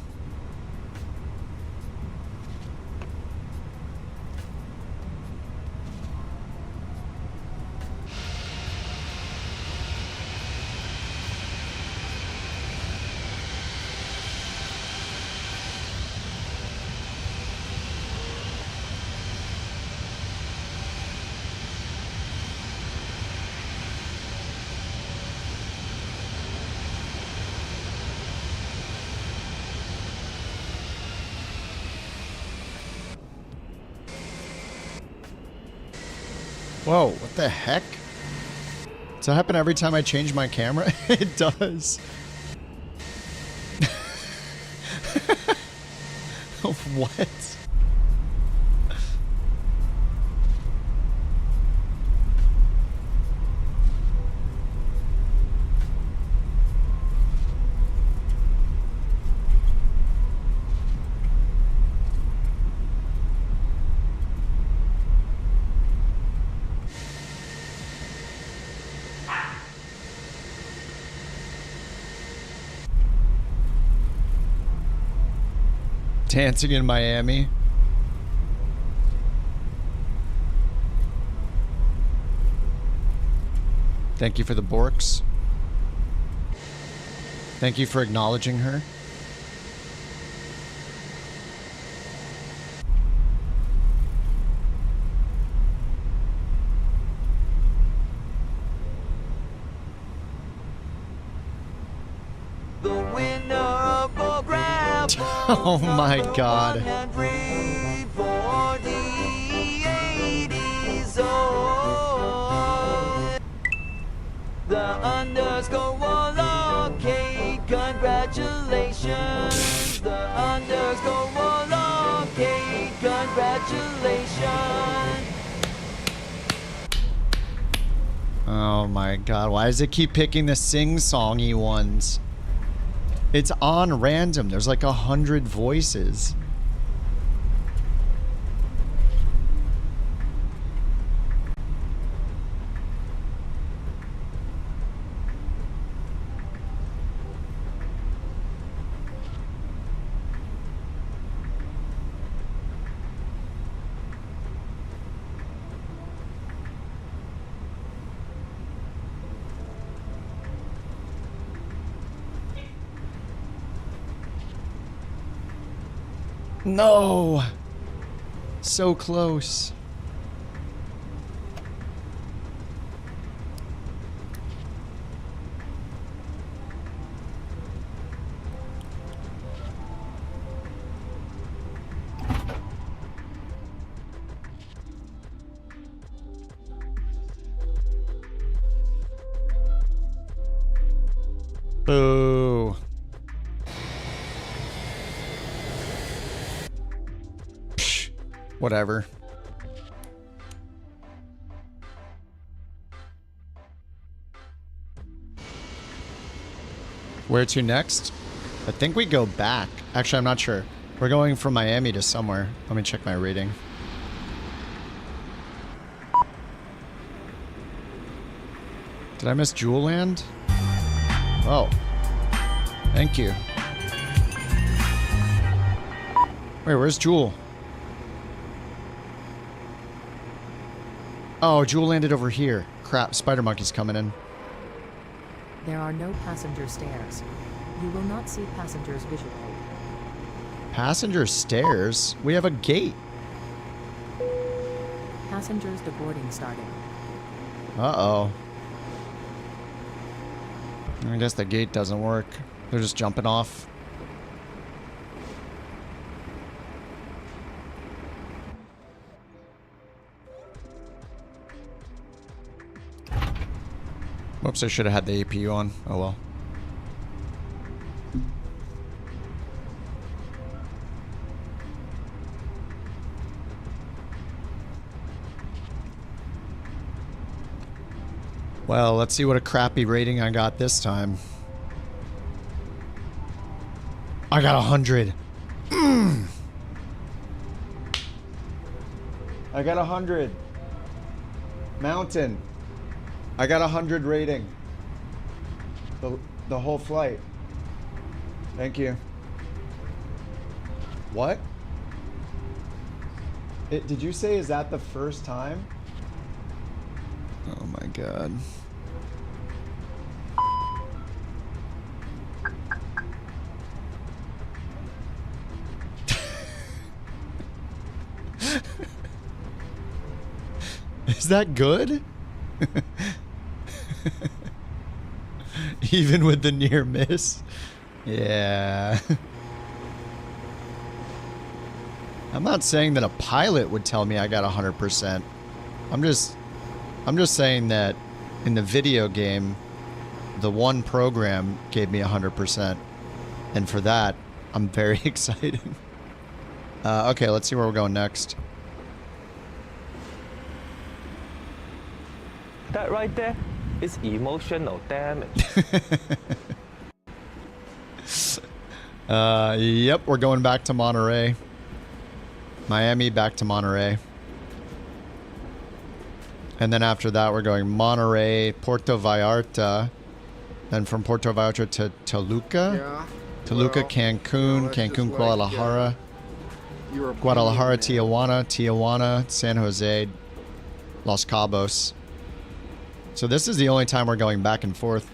Whoa, what the heck? Does that happen every time I change my camera? It does. What? Dancing in Miami. Thank you for the borks. Thank you for acknowledging her. Oh my god.
The underscore Warlockade, congratulations. The underscore Warlockade, congratulations.
Oh my god, why does it keep picking the sing-songy ones? It's on random. There's like 100 voices. No! So close. Boo. Whatever. Where to next? I think we go back. Actually, I'm not sure. We're going from Miami to somewhere. Let me check my rating. Did I miss Jewel Land? Oh. Thank you. Wait, where's Jewel? Oh, Jewel landed over here. Crap, Spider Monkey's coming in.
There are no passenger stairs. You will not see passengers visually.
Passenger stairs? We have a gate.
Passengers deboarding starting.
Uh-oh. I guess the gate doesn't work. They're just jumping off. Whoops, I should have had the APU on. Oh well. Well, let's see what a crappy rating I got this time. I got 100. I got 100. Mountain. I got 100 rating. The whole flight. Thank you. What? Did you say is that the first time? Oh my god. Is that good? Even with the near miss? Yeah. I'm not saying that a pilot would tell me I got 100%. I'm just saying that in the video game, the one program gave me 100%. And for that, I'm very excited. Okay, let's see where we're going next.
That right there is emotional damage.
Yep, we're going back to Monterey. Miami back to Monterey. And then after that, we're going Monterey, Puerto Vallarta. Then from Puerto Vallarta to Toluca.
Yeah.
Toluca, Cancun, Cancun, Guadalajara. Guadalajara, Tijuana, San Jose, Los Cabos. So this is the only time we're going back and forth.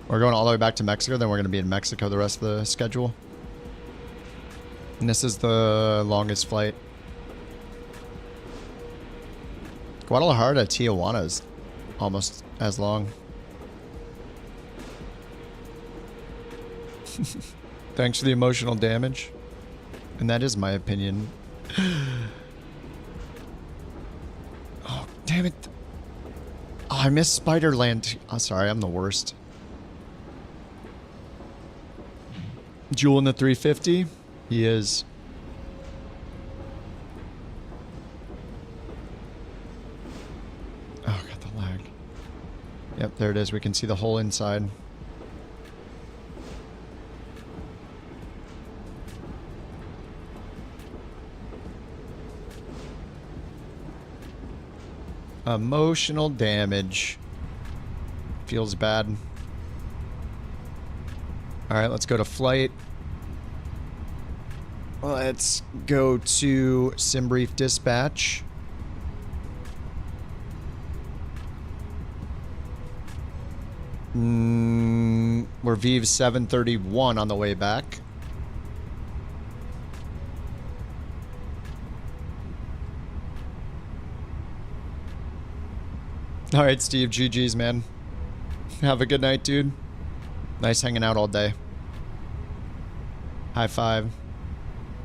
We're going all the way back to Mexico, then we're going to be in Mexico the rest of the schedule. And this is the longest flight. Guadalajara to Tijuana is almost as long. Thanks for the emotional damage. And that is my opinion. Oh, damn it. Oh, I missed Spiderland. Oh, sorry, I'm the worst. Jewel in the 350. He is. Oh, got the lag. Yep, there it is. We can see the whole inside. Emotional damage. Feels bad. Alright, let's go to flight. Let's go to SimBrief Dispatch. We're Viva 731 on the way back. All right, Steve, GG's, man. Have a good night, dude. Nice hanging out all day. High five.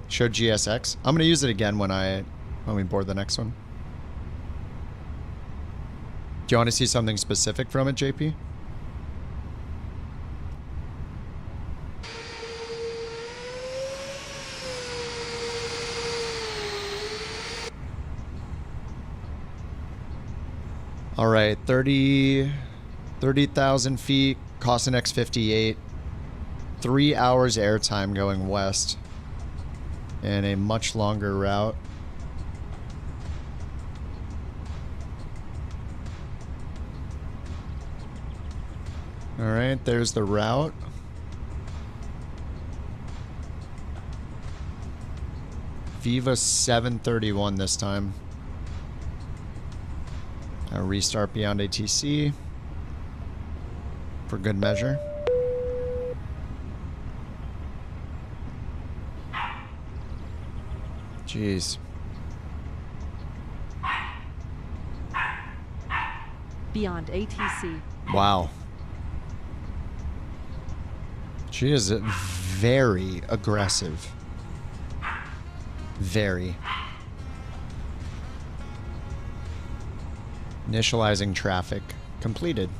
Show GSX. I'm gonna use it again when we board the next one. Do you want to see something specific from it, JP? All right, 30,000 feet, cost an X58, 3 hours airtime going west and a much longer route. All right, there's the route. Viva 731 this time. I'll restart beyond ATC for good measure. Jeez.
Beyond ATC.
Wow. She is very aggressive. Very. Initializing traffic completed.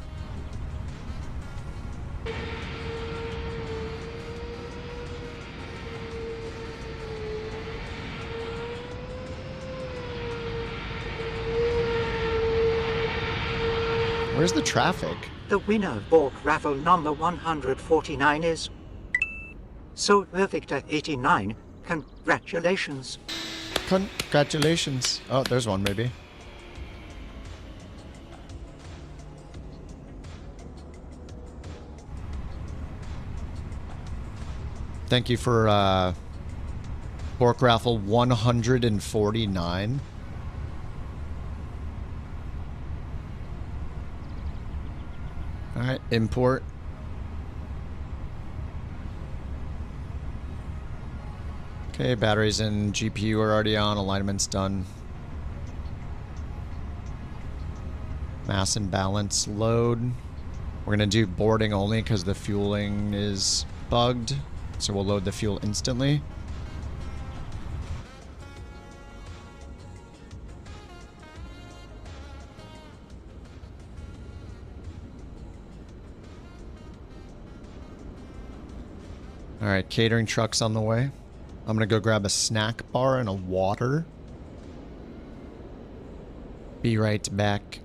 Where's the traffic?
The winner of Bork raffle number 149 is Silver Victor 89. Congratulations.
Congratulations. Oh, there's one maybe. Thank you for Bork raffle 149. All right, import. Okay, batteries and GPU are already on. Alignment's done. Mass and balance load. We're going to do boarding only because the fueling is bugged. So we'll load the fuel instantly. All right, catering truck's on the way. I'm gonna go grab a snack bar and a water. Be right back.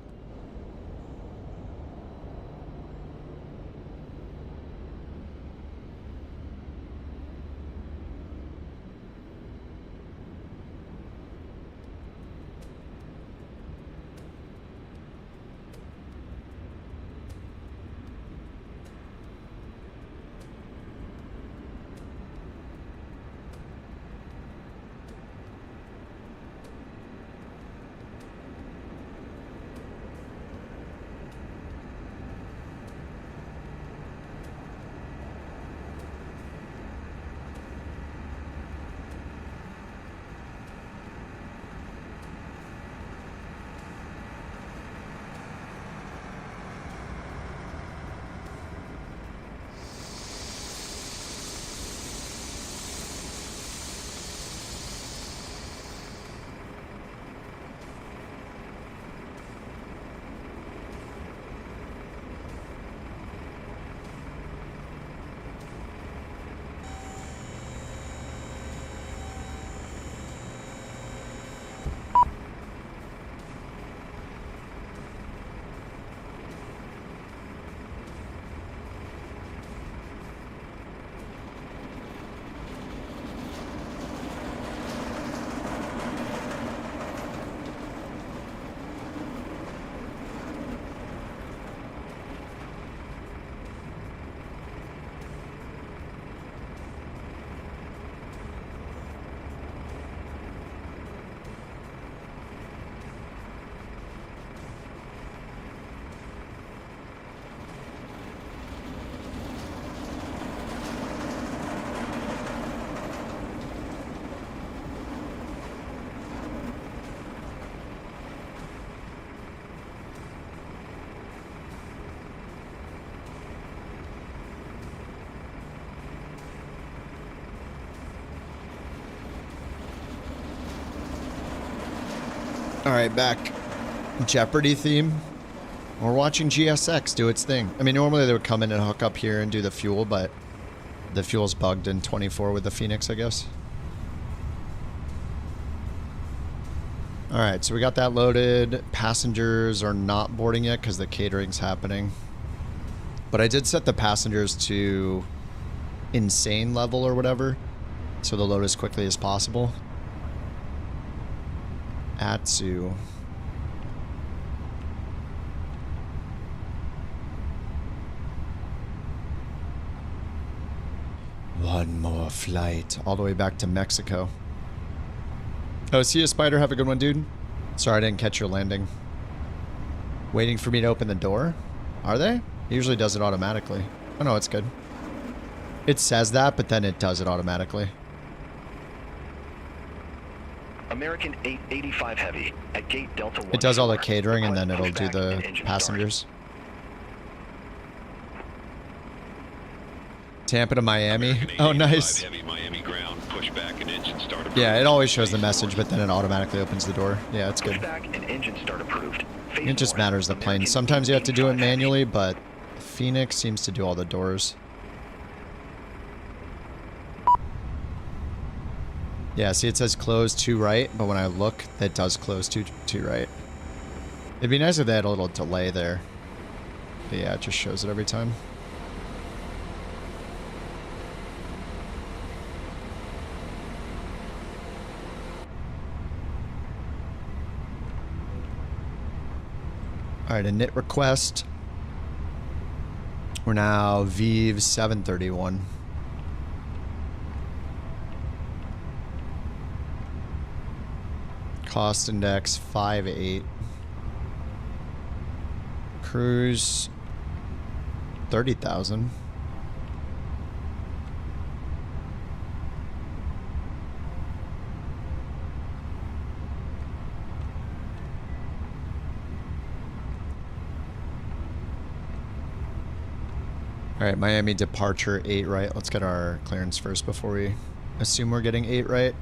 All right, back. Jeopardy theme. We're watching GSX do its thing. I mean, normally they would come in and hook up here and do the fuel, but the fuel's bugged in 24 with the Fenix, I guess. All right, so we got that loaded. Passengers are not boarding yet because the catering's happening. But I did set the passengers to insane level or whatever, so they'll load as quickly as possible. Atsu. One more flight all the way back to Mexico. Oh, see you, Spider. Have a good one, dude. Sorry I didn't catch your landing. Waiting for me to open the door? Are they? It usually does it automatically. Oh no, it's good. It says that, but then it does it automatically.
American 885 Heavy at gate Delta 1.
It does all the catering and then it'll do the passengers. Tampa to Miami. Oh, nice. Yeah, it always shows the message, but then it automatically opens the door. Yeah, it's good. It just matters the plane. Sometimes you have to do it manually, but Fenix seems to do all the doors. Yeah, see, it says close to right, but when I look, that does close to right. It'd be nice if they had a little delay there. But yeah, it just shows it every time. Alright, a knit request. We're now Viva 731. Cost index 5.8. Cruise 30,000. Alright, Miami departure 8 right. Let's get our clearance first before we assume we're getting 8 right.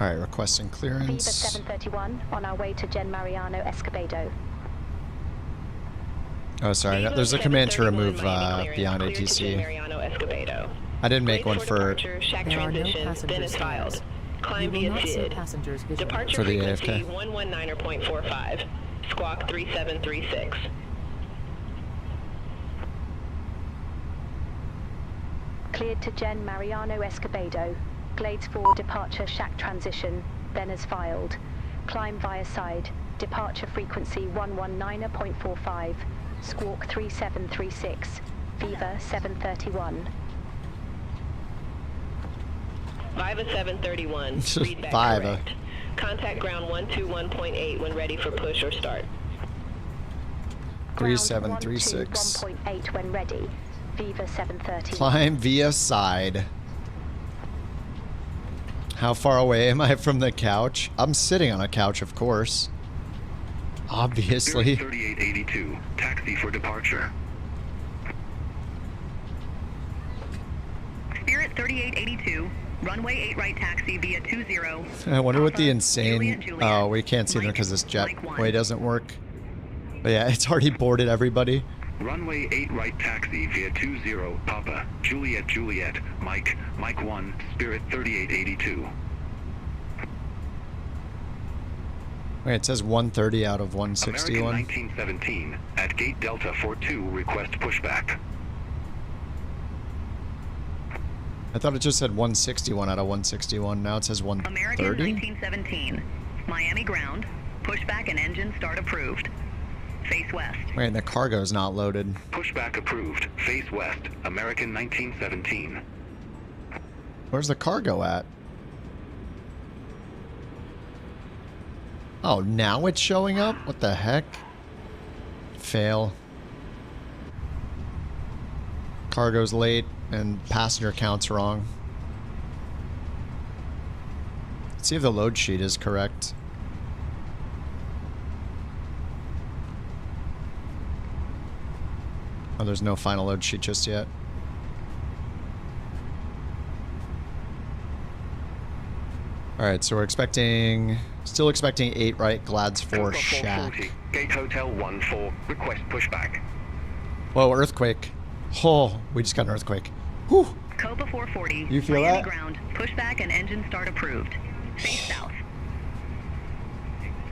Alright, requesting clearance.
Viva 731 on our way to Gen Mariano Escobedo.
Oh, sorry. There's a command to remove beyond ATC. I didn't make one for
There are no passenger stairs. You will not see passengers visually.
Departure
for the
frequency
AFK.
119.45. Squawk 3736.
Cleared to Gen Mariano Escobedo. Glades 4 departure shack transition, then as filed. Climb via side. Departure frequency 119.45. Squawk 3736. Viva 731.
Viva 731. Readback
Viva.
correct. Contact ground 121.8 when ready for push or start.
3736.
1.8 when ready. Viva 731.
Climb via side. How far away am I from the couch? I'm sitting on a couch, of course. Obviously.
3882. Taxi for departure.
Spirit 3882. Runway 8 right taxi via 20.
I wonder what the insane... Oh, we can't see them because this jetway doesn't work. But yeah, it's already boarded everybody.
Runway 8 right taxi via 20 Papa, Juliet Juliet, Mike 1, Spirit 3882.
Wait, it says 130 out of 161.
American 1917, at gate Delta 42, request pushback.
I thought it just said 161 out of 161. Now it says 130?
American 1917, Miami ground, pushback and engine start approved. Face west.
Wait, the cargo's not loaded.
Pushback approved. Face west. American 1917.
Where's the cargo at? Oh, now it's showing up? What the heck? Fail. Cargo's late and passenger count's wrong. Let's see if the load sheet is correct. Oh, there's no final load sheet just yet. Alright, so we're still expecting 8 right, Glads 4 shack.
Gate Hotel 14, request pushback.
Whoa, earthquake. Oh, we just got an earthquake. Whew.
Copa 440.
You feel
Miami
that?
ground. Pushback and engine start approved. Face south.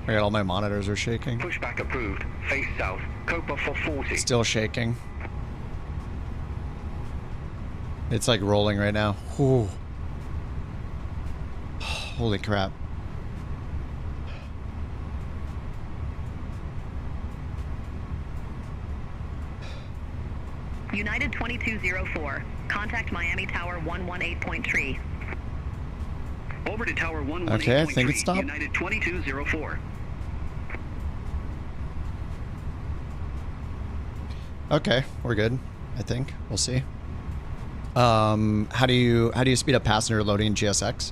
I got all my monitors are shaking.
Pushback approved. Face south. Copa 440.
Still shaking. It's like rolling right now. Whew. Holy crap.
United 2204. Contact Miami Tower 118.3.
Over to Tower 118.3.
Okay, I think it stopped.
United 2204.
Okay, we're good. I think we'll see. How do you speed up passenger loading in GSX?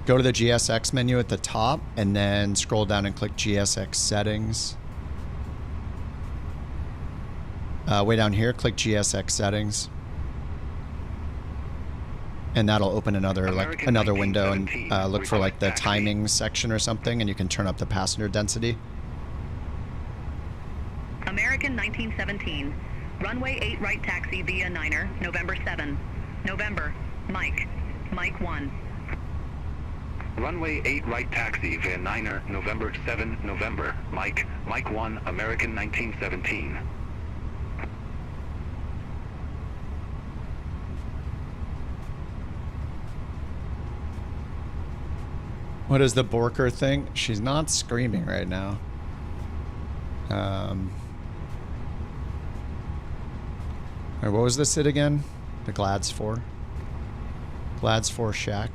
Go to the GSX menu at the top and then scroll down and click GSX settings. Way down here, click GSX settings, and that'll open another window and look for like the timing section or something, and you can turn up the passenger density.
American 1917. Runway 8 right taxi via Niner, November 7. November. Mike. Mike 1.
Runway 8 right taxi via Niner, November 7, November. Mike. Mike 1, American 1917.
What is the Borker thing? She's not screaming right now. What was this it again? The Glads 4? Glads 4 Shack.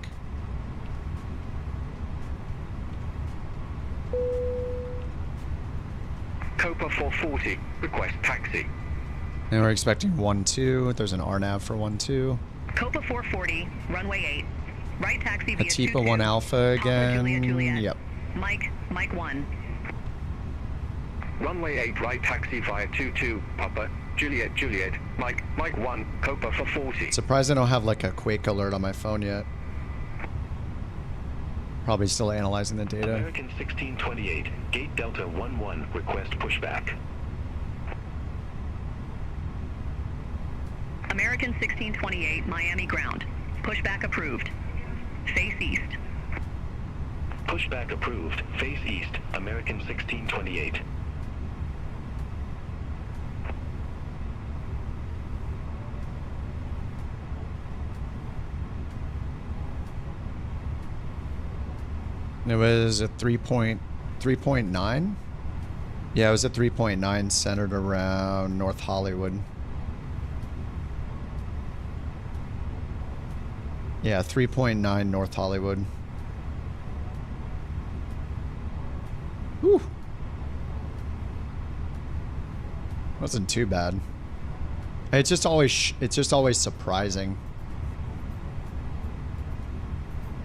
Copa 440. Request taxi.
And we're expecting 1-2. There's an RNAV for 1-2.
Copa 440. Runway 8. Right taxi via
Atipa 1 Alpha again.
Juliet.
Yep.
Mike 1.
Runway 8 right taxi via 22, Papa, Juliet, Mike 1, Copa 440.
Surprised I don't have like a quake alert on my phone yet. Probably still analyzing the data.
American 1628, Gate Delta 11, request pushback.
American 1628, Miami ground. Pushback approved. Face east.
Pushback approved. Face east. American 1628.
It was a 3.9? Yeah, it was a 3.9 centered around North Hollywood. Yeah, 3.9 North Hollywood. Whew. Wasn't too bad. It's just always surprising.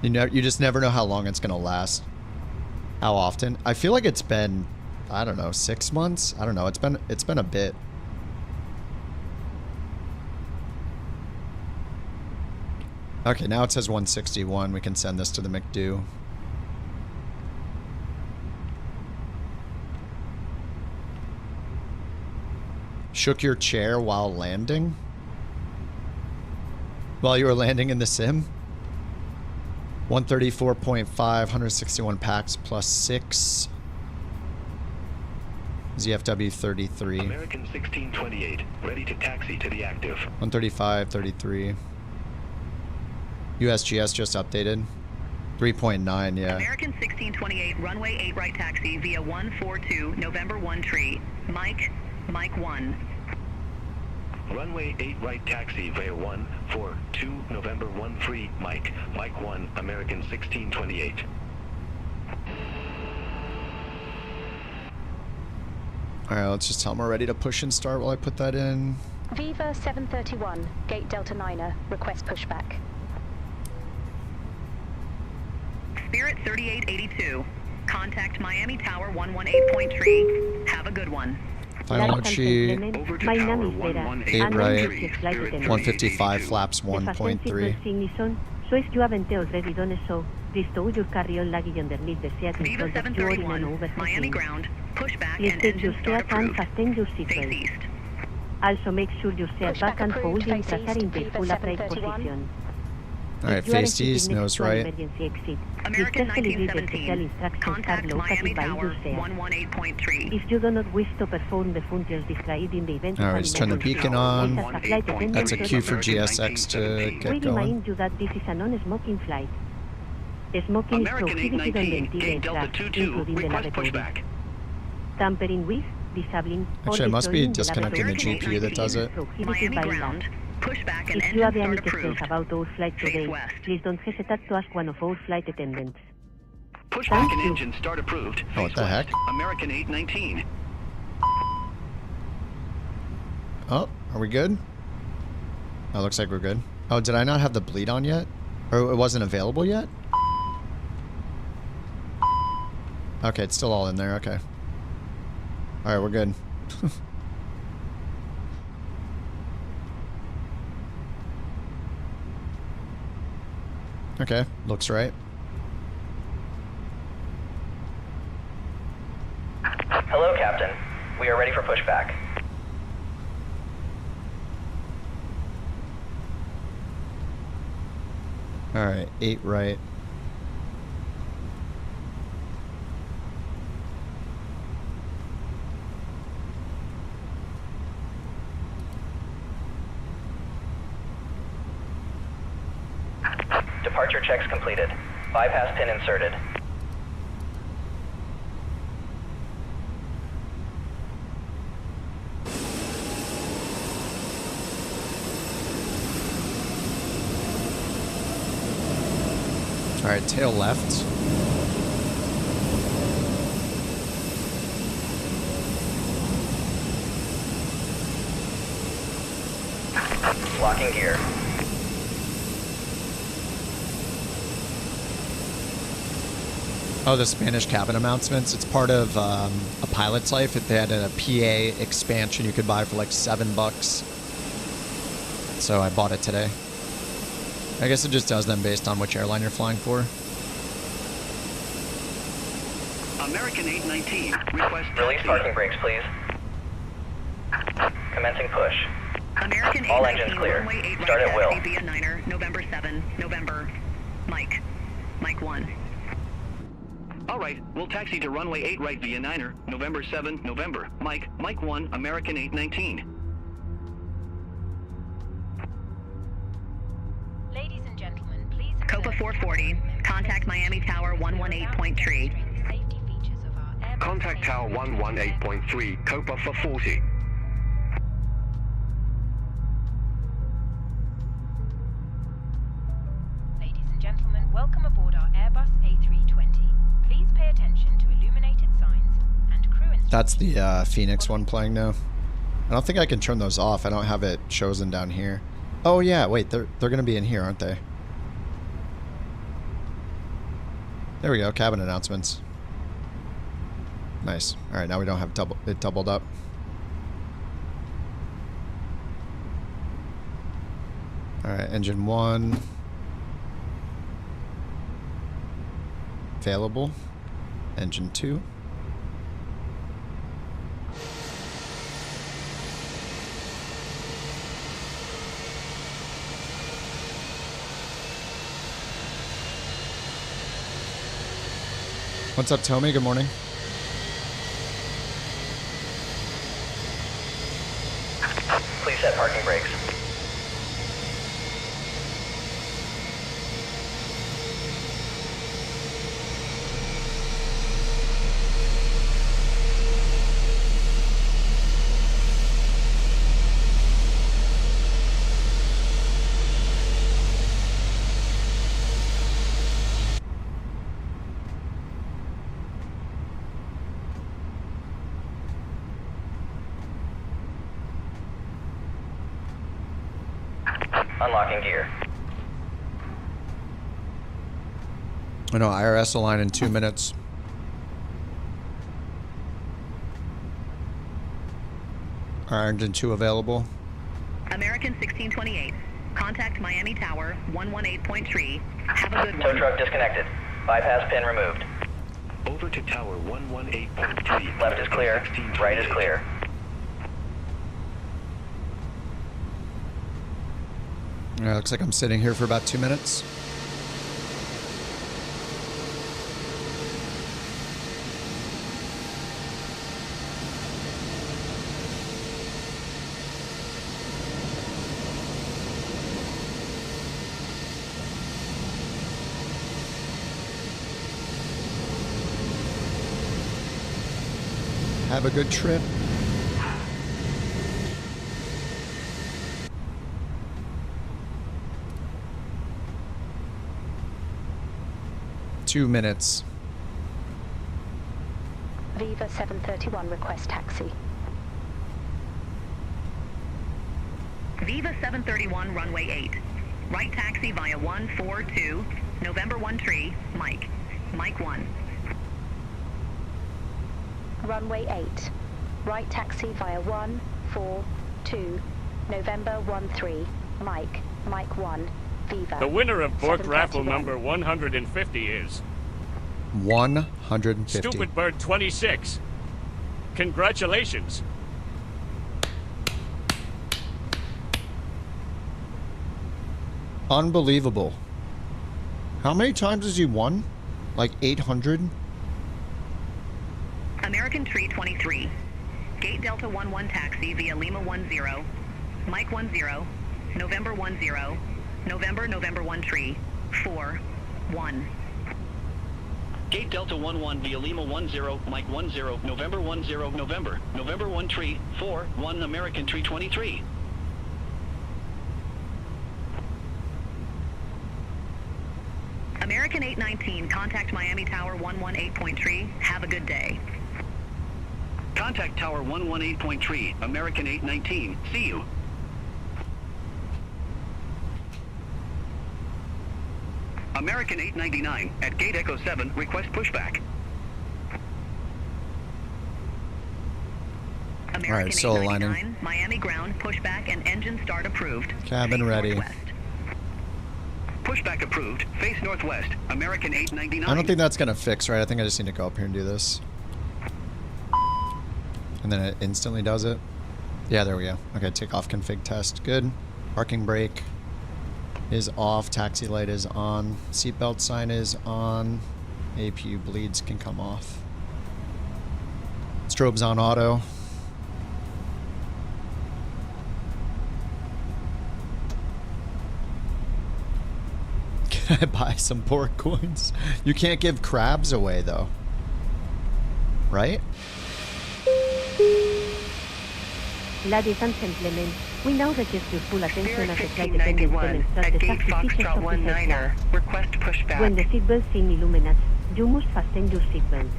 You know, you just never know how long it's gonna last. How often? I feel like it's been, I don't know, 6 months. I don't know. It's been a bit. Okay, now it says 161. We can send this to the McDo. Shook your chair while landing? While you were landing in the sim? 134.5, 161 packs plus 6. ZFW 33.
American 1628, ready to taxi to the active.
135, 33. USGS just updated. 3.9, yeah.
American 1628, runway 8 right taxi via 142, November 1 tree. Mike 1.
Runway 8 right taxi via 142, November 13, Mike 1, American 1628.
Alright, let's just tell them we're ready to push and start while I put that in.
Viva 731, Gate Delta Niner, request pushback.
Spirit 3882, contact Miami Tower 118.3. Have a good one.
Final sheet. 8 right. 155 flaps 1.3.
Viva 731, Miami ground. Pushback and engine start approved. Face east.
Also make sure you set back and
approved,
hold in
face
trazar in
east,
the
Viva
full upright
731.
position.
Alright, face east, nose right.
Emergency exit.
American
Respectfully read the
1917.
special instructions are
Contact
located
Miami
by
Tower
your
118.3.
If you do not wish to perform the functions described in the event of
Alright,
an
just turn the
emergency,
beacon on.
please as a flight attendant
That's a
to
cue
the
for GSX to
We
get going.
remind you that this is a non-smoking flight. Smoking
American
is prohibited on the
819,
interior
gate Delta
aircraft,
22,
including the
request
lavatory.
pushback.
Tampering with, disabling, or
Actually, I must be
destroying
disconnecting the
lavatory
GPU that does it.
prohibited
Miami
by
ground.
law.
Pushback and
If you have
engine
any
start
questions
approved.
about our flight
Face
today,
west.
please don't hesitate to ask one of our flight attendants.
Pushback and engine start approved.
Oh, what the heck?
American 819.
Oh, are we good? Oh, looks like we're good. Oh, did I not have the bleed on yet? Or it wasn't available yet? Okay, it's still all in there. Okay. Alright, we're good. Okay, looks right.
Hello, Captain. We are ready for pushback.
Alright, 8 right.
Departure checks completed. Bypass pin inserted.
Alright, tail left.
Locking gear.
Oh, the Spanish cabin announcements. It's part of a pilot's life. They had a PA expansion you could buy for like $7. So I bought it today. I guess it just does them based on which airline you're flying for.
American 819, request
Release
taxi.
parking brakes, please. Commencing push.
American
All
819,
engines clear.
runway 8
Start
right
at will.
taxi via 9er, November 7, November. Mike 1.
All right, we'll taxi to runway 8 right via 9er, November 7, November. Mike 1, American 819.
Ladies and gentlemen, please
Copa 440, contact Miami Tower 118.3.
safety features of our Airbus
Contact Tower 118.3, Copa for 40.
Ladies and gentlemen, welcome aboard our Airbus A320. Please pay attention to illuminated signs and crew instructions.
That's the Fenix one playing now. I don't think I can turn those off. I don't have it chosen down here. Oh yeah, wait, they're gonna be in here, aren't they? There we go, cabin announcements. Nice. Alright, now we don't have it doubled up. Alright, engine 1. Available. Engine 2. What's up, Tommy? Good morning.
Please set parking brakes. Unlocking gear.
I know, IRS will line in 2 minutes. Alright, engine 2 available.
American 1628, contact Miami Tower 118.3. Have a good
Tow
one.
truck disconnected. Bypass pin removed.
Over to Tower 118.3.
Left is clear. Right is clear.
Looks like I'm sitting here for about 2 minutes. Have a good trip. Two minutes.
Viva 731 request taxi.
Viva 731 runway 8. Right taxi via 142, November 13, Mike. Mike 1.
Runway 8. Right taxi via 142, November 13, Mike. Mike 1. Viva.
The winner of Bork raffle number 150 is
150.
Stupid Bird 26. Congratulations.
Unbelievable. How many times has he won? Like 800?
American Tree 23. Gate Delta 11 taxi via Lima 10, Mike 10, November 10, November 1 Tree, 4, 1.
Gate Delta 11 via Lima 10, Mike 10, November 10, November 1 Tree, 4, 1 American Tree 23.
American 819, contact Miami Tower 118.3. Have a good day.
Contact Tower 118.3, American 819. See you. American 899, at Gate Echo 7, request pushback.
American
Alright, still
899,
aligning.
Miami ground, pushback, and engine start approved.
Cabin
Face
ready.
northwest.
Pushback approved. Face northwest. American 899.
I don't think that's gonna fix, right? I think I just need to go up here and do this. And then it instantly does it. Yeah, there we go. Okay, takeoff config test. Good. Parking brake is off. Taxi light is on. Seatbelt sign is on. APU bleeds can come off. Strobe's on auto. Can I buy some bork coins? You can't give crabs away though. Right?
Ladies and gentlemen, we now request your full attention as the flight attendants demonstrate the safety features of this aircraft.
Request pushback.
When the seatbelt sign illuminates, you must fasten your seatbelt.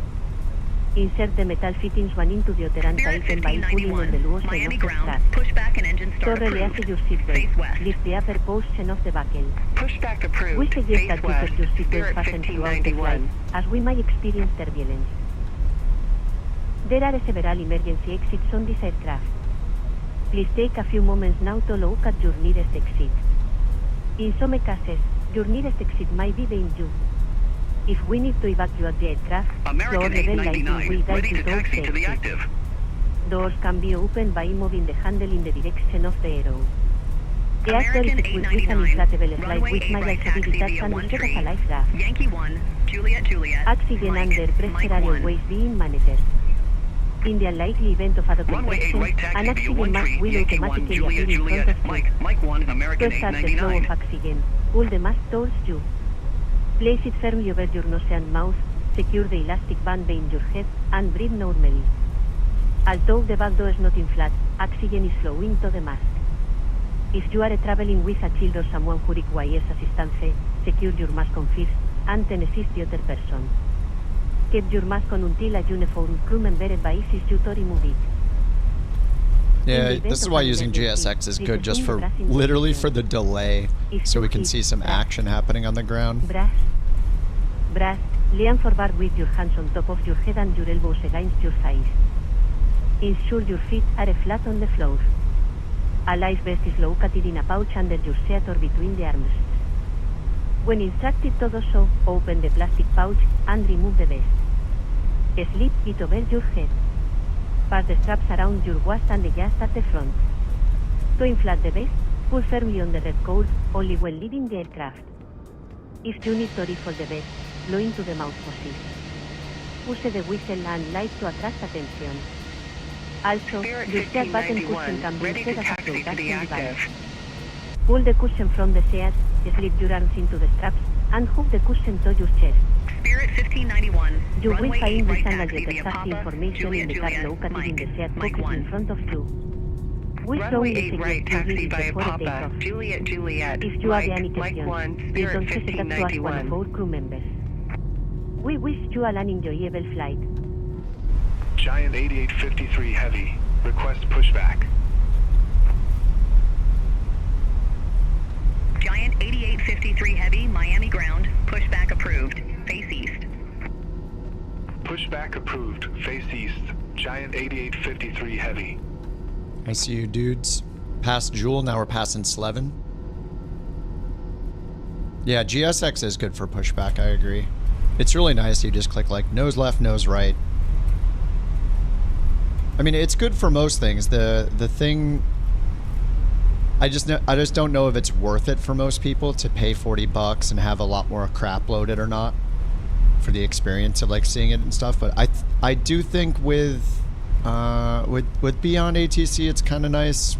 Insert the metal fittings one into the other and tighten by pulling on the loose end of the strap.
Pushback and engine start
Thoroughly
approved.
assess your seatbelt. Lift the upper portion of the buckle.
Pushback approved.
We suggest that you
Face
keep your
west.
seatbelt
Spirit
fastened throughout the flight,
1591.
as we might experience turbulence. There are several emergency exits on this aircraft. Please take a few moments now to look at your nearest exit. In some cases, your nearest exit might be behind you. If we need to evacuate the aircraft,
American
floor level lighting
899,
will guide
ready
you
to
towards
taxi
the
to the
exit.
active.
Doors can be opened by moving the handle in the direction of the arrow. The actor is
American
equipped with an
899,
inflatable slide
runway
which
8
might
right
also be
taxi
detached
via
and
1
set as
tree.
a life raft.
Yankee 1, Juliet,
Oxygen
Mike,
under pressure
Mike
are
1.
always being monitored. In the unlikely event of a
Runway 8
contraction,
right
an
taxi via
oxygen
1
mask
tree,
will
Yankee 1,
automatically
Juliet,
appear in front of you.
Mike 1,
To
American
start the flow
899.
of oxygen, pull the mask towards you. Place it firmly over your nose and mouth, secure the elastic band behind your head, and breathe normally. Although the bag does not inflate, oxygen is flowing to the mask. If you are traveling with a child or someone who requires assistance, secure your mask on first, and then assist the other person. Keep your mask on until a uniformed crew member advises you to remove it.
Yeah, this is why using GSX is good, just for literally for the delay, so we can see some action happening on the ground.
Brass, lean forward with your hands on top of your head and your elbows against your thighs. Ensure your feet are flat on the floor. A life vest is located in a pouch under your seat or between the arms. When instructed to do so, open the plastic pouch and remove the vest. Slip it over your head. Pass the straps around your waist and adjust at the front. To inflate the vest, Pull firmly on the red code, only when leaving the aircraft. If you need to refold the vest, blow into the mouth position. Use the whistle and light to attract attention. Also, the seat button cushion can be set as a flotation device. Pull the cushion from the seat, slip your arms into the straps, and hook the cushion to your chest.
Spirit 1591.
You will
runway
find
8
the
right
standard
taxi via
exact
Papa,
information
Juliet,
in the car
Juliet,
located in
Mike,
the seat
Mike
pocket
1.
in front of you. We
Runway
strongly
8 right,
suggest you
taxi
read it
via
before
Papa,
takeoff.
Juliet, Juliet,
If you
Mike,
have any
Mike
questions,
1,
please
Spirit
don't hesitate to ask one of
1591.
our crew members. We wish you all an enjoyable flight.
Giant 8853 Heavy. Request pushback.
Giant 8853 Heavy, Miami ground, pushback approved. Face east.
Pushback approved. Face east. Giant 8853 Heavy.
I see you dudes. Past Jewel, now we're passing Slevin. Yeah, GSX is good for pushback, I agree. It's really nice you just click like nose left, nose right. I mean, it's good for most things. The thing I just don't know if it's worth it for most people to pay $40 and have a lot more crap loaded or not for the experience of like seeing it and stuff. But I do think with Beyond ATC, it's kind of nice,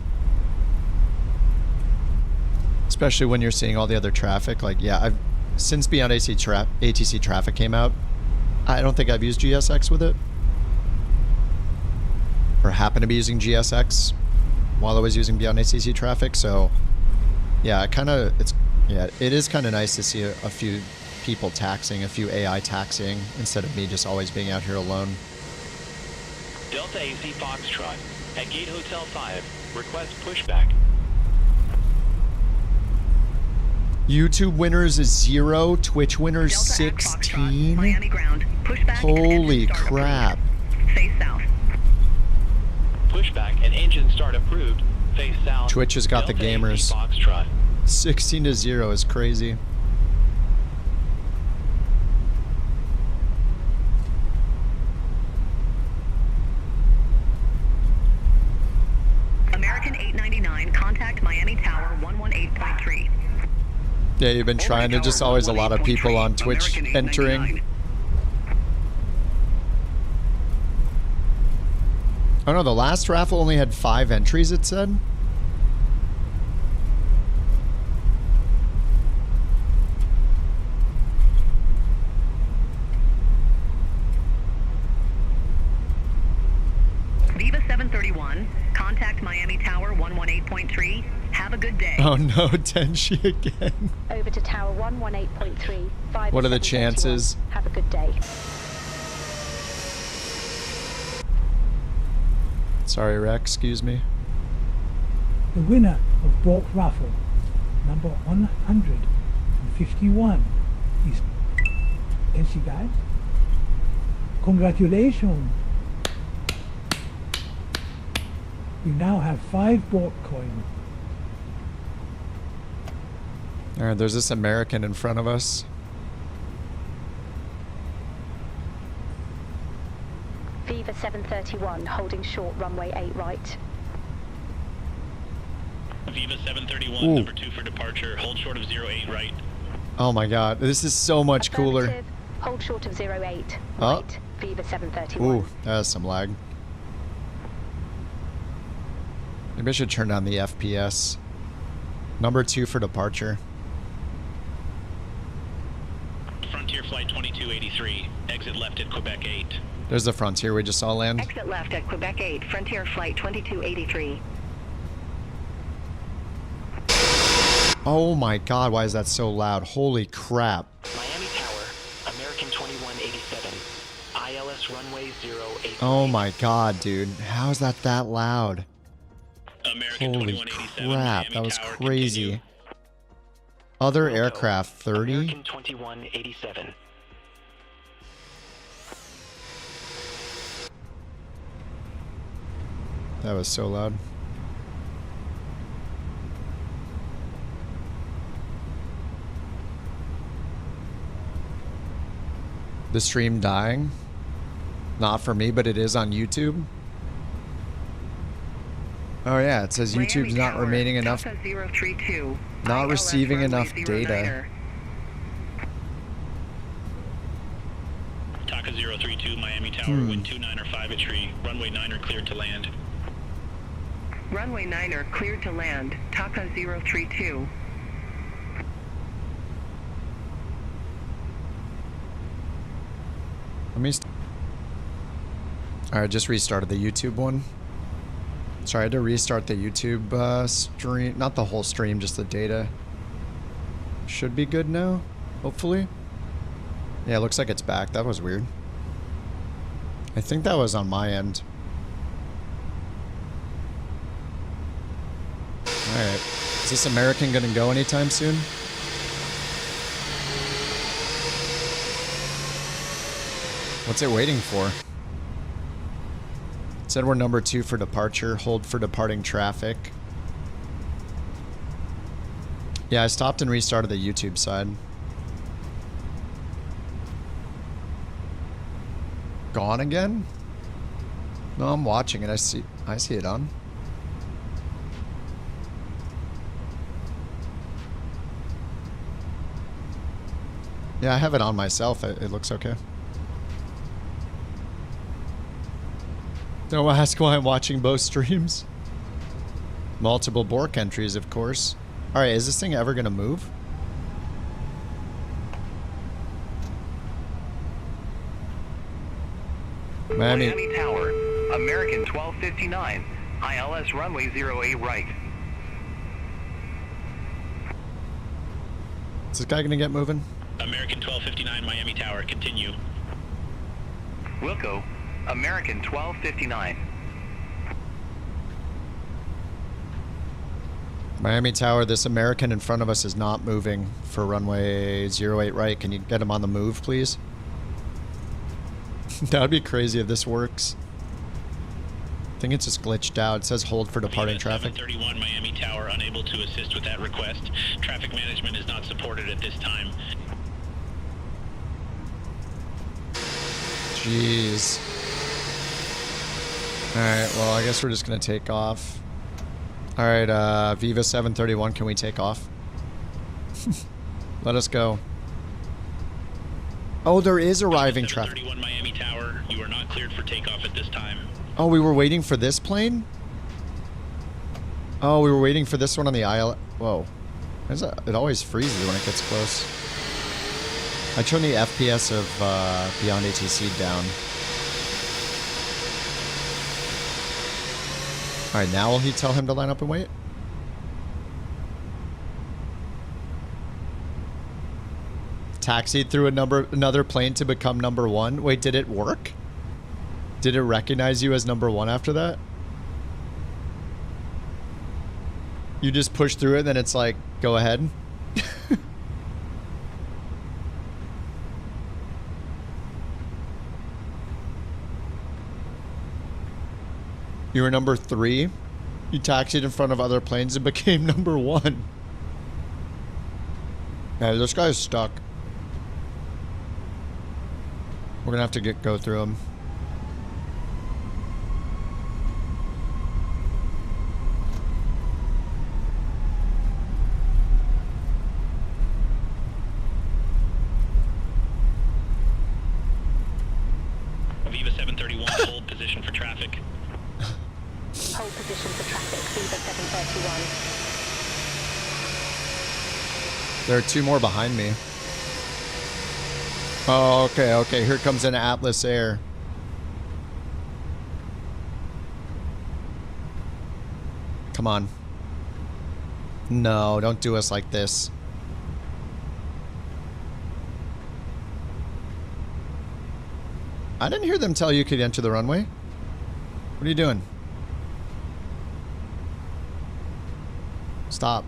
especially when you're seeing all the other traffic. Like, yeah, since Beyond ATC traffic came out, I don't think I've used GSX with it, or happen to be using GSX while I was using Beyond ATC traffic. So yeah, it is kind of nice to see a few people taxiing, a few AI taxiing, instead of me just always being out here alone.
Delta AC Foxtrot at Gate Hotel 5. Request pushback.
YouTube winners is 0, Twitch winners
Delta
16.
Miami ground, pushback.
Holy crap.
Face south.
Pushback and engine start approved. Face south.
Twitch has got
Delta
the gamers.
AC Foxtrot.
16-0 is crazy.
American 899, contact Miami Tower 118.3.
Yeah, you've been trying to just always a lot of people on Twitch entering. Oh no, the last raffle only had 5 entries, it said?
Viva 731, contact Miami Tower 118.3. Have a good day.
Oh no, Tenshi again.
Over to Tower 118.3.
What are the chances?
Have a good day.
Sorry, Rex, excuse me.
The winner of Bork Raffle, number 151, is Tenshi, guys. Congratulations. You now have 5 BorkCoin.
Alright, there's this American in front of us.
Viva 731, holding short runway 8 right.
Viva 731,
Ooh.
number 2 for departure. Hold short of 08 right.
Oh my god, this is so much cooler.
Affirmative. Hold short of 08
Oh.
right. Viva 731.
Ooh, that has some lag. Maybe I should turn down the FPS. Number 2 for departure.
Frontier Flight 2283. Exit left at Quebec 8.
There's the Frontier we just saw land.
Exit left at Quebec 8, Frontier Flight 2283.
Oh my god, why is that so loud? Holy crap.
Miami Tower, American 2187. ILS runway 08.
Oh my god, dude. How is that loud?
American
Holy
2187.
crap,
Miami
that was
Tower,
crazy.
continue.
Other aircraft 30?
American 2187.
That was so loud. The stream dying? Not for me, but it is on YouTube. Oh yeah, it says YouTube's not remaining enough.
Taka 032.
Not receiving
ILS
enough
runway
data.
09er.
Taka 032, Miami Tower, wind 29er 5 at tree. Runway 9er cleared to land.
Runway 9er cleared to land. Taka 032.
Let me. Alright, just restarted the YouTube one. Sorry, I had to restart the YouTube stream. Not the whole stream, just the data. Should be good now, hopefully. Yeah, it looks like it's back. That was weird. I think that was on my end. Alright. Is this American gonna go anytime soon? What's it waiting for? It said we're number 2 for departure. Hold for departing traffic. Yeah, I stopped and restarted the YouTube side. Gone again? No, I'm watching it. I see it on. Yeah, I have it on myself. It looks okay. Don't ask why I'm watching both streams. Multiple bork entries, of course. Alright, is this thing ever gonna move?
Miami Tower, American 1259, ILS runway 08 right.
Is this guy gonna get moving?
American 1259, Miami Tower, continue.
Wilco, American 1259.
Miami Tower, this American in front of us is not moving for runway 08 right. Can you get him on the move, please? That would be crazy if this works. I think it's just glitched out. It says hold for departing traffic.
731 Miami Tower, unable to assist with that request. Traffic management is not supported at this time.
Jeez. Alright, well, I guess we're just going to take off. Alright, Viva 731, can we take off? Let us go. Oh, there is arriving traffic.
731 Miami Tower, you are not cleared for takeoff at this time.
Oh, we were waiting for this plane? Oh, we were waiting for this one on the aisle. Whoa. It always freezes when it gets close. I turned the FPS of Beyond ATC down. Alright, now will he tell him to line up and wait? Taxied through another plane to become number 1. Wait, did it work? Did it recognize you as number 1 after that? You just push through it, then it's like, go ahead. You were number 3. You taxied in front of other planes and became number 1. Yeah, this guy's stuck. We're gonna have to go through him.
Viva 731, hold position for traffic.
Hold position for traffic, Viva 731.
There are 2 more behind me. Oh, okay, okay. Here comes an Atlas Air. Come on. No, don't do us like this. I didn't hear them tell you could enter the runway. What are you doing? Stop.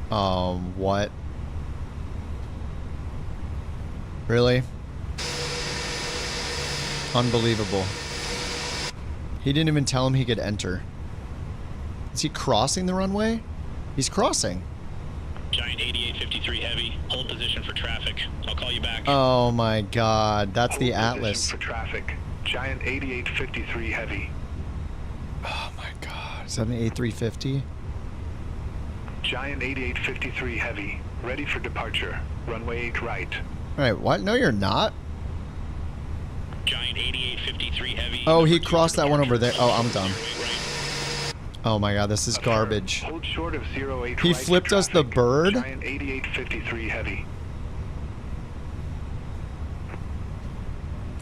What? Really? Unbelievable. He didn't even tell him he could enter. Is he crossing the runway? He's crossing.
Giant 8853 heavy, hold position for traffic. I'll call you back.
Oh my god, that's the Atlas.
For traffic, Giant 8853 heavy.
Oh my god. Is that an A350?
Giant 8853 Heavy, ready for departure. Runway 8 right.
Alright, what? No, you're not.
Giant 8853 Heavy.
Oh, he crossed that one over there. Oh, I'm done. Oh my god, this is garbage.
Hold short of 08
He
right
flipped us the bird?
Giant 8853 Heavy.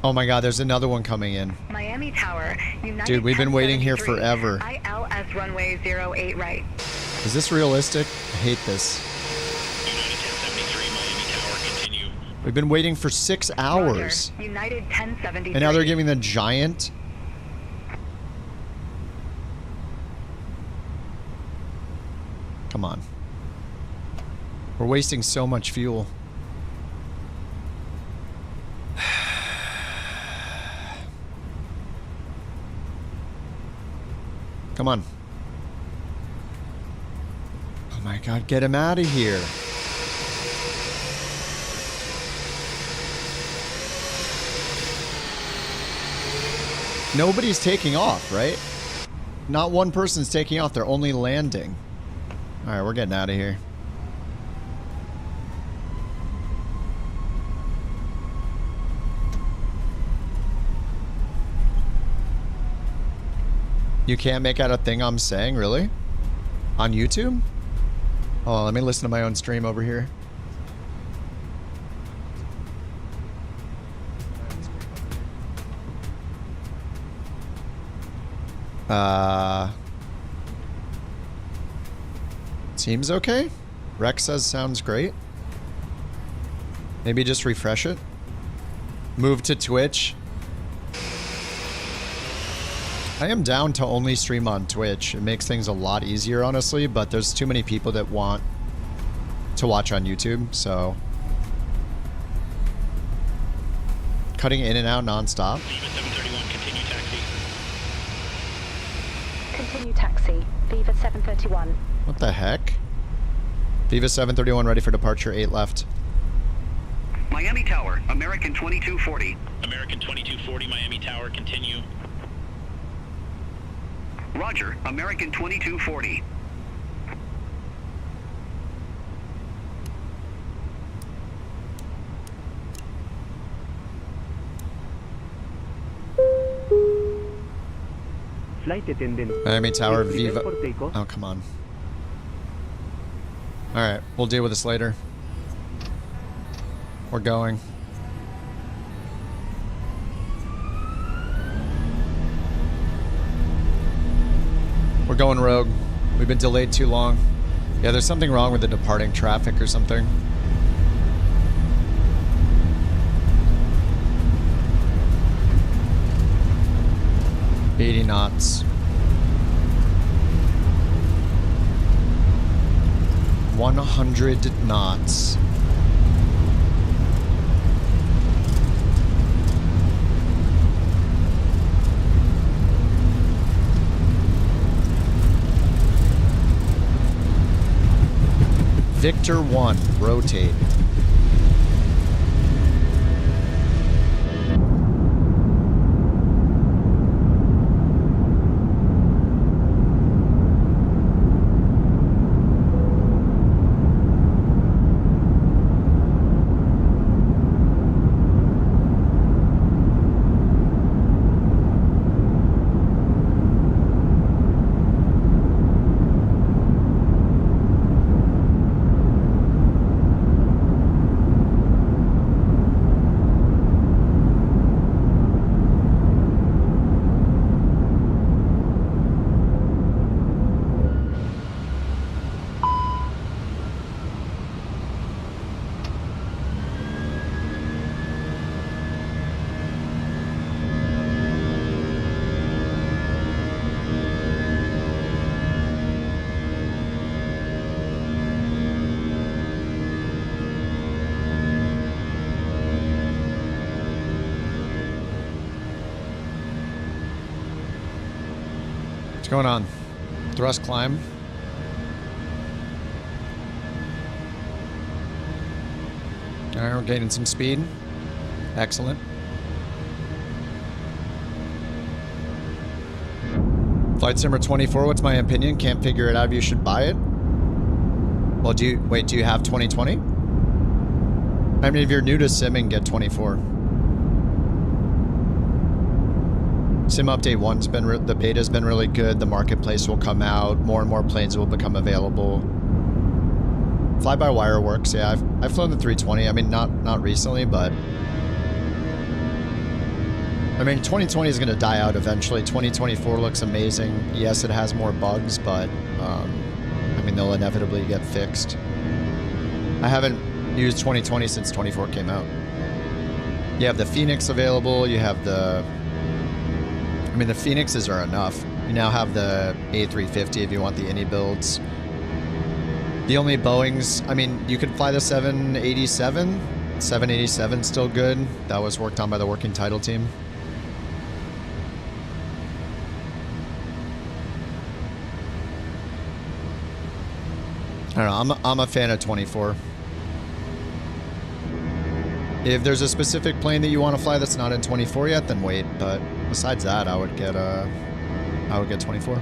Oh my god, there's another one coming in.
Miami Tower, United.
Dude, we've been waiting here
1073,
forever.
ILS runway 08 right.
Is this realistic? I hate this. We've been waiting for 6 hours.
Roger. United 1073.
And now they're giving the giant. Come on. We're wasting so much fuel. Come on. Oh my god, get him out of here. Nobody's taking off, right? Not one person's taking off, they're only landing. Alright, we're getting out of here. You can't make out a thing I'm saying, really? On YouTube? Oh, let me listen to my own stream over here. Seems okay. Rex says sounds great. Maybe just refresh it. Move to Twitch. I am down to only stream on Twitch. It makes things a lot easier, honestly, but there's too many people that want to watch on YouTube, so... Cutting in and out non-stop.
Viva 731, continue taxi.
Continue taxi. Viva 731.
What the heck? Viva 731 ready for departure, 8 left.
Miami Tower, American 2240.
American 2240, Miami Tower, continue.
Roger, American 2240.
Flight attendant.
Miami Tower, Viva. Oh, come on. Alright, we'll deal with this later. We're going. We're going rogue. We've been delayed too long. Yeah, there's something wrong with the departing traffic or something. $80 knots. 100 knots. Victor 1, rotate. What's going on? Thrust climb. All right, we're gaining some speed. Excellent. Flight Simmer 24, what's my opinion? Can't figure it out if you should buy it. Well, do you have 2020? I mean, if you're new to simming, get 24. Sim Update 1's been, the beta's been really good. The marketplace will come out. More and more planes will become available. Fly-by-wire works, yeah. I've flown the 320. I mean, not recently, but... I mean, 2020 is going to die out eventually. 2024 looks amazing. Yes, it has more bugs, but... I mean, they'll inevitably get fixed. I haven't used 2020 since 24 came out. You have the Fenix available. You have the... I mean, the Fenixes are enough. You now have the A350 if you want the Innie builds. The only Boeings... I mean, you could fly the 787. 787's still good. That was worked on by the working title team. I don't know, I'm a fan of 24. If there's a specific plane that you want to fly that's not in 24 yet, then wait. But besides that, I would get 24.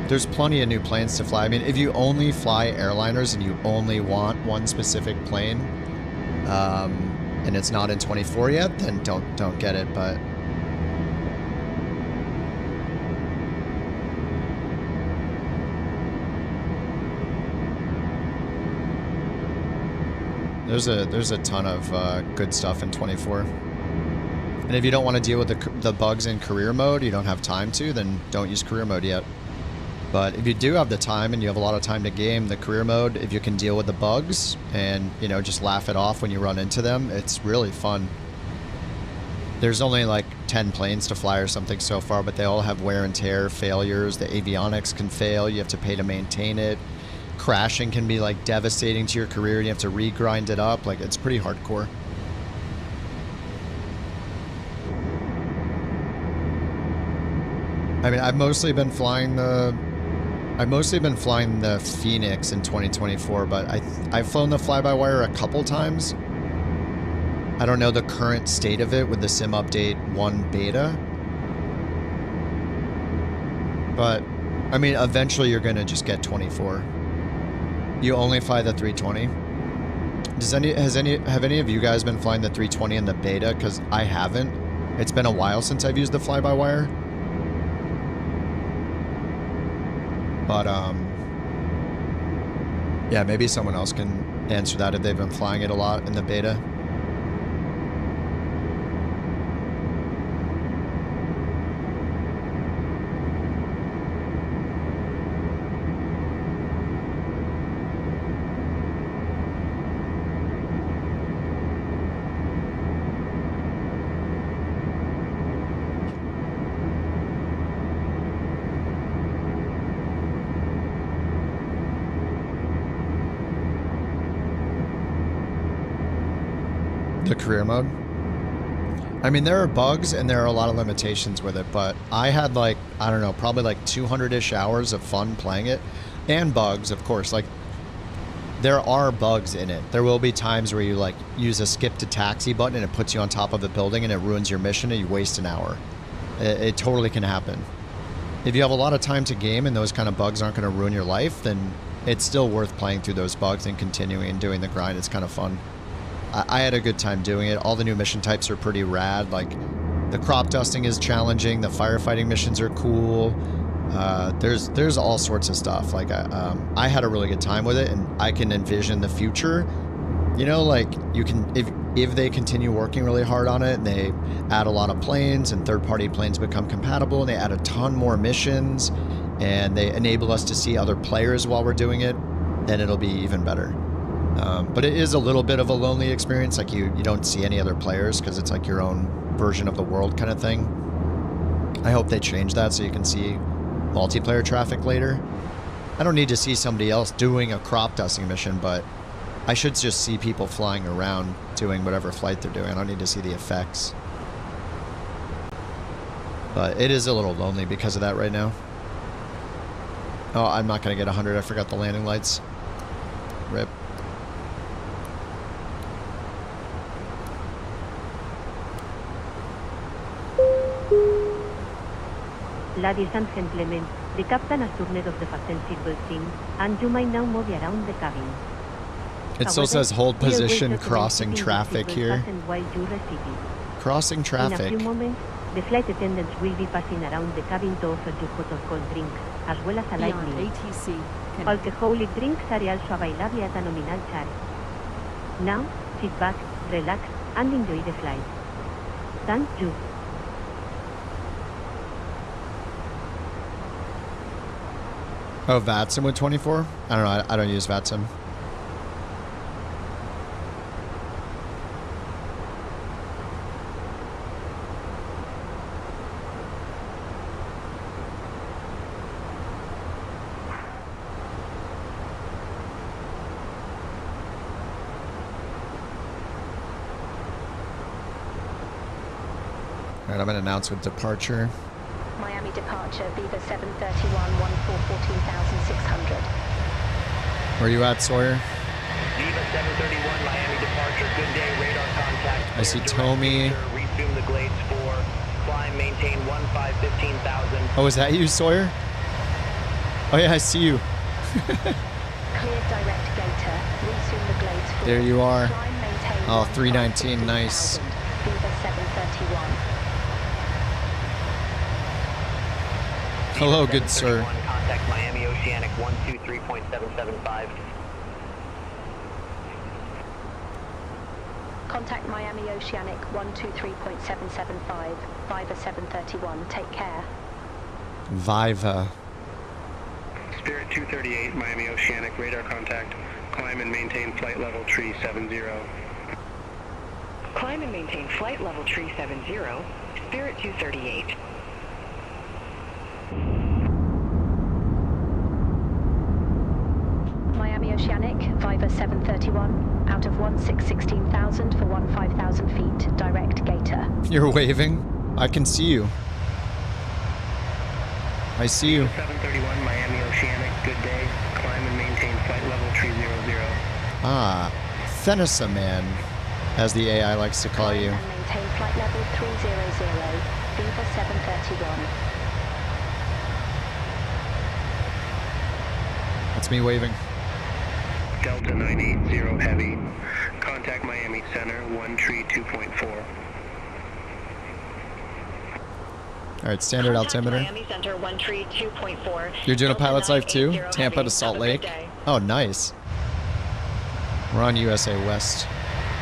There's plenty of new planes to fly. I mean, if you only fly airliners and you only want one specific plane, and it's not in 24 yet, then don't get it. But there's a ton of good stuff in 24. And if you don't want to deal with the bugs in career mode, you don't have time to, then don't use career mode yet. But if you do have the time and you have a lot of time to game, the career mode, if you can deal with the bugs and, you know, just laugh it off when you run into them, it's really fun. There's only like 10 planes to fly or something so far, but they all have wear and tear, failures. The avionics can fail. You have to pay to maintain it. Crashing can be like devastating to your career and you have to re-grind it up. Like, it's pretty hardcore. I mean, I've mostly been flying the Fenix in 2024, but I've flown the fly-by-wire a couple times. I don't know the current state of it with the Sim Update 1 beta. But, I mean, eventually you're going to just get 24. You only fly the 320. Have any of you guys been flying the 320 in the beta? Because I haven't. It's been a while since I've used the fly-by-wire. But, yeah, maybe someone else can answer that if they've been flying it a lot in the beta. The career mode. I mean, there are bugs and there are a lot of limitations with it, but I had like, I don't know, probably like 200-ish hours of fun playing it. And bugs, of course. Like, there are bugs in it. There will be times where you like use a skip to taxi button and it puts you on top of a building and it ruins your mission and you waste an hour. It totally can happen. If you have a lot of time to game and those kind of bugs aren't going to ruin your life, then it's still worth playing through those bugs and continuing and doing the grind. It's kind of fun. I had a good time doing it. All the new mission types are pretty rad. Like, the crop dusting is challenging. The firefighting missions are cool. There's all sorts of stuff. Like, I had a really good time with it, and I can envision the future. You know, like, you can, if they continue working really hard on it and they add a lot of planes and third-party planes become compatible and they add a ton more missions and they enable us to see other players while we're doing it, then it'll be even better. But it is a little bit of a lonely experience. Like, you don't see any other players because it's like your own version of the world kind of thing. I hope they change that so you can see multiplayer traffic later. I don't need to see somebody else doing a crop dusting mission, but I should just see people flying around doing whatever flight they're doing. I don't need to see the effects. But it is a little lonely because of that right now. Oh, I'm not going to get 100. I forgot the landing lights. Rip.
Ladies and gentlemen, the captain has turned off the fasten seatbelt thing, and you might now move around the cabin.
It still says hold position crossing traffic here.
While you receive it.
Crossing traffic.
In a few moments, the flight attendants will be passing around the cabin to offer you hot or cold drinks, as well as a light
Beyond
meal.
ATC.
Alcoholic drinks are also available at a nominal charge. Now, sit back, relax, and enjoy the flight. Thank you.
Oh, VATSIM with 24? I don't know. I don't use VATSIM. All right, I'm going to announce with departure.
Miami departure, Viva 731, 14,600.
Where are you at, Sawyer?
Viva 731, Miami departure. Good day, radar contact.
I see Tommy.
Resume the glades for climb, maintain 15,000.
Oh, is that you, Sawyer? Oh yeah, I see you.
Clear direct gator. Resume the glades for
There you are.
climb, maintain
Oh, 319, nice.
Viva 731.
Hello, good sir.
Contact Miami Oceanic 123.775.
Contact Miami Oceanic 123.775. Viva 731. Take care.
Viva.
Spirit 238, Miami Oceanic, radar contact. Climb and maintain flight level tree 70.
Climb and maintain flight level tree 70. Spirit 238.
Miami Oceanic, Viva 731, out of 16,000 for 15,000 feet, direct gator.
You're waving. I can see you. I see you.
731, Miami Oceanic, good day. Climb and maintain flight level tree 00.
Ah, Fenix man, as the AI likes to call you.
And maintain flight level 300, Viva 731.
That's me waving.
Delta 980 heavy. Contact Miami Center 132.4.
All right, standard altimeter.
Miami Center 132.4.
You're doing a pilot's life too? Tampa to Salt Lake? Oh, nice. We're on USA West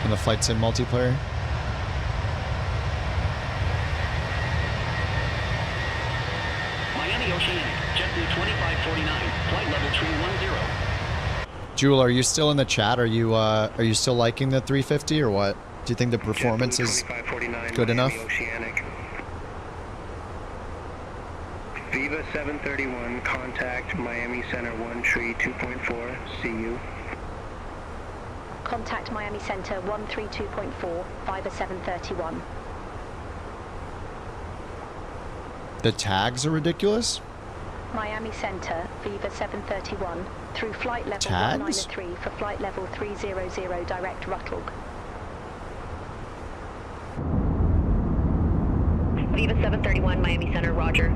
in the flight sim multiplayer.
Miami Oceanic, JetBlue 2549, flight level tree 10.
Jewel, are you still in the chat? Are you still liking the 350 or what? Do you think the performance is good enough?
Oceanic. Viva 731, contact Miami Center 132.4. See you.
Contact Miami Center 132.4, Viva 731.
The tags are ridiculous?
Miami Center, Viva 731, through flight level
Tags?
193 for flight level 300 direct Ruttlg.
Viva 731, Miami Center, roger.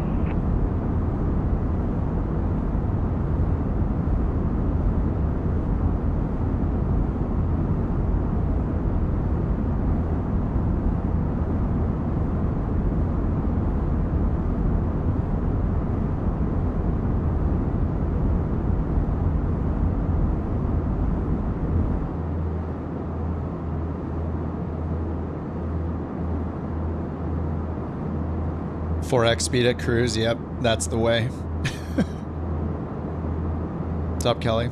.4x speed at cruise, yep, that's the way. What's up, Kelly?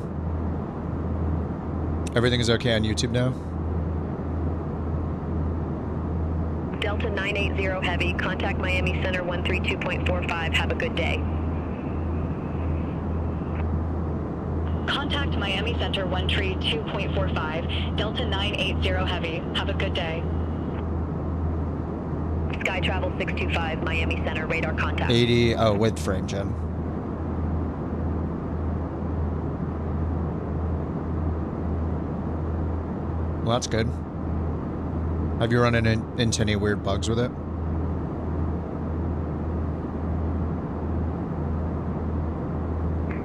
Everything is okay on YouTube now?
Delta 980 heavy, contact Miami Center 132.45, have a good day. Contact Miami Center 132.45, Delta 980 heavy, have a good day. Sky Travel 625, Miami Center, radar contact.
80, oh, with frame gen. Well, that's good. Have you run into any weird bugs with it?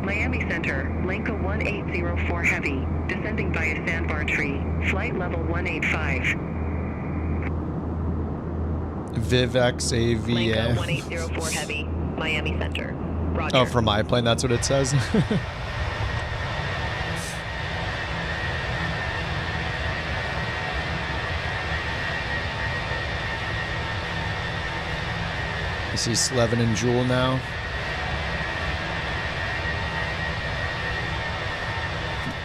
Miami Center, Lenka 1804 Heavy, descending by a sandbar tree, flight level 185.
Vivex AVA.
Lenka 1804 Heavy, Miami Center. Roger.
Oh, for my plane, that's what it says. I see Slevin and Jewel now.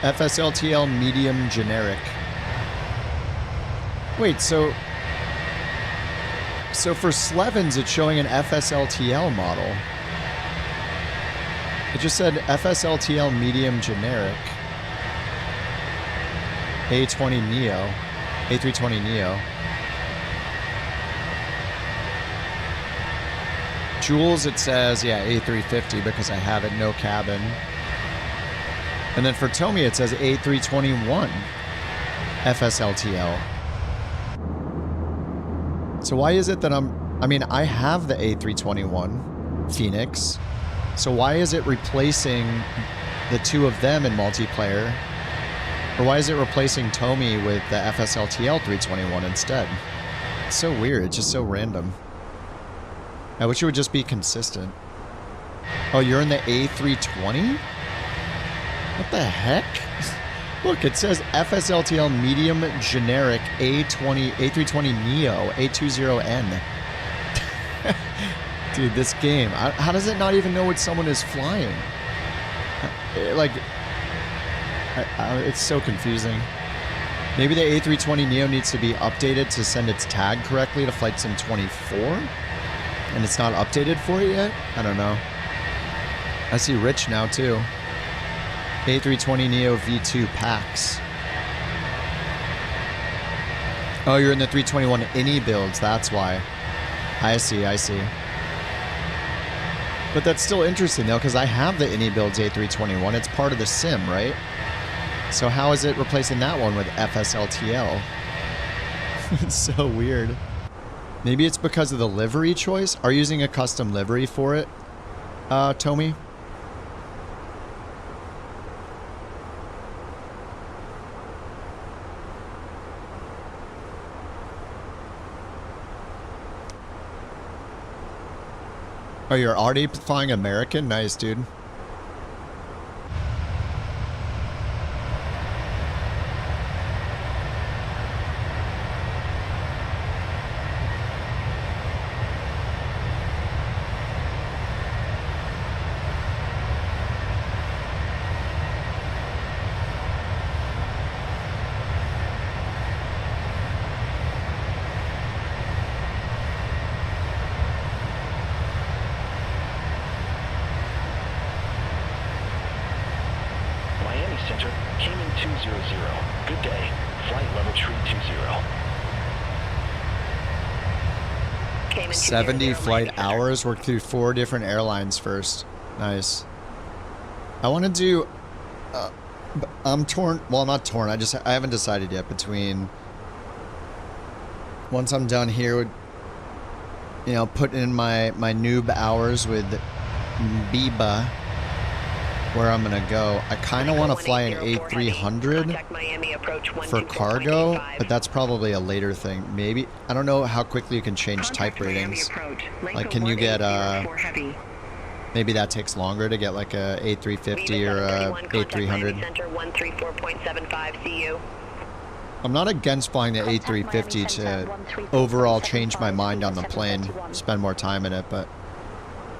FSLTL medium generic. Wait, so for Slevins, it's showing an FSLTL model. It just said FSLTL medium generic. A20 Neo. A320 Neo. Jules, it says, yeah, A350 because I have it, no cabin. And then for Tomy, it says A321 FSLTL. So why is it that I have the A321 Fenix. So why is it replacing the two of them in multiplayer? Or why is it replacing Tomy with the FSLTL 321 instead? It's so weird. It's just so random. I wish it would just be consistent. Oh, you're in the A320? What the heck? Look, it says FSLTL medium generic A320 Neo A20N. Dude, this game. How does it not even know what someone is flying? It's so confusing. Maybe the A320 Neo needs to be updated to send its tag correctly to Flight Sim 24? And it's not updated for it yet? I don't know. I see Rich now too. A320 Neo V2 Pax. Oh, you're in the 321 INI builds, that's why. I see. But that's still interesting though, because I have the INI builds A321. It's part of the sim, right? So how is it replacing that one with FSLTL? It's so weird. Maybe it's because of the livery choice? Are you using a custom livery for it, Tomy? Oh, you're already flying American? Nice, dude.
Good day. Flight level tree 20.
70 flight hours. Worked through 4 different airlines first. Nice. I want to do... I'm torn. Well, not torn. I haven't decided yet between... Once I'm done here, you know, putting in my noob hours with Viva, where I'm gonna go. I kind of want to fly an A300 for cargo, but that's probably a later thing. Maybe, I don't know how quickly you can change type ratings. Like, can you get maybe that takes longer to get like a A350 or a A300. I'm not against flying the A350 to overall change my mind on the plane, spend more time in it, but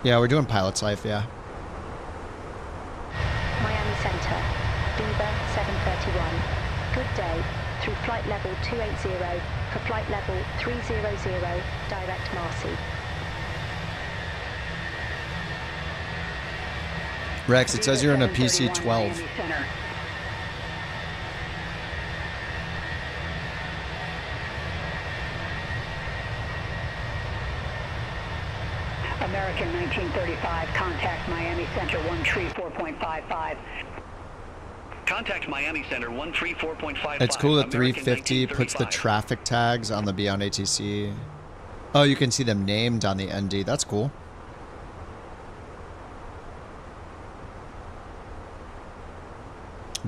yeah, we're doing pilot's life, yeah.
Miami Center, Viva 731. Good day. Through flight level 280 for flight level 300, direct Marcy.
Rex, it says you're in a PC-12.
American 1935, contact Miami Center 134.55.
Contact Miami Center 134.55.
It's cool that 350 puts the traffic tags on the Beyond ATC. Oh, you can see them named on the ND. That's cool.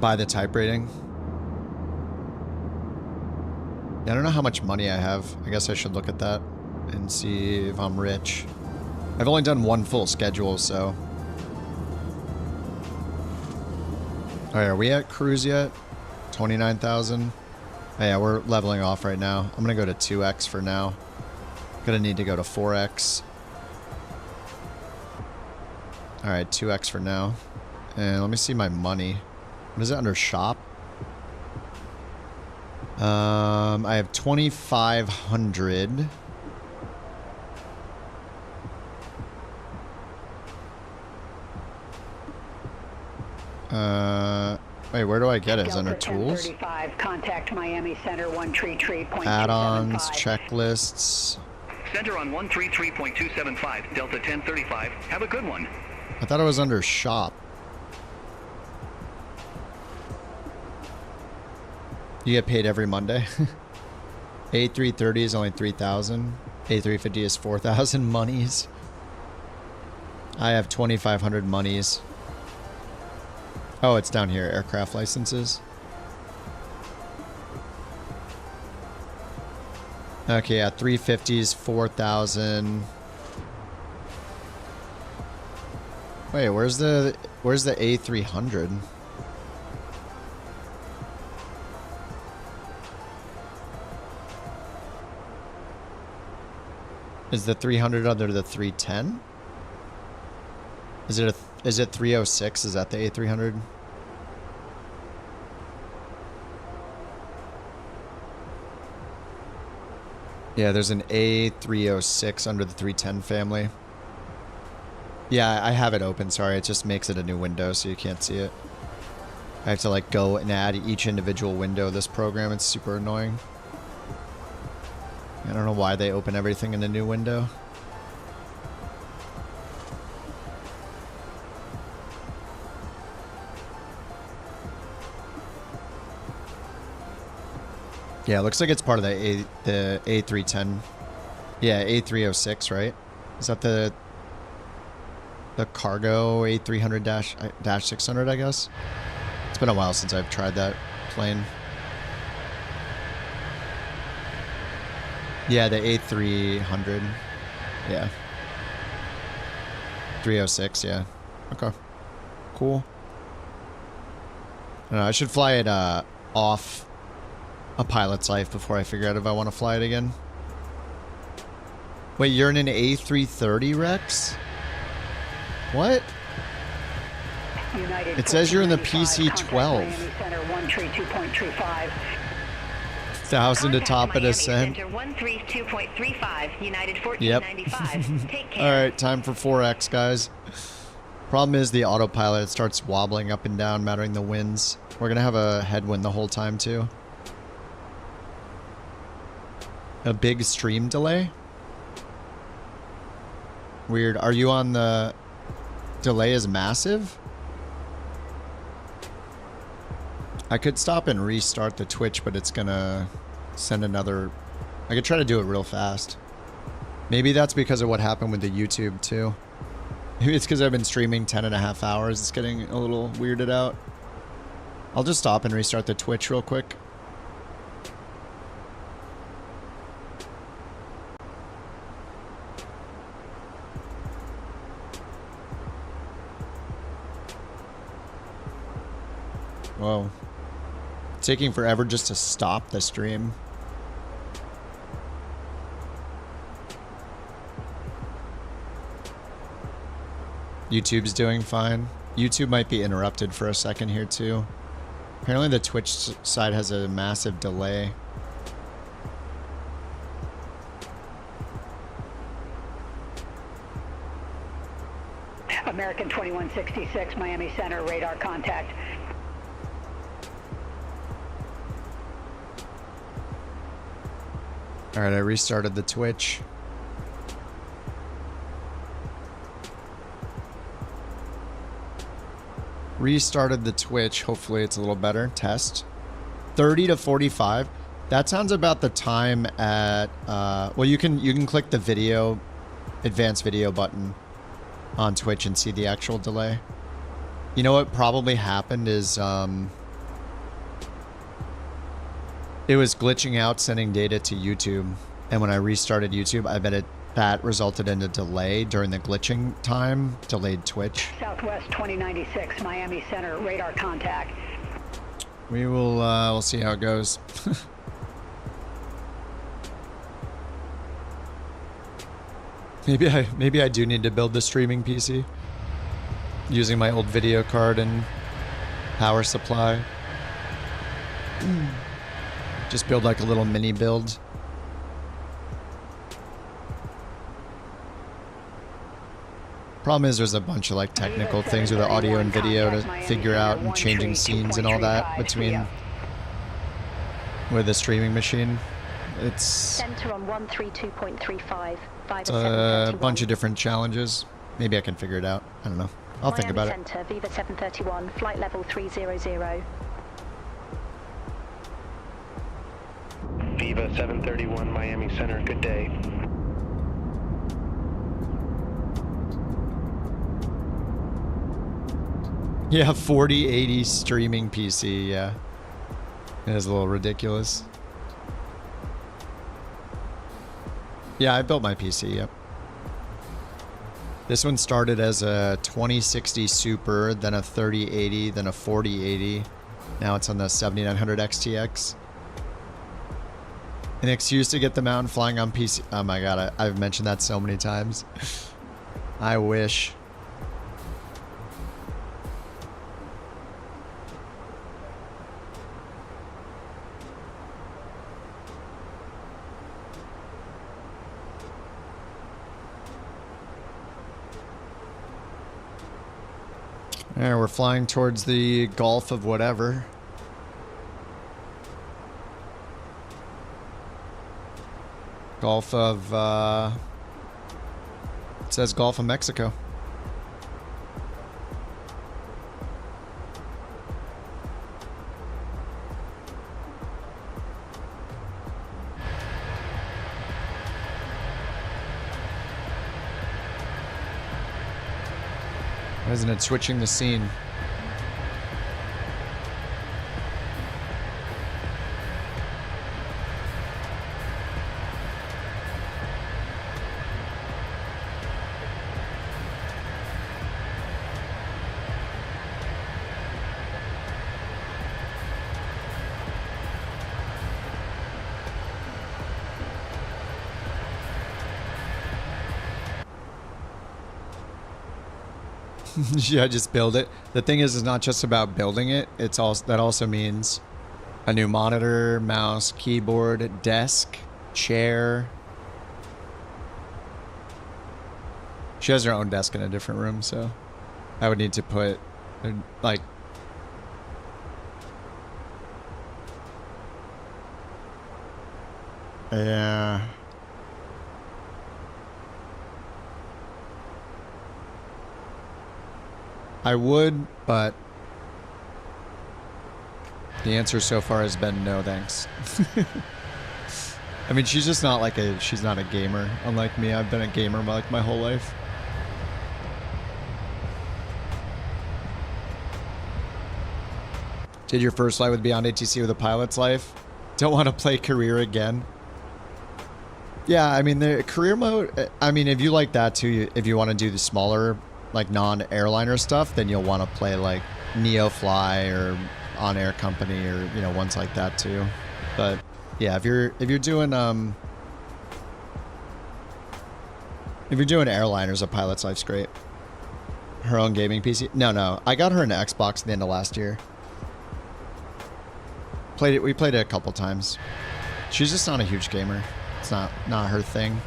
Buy the type rating. Yeah, I don't know how much money I have. I guess I should look at that and see if I'm rich. I've only done one full schedule, so. Alright, are we at cruise yet? 29,000. Oh, yeah, we're leveling off right now. I'm gonna go to 2x for now. Gonna need to go to 4x. Alright, 2x for now. And let me see my money. What is it under shop? I have 2,500. Wait, where do I get it? Is it under tools?
Contact Miami Center 133.275.
Add-ons, checklists.
Center on 133.275, Delta 1035. Have a good one.
I thought it was under shop. You get paid every Monday. A330 is only 3,000. A350 is 4,000 monies. I have 2,500 monies. Oh, it's down here. Aircraft licenses. Okay, yeah, 350s, 4,000. Wait, where's the A300? Is the 300 under the 310? Is it 306? Is that the A300? Yeah, there's an A306 under the 310 family. Yeah, I have it open. Sorry, it just makes it a new window so you can't see it. I have to like go and add each individual window of this program. It's super annoying. I don't know why they open everything in a new window. Yeah, it looks like it's part of the A310. Yeah, A306, right? Is that the cargo A300-600, I guess? It's been a while since I've tried that plane. Yeah, the A300. Yeah. 306, yeah. Okay. Cool. I don't know, I should fly it off a pilot's life before I figure out if I want to fly it again. Wait, you're in an A330, Rex? What?
United
it says you're in the PC-12. 1,000 to top at ascent.
Center 132.35, United
Yep.
1495. Take care.
Alright, time for 4X, guys. Problem is the autopilot starts wobbling up and down, mattering the winds. We're going to have a headwind the whole time, too. A big stream delay? Weird. Are you on the... Delay is massive? I could stop and restart the Twitch, but it's gonna send another... I could try to do it real fast. Maybe that's because of what happened with the YouTube, too. Maybe it's because I've been streaming 10.5 hours. It's getting a little weirded out. I'll just stop and restart the Twitch real quick. Whoa. It's taking forever just to stop the stream. YouTube's doing fine. YouTube might be interrupted for a second here too. Apparently the Twitch side has a massive delay.
American 2166, Miami Center, radar contact.
Alright, I restarted the Twitch. Restarted the Twitch. Hopefully it's a little better. Test. 30 to 45. That sounds about the time at... well, you can click the video, advanced video button on Twitch and see the actual delay. You know what probably happened is... it was glitching out sending data to YouTube. And when I restarted YouTube, I bet that resulted in a delay during the glitching time, delayed Twitch.
Southwest 2096, Miami Center, radar contact.
We will, we'll see how it goes. Maybe I do need to build the streaming PC using my old video card and power supply. Just build like a little mini build. Problem is there's a bunch of like technical things with the audio and video to figure out and changing scenes and all that between with the streaming machine. It's
Center on 132.35.
a bunch of different challenges. Maybe I can figure it out. I don't know. I'll think about it.
Center, Viva 731, flight level 300.
Viva 731, Miami Center, good day.
Yeah, 4080 streaming PC, yeah. It is a little ridiculous. Yeah, I built my PC, yep. This one started as a 2060 Super, then a 3080, then a 4080. Now it's on the 7900 XTX. An excuse to get them out and flying on PC. Oh my god, I've mentioned that so many times. I wish. There, we're flying towards the Gulf of whatever. Gulf of, it says Gulf of Mexico. Isn't it switching the scene? Yeah, just build it. The thing is, it's not just about building it. It's also that also means a new monitor, mouse, keyboard, desk, chair. She has her own desk in a different room, so I would need to put like yeah. I would, but the answer so far has been no thanks. I mean, she's just not like she's not a gamer. Unlike me, I've been a gamer like my whole life. Did your first flight with Beyond ATC with a pilot's life? Don't want to play career again. Yeah, I mean, the career mode, I mean, if you like that too, if you want to do the smaller like non-airliner stuff, then you'll want to play like NeoFly or On Air Company or, you know, ones like that too. But yeah, if you're doing airliners, a pilot's life's great. Her own gaming PC? No, I got her an Xbox at the end of last year. We played it a couple times. She's just not a huge gamer. It's not her thing,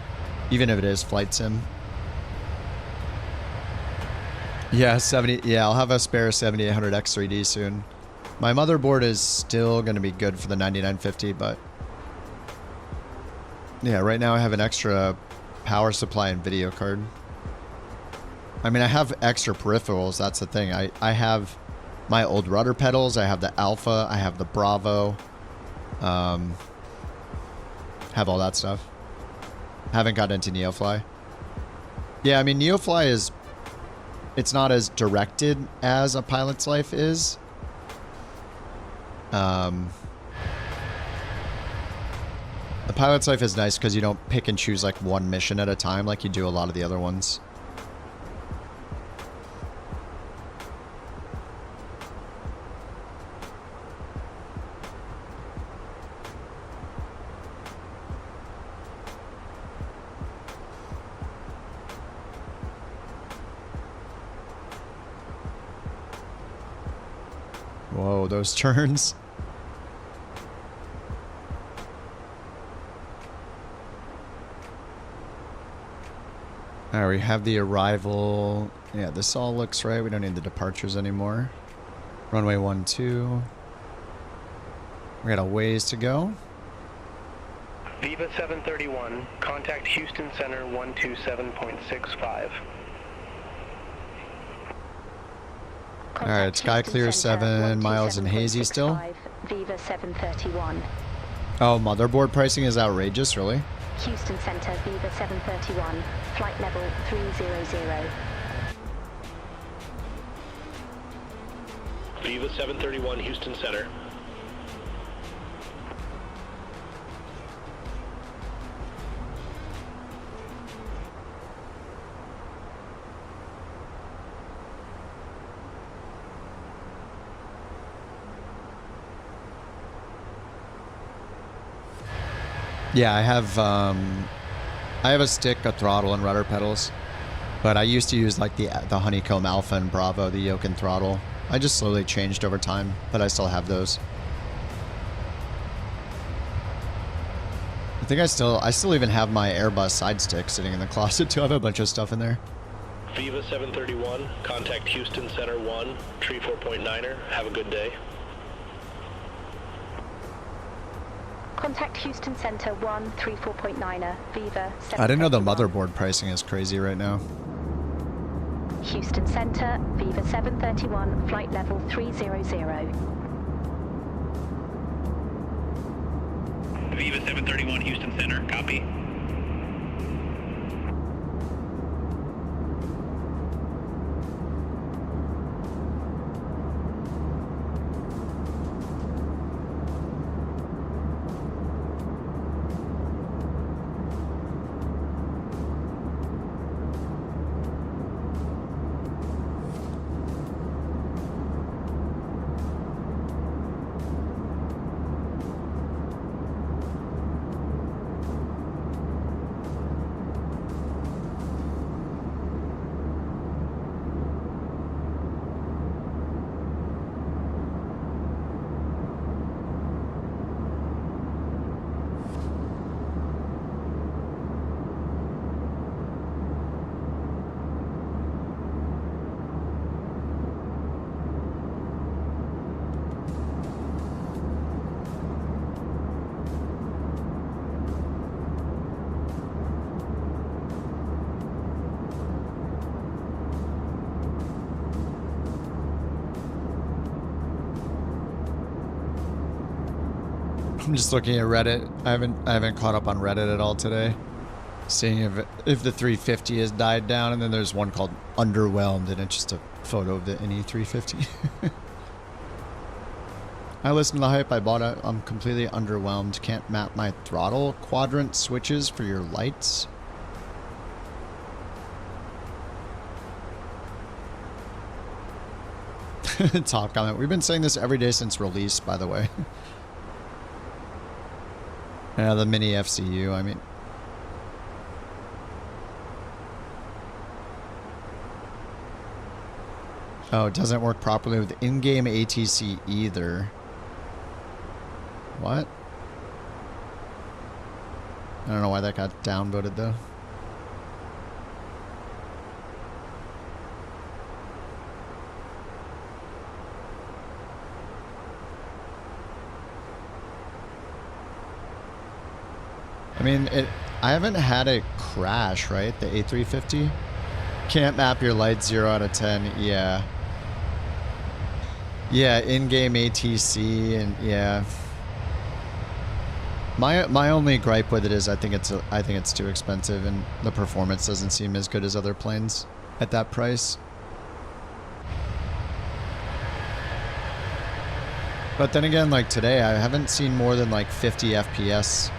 even if it is flight sim. Yeah, I'll have a spare 7800X3D soon. My motherboard is still going to be good for the 9950, but yeah, right now I have an extra power supply and video card. I mean, I have extra peripherals. That's the thing. I have my old rudder pedals. I have the Alpha. I have the Bravo. Have all that stuff. Haven't got into NeoFly. Yeah, I mean, NeoFly is... It's not as directed as a pilot's life is. The pilot's life is nice because you don't pick and choose like one mission at a time like you do a lot of the other ones. Whoa, those turns. Alright, we have the arrival. Yeah, this all looks right. We don't need the departures anymore. Runway 12. We got a ways to go.
Viva 731, contact Houston Center 127.65.
Alright, sky clear 7 miles and hazy still.
Viva 731.
Oh, motherboard pricing is outrageous, really?
Houston Center, Viva 731, flight level 300.
Viva 731, Houston Center.
Yeah, I have a stick, a throttle, and rudder pedals, but I used to use like the Honeycomb Alpha and Bravo, the yoke and throttle. I just slowly changed over time, but I still have those. I think I still even have my Airbus side stick sitting in the closet too. I have a bunch of stuff in there.
Viva 731, contact Houston Center 1, tree 4.9er. Have a good day.
Contact Houston Center 1, 34.9er, Viva 731.
I didn't know the motherboard pricing is crazy right now.
Houston Center, Viva 731, flight level 300.
Viva 731, Houston Center, copy.
I'm just looking at Reddit. I haven't caught up on Reddit at all today. Seeing if the 350 has died down, and then there's one called Underwhelmed, and it's just a photo of the NE350. I listened to the hype. I bought it. I'm completely underwhelmed. Can't map my throttle quadrant switches for your lights. Top comment. We've been saying this every day since release, by the way. Yeah, the mini FCU, I mean. Oh, it doesn't work properly with in-game ATC either. What? I don't know why that got downvoted though. I mean, I haven't had it crash, right? The A350? Can't map your lights 0 out of 10. Yeah. Yeah, in-game ATC, and yeah. My only gripe with it is I think it's too expensive, and the performance doesn't seem as good as other planes at that price. But then again, like today, I haven't seen more than like 50 FPS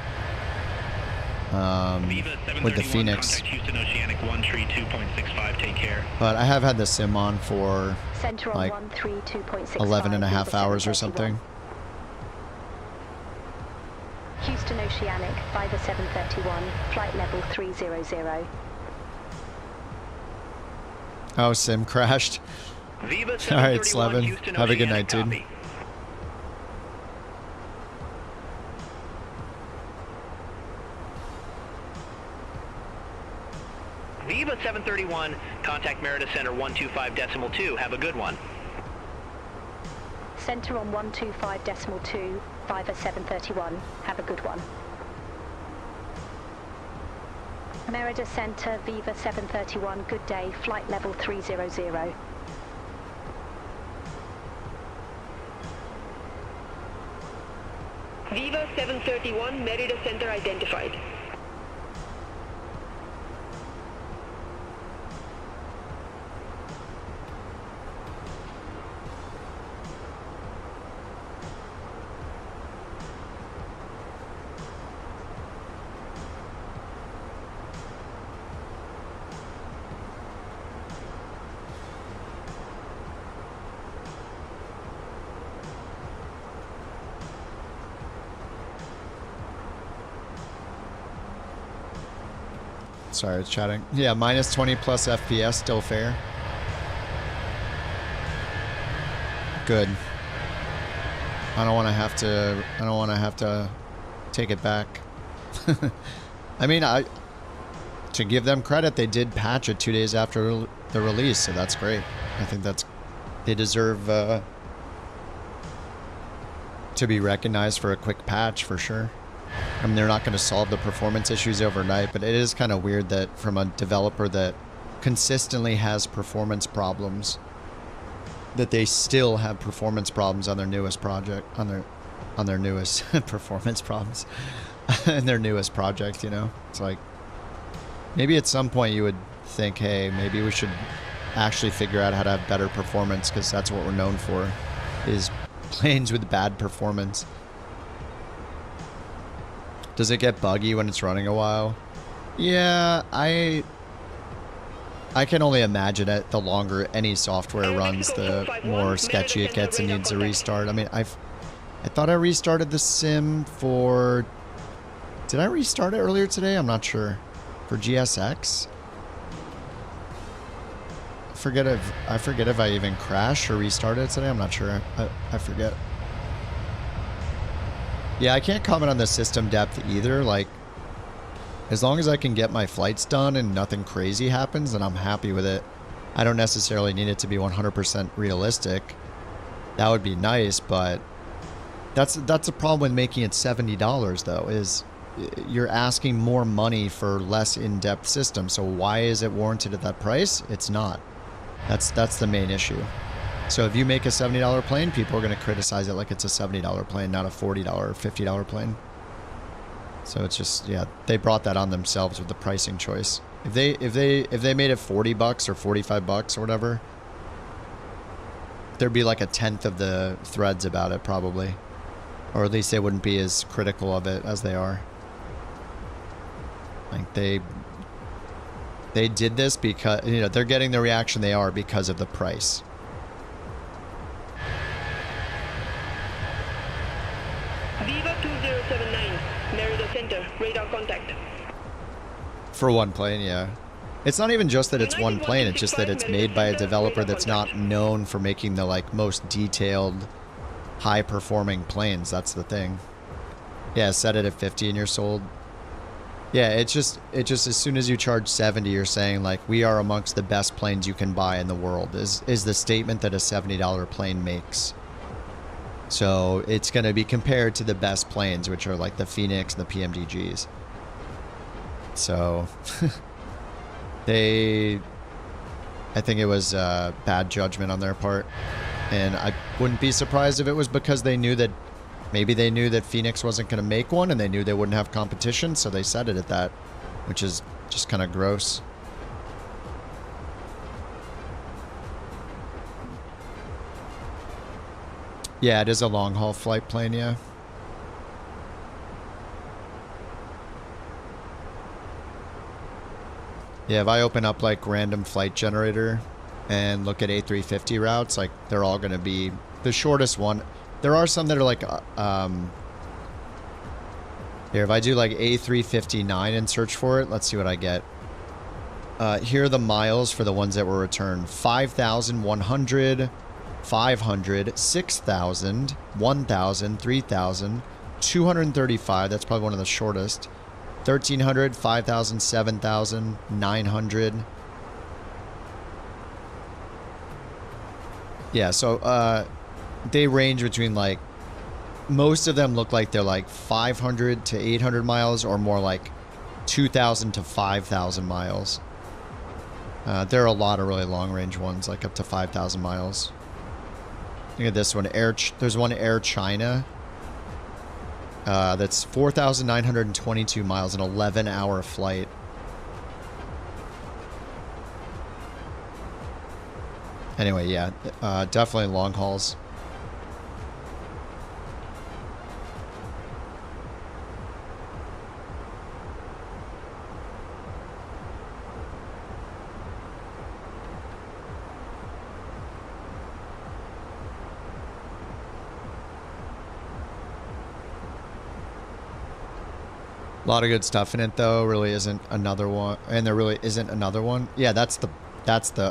with the Fenix.
Houston Oceanic 132.65, take care.
But I have had the sim on for
Center on
like
132.65,
11 and a half
Viva
hours or
731.
something.
Houston Oceanic, Viva 731, flight level 300.
Oh, sim crashed.
Viva
All right,
731,
Slevin.
Houston
Have a good
Oceanic,
night, dude.
copy. Viva 731, contact Merida Center 125.2. Have a good one.
Center on 125.2, Viva 731. Have a good one. Merida Center, Viva 731, good day, flight level 300.
Viva 731, Merida Center identified.
Sorry, I was chatting. Yeah, minus 20 plus FPS, still fair. Good. I don't want to have to take it back. I mean, to give them credit, they did patch it 2 days after the release, so that's great. I think they deserve to be recognized for a quick patch for sure. I mean, they're not going to solve the performance issues overnight, but it is kind of weird that from a developer that consistently has performance problems, that they still have performance problems on their newest project, on their newest performance problems in their newest project, you know? It's like, maybe at some point you would think, hey, maybe we should actually figure out how to have better performance, because that's what we're known for, is planes with bad performance. Does it get buggy when it's running a while? Yeah, I can only imagine it. The longer any software runs, the more sketchy it gets and needs a restart. I mean, I thought I restarted the sim for... Did I restart it earlier today? I'm not sure. For GSX? I forget if I even crashed or restarted it today. I'm not sure. I forget. Yeah, I can't comment on the system depth either. Like, as long as I can get my flights done and nothing crazy happens, then I'm happy with it. I don't necessarily need it to be 100% realistic. That would be nice, but that's a problem with making it $70 though, is you're asking more money for less in-depth system. So why is it warranted at that price? It's not. That's the main issue. So if you make a $70 plane, people are going to criticize it like it's a $70 plane, not a $40 or $50 plane. So it's just, yeah, they brought that on themselves with the pricing choice. If they made it $40 or $45 or whatever, there'd be like a tenth of the threads about it probably, or at least they wouldn't be as critical of it as they are. Like they did this because, you know, they're getting the reaction they are because of the price.
Viva 2079, Merida Center, radar contact.
For one plane, yeah. It's not even just that it's one plane, it's just that it's made by a developer that's not known for making the like most detailed, high performing planes. That's the thing. Yeah, set it at 50 and you're sold. Yeah, it's just as soon as you charge 70, you're saying like, we are amongst the best planes you can buy in the world, is the statement that a $70 plane makes. So it's going to be compared to the best planes, which are like the Fenix and the PMDGs. So I think it was bad judgment on their part. And I wouldn't be surprised if it was because they knew that, maybe they knew that Fenix wasn't going to make one and they knew they wouldn't have competition. So they set it at that, which is just kind of gross. Yeah, it is a long-haul flight plane, yeah. Yeah, if I open up like random flight generator and look at A350 routes, like they're all going to be the shortest one. There are some that are like, here, if I do like A359 and search for it, let's see what I get. Here are the miles for the ones that were returned. 5,100, 500, 6,000, 1,000, 3,000, 235. That's probably one of the shortest. 1,300, 5,000, 7,000, 900. Yeah, so they range between like, most of them look like they're like 500 to 800 miles or more like 2,000 to 5,000 miles. There are a lot of really long range ones, like up to 5,000 miles. Look at this one. There's one Air China. That's 4,922 miles, an 11-hour flight. Anyway, yeah, definitely long hauls. A lot of good stuff in it, though. Really isn't another one, and there really isn't another one. Yeah, that's the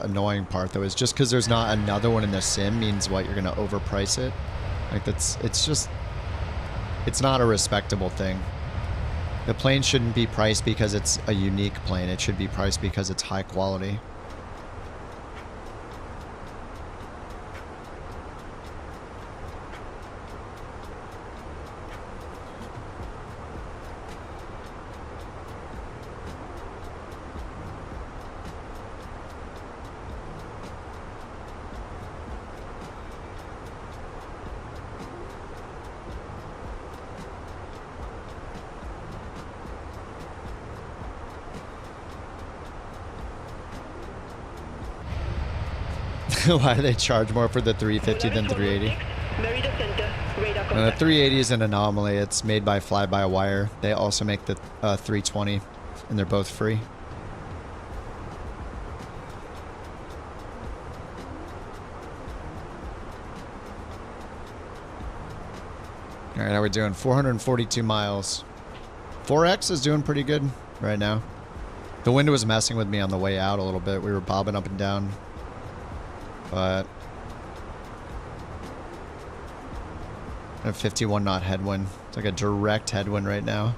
annoying part, though. Is just because there's not another one in the sim means what, you're gonna overprice it. Like it's not a respectable thing. The plane shouldn't be priced because it's a unique plane. It should be priced because it's high quality. Why do they charge more for the 350 than 380? The 380 is an anomaly. It's made by Fly-by-Wire. They also make the 320, and they're both free. All right, how are we doing? 442 miles. 4X is doing pretty good right now. The wind was messing with me on the way out a little bit. We were bobbing up and down. But a 51 knot headwind. It's like a direct headwind right now.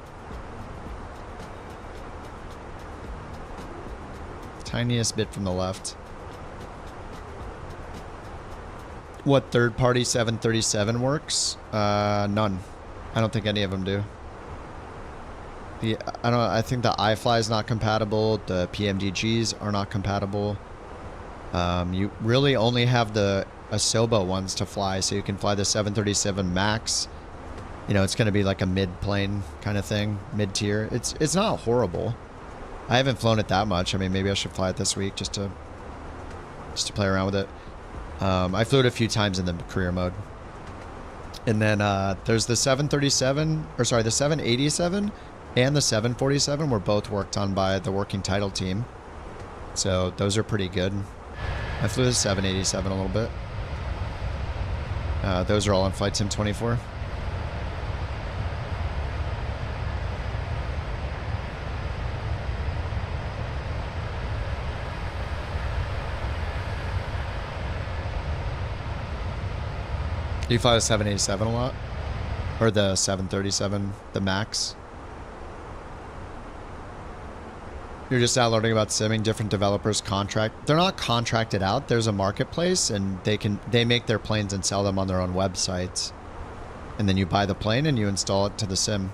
Tiniest bit from the left. What third-party 737 works? None. I don't think any of them do. I think the iFly is not compatible. The PMDGs are not compatible. You really only have the Asobo ones to fly, so you can fly the 737 MAX. You know, it's going to be like a mid-plane kind of thing, mid-tier. It's not horrible. I haven't flown it that much. I mean, maybe I should fly it this week just to play around with it. I flew it a few times in the career mode. And then there's the 737, or sorry, the 787 and the 747 were both worked on by the working title team. So those are pretty good. I flew the 787 a little bit. Those are all on Flight Sim 24. Do you fly the 787 a lot? Or the 737, the MAX? You're just out learning about simming. Different developers contract. They're not contracted out. There's a marketplace, and they make their planes and sell them on their own websites. And then you buy the plane and you install it to the sim.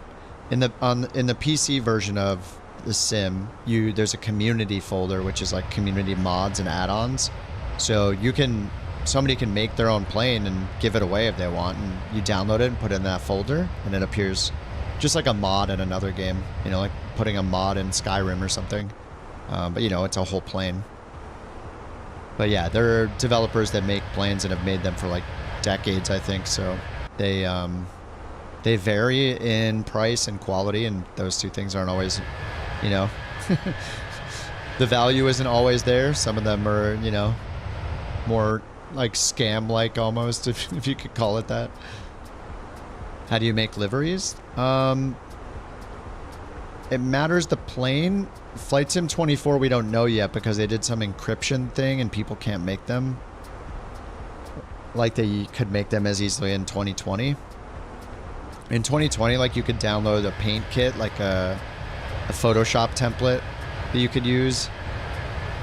In the PC version of the sim, there's a community folder, which is like community mods and add-ons. So somebody can make their own plane and give it away if they want, and you download it and put it in that folder, and it appears just like a mod in another game, you know, like putting a mod in Skyrim or something. But you know, it's a whole plane. But yeah, there are developers that make planes and have made them for like decades, I think. So they vary in price and quality, and those two things aren't always, you know, the value isn't always there. Some of them are, you know, more like scam-like almost, if you could call it that. How do you make liveries? It matters the plane. Flight Sim 24 we don't know yet because they did some encryption thing and people can't make them like they could make them as easily in 2020. In 2020, like you could download a paint kit, like a Photoshop template that you could use,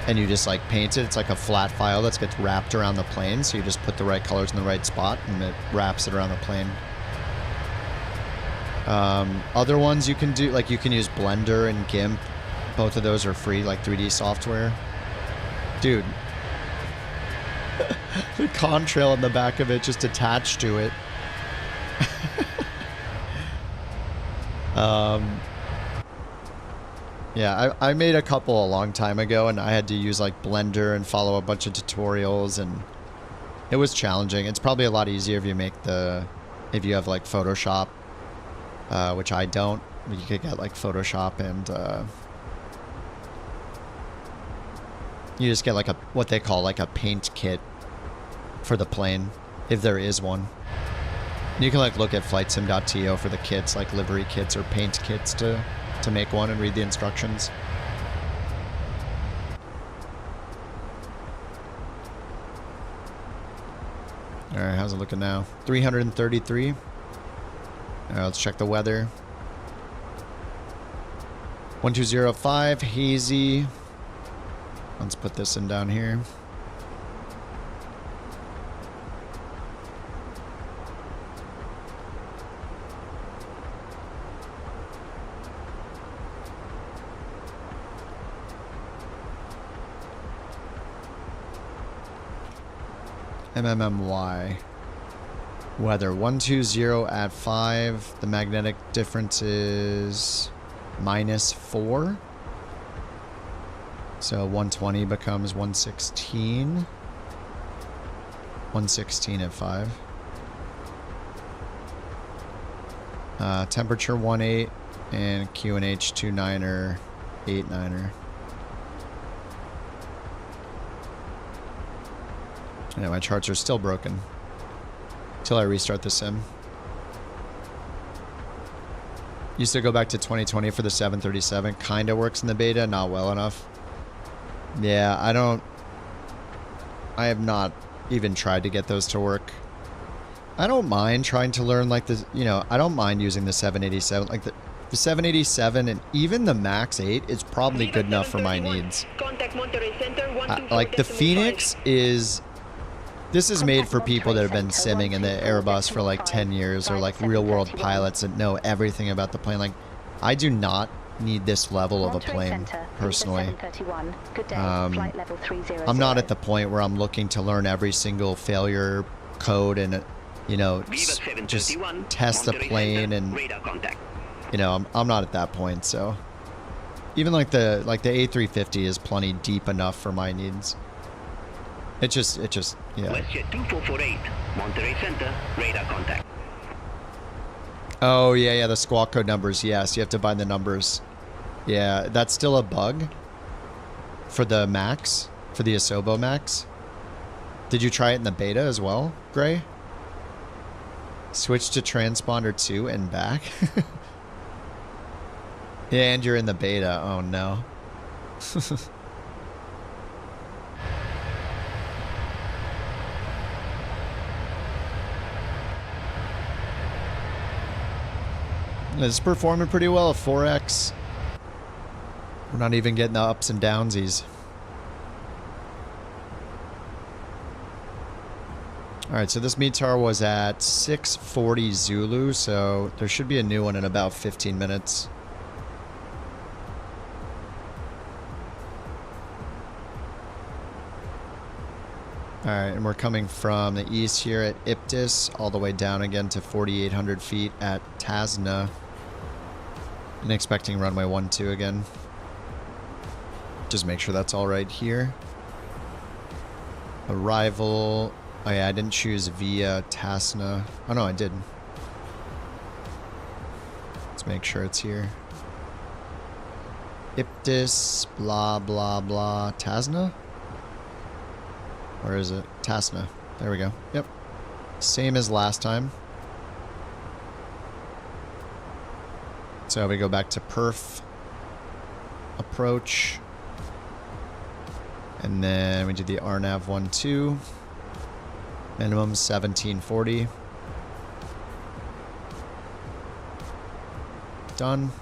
and you just like paint it. It's like a flat file that gets wrapped around the plane, so you just put the right colors in the right spot and it wraps it around the plane. Other ones you can do, like you can use Blender and GIMP. Both of those are free, like 3D software. Dude, the contrail in the back of it just attached to it. Yeah, I made a couple a long time ago, and I had to use like Blender and follow a bunch of tutorials, and it was challenging. It's probably a lot easier if you make if you have like Photoshop, which I don't. You could get like Photoshop and you just get like what they call like a paint kit for the plane, if there is one. And you can like look at flightsim.to for the kits, like livery kits or paint kits to make one and read the instructions. All right, how's it looking now? 333. All right, let's check the weather. 1205, hazy. Let's put this in down here. MMMY. Weather 120 at 5. The magnetic difference is -4. So 120 becomes 116. 116 at 5. Temperature 18 and QNH 29er 89er. Yeah, my charts are still broken till I restart the sim. Used to go back to 2020 for the 737. Kinda works in the beta, not well enough. Yeah, I have not even tried to get those to work. I don't mind trying to learn like the, you know, I don't mind using the 787. Like the 787 and even the MAX 8 is probably good enough for my needs. Like the Fenix is, this is made for people that have been simming in the Airbus for like 10 years or like real world pilots that know everything about the plane. Like I do not need this level of a plane personally. I'm not at the point where I'm looking to learn every single failure code and, you know, just test the plane and, you know, I'm not at that point. So even like the A350 is plenty deep enough for my needs. It just, yeah.
WestJet 2448, Monterey Center, radar contact.
Oh, yeah, the squawk code numbers. Yes, you have to bind the numbers. Yeah, that's still a bug for the Max, for the Asobo Max. Did you try it in the beta as well, Gray? Switch to transponder 2 and back? Yeah, and you're in the beta. Oh, no. It's performing pretty well at 4X. We're not even getting the ups and downsies. Alright, so this METAR was at 640 Zulu, so there should be a new one in about 15 minutes. Alright, and we're coming from the east here at Iptis, all the way down again to 4,800 feet at Tasna. And expecting runway 12 again. Just make sure that's all right here. Arrival. Oh yeah, I didn't choose via Tasna. Oh no, I did. Let's make sure it's here. Iptis, blah, blah, blah. Tasna? Or is it Tasna? There we go. Yep. Same as last time. So we go back to perf. Approach. And then we do the RNAV 1-2. Minimum 1740. Done.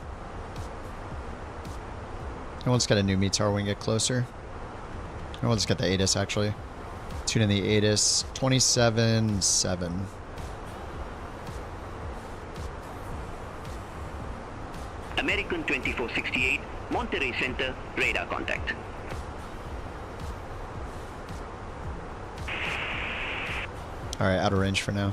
And we'll just get a new METAR when we get closer. And we'll just get the ATIS actually. Tune in the ATIS 27.7.
American 2468, Monterey Center, radar contact.
Alright, out of range for now.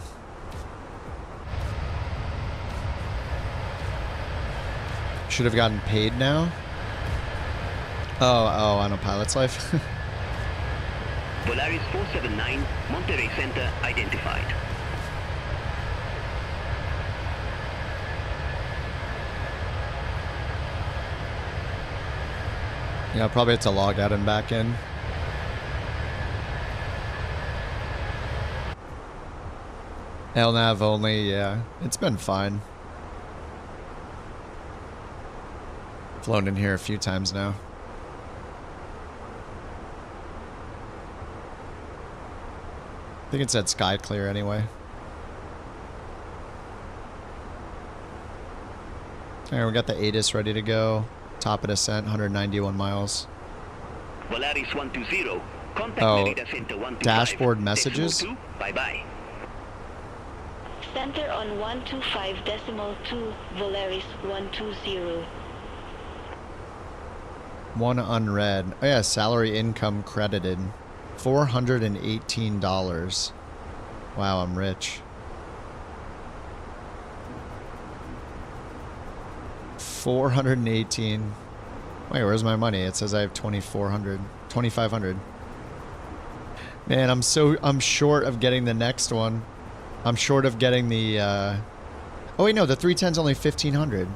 Should have gotten paid now. Oh, on a pilot's life.
Polaris 479, Monterey Center identified.
Yeah, probably have to log out and back in. LNAV only, yeah. It's been fine. Flown in here a few times now. I think it said sky clear anyway. Alright, we got the ATIS ready to go. Top of descent, 191 miles.
Polaris 120, contact
Oh,
Merida Center 125.
dashboard messages?
Decimal 2, bye-bye.
Center on 125.2, Volaris 120.
One unread. Oh yeah, salary income credited. $418. Wow, I'm rich. 418. Wait, where's my money? It says I have 2,400. 2,500. Man, I'm short of getting the next one. I'm short of getting the oh wait, no, the 310's only 1,500.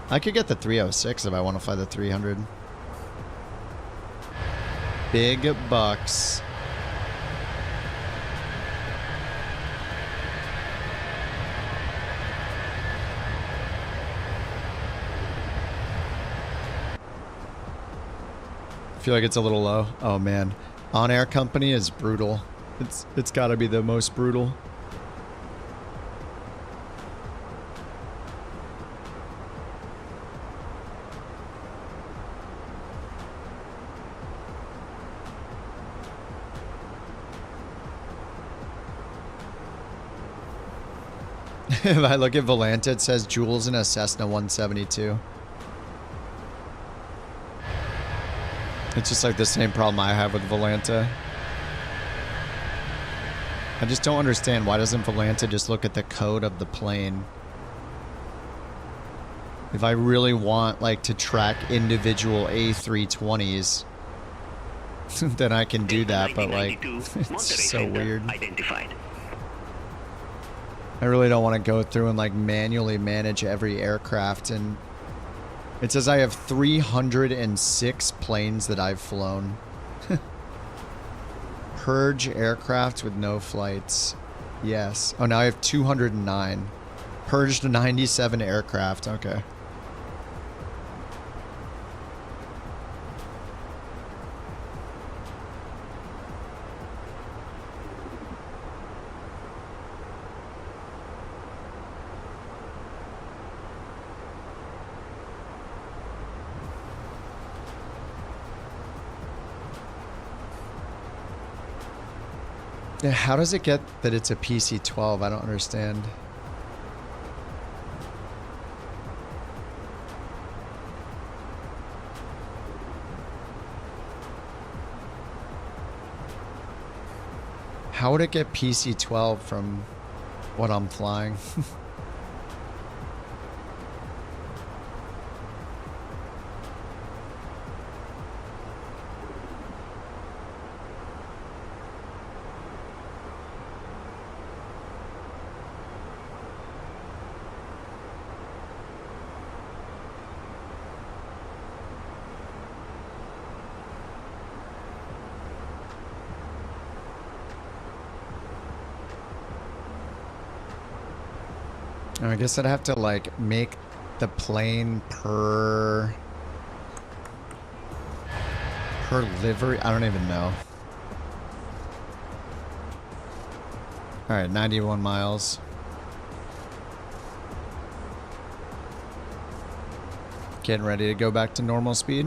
I could get the 306 if I want to fly the 300. Big bucks. I feel like it's a little low. Oh man, on-air company is brutal. It's got to be the most brutal. If I look at Volanta, it says Jules in a Cessna 172. It's just like the same problem I have with Volanta. I just don't understand, why doesn't Volanta just look at the code of the plane? If I really want like to track individual A320s, then I can do that, but like it's so weird.
Identified.
I really don't want to go through and like manually manage every aircraft, and it says I have 306 planes that I've flown. Purge aircraft with no flights. Yes. Oh, now I have 209. Purged 97 aircraft. Okay. Yeah, how does it get that it's a PC-12? I don't understand. How would it get PC-12 from what I'm flying? I guess I'd have to like make the plane per livery. I don't even know. All right, 91 miles. Getting ready to go back to normal speed.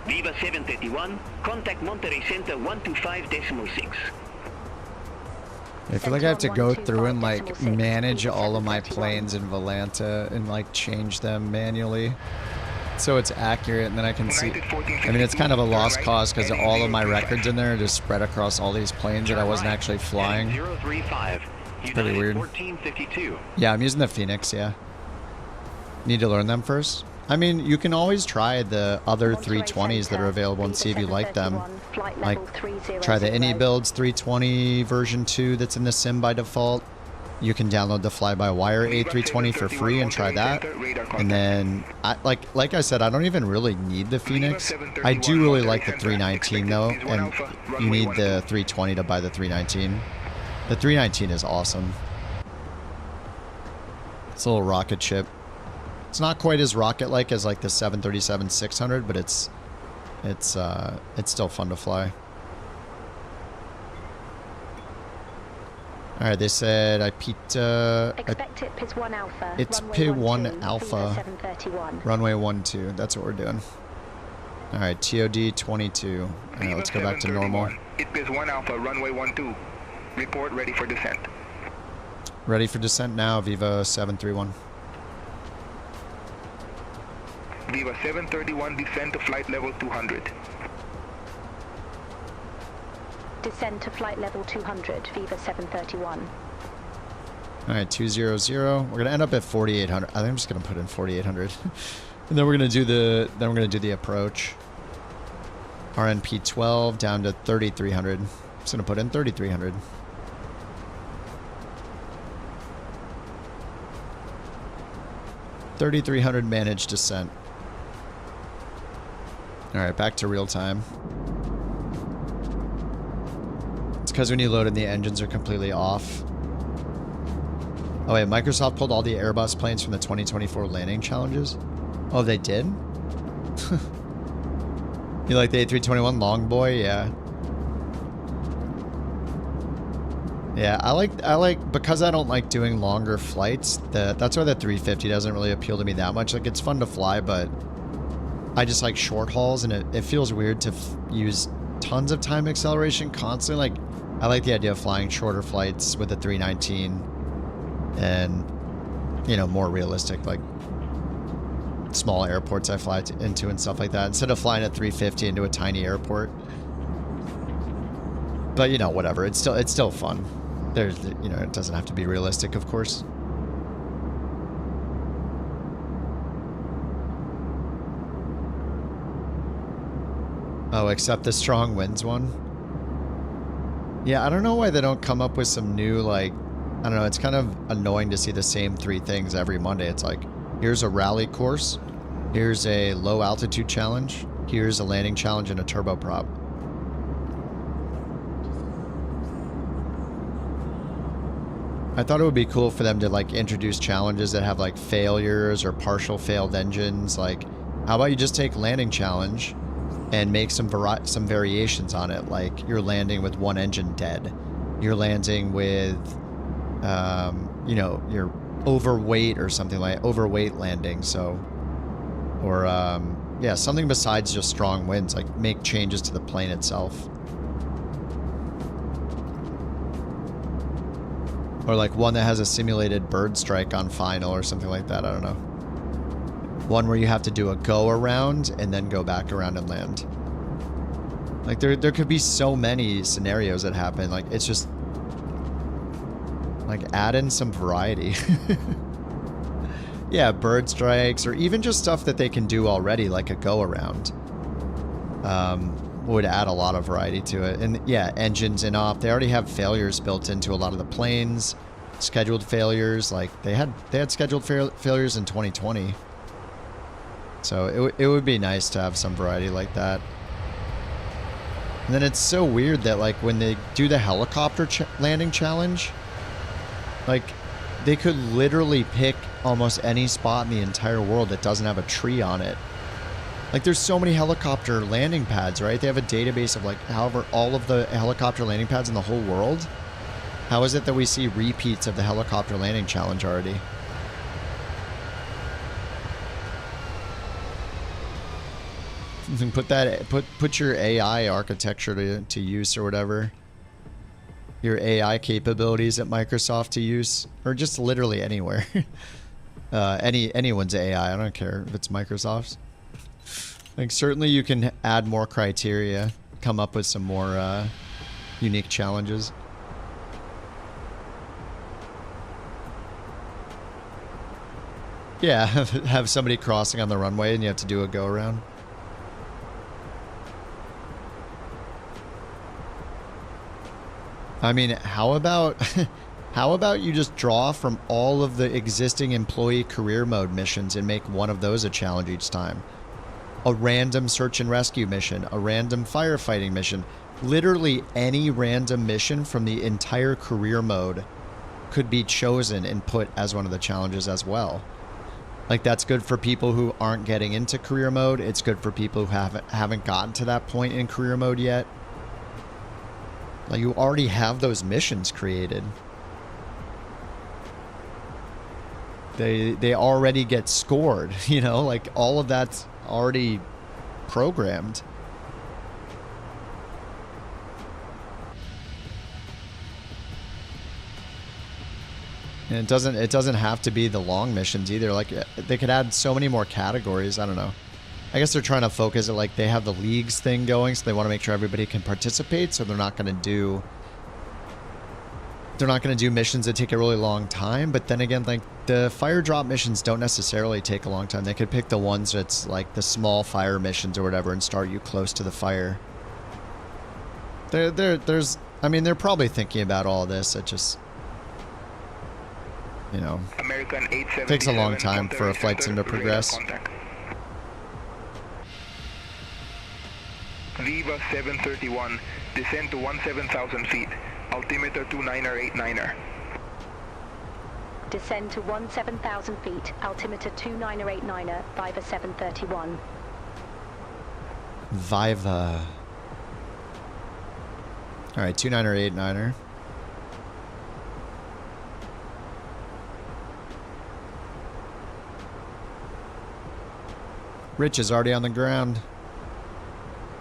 Viva 731, contact Monterey Center 125.6.
I feel like I have to go through and like manage all of my planes in Volanta and like change them manually so it's accurate, and then I can see. I mean, it's kind of a lost cause because all of my records in there are just spread across all these planes that I wasn't actually flying. It's pretty weird. Yeah, I'm using the Fenix, yeah. Need to learn them first? I mean, you can always try the other 320s that are available and see if you like them. Like, try the Any Builds 320 version 2 that's in the sim by default. You can download the fly-by-wire A320 for free and try that. And then, like I said, I don't even really need the Fenix. I do really like the 319 though, and you need the 320 to buy the 319. The 319 is awesome. It's a little rocket ship. It's not quite as rocket-like as like the 737-600, but it's still fun to fly. All right, they said I peaked.
Expect it PIS 1 Alpha.
It's PIS 1 Alpha. Runway 12. That's what we're doing. All right, TOD 22. All right, let's go back to normal.
It PIS 1 Alpha, runway 12. Report ready for descent.
Ready for descent now, Viva 731.
Viva 731, descend to flight level 200.
Descend to flight level 200, Viva 731.
All right, 200. We're gonna end up at 4,800. I think I'm just gonna put in 4,800, and then we're gonna do the approach. RNP 12 down to 3,300. I'm just gonna put in 3,300. $3,300 managed descent. All right, back to real time. It's because when you load in, the engines are completely off. Oh wait, Microsoft pulled all the Airbus planes from the 2024 landing challenges? Oh, they did? You like the A321 long boy? Yeah. Yeah, I like because I don't like doing longer flights. That's why the 350 doesn't really appeal to me that much. Like, it's fun to fly, but I just like short hauls, and it feels weird to use tons of time acceleration constantly. Like, I like the idea of flying shorter flights with the 319 and, you know, more realistic, like small airports I fly into and stuff like that, instead of flying at 350 into a tiny airport. But, you know, whatever. It's still fun. There's, you know, it doesn't have to be realistic, of course. Oh, except the strong winds one. Yeah, I don't know why they don't come up with some new, like, I don't know, it's kind of annoying to see the same 3 things every Monday. It's like, here's a rally course, here's a low altitude challenge, here's a landing challenge and a turboprop. I thought it would be cool for them to like introduce challenges that have like failures or partial failed engines. Like, how about you just take landing challenge and make some variations on it, like you're landing with one engine dead, you're landing with, you know, you're overweight or something like overweight landing. So, or yeah, something besides just strong winds, like make changes to the plane itself. Or like one that has a simulated bird strike on final or something like that. I don't know. One where you have to do a go around and then go back around and land. Like there could be so many scenarios that happen. Like it's just like add in some variety. Yeah, bird strikes or even just stuff that they can do already, like a go around. Would add a lot of variety to it. And yeah, engines in op, they already have failures built into a lot of the planes, scheduled failures. Like they had scheduled failures in 2020. So it would be nice to have some variety like that. And then it's so weird that like when they do the helicopter landing challenge, like they could literally pick almost any spot in the entire world that doesn't have a tree on it. Like there's so many helicopter landing pads, right? They have a database of like however all of the helicopter landing pads in the whole world. How is it that we see repeats of the helicopter landing challenge already? You can put your AI architecture to use or whatever. Your AI capabilities at Microsoft to use, or just literally anywhere. Anyone's AI. I don't care if it's Microsoft's. Like certainly you can add more criteria, come up with some more unique challenges. Yeah, have somebody crossing on the runway and you have to do a go around. I mean, how about you just draw from all of the existing employee career mode missions and make one of those a challenge each time? A random search and rescue mission, a random firefighting mission. Literally any random mission from the entire career mode could be chosen and put as one of the challenges as well. Like that's good for people who aren't getting into career mode. It's good for people who haven't gotten to that point in career mode yet. Like you already have those missions created. They already get scored, you know, like all of that's already programmed. And it doesn't have to be the long missions either. Like they could add so many more categories. I don't know. I guess they're trying to focus it, like they have the leagues thing going, so they want to make sure everybody can participate, so they're not going to do missions that take a really long time. But then again, like the fire drop missions don't necessarily take a long time. They could pick the ones that's like the small fire missions or whatever and start you close to the fire. I mean, they're probably thinking about all this. It just, you know, takes a long time for a flight sim to progress.
Viva 731, descend to 17,000 feet, altimeter 2989er.
Descend to 17,000 feet, altimeter 2989er, Viva 731.
Viva. All right, 2989er. Rich is already on the ground.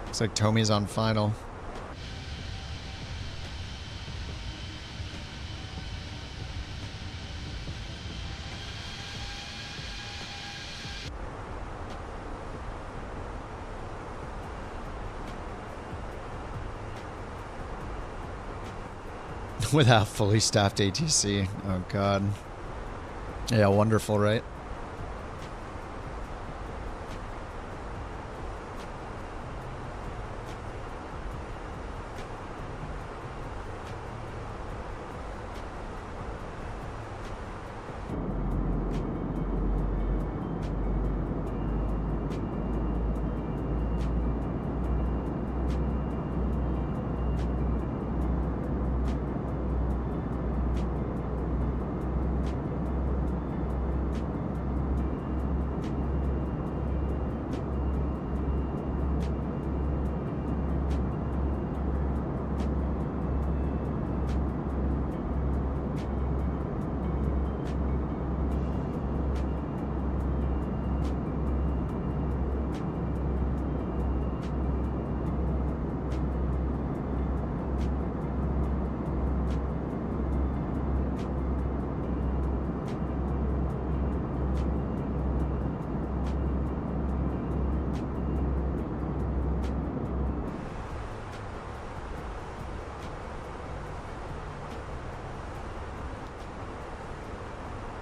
Looks like Tommy's on final. Without fully staffed ATC. Oh god. Yeah, wonderful, right?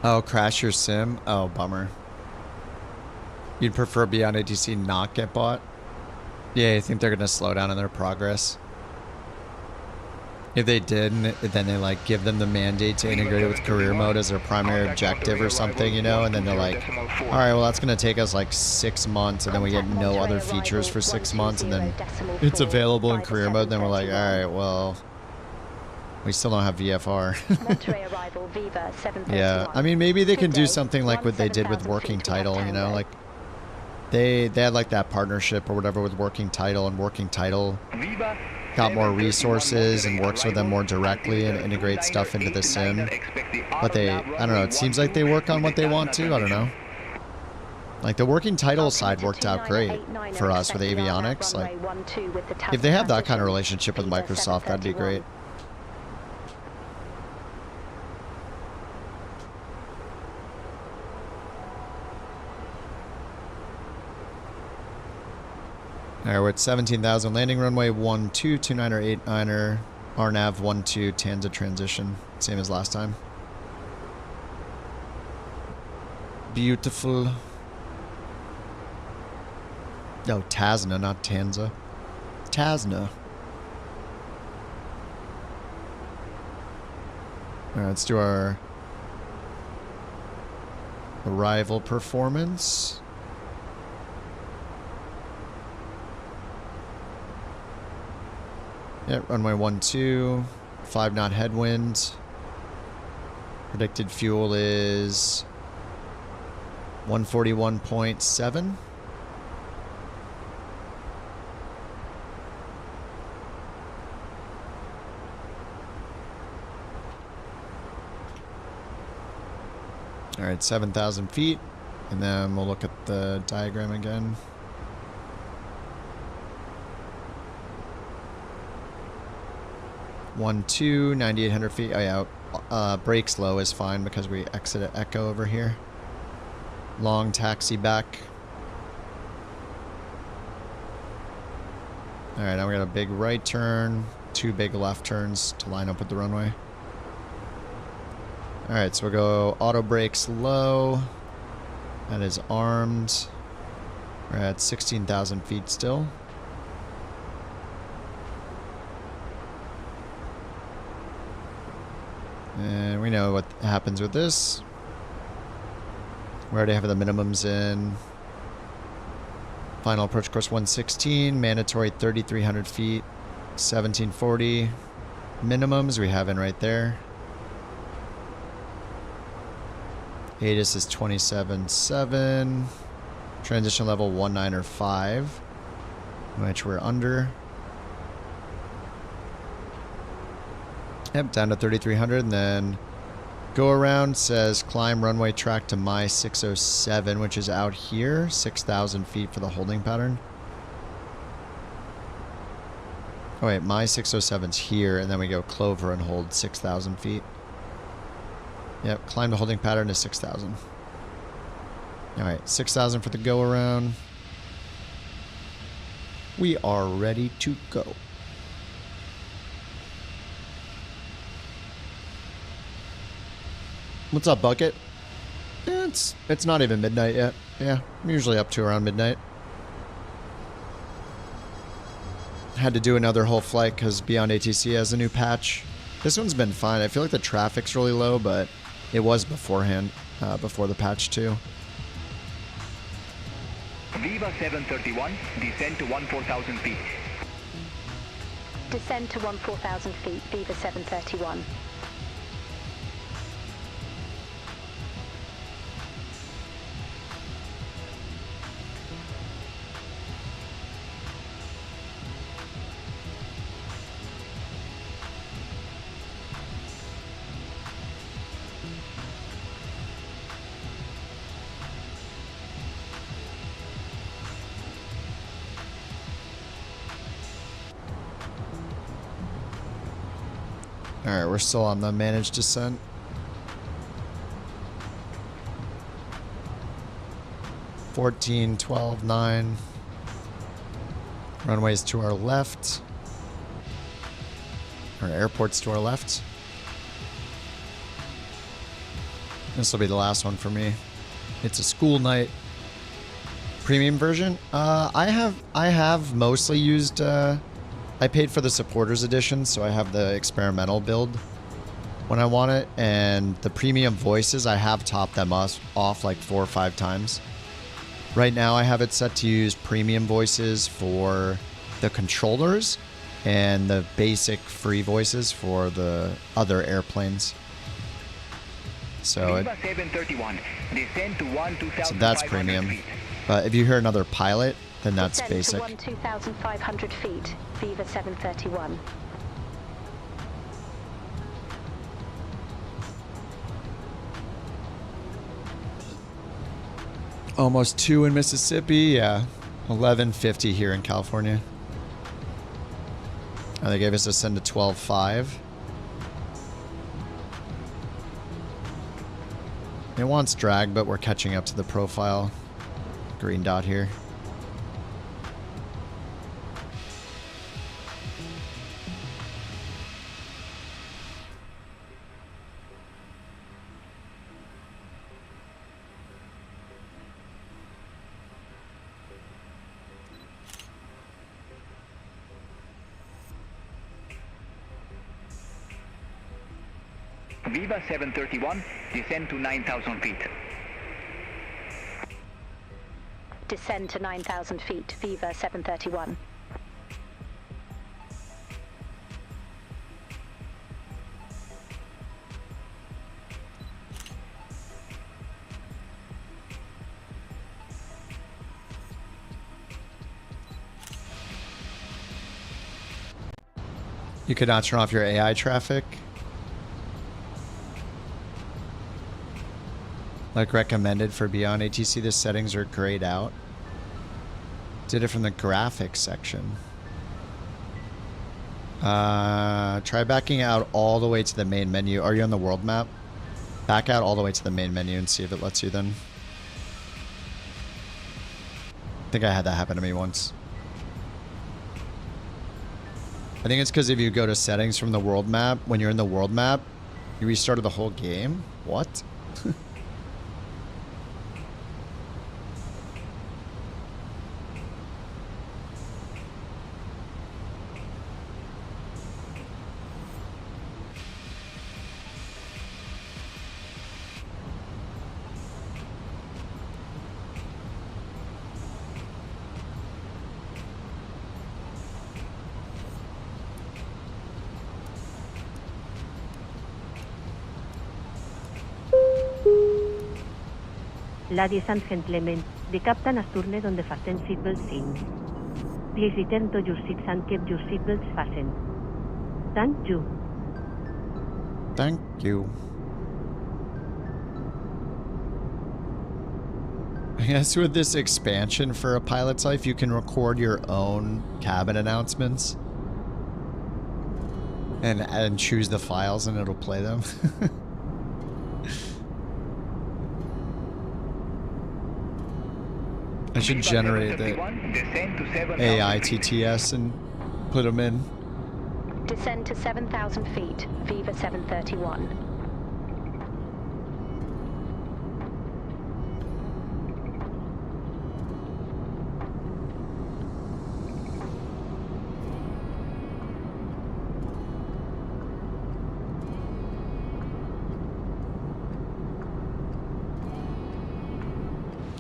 Oh, crash your sim? Oh, bummer. You'd prefer Beyond ATC not get bought? Yeah, you think they're going to slow down in their progress? If they did, then they like give them the mandate to integrate it with career mode as their primary objective or something, you know, and then they're like, all right, well, that's going to take us like 6 months, and then we get no other features for 6 months, and then it's available in career mode, and then we're like, all right, well, we still don't have VFR. Yeah, I mean, maybe they can do something like what they did with Working Title, you know, like they had like that partnership or whatever with Working Title, and Working Title got more resources and works with them more directly and integrates stuff into the sim. But they, I don't know, it seems like they work on what they want to, I don't know. Like the Working Title side worked out great for us with avionics. Like if they have that kind of relationship with Microsoft, that'd be great. All right, we're at 17,000. Landing runway 12, 29er, 89er, RNAV 12, Tanza transition. Same as last time. Beautiful. No, Tasna, not Tanza. Tasna. All right, let's do our arrival performance. Yeah, runway 12, 5 knot headwind. Predicted fuel is 141.7. All right, 7,000 feet, and then we'll look at the diagram again. One, 2, 9,800 feet. Oh yeah, brakes low is fine because we exit at Echo over here. Long taxi back. All right, now we got a big right turn, 2 big left turns to line up with the runway. All right, so we'll go auto brakes low. That is armed. We're at 16,000 feet still. And we know what happens with this. We already have the minimums in. Final approach course 116, mandatory 3,300 feet, 1740. Minimums we have in right there. ATIS is 27.7. Transition level 19 or 5, which we're under. Yep, down to 3,300, and then go around says climb runway track to my 607, which is out here, 6,000 feet for the holding pattern. Oh wait, my 607's here, and then we go Clover and hold 6,000 feet. Yep, climb the holding pattern to 6,000. All right, 6,000 for the go around. We are ready to go. What's up, Bucket? It's not even midnight yet. Yeah, I'm usually up to around midnight. Had to do another whole flight because Beyond ATC has a new patch. This one's been fine. I feel like the traffic's really low, but it was beforehand, before the patch too.
Viva 731, descend to 14,000 feet.
Descend to 14,000 feet, Viva 731.
Alright, we're still on the managed descent. $14, $12, $9. Runways to our left. Or airports to our left. This will be the last one for me. It's a school night. Premium version? I have mostly used, I paid for the supporters edition, so I have the experimental build when I want it, and the premium voices, I have topped them off like 4 or 5 times. Right now I have it set to use premium voices for the controllers and the basic free voices for the other airplanes. So,
Viva 731, descend to 12,500
so that's premium.
feet.
But if you hear another pilot, then that's basic.
Descend to 2,500 feet, Viva 731.
Almost 2 in Mississippi, yeah. 1150 here in California. They gave us a send to 12.5. It wants drag, but we're catching up to the profile. Green dot here.
Viva 731, descend to 9,000 feet.
Descend to 9,000 feet, Viva 731.
You could not turn off your AI traffic. Like recommended for beyond ATC, the settings are grayed out. Did it from the graphics section. Try backing out all the way to the main menu. Are you on the world map? Back out all the way to the main menu and see if it lets you then. I think I had that happen to me once. I think it's because if you go to settings from the world map, when you're in the world map, you restarted the whole game? What?
Ladies and gentlemen, the captain has turned on the fasten seatbelt sign. Please return to your seats and keep your seatbelts fastened. Thank you.
Thank you. I guess with this expansion for a pilot's life, you can record your own cabin announcements and choose the files and it'll play them. I should generate the AI TTS and put them in.
Descend to 7,000 feet, Viva 731.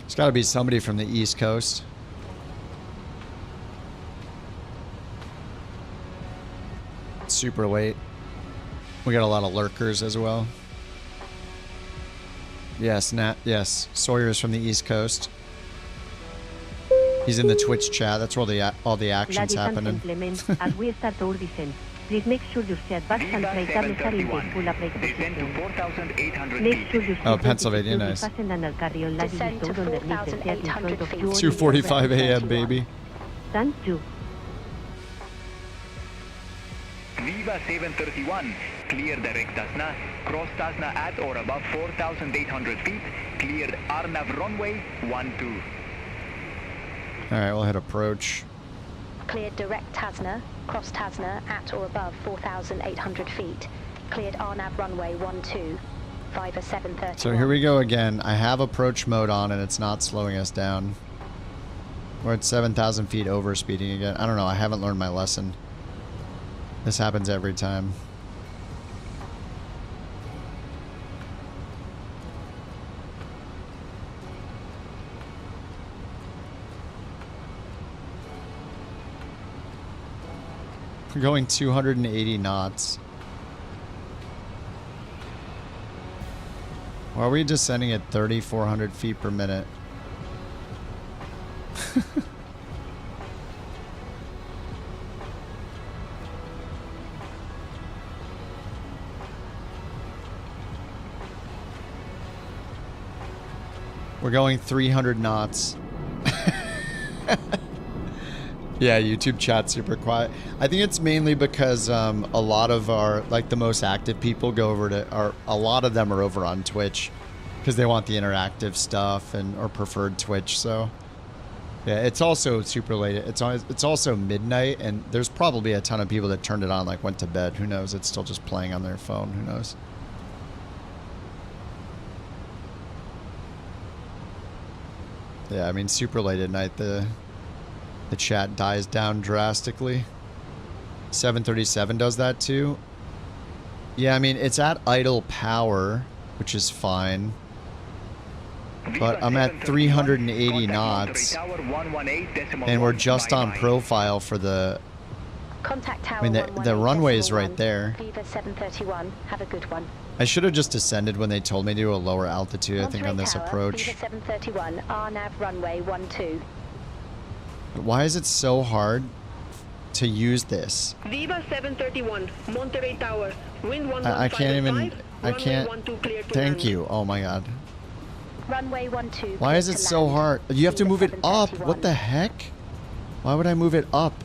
It's got to be somebody from the East Coast. Super late. We got a lot of lurkers as well. Yes, yes. Sawyer's from the East Coast. He's in the Twitch chat. That's where all the action's happening.
As we start our descent, please make sure your seatbacks and flight cables are in the full upright position. Make sure your
oh, Pennsylvania, nice.
fastened and carry-on luggage is stored underneath the seat in front of you.
2:45 a.m., baby.
Thank you.
Viva 731, clear direct Cessna, cross Cessna at or above 4,800 feet, cleared RNAV runway 12.
Alright, we'll hit approach.
Cleared direct Cessna, cross Cessna at or above 4,800 feet, cleared RNAV runway 12. Viva 731.
So here we go again. I have approach mode on and it's not slowing us down. We're at 7,000 feet over speeding again. I don't know. I haven't learned my lesson. This happens every time. We're going 280 knots. Why are we descending at 3,400 feet per minute? We're going 300 knots. Yeah, YouTube chat's super quiet. I think it's mainly because a lot of our, like the most active people go over to, or a lot of them are over on Twitch because they want the interactive stuff and or preferred Twitch. So yeah, it's also super late. It's also midnight and there's probably a ton of people that turned it on, like went to bed. Who knows? It's still just playing on their phone. Who knows? Yeah, I mean, super late at night, the chat dies down drastically. 737 does that too. Yeah, I mean, it's at idle power, which is fine. But I'm at 380 knots. And we're just on profile for the...
Contact tower
I mean, the runway is right there.
Viva 731. Have a good one.
I should have just descended when they told me to a lower altitude, I think, on this approach.
Viva 731. RNAV runway 12.
Why is it so hard to use this?
Viva 731, Monterey Tower, wind 115.
I can't even, I can't, thank you, oh my god.
Runway 12.
Why is it so hard? You have to move it up, what the heck? Why would I move it up?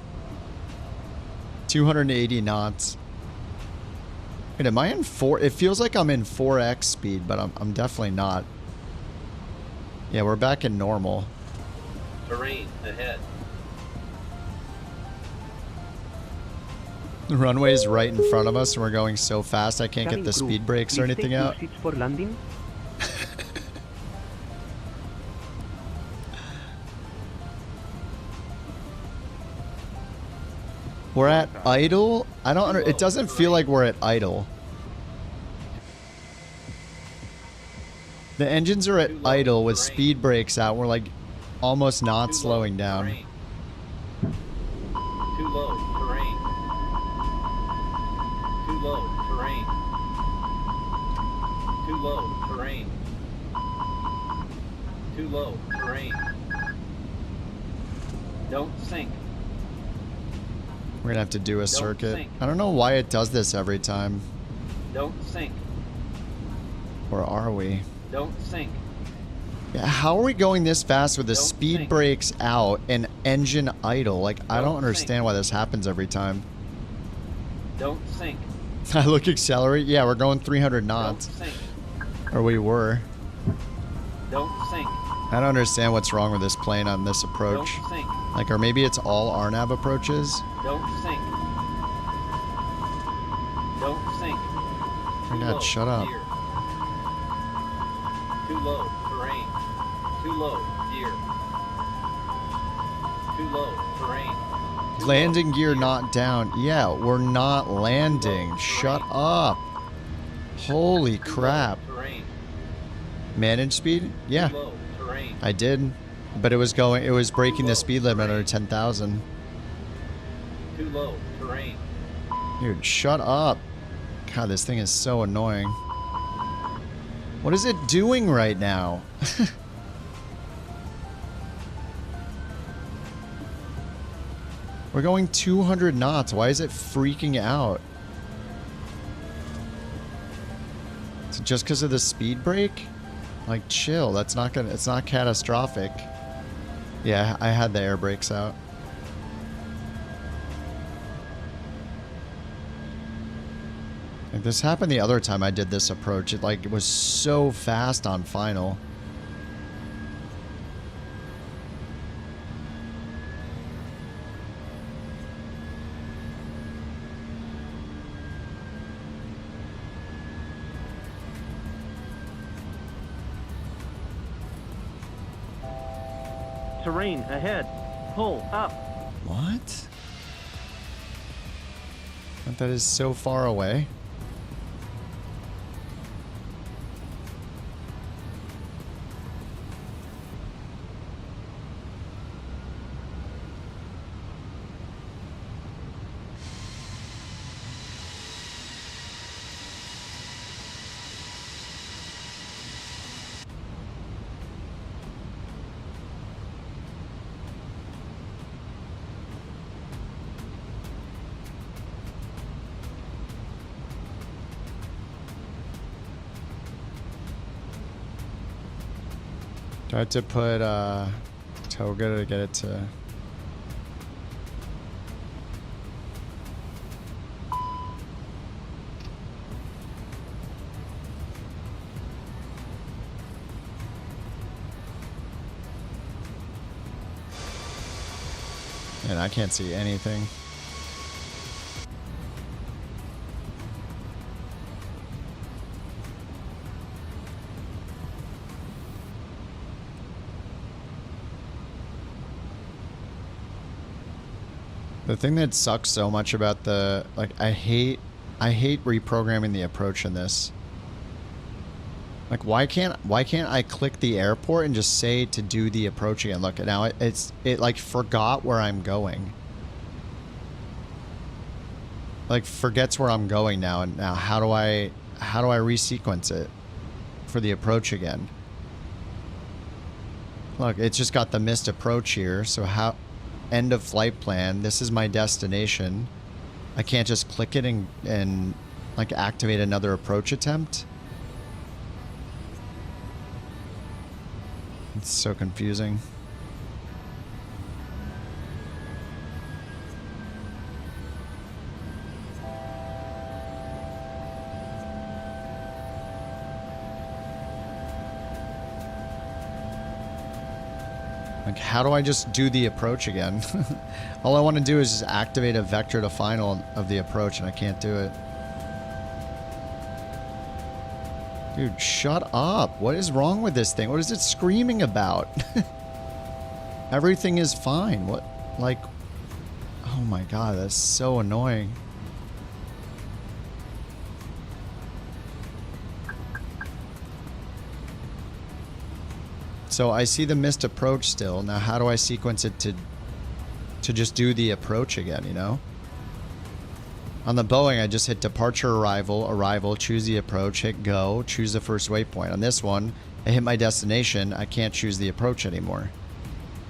280 knots. Wait, am I in 4? It feels like I'm in 4x speed, but I'm definitely not. Yeah, we're back in normal.
Terrain ahead.
The runway's right in front of us and we're going so fast I can't get the speed brakes or anything out.
For landing.
We're at idle? I don't it doesn't feel like we're at idle. The engines are at idle with speed brakes out. We're like almost not slowing down.
Too low, terrain. Too low, terrain. Too low, terrain. Too low, terrain. Don't sink.
We're gonna have to do a circuit. I don't know why it does this every time.
Don't sink.
Or are we?
Don't sink.
Yeah, how are we going this fast with the speed brakes out and engine idle? Like, I don't understand why this happens every time.
Don't sink.
I look accelerate. Yeah, we're going 300 knots.
Don't sink.
Or we were.
Don't sink.
I don't understand what's wrong with this plane on this approach.
Don't sink.
Like, or maybe it's all RNAV approaches.
Don't sink. Don't sink.
Oh my god, shut up.
Gear. Too low, terrain. Too low, gear. Too low, terrain. Too
Landing
low,
gear not down. Yeah, we're not landing. Shut up. Holy crap. Manage speed? Yeah. I did. But it was breaking the speed limit under 10,000.
Too low, terrain.
Dude, shut up. God, this thing is so annoying. What is it doing right now? We're going 200 knots. Why is it freaking out? Is it just because of the speed brake? Like, chill. That's not gonna. It's not catastrophic. Yeah, I had the air brakes out. Like, this happened the other time I did this approach. It was so fast on final.
terrain ahead. Pull up.
What? That is so far away. Tried to put Toga to get it to... And I can't see anything. The thing that sucks so much about the, like, I hate reprogramming the approach in this. Like, why can't I click the airport and just say to do the approach again? Look, now it like forgot where I'm going. Like, forgets where I'm going now, and now how do I resequence it for the approach again? Look, it's just got the missed approach here, so how... End of flight plan. This is my destination. I can't just click it and like activate another approach attempt. It's so confusing. Like, how do I just do the approach again? All I want to do is just activate a vector to final of the approach, and I can't do it. Dude, shut up. What is wrong with this thing? What is it screaming about? Everything is fine. What, like... Oh my god, that's so annoying. So I see the missed approach still. Now how do I sequence it to just do the approach again, you know? On the Boeing, I just hit departure, arrival, choose the approach, hit go, choose the first waypoint. On this one, I hit my destination, I can't choose the approach anymore.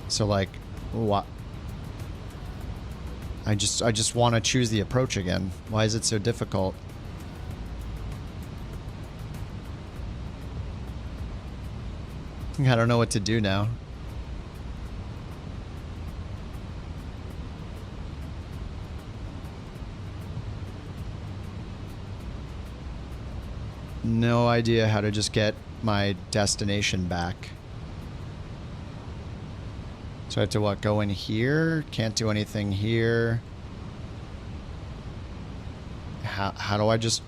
So like, what? I just want to choose the approach again. Why is it so difficult? I don't know what to do now. No idea how to just get my destination back. So I have to what, go in here? Can't do anything here. How do I just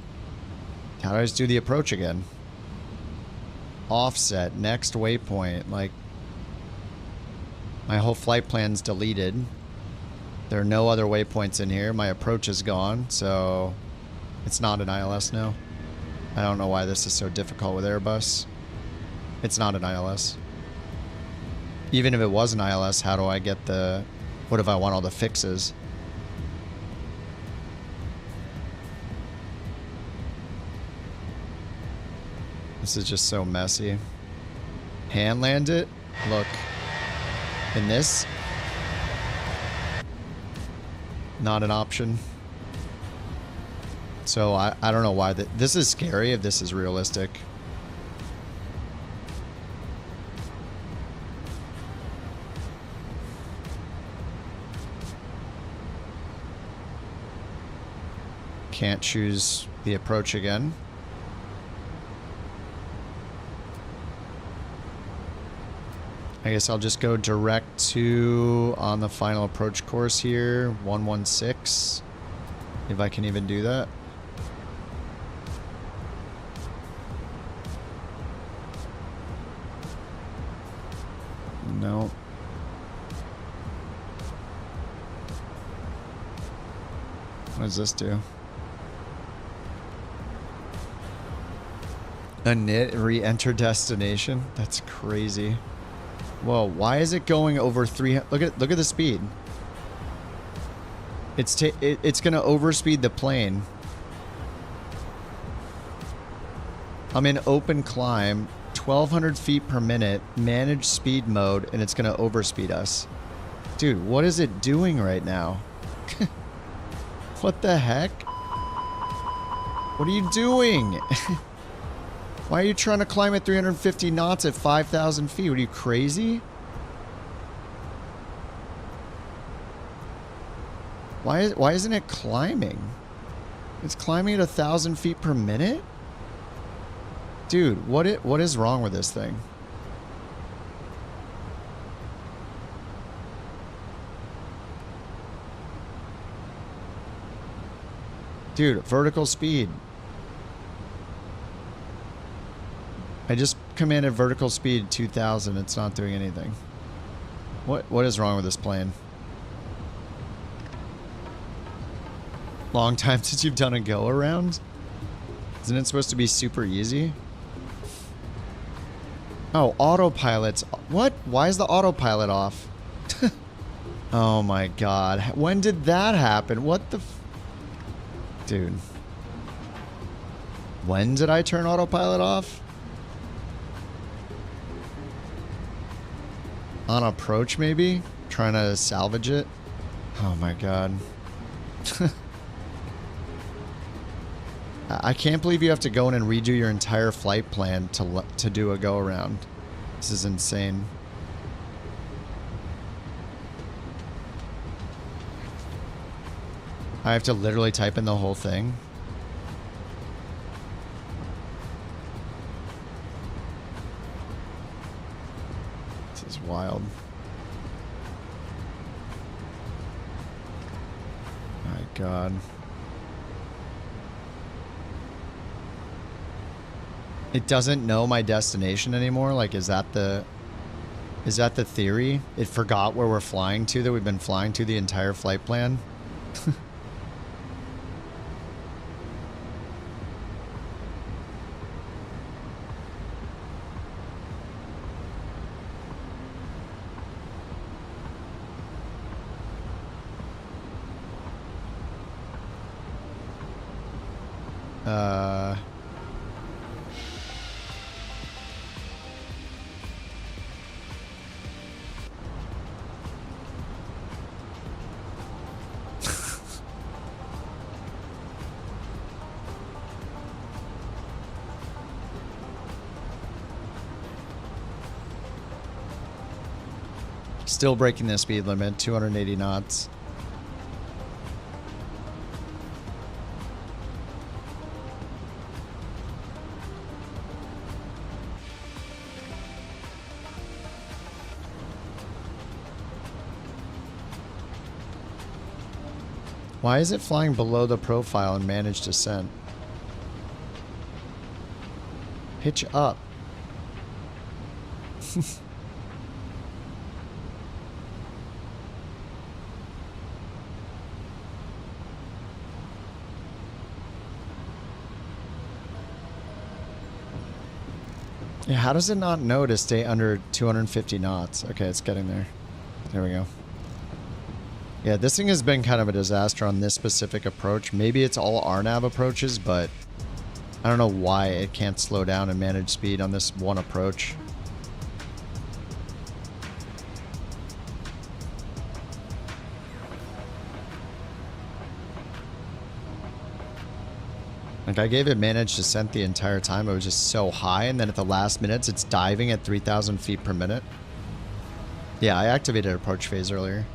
do the approach again? Offset, next waypoint, like my whole flight plan's deleted. There are no other waypoints in here. My approach is gone, so it's not an ILS now. I don't know why this is so difficult with Airbus. It's not an ILS. Even if it was an ILS, how do I get the... What if I want all the fixes? This is just so messy. Hand land it? Look. In this? Not an option. So I don't know why this is scary if this is realistic. Can't choose the approach again. I guess I'll just go direct to on the final approach course here, 116. If I can even do that. No. does this do? Init re-enter destination. That's crazy. Whoa, why is it going over 300? Look at the speed. It's gonna overspeed the plane. I'm in open climb, 1,200 feet per minute, manage speed mode, and it's gonna overspeed us. Dude, what is it doing right now? What the heck? What are you doing? Why are you trying to climb at 350 knots at 5,000 feet? What are you, crazy? Why isn't it climbing? It's climbing at 1,000 feet per minute? Dude, what is wrong with this thing? Dude, vertical speed. I just commanded vertical speed 2,000. It's not doing anything. What is wrong with this plane? Long time since you've done a go around? Isn't it supposed to be super easy? Oh, autopilot's... What? Why is the autopilot off? Oh my god. When did that happen? What the... Dude. When did I turn autopilot off? On approach, maybe? Trying to salvage it? Oh my god. I can't believe you have to go in and redo your entire flight plan to do a go around. This is insane. I have to literally type in the whole thing. This is wild. My god. It doesn't know my destination anymore? Like, is that the theory? It forgot where we're flying to that we've been flying to the entire flight plan? Still breaking the speed limit, 280 knots. Why is it flying below the profile and managed descent? Pitch up. Yeah, how does it not know to stay under 250 knots? Okay, it's getting there. There we go. Yeah, this thing has been kind of a disaster on this specific approach. Maybe it's all RNAV approaches, but I don't know why it can't slow down and manage speed on this one approach. Like, I gave it managed descent the entire time. It was just so high, and then at the last minutes, it's diving at 3,000 feet per minute. Yeah, I activated approach phase earlier.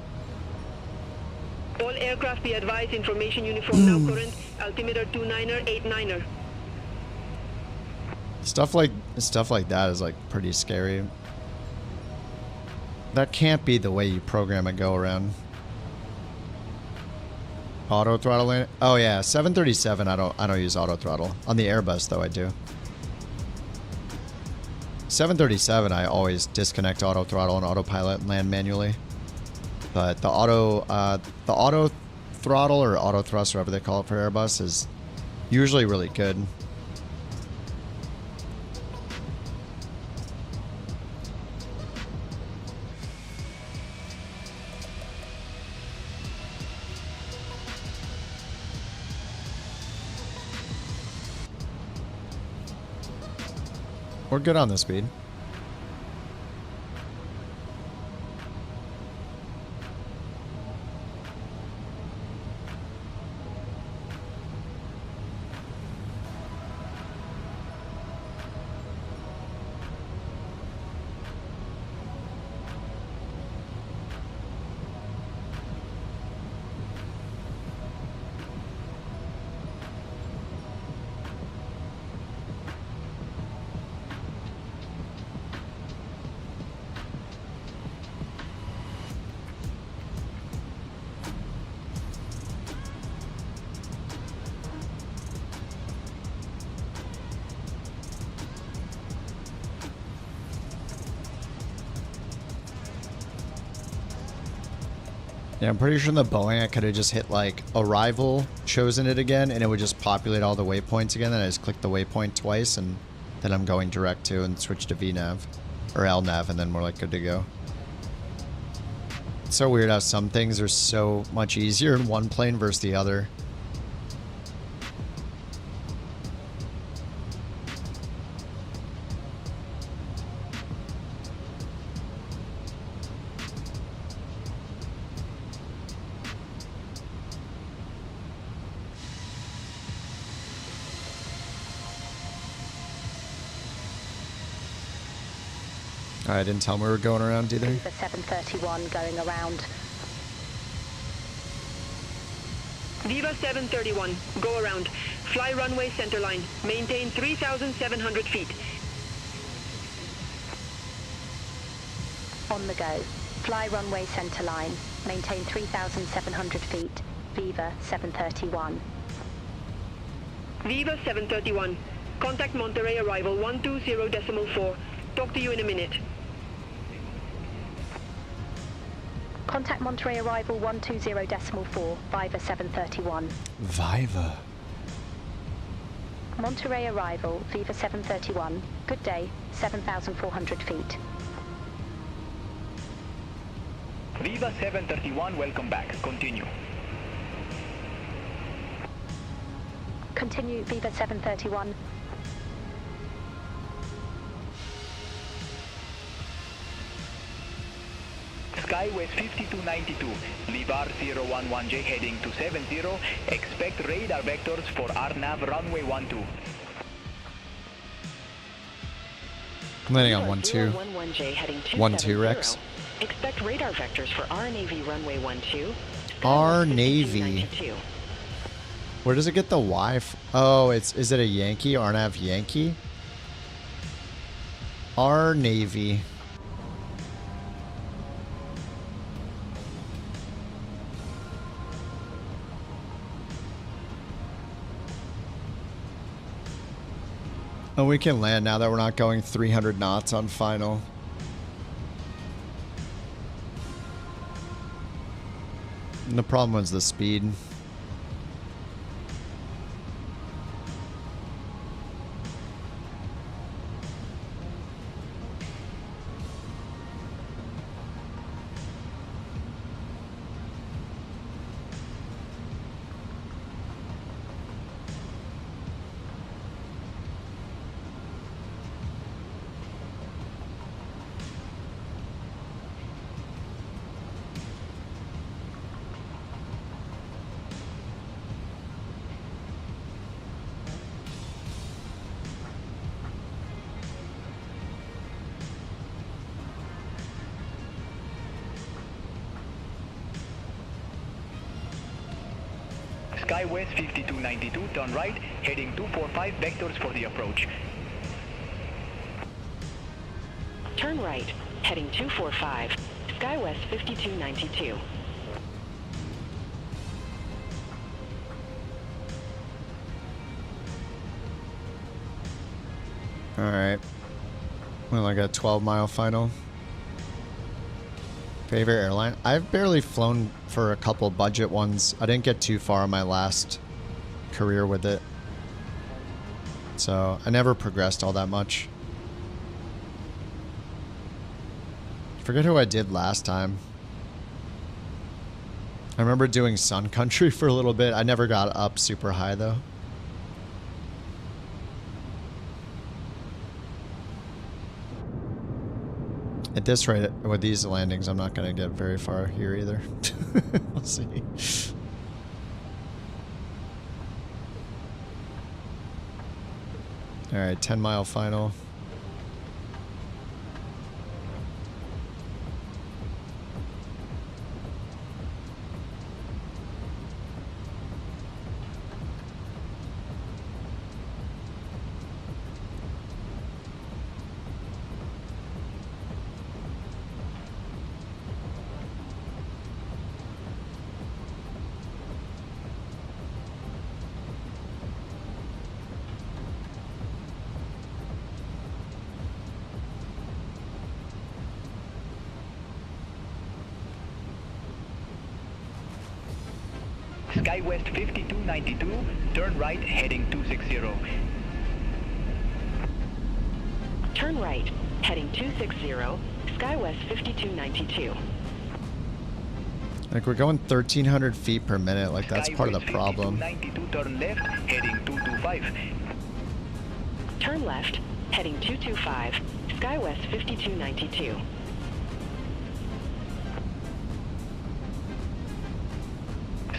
All aircraft be advised, information uniform now current, altimeter 29er, 89er.
Stuff like that is like pretty scary. That can't be the way you program a go around. Auto throttle. Oh yeah, 737. I don't use auto throttle. On the Airbus though, I do. 737, I always disconnect auto throttle and autopilot and land manually. But the auto throttle or auto thrust, whatever they call it for Airbus, is usually really good. We're good on the speed. Yeah, I'm pretty sure in the Boeing I could have just hit like arrival, chosen it again, and it would just populate all the waypoints again. Then I just click the waypoint twice, and then I'm going direct to and switch to VNav or LNav, and then we're like good to go. It's so weird how some things are so much easier in one plane versus the other. I didn't tell them we were going around either.
Viva 731 going around.
Viva 731, go around. Fly runway centerline. Maintain 3,700 feet.
On the go. Fly runway centerline. Maintain 3,700 feet. Viva 731.
Viva 731. Contact Monterey arrival 120.4. Talk to you in a minute.
Contact Monterey arrival 120.4, Viva 731.
Viva.
Monterey arrival, Viva 731. Good day, 7,400 feet.
Viva 731, welcome back. Continue.
Continue, Viva 731.
Skywest 5292, leave R011J heading to 70, expect radar vectors for RNAV runway 12.
I'm landing on 12.
011J heading
12 Rex.
Expect radar vectors for RNAV runway 12.
R-Navy. Where does it get the Y? Oh, is it a Yankee? RNAV Yankee? R-Navy. Oh, we can land now that we're not going 300 knots on final. And the problem was the speed.
Skywest 5292, turn right, heading 245 vectors for the approach.
Turn right, heading 245, Skywest 5292.
Alright. Well, I got a 12-mile final. Favorite airline? I've barely flown for a couple budget ones. I didn't get too far in my last career with it. So I never progressed all that much. Forget who I did last time. I remember doing Sun Country for a little bit. I never got up super high though. At this rate, with these landings, I'm not going to get very far here either. We'll see. All right, 10-mile final.
SkyWest 5292, turn right heading 260.
Turn right, heading 260, SkyWest 5292.
Like we're going 1,300 feet per minute. Like that's part of the problem.
92, turn left heading 225.
Turn left, heading 225, SkyWest 5292.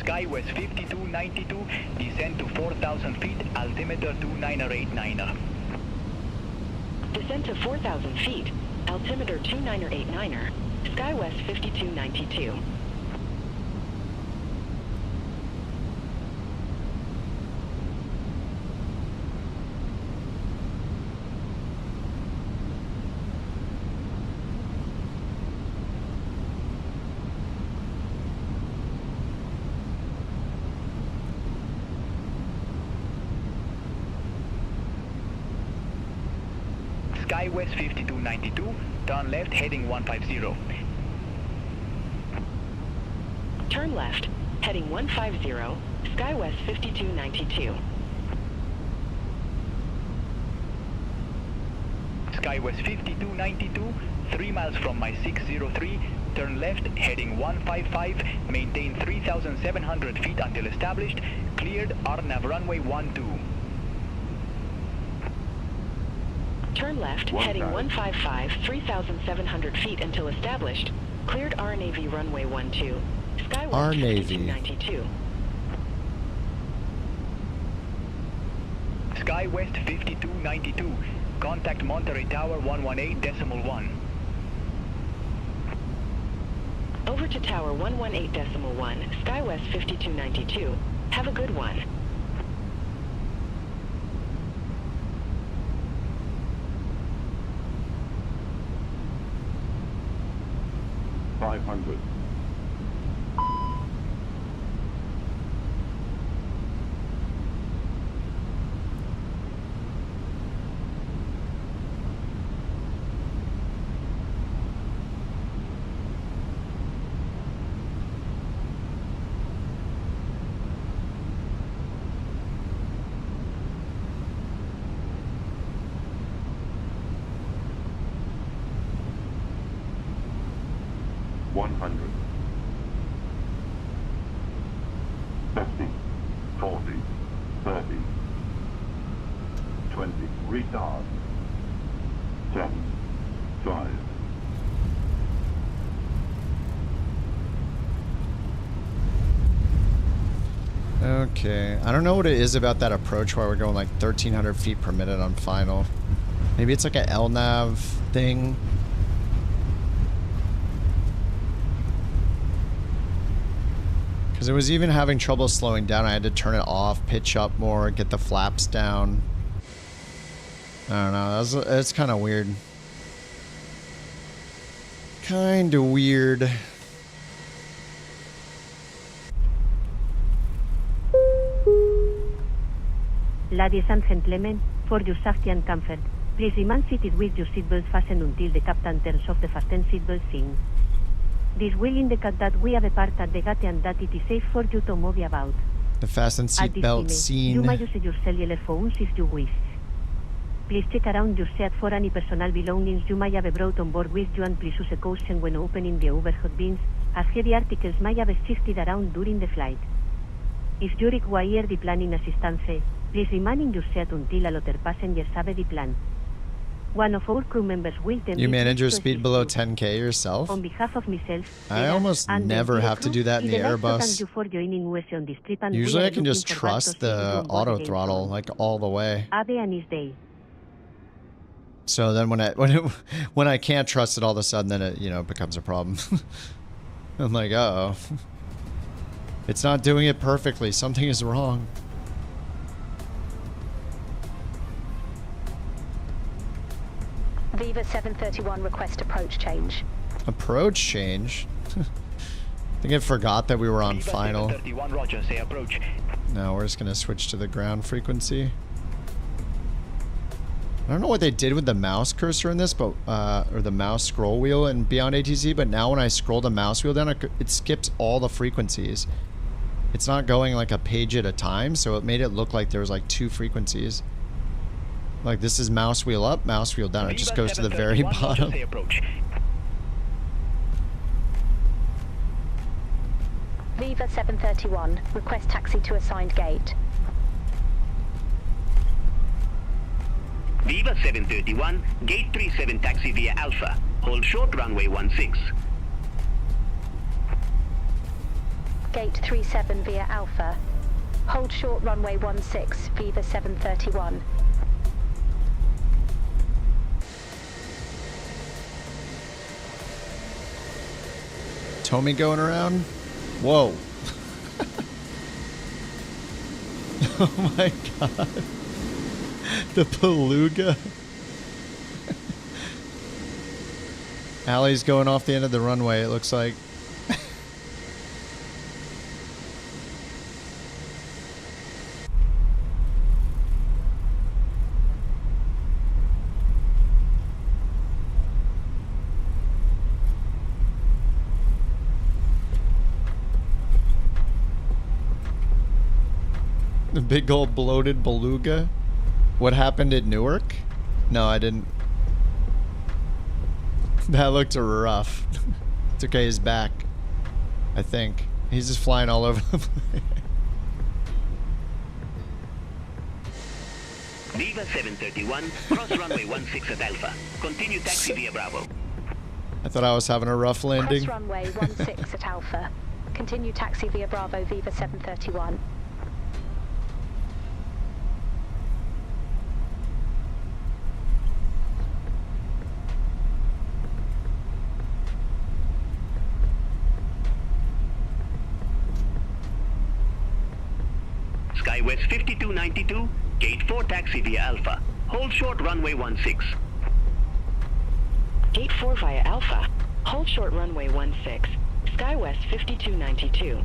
SkyWest 5292, descend to 4,000 feet, altimeter 2989er.
Descend to 4,000 feet, altimeter 2989er, SkyWest 5292.
SkyWest 5292, turn left heading 150.
Turn left, heading 150, SkyWest 5292.
SkyWest 5292, 3 miles from my 603, turn left heading 155, maintain 3,700 feet until established, cleared RNAV runway 12.
Turn left, heading 155, 3,700 feet until established. Cleared RNAV runway 12. SkyWest 5292.
SkyWest 5292, contact Monterey Tower 118.1.
Over to Tower 118.1, SkyWest 5292. Have a good one.
$500. $100. 50, 40, 30, 20, retard. 10, 5.
Okay, I don't know what it is about that approach where we're going like 1,300 feet per minute on final. Maybe it's like an LNAV thing. Because it was even having trouble slowing down. I had to turn it off, pitch up more, get the flaps down. I don't know. It's kind of weird. Kind of weird.
Ladies and gentlemen, for your safety and comfort, please remain seated with your seatbelt fastened until the captain turns off the fasten seatbelt sign. This will indicate that we have a part at the gate and that it is safe for you to move about.
The fasten
At this
seatbelt
time,
scene.
you may use your cellular phones if you wish. Please check around your seat for any personal belongings you may have brought on board with you, and please use caution when opening the overhead bins, as heavy articles may have shifted around during the flight. If you require the planning assistance, please remain in your seat until all other passengers have the plan. One of our crew members will then
You
be
manage your
pleased to
speed
assist
below
you.
10K yourself?
On behalf of myself,
I
Vera,
almost
and
never
entire
have to
crew,
do that in the
we'd like to thank
Airbus.
you for joining us on this trip, and we
Usually
are
I can just
looking forward to
trust
seeing you
the
on board
auto
again
throttle
soon.
like all the way.
Have a nice day.
So then when I can't trust it all of a sudden, then it becomes a problem. I'm like, uh-oh. It's not doing it perfectly. Something is wrong.
Viva 731 request approach change.
Approach change? I think I forgot that we were on final.
731, Roger, say approach.
No, we're just going to switch to the ground frequency. I don't know what they did with the mouse cursor in this, but or the mouse scroll wheel in Beyond ATC, but now when I scroll the mouse wheel down, it skips all the frequencies. It's not going like a page at a time, so it made it look like there was like 2 frequencies. Like this is mouse wheel up, mouse wheel down. It just goes to the very bottom.
Viva 731, request taxi to assigned gate.
Viva 731, gate 37 taxi via Alpha. Hold short runway 16.
Gate 37 via Alpha. Hold short runway 16, Viva 731.
Tommy going around? Whoa. Oh my god. The beluga. Allie's going off the end of the runway, it looks like. The big old bloated beluga. What happened at Newark? No, I didn't. That looked rough. It's okay, he's back. I think. He's just flying all over the place.
Viva 731, cross runway 16 at Alpha. Continue taxi via Bravo.
I thought I was having a rough landing.
Cross runway 16 at Alpha. Continue taxi via Bravo, Viva 731.
SkyWest 5292, gate 4 taxi via Alpha. Hold short runway 16.
Gate 4 via Alpha. Hold short runway 16. SkyWest 5292.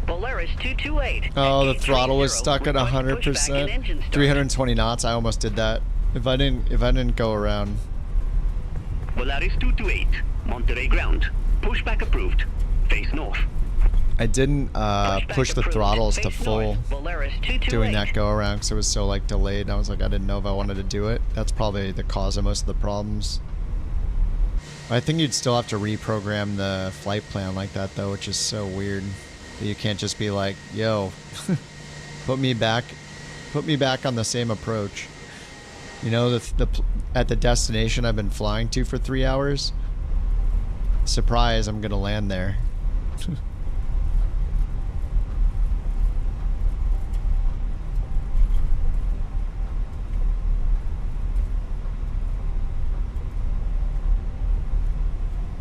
Polaris 228.
Oh, the throttle was stuck at 100%. 320 knots. I almost did that. If I didn't go around.
Polaris 228, Monterey ground. Pushback approved. Face north.
I didn't push the throttles to full doing that go around because it was so like delayed. I was like, I didn't know if I wanted to do it. That's probably the cause of most of the problems. I think you'd still have to reprogram the flight plan like that though, which is so weird. That you can't just be like, yo, put me back on the same approach. You know, at the destination I've been flying to for 3 hours. Surprise, I'm gonna land there.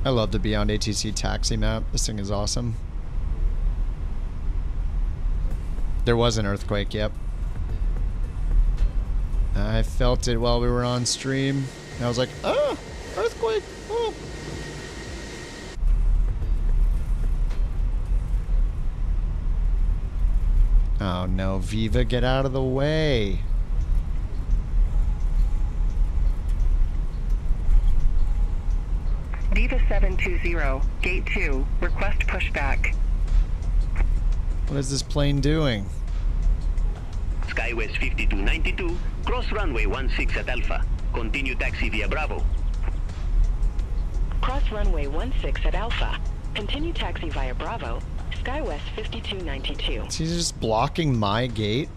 I love the Beyond ATC taxi map. This thing is awesome. There was an earthquake, yep. I felt it while we were on stream. I was like, oh, earthquake, oh. Oh no, Viva, get out of the way.
720, Gate 2, request pushback.
What is this plane doing?
Skywest 5292, cross runway 16 at Alpha. Continue taxi via Bravo.
Cross runway 16 at Alpha. Continue taxi via Bravo. Skywest 5292.
Is he just blocking my gate?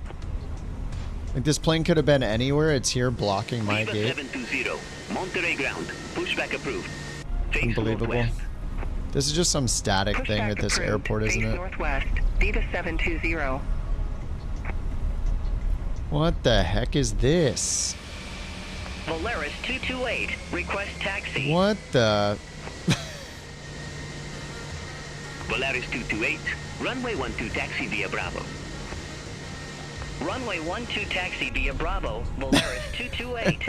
Like this plane could have been anywhere. It's here blocking my
Viva
gate.
720, Monterey ground. Pushback approved. Face
Unbelievable.
northwest.
This is just some static thing
Pushback
at this
approved.
airport, isn't
Face
it?
northwest, Viva 720.
What the heck is this?
Volaris 228, request taxi.
What the?
Volaris 228, runway 12 taxi via Bravo.
Runway 12 taxi via Bravo, Volaris 228.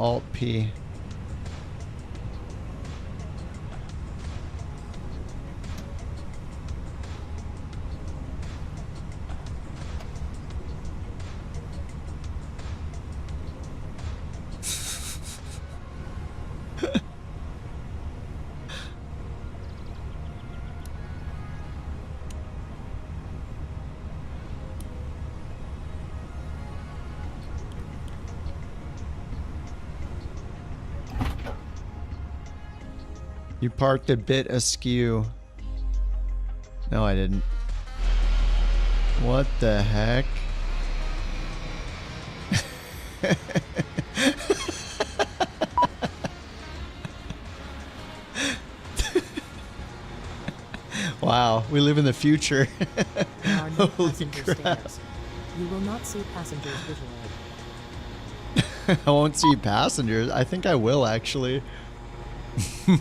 Alt P. You parked a bit askew. No, I didn't. What the heck? Wow, we live in the future.
There are no
Holy
passenger
crap.
stairs. You will not see passengers visually.
I won't see passengers. I think I will actually.
Viva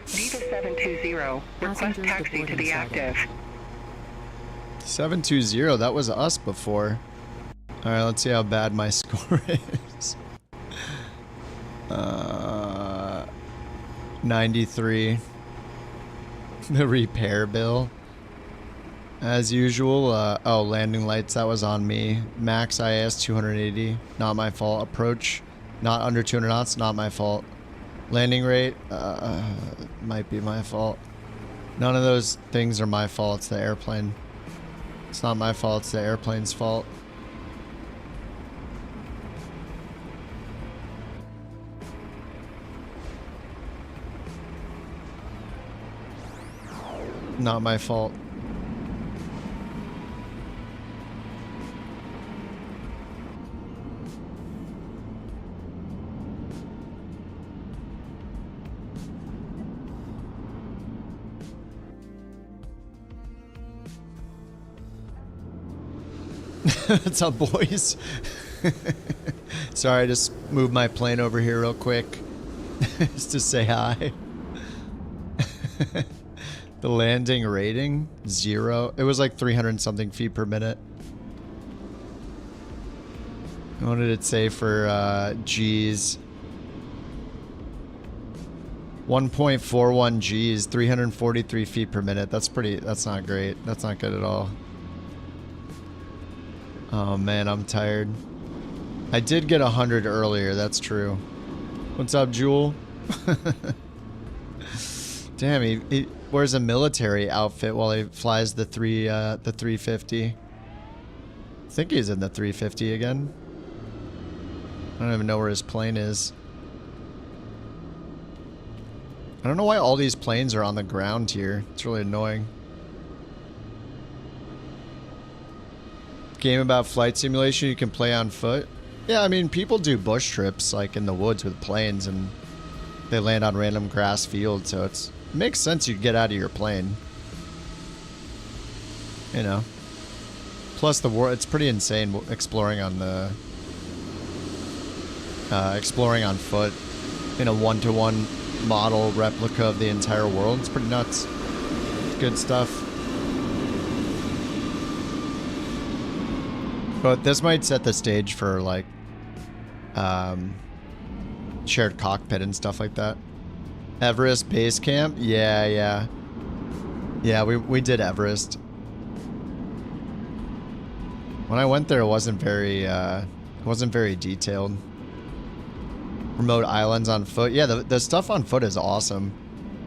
720, request
Passengers
taxi to
deporting
the
sighted.
active.
720, that was us before. Alright, let's see how bad my score is. 93. The repair bill. As usual, oh, landing lights, that was on me. Max IS 280, not my fault. Approach, not under 200 knots, not my fault. Landing rate, might be my fault. None of those things are my fault, it's the airplane. It's not my fault, it's the airplane's fault. Not my fault. What's up, boys? Sorry, I just moved my plane over here real quick just to say hi. The landing rating, 0. It was like 300 something feet per minute. What did it say for G's? 1.41 G's, 343 feet per minute. That's not great. That's not good at all. Oh man, I'm tired. I did get 100 earlier, that's true. What's up, Jewel? Damn, he wears a military outfit while he flies the 350. I think he's in the 350 again. I don't even know where his plane is. I don't know why all these planes are on the ground here. It's really annoying. Game about flight simulation you can play on foot. Yeah, I mean, people do bush trips like in the woods with planes and they land on random grass fields, so it makes sense you'd get out of your plane. You know. Plus the world, it's pretty insane exploring on the exploring on foot in a one-to-one model replica of the entire world. It's pretty nuts. It's good stuff. But this might set the stage for like shared cockpit and stuff like that. Everest base camp? Yeah, we did Everest. When I went there, it wasn't very detailed. Remote islands on foot. Yeah, the stuff on foot is awesome.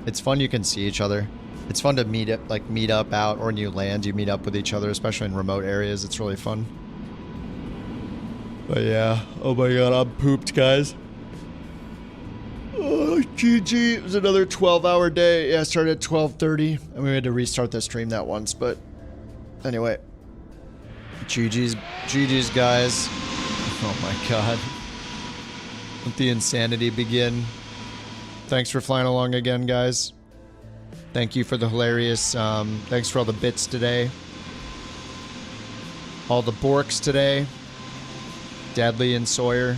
It's fun. You can see each other. It's fun to meet up out, or when you land, you meet up with each other, especially in remote areas. It's really fun. But yeah, oh my god, I'm pooped, guys. Oh, GG. It was another 12-hour day. Yeah, I started at 12:30, and we had to restart the stream that once, but anyway. GG's, guys. Oh my god. Let the insanity begin. Thanks for flying along again, guys. Thank you for the hilarious, thanks for all the bits today. All the borks today. Dadley and Sawyer.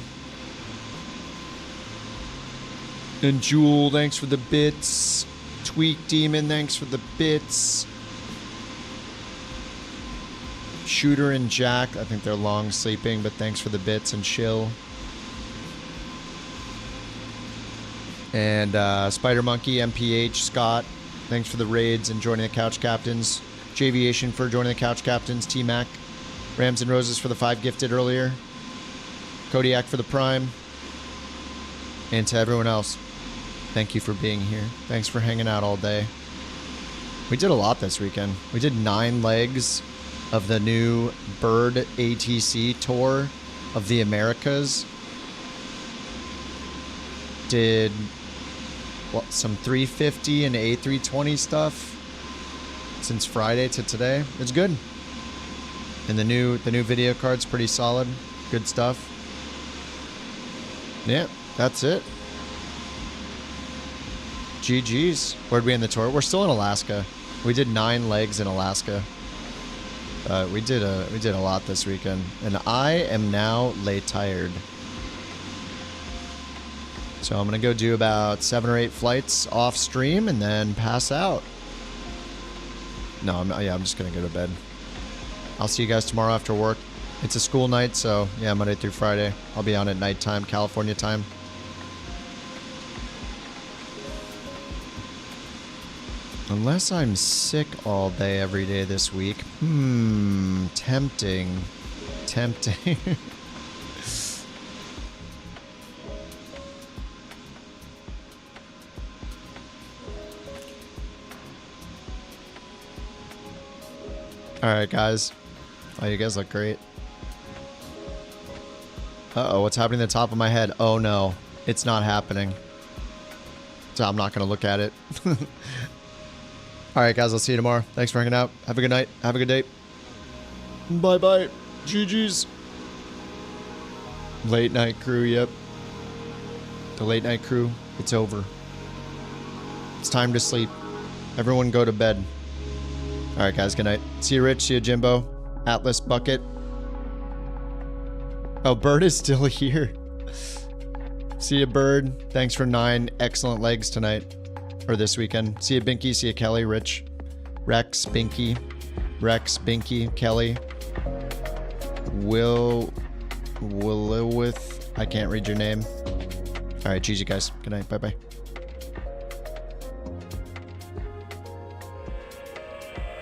And Jewel, thanks for the bits. Tweak Demon, thanks for the bits. Shooter and Jack, I think they're long sleeping, but thanks for the bits. And Chill. And Spider Monkey, MPH, Scott, thanks for the raids and joining the Couch Captains. Javiation for joining the Couch Captains. T-Mac. Rams and Roses for the 5 gifted earlier. Kodiak for the Prime. And to everyone else, thank you for being here. Thanks for hanging out all day. We did a lot this weekend. We did 9 legs of the new Bird ATC tour of the Americas. Did some 350 and A320 stuff since Friday to today. It's good. And the new video card's pretty solid. Good stuff. Yeah, that's it. GG's. Where'd we end the tour? We're still in Alaska. We did 9 legs in Alaska. We did a lot this weekend, and I am now late tired. So I'm gonna go do about 7 or 8 flights off stream and then pass out. No, I'm just gonna go to bed. I'll see you guys tomorrow after work. It's a school night, so yeah, Monday through Friday. I'll be on at nighttime, California time. Unless I'm sick all day every day this week. Tempting. Tempting. Alright, guys. Oh, you guys look great. Uh-oh, what's happening at the top of my head? Oh, no. It's not happening. So I'm not going to look at it. Alright, guys. I'll see you tomorrow. Thanks for hanging out. Have a good night. Have a good day. Bye-bye. GG's. Late night crew, yep. The late night crew. It's over. It's time to sleep. Everyone go to bed. Alright, guys. Good night. See you, Rich. See you, Jimbo. Atlas Bucket. Oh, Bird is still here. See you, Bird. Thanks for 9 excellent legs tonight. Or this weekend. See you, Binky. See you, Kelly. Rich. Rex. Binky. Rex. Binky. Kelly. Willowith. I can't read your name. Alright, GG, guys. Good night. Bye-bye.